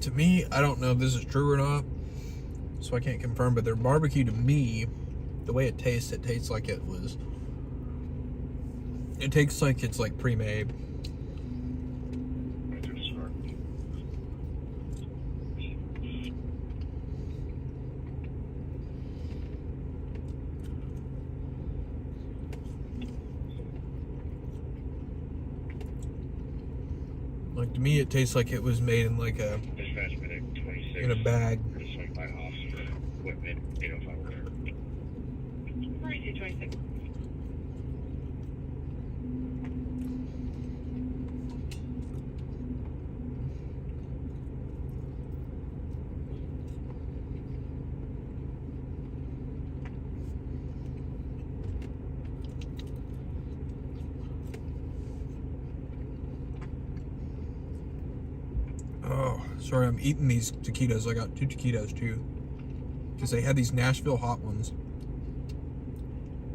To me, I don't know if this is true or not, so I can't confirm, but their barbecue to me, the way it tastes like it was, it tastes like it's like pre-made. Like, to me, it tastes like it was made in like a, in a bag. Oh, sorry, I'm eating these taquitos. I got 2 taquitos too, because they had these Nashville hot ones.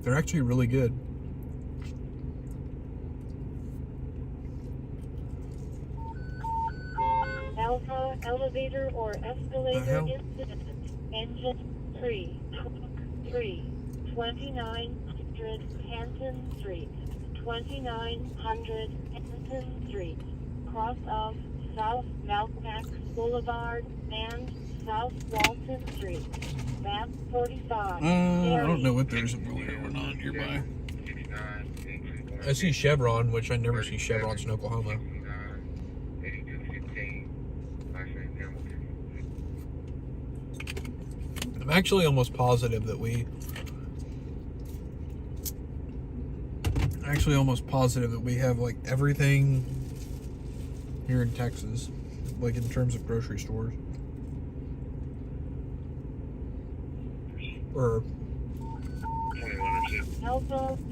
They're actually really good. Alpha elevator or escalator incident. Engine 3, 2900 Hampton Street. 2900 Hampton Street. Cross of South Malcolm Boulevard, and South Walton Street. Map 45. I don't know what there's really going on nearby. I see Chevron, which I never see Chevrons in Oklahoma. I'm actually almost positive that we have like everything here in Texas, like in terms of grocery stores or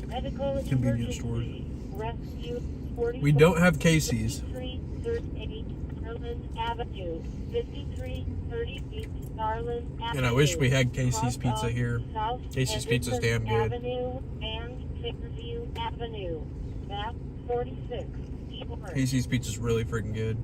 Medical convenience stores. Rescue We don't have Casey's. 5338 Garland Avenue. 5338 Garland Avenue. And I wish we had Casey's Cross Pizza here. South Casey's Pizza's damn good. Avenue and Fairview Avenue. Map 46. Casey's Pizza's really freaking good.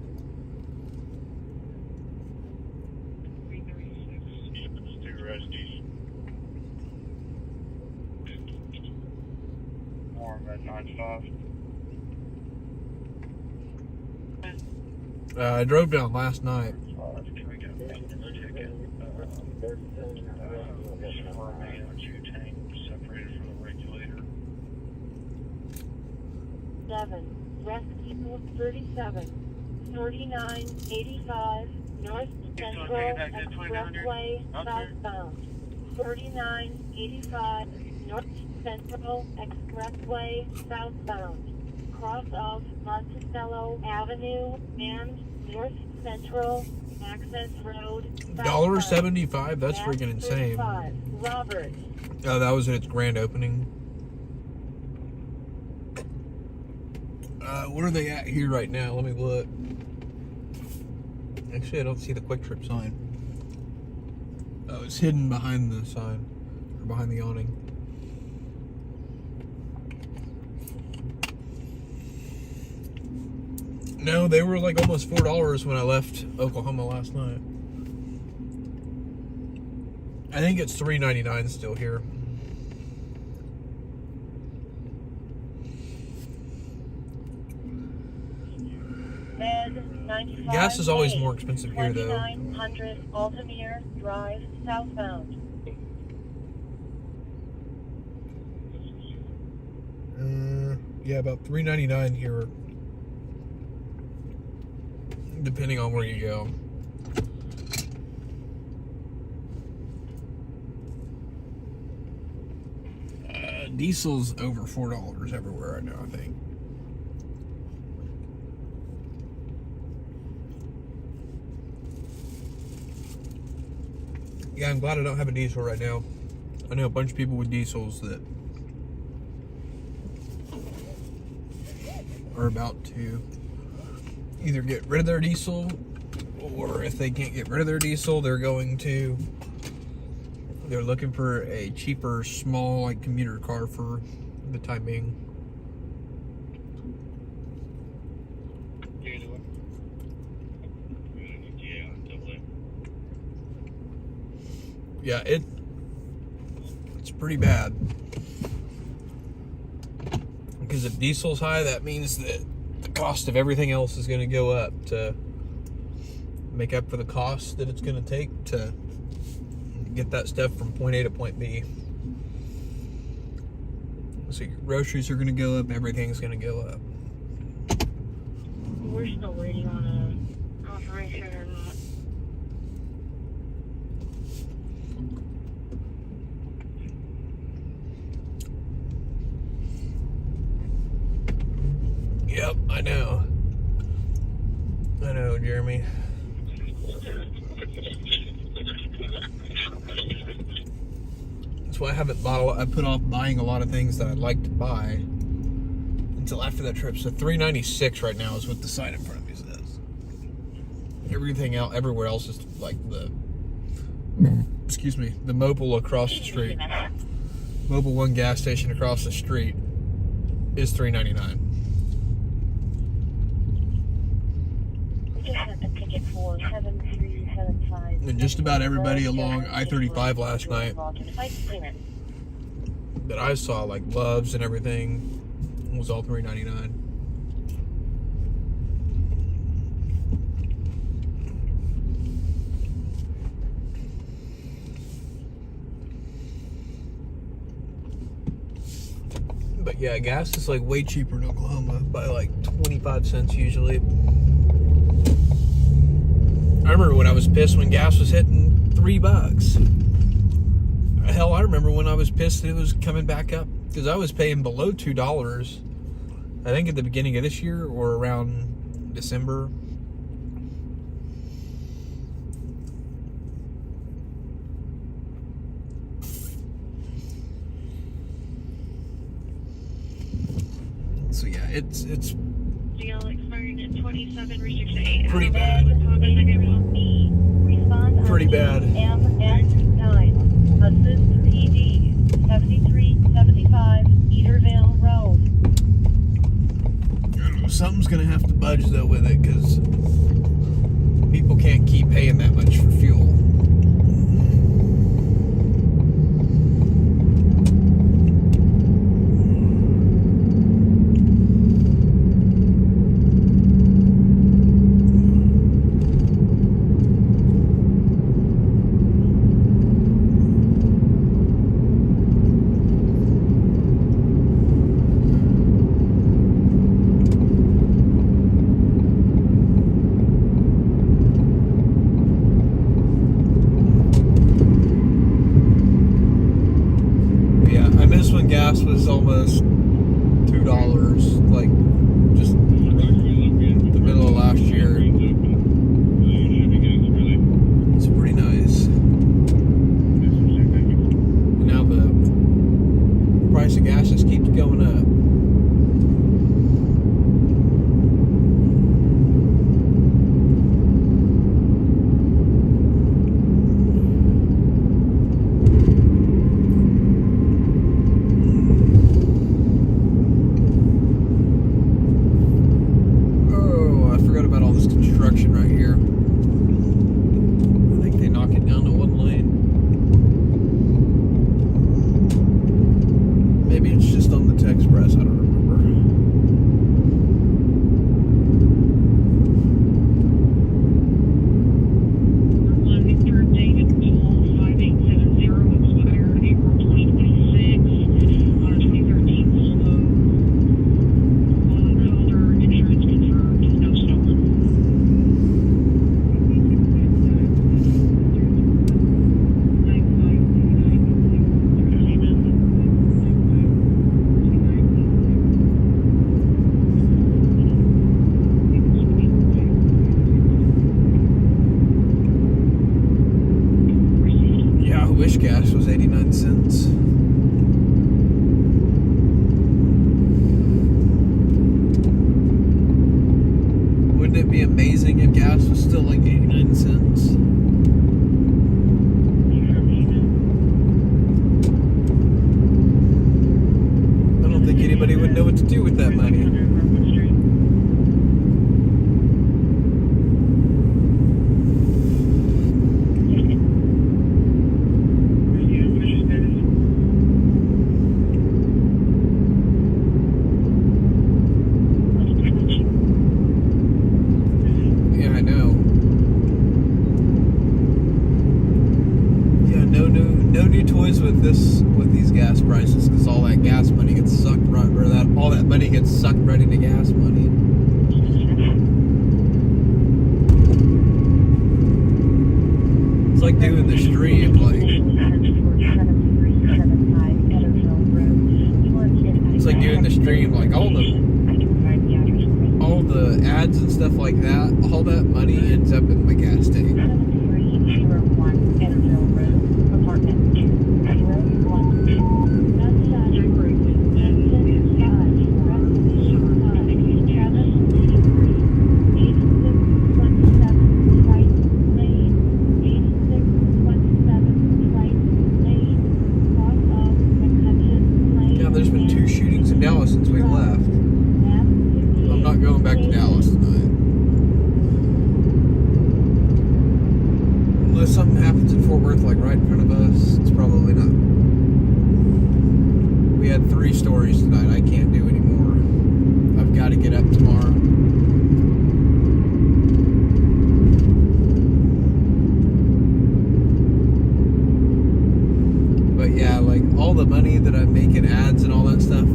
I drove down last night. Rescue 37 4985 North Central Expressway southbound. 4985 North Central Expressway southbound. Cross of Monticello Avenue and North Central Access Road. $1.75. That's freaking insane. Robert. Oh, that was at its grand opening. What are they at here right now? Let me look. Actually, I don't see the Quick Trip sign. Oh, it's hidden behind the sign, or behind the awning. No, they were like almost $4 when I left Oklahoma last night. I think it's $3.99 still here. Gas is always more expensive here, though. 2900 Altamere Drive, southbound. Yeah, about $3.99 here, depending on where you go. Diesel's over $4 everywhere right now, I think. Yeah, I'm glad I don't have a diesel right now. I know a bunch of people with diesels that are about to either get rid of their diesel, or if they can't get rid of their diesel, they're looking for a cheaper, small, like, commuter car for the time being. Yeah, it's pretty bad. Because if diesel's high, that means that the cost of everything else is going to go up to make up for the cost that it's going to take to get that stuff from point A to point B. So your groceries are going to go up, everything's going to go up. We're still waiting on a confirmation or not. Yep, I know, Jeremy. That's why I haven't bought. I put off buying a lot of things that I'd like to buy until after that trip. So $3.96 right now is what the sign in front of me says. Everything else, everywhere else is like the Mobil across the street. Mobil One gas station across the street is $3.99. Just sent the ticket for 7375. And just about everybody along I-35 last night that I saw, like Loves and everything, was all $3.99. But yeah, gas is like way cheaper in Oklahoma by like 25 cents usually. I remember when I was pissed when gas was hitting $3. Hell, I remember when I was pissed it was coming back up because I was paying below $2. I think at the beginning of this year or around December. So yeah, it's GL expired at 27 restricted 8. pretty bad. Pretty bad. MS9, Assist PD, 7375, Cedarville Road. I don't know, something's gonna have to budge though with it because people can't keep paying that much for fuel. Gas was almost $2, like just the middle of last year. It's pretty nice. And now the price of gas just keeps going up. Right here. I think they knock it down to one lane. Maybe it's just on the Texpress, I don't remember. Wish gas was 89 cents. Wouldn't it be amazing if gas was still like 89 cents? I don't think anybody would know what to do with that money. With these gas prices, because all that gas money gets sucked right, or that all that money gets sucked right into gas money. It's like doing the stream, like all the ads and stuff like that. All that money ends up in my gas tank. 7301 Cedarville Road, apartment 201. There's been 2 shootings in Dallas since we left. I'm not going back to Dallas tonight. Unless something happens in Fort Worth, like right in front of us, it's probably not. We had 3 stories tonight. I can't do anymore. I've got to get up tomorrow. But yeah, like all the money that I make in ads and all that stuff,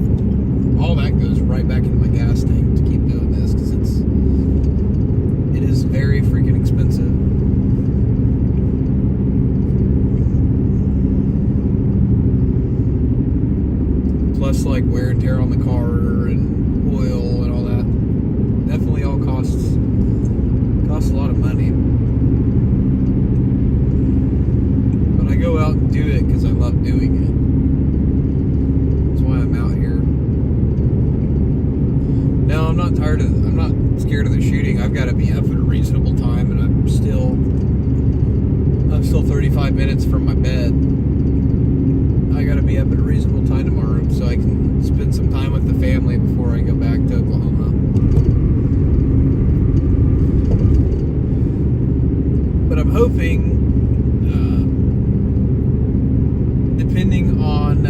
not scared of the shooting. I've got to be up at a reasonable time, and I'm still 35 minutes from my bed. I got to be up at a reasonable time tomorrow so I can spend some time with the family before I go back to Oklahoma. But I'm hoping, depending on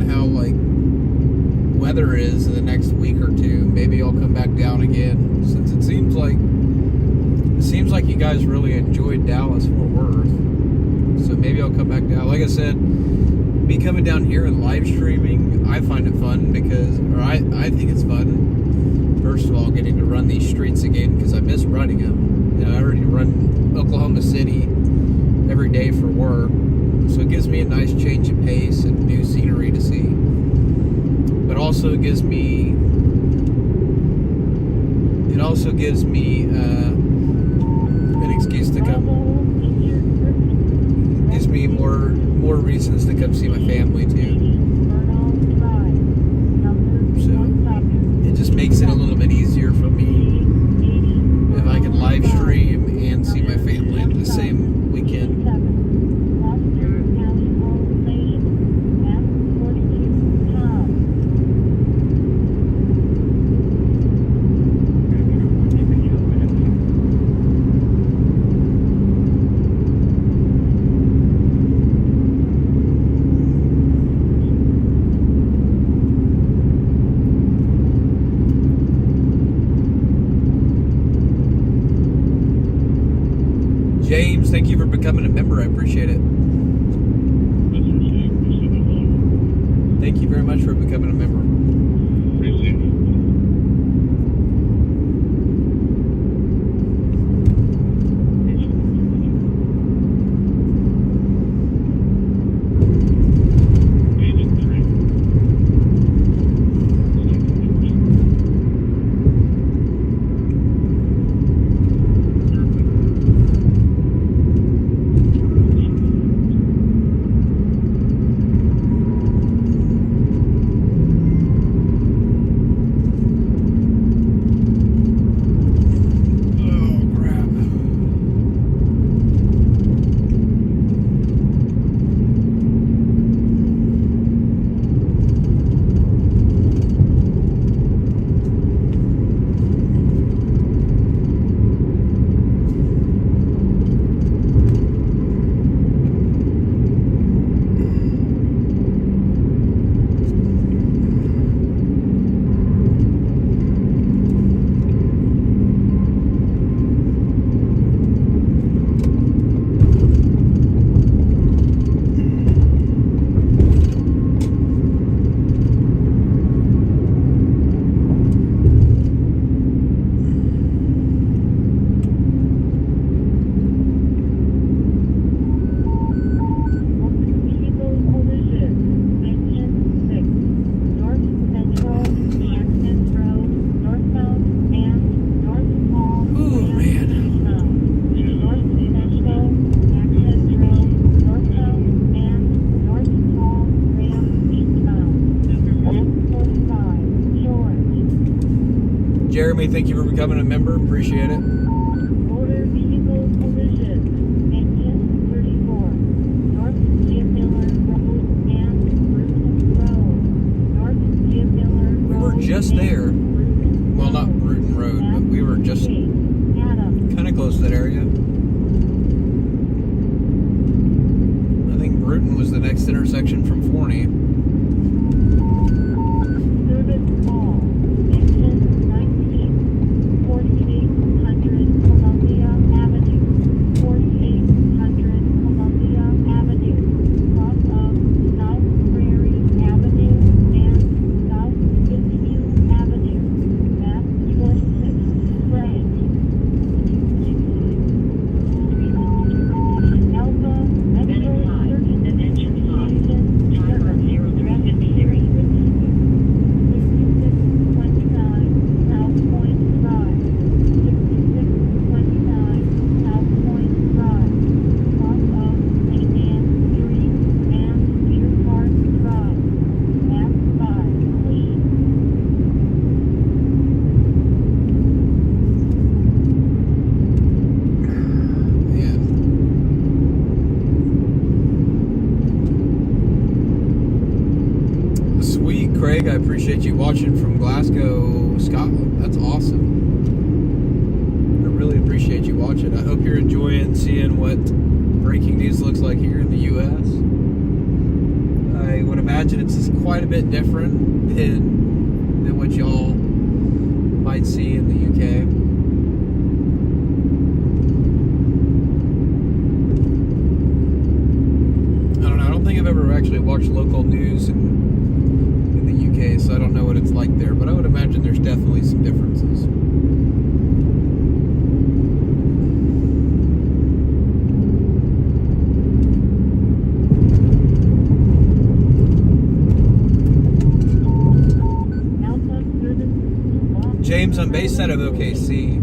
how like weather is in the next week or two, maybe I'll come back down again, since it seems like you guys really enjoyed Dallas-Fort Worth. So maybe I'll come back down. Like I said, me coming down here and live streaming, I find it fun because, or I think it's fun. First of all, getting to run these streets again because I miss running them. You know, I already run Oklahoma City every day for work, so it gives me a nice change of pace and new scenery to see. But also it gives me an excuse to come. Gives me more reasons to come see my family too. So it just makes it a little bit easier for me if I can live stream and see my family in the same weekend. James, thank you for becoming a member. I appreciate it. Thank you very much for becoming a member. Jeremy, thank you for becoming a member. Appreciate it. Motor vehicle collision. Engine 34. North Jim Miller Road and Bruton Road. North Jim Miller Road. We were just there. Well, not Bruton Road, but we were just kind of close to that area. I think Bruton was the next intersection from Forney. Service call. Engine 19. 4800 Columbia Avenue. 4800 Columbia Avenue. Cross of South Prairie Avenue and South Fitzhugh Avenue. Map 26. Branch. watching from Glasgow, Scotland. That's awesome. I really appreciate you watching. I hope you're enjoying seeing what breaking news looks like here in the U.S. I would imagine it's quite a bit different than what y'all might see in the UK. I don't know. I don't think I've ever actually watched local news in the UK, so I don't know what it's like there, but I would imagine there's definitely some differences. James, I'm based out of OKC.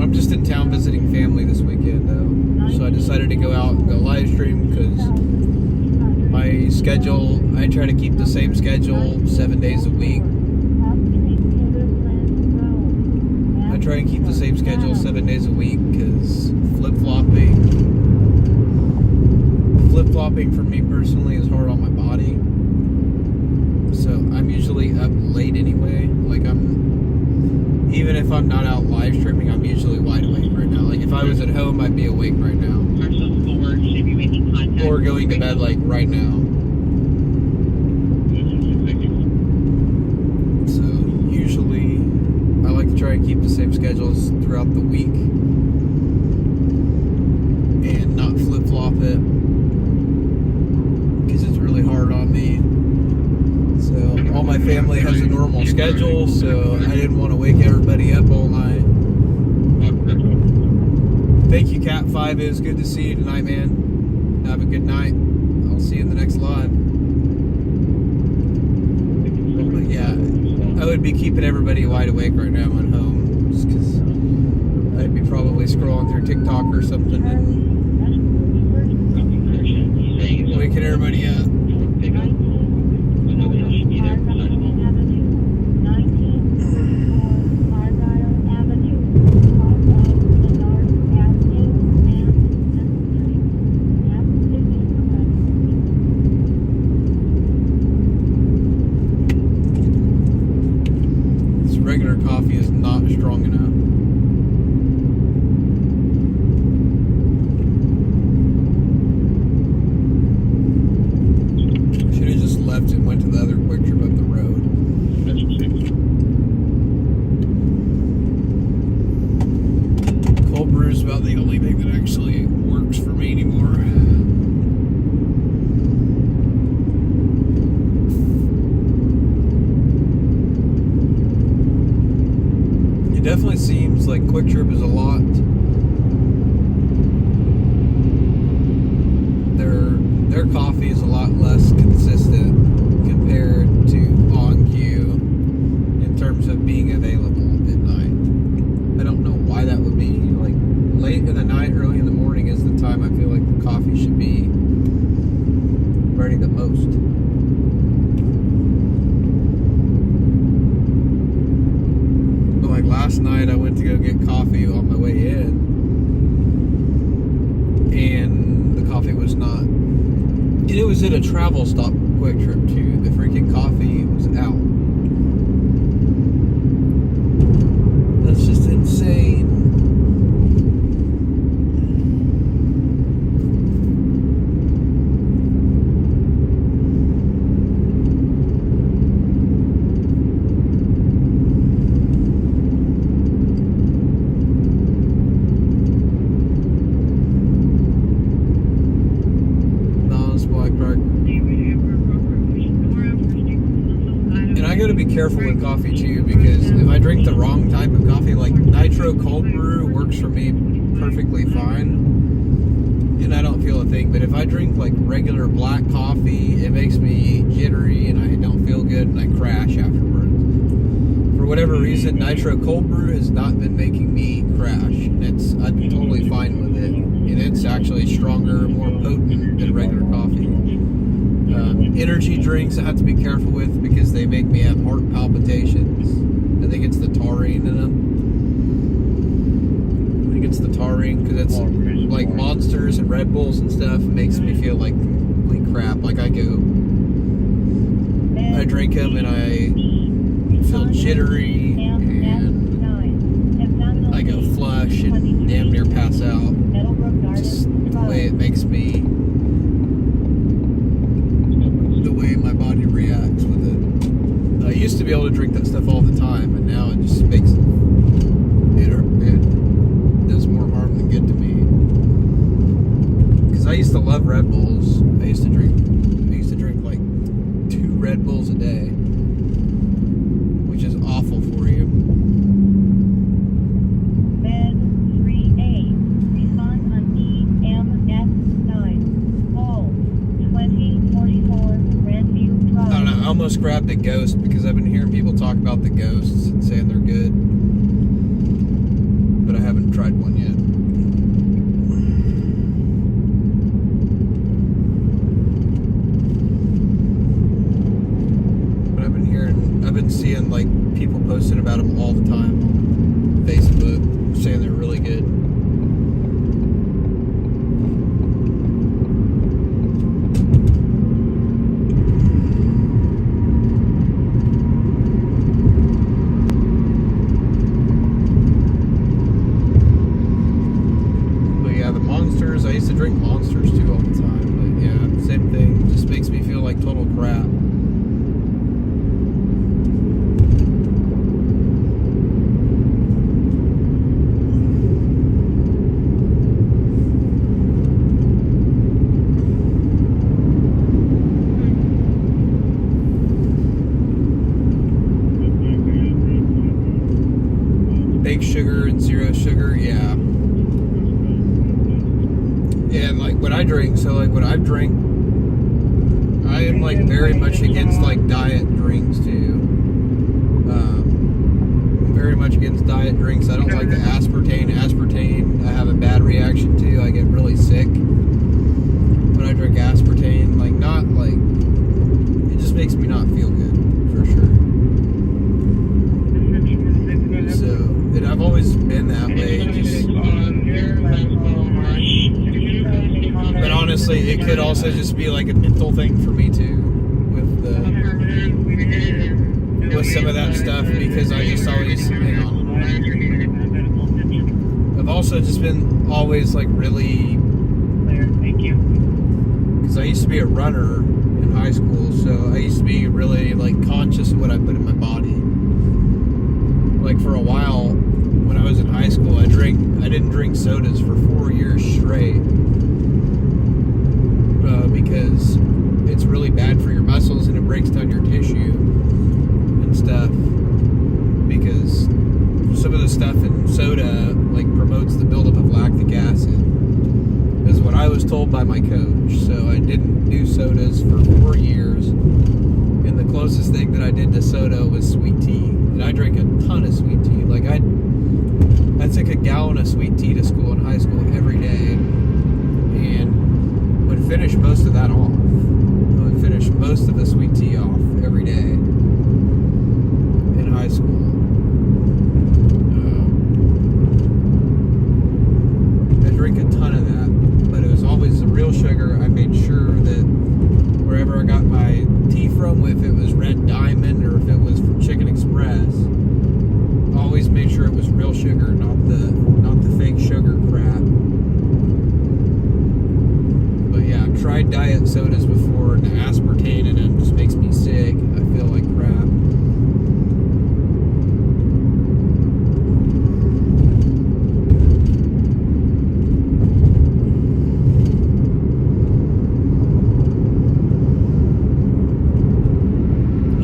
I'm just in town visiting family this weekend, though. So I decided to go out and go live stream because my schedule, I try to keep the same schedule 7 days a week. I try and keep the same schedule 7 days a week because flip-flopping for me personally is hard on my body. So I'm usually up late anyway. Like even if I'm not out live streaming, I'm usually wide awake right now. Like if I was at home, I'd be awake right now. Or going to bed like right now. So usually I like to try and keep the same schedules throughout the week and not flip-flop it because it's really hard on me. So all my family has a normal schedule, so I didn't want to wake everybody up all night. Thank you, Cat5. It was good to see you tonight, man. Have a good night. I'll see you in the next live. But yeah, I would be keeping everybody wide awake right now at home, just because I'd be probably scrolling through TikTok or something and waking everybody up. Regular coffee is not strong enough. Should have just left and went to the other quick trip up the road. Cold brew is about the only thing that actually works for me anymore. Definitely seems like Quick Trip is a lot. Their coffee is a lot less consistent compared to On Q in terms of being available at night. I don't know why that would be. Like late in the night, early in the morning is the time I feel like the coffee should be running the most. Like last night I went to go get coffee on my way in and the coffee was not, and it was at a travel stop Quick Trip too. The freaking coffee was out. That's just insane. Be careful with coffee too, because if I drink the wrong type of coffee, like nitro cold brew works for me perfectly fine and I don't feel a thing, but if I drink like regular black coffee, it makes me jittery and I don't feel good and I crash afterwards. For whatever reason, nitro cold brew has not been making me crash, and I'm totally fine with it, and it's actually stronger, more potent than regular coffee. Energy drinks I have to be careful with because they make me have heart palpitations. I think it's the taurine in them. I think it's the taurine because it's like Monsters and Red Bulls and stuff. It makes me feel like complete crap. Like I go drink them and I feel jittery and I go flush and damn near pass out. Just the way it makes me, the way my body reacts with it. I used to be able to drink that stuff all the time, and now it just makes it does more harm than good to me. Because I used to love Red Bulls. I used to drink like 2 Red Bulls a day, which is awful for you. Bed 3A. Respond on EMS9. Call 2044 Grandview Drive. I don't know, I almost grabbed the Ghost because I've been hearing people talk about the Ghosts and saying they're good. But I haven't tried one yet. But I've been seeing like people posting about them all the time on Facebook, saying they're really good. I used to drink Monsters too all the time, but yeah, same thing. It just makes me feel like total crap. Big sugar and zero sugar, yeah. And like when I drink, I am like very much against like diet drinks too. I'm very much against diet drinks. I don't like the aspartame. Aspartame I have a bad reaction to. I get really sick when I drink aspartame. Like not like, it just makes me not feel good for sure. So, and I've always been that way. But honestly, it could also just be like a mental thing for me too, with some of that stuff, because I just always, I've also just been always like really, because I used to be a runner in high school, so I used to be really like conscious of what I put in my body. Like for a while, when I was in high school, I didn't drink sodas for 4 years straight. Because it's really bad for your muscles and it breaks down your tissue and stuff, because some of the stuff in soda like promotes the buildup of lactic acid, is what I was told by my coach. So I didn't do sodas for 4 years, and the closest thing that I did to soda was sweet tea, and I drank a ton of sweet tea. Like I took a gallon of sweet tea to school in high school every day, and would finish most of that off. I would finish most of the sweet tea off every day in high school. I drink a ton of that, but it was always the real sugar. I made sure that wherever I got my tea from, if it was Red Diamond or if it was from Chicken Express, I always made sure it was real sugar, not the fake sugar crap. Yeah, I've tried diet sodas before, and the aspartame in them just makes me sick. I feel like crap.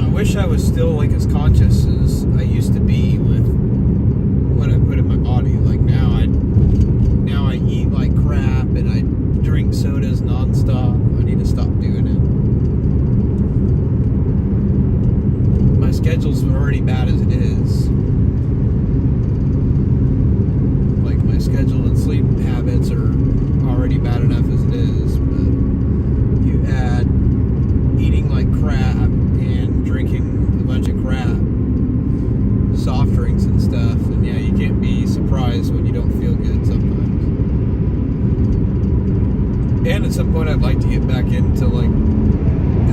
I wish I was still like as conscious as I used to be with what I put in my body. Like now I eat like crap and I drink sodas nonstop. I need to stop doing it. My schedule's already bad as it is. Like my schedule and sleep habits are already bad enough as it is, but you add eating like crap and drinking a bunch of crap, soft drinks and stuff, and yeah, you can't be surprised when you don't feel good sometimes. And at some point I'd like to get back into like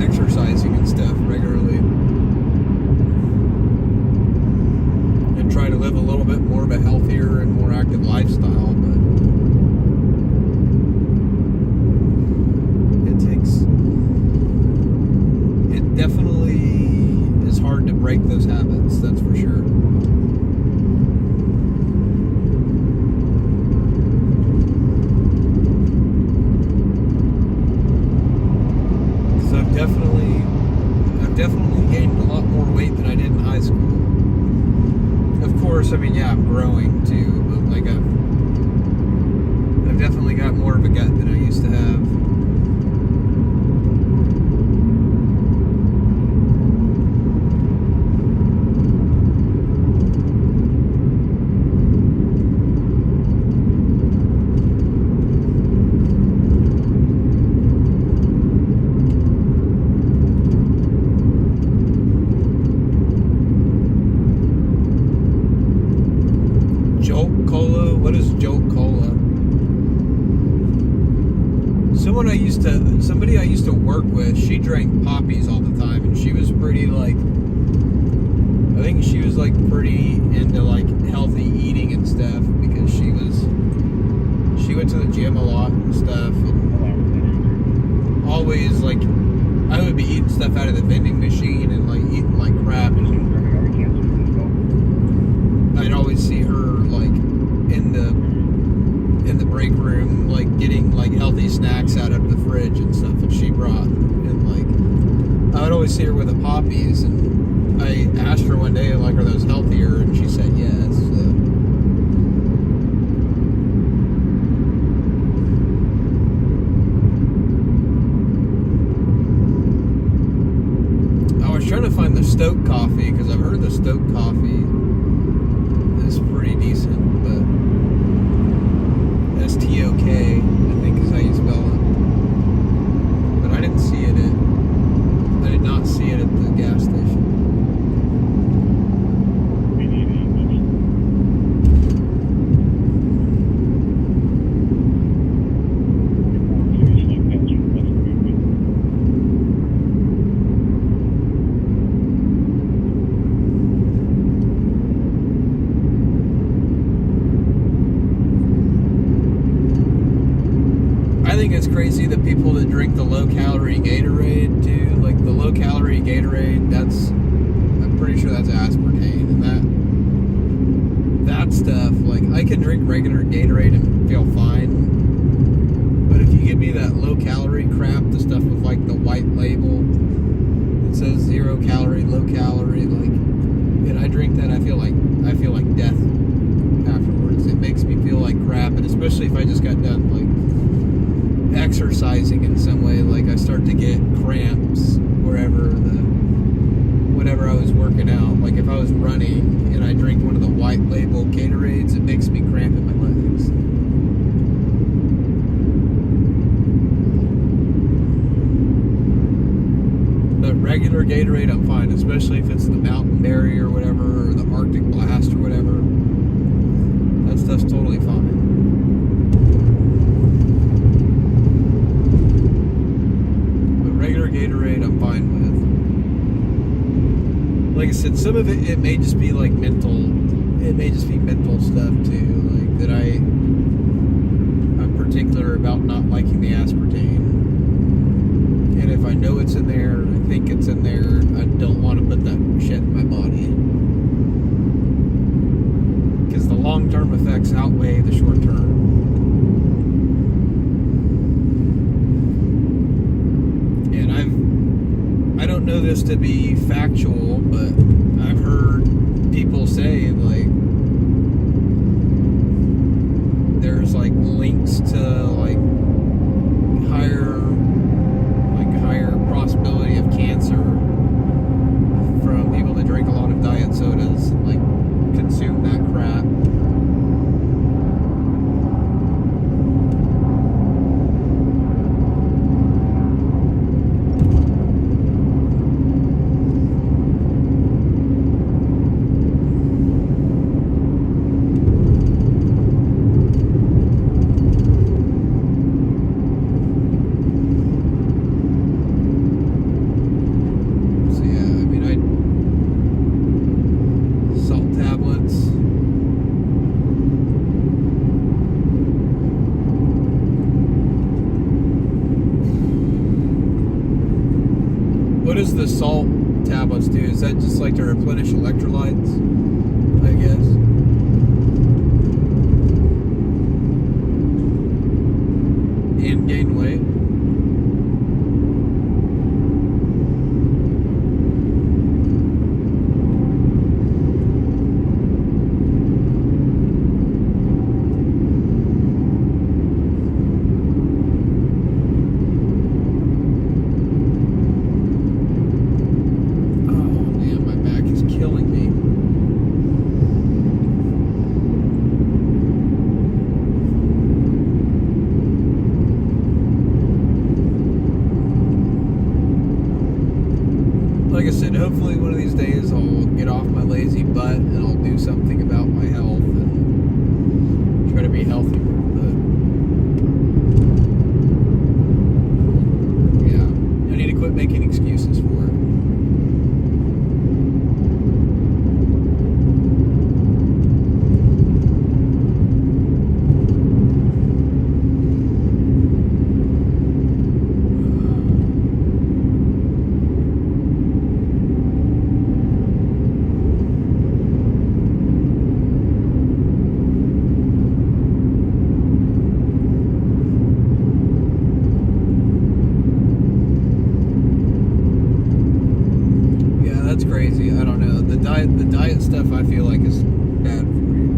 exercising and stuff regularly. break those habits, that's for sure. Because I've definitely gained a lot more weight than I did in high school. Of course, I mean, yeah, I'm growing too, but like I've definitely got more of a gut than I used to have. Somebody I used to work with, she drank poppies all the time, and she was pretty like, I think she was like pretty into like healthy eating and stuff, because she went to the gym a lot and stuff, and always like, I would be eating stuff out of the vending machine and like eating like crap, and I'd always see her like in the break room, like getting like healthy snacks out of the fridge and stuff that she brought, and like I would always see her with the poppies, and I asked her one day like, are those healthier, and she said yes. So I was trying to find the Stoke coffee, because I've heard the Stoke coffee is pretty decent, but STOK, I think is how you spell it. But I didn't see it I did not see it at the gas station. It's crazy that people that drink the low-calorie Gatorade too, like the low-calorie Gatorade, I'm pretty sure that's aspartame, and that stuff, like I can drink regular Gatorade and feel fine, but if you give me that low-calorie crap, the stuff with like the white label that says 0 calorie, low calorie, like, and I drink that, I feel like death afterwards. It makes me feel like crap, and especially if I just got done like exercising in some way, like I start to get cramps whenever I was working out. Like if I was running and I drink one of the white label Gatorades, it makes me cramp in my legs. But regular Gatorade, I'm fine, especially if it's the Mountain Berry or whatever, or the Arctic Blast or whatever. That stuff's totally fine. Gatorade I'm fine with. Like I said, some of it may just be like mental stuff too, like that I'm particular about not liking the aspartame, and if I know it's in there, I think it's in there, I don't want to put that shit in my body, because the long-term effects outweigh the short-term. I don't know this to be factual, but I've heard people say like there's like links to like higher possibility of cancer from people that drink a lot of diet sodas and like consume that crap. tablets do. Is that just like to replenish electrolytes, I guess? And gain weight? Like I said, hopefully one of these days I'll get off my lazy butt and I'll do something about my health and try to be healthier. But yeah, I need to quit making excuses for it. That's crazy. I don't know. The diet stuff I feel like is bad for you.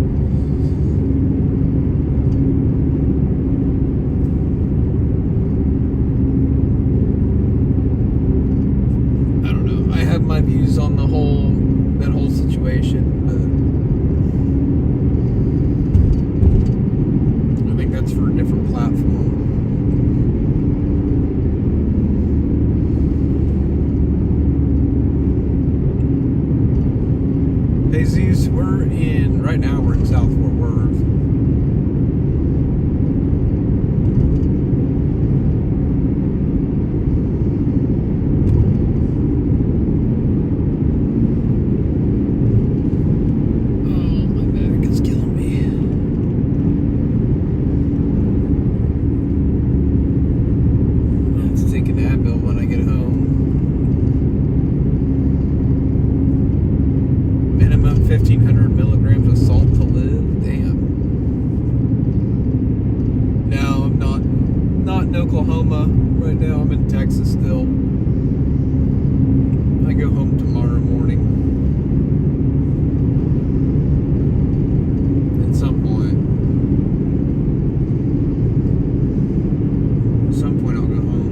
I don't know. I have my views on that whole situation, but I think that's for a different platform. Hey Z's, right now we're in South Fort Worth. Oh, my back is killing me. I have to take an Advil when I get home. 1,500 milligrams of salt to live. Damn. Now I'm not in Oklahoma right now. I'm in Texas still. I go home tomorrow morning. At some point. At some point I'll go home.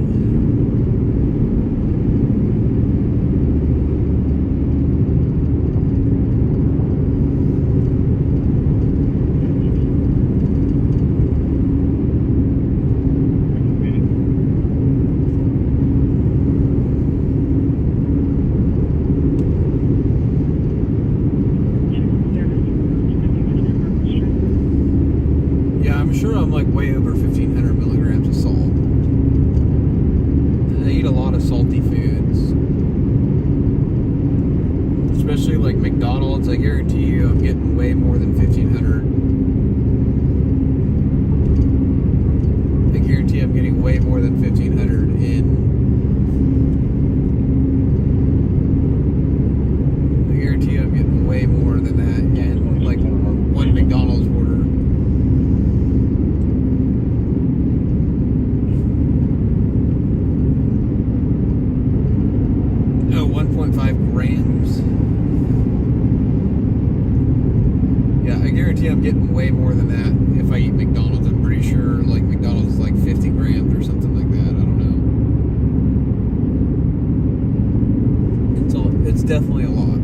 I'm sure I'm like way over 1,500 milligrams of salt. I eat a lot of salty foods. Especially like McDonald's. I guarantee you I'm getting way more than 1,500. I guarantee I'm getting way more than 1,500 in. I guarantee I'm getting way more than that in like one McDonald's order. Oh, 1.5 grams. Yeah, I guarantee I'm getting way more than that if I eat McDonald's. I'm pretty sure like McDonald's is like 50 grams or something like that. I don't know. It's definitely a lot.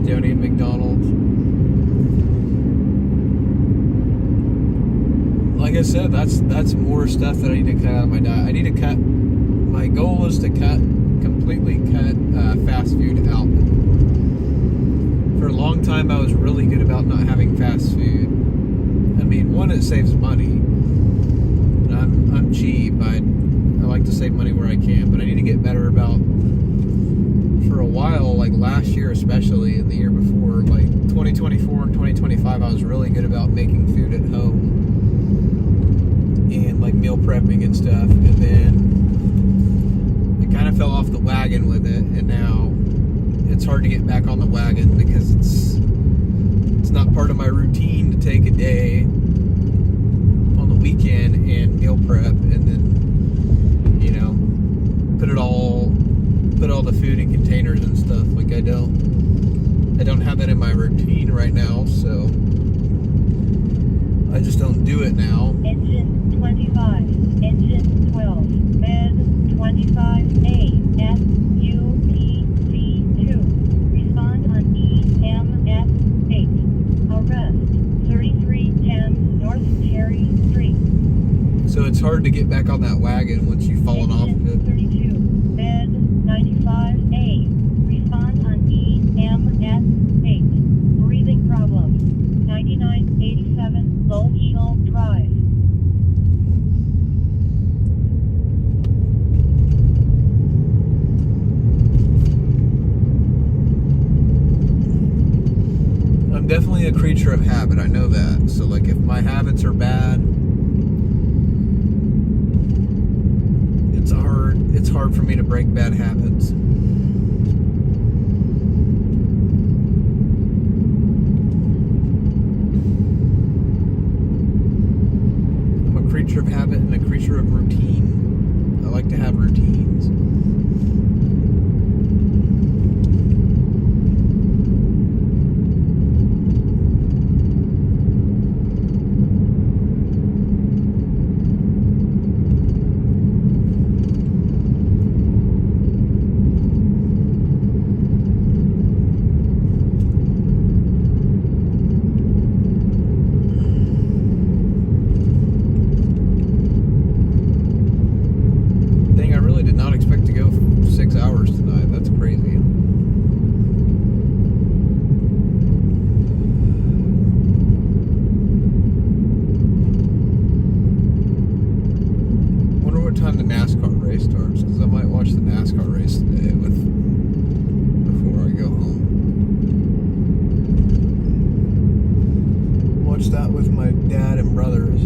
Don't eat McDonald's. Like I said, that's more stuff that I need to cut out of my diet. I need to cut. My goal is to completely cut fast food out. For a long time, I was really good about not having fast food. I mean, one, it saves money. I'm cheap. I like to save money where I can, but I need to get better about. For a while, like last year especially, and the year before, like 2024 and 2025, I was really good about making food at home. and like meal prepping and stuff, and then I kind of fell off the wagon with it, and now it's hard to get back on the wagon because it's not part of my routine to take a day on the weekend and meal prep, and then, you know, put all the food in containers and stuff. Like I don't have that in my routine right now, so I just don't do it now. Engine 25, engine 12, bed 25A, SUPC2. Respond on EMS 8. Arrest 3310 North Cherry Street. So it's hard to get back on that wagon once you've fallen off of it. 32, bed 95A. Respond on EMS 8. Breathing problems. 9987 Lone Eagle Drive. I'm definitely a creature of habit, I know that. So like if my habits are bad, it's hard for me to break bad habits. I'm a creature of habit and a creature of routine. I like to have routines. That with my dad and brothers.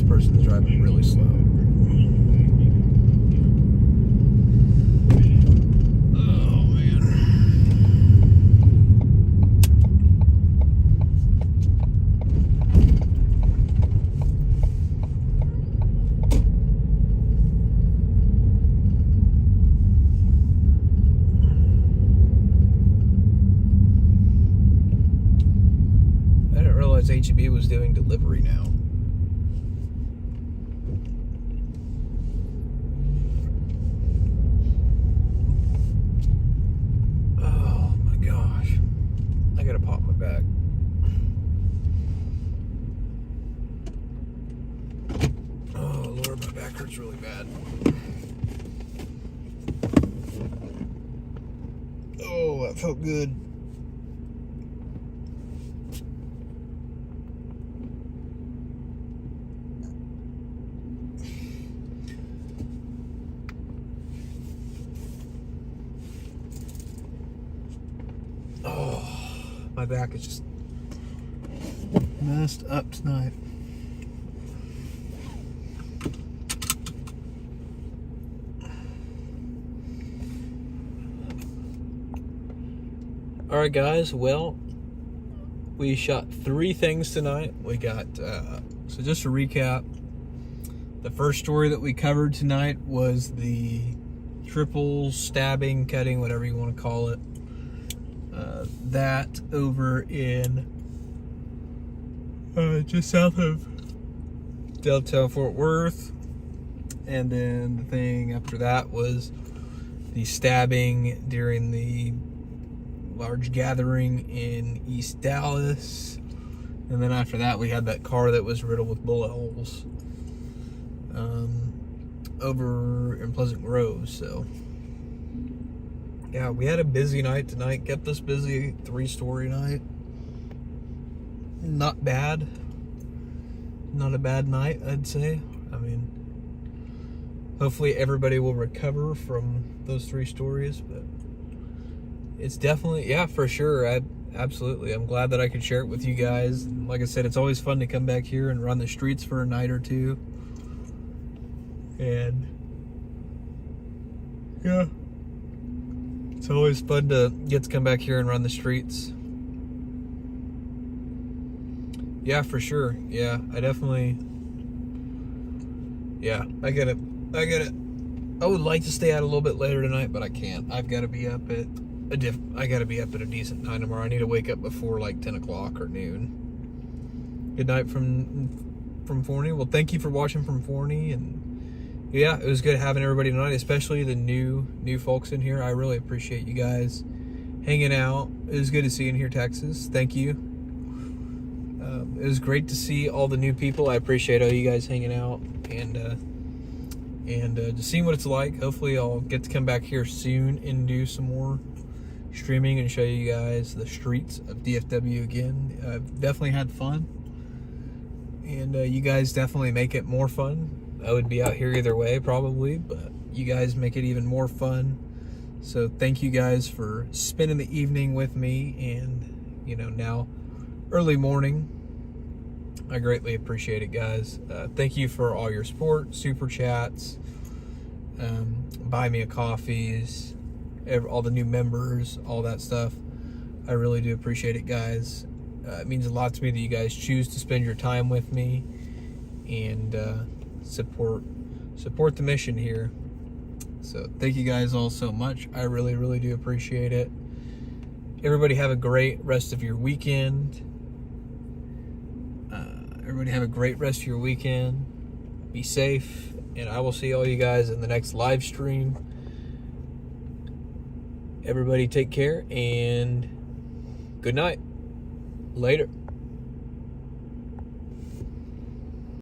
Person's driving really slow. Oh man. I didn't realize HEB was doing delivery now. I gotta pop my back. Oh Lord, my back hurts really bad. That felt good. Oh, my back is just messed up tonight. Alright guys, well, we shot 3 things tonight. We got, so just to recap, the first story that we covered tonight was the triple stabbing, cutting, whatever you want to call it. That over in, just south of Dallas-Fort Worth. And then the thing after that was the stabbing during the large gathering in East Dallas. And then after that we had that car that was riddled with bullet holes over in Pleasant Grove. So yeah, we had a busy night tonight, kept us busy. 3-story night. Not bad, not a bad night, I'd say. I mean, hopefully everybody will recover from those 3 stories, but it's definitely, yeah, for sure. Absolutely. I'm glad that I could share it with you guys. Like I said, it's always fun to come back here and run the streets for a night or two. And yeah, it's always fun to get to come back here and run the streets. Yeah, for sure. Yeah, I definitely, yeah, I get it. I would like to stay out a little bit later tonight, but I can't. I've got to be up at I gotta be up at a decent time tomorrow. I need to wake up before like 10 o'clock or noon. Good night from Forney. Well, thank you for watching from Forney, and yeah, it was good having everybody tonight, especially the new folks in here. I really appreciate you guys hanging out. It was good to see you in here, Texas. Thank you. It was great to see all the new people. I appreciate all you guys hanging out and just seeing what it's like. Hopefully I'll get to come back here soon and do some more streaming and show you guys the streets of DFW again. I've definitely had fun, and you guys definitely make it more fun. I would be out here either way probably, but you guys make it even more fun. So thank you guys for spending the evening with me, and you know, now early morning. I greatly appreciate it, guys. Thank you for all your support, super chats, buy me a coffees, all the new members, all that stuff. I really do appreciate it, guys. It means a lot to me that you guys choose to spend your time with me and support the mission here. So thank you guys all so much. I really do appreciate it. Everybody have a great rest of your weekend. Everybody have a great rest of your weekend. Be safe, and I will see all you guys in the next live stream. Everybody take care, and good night. Later.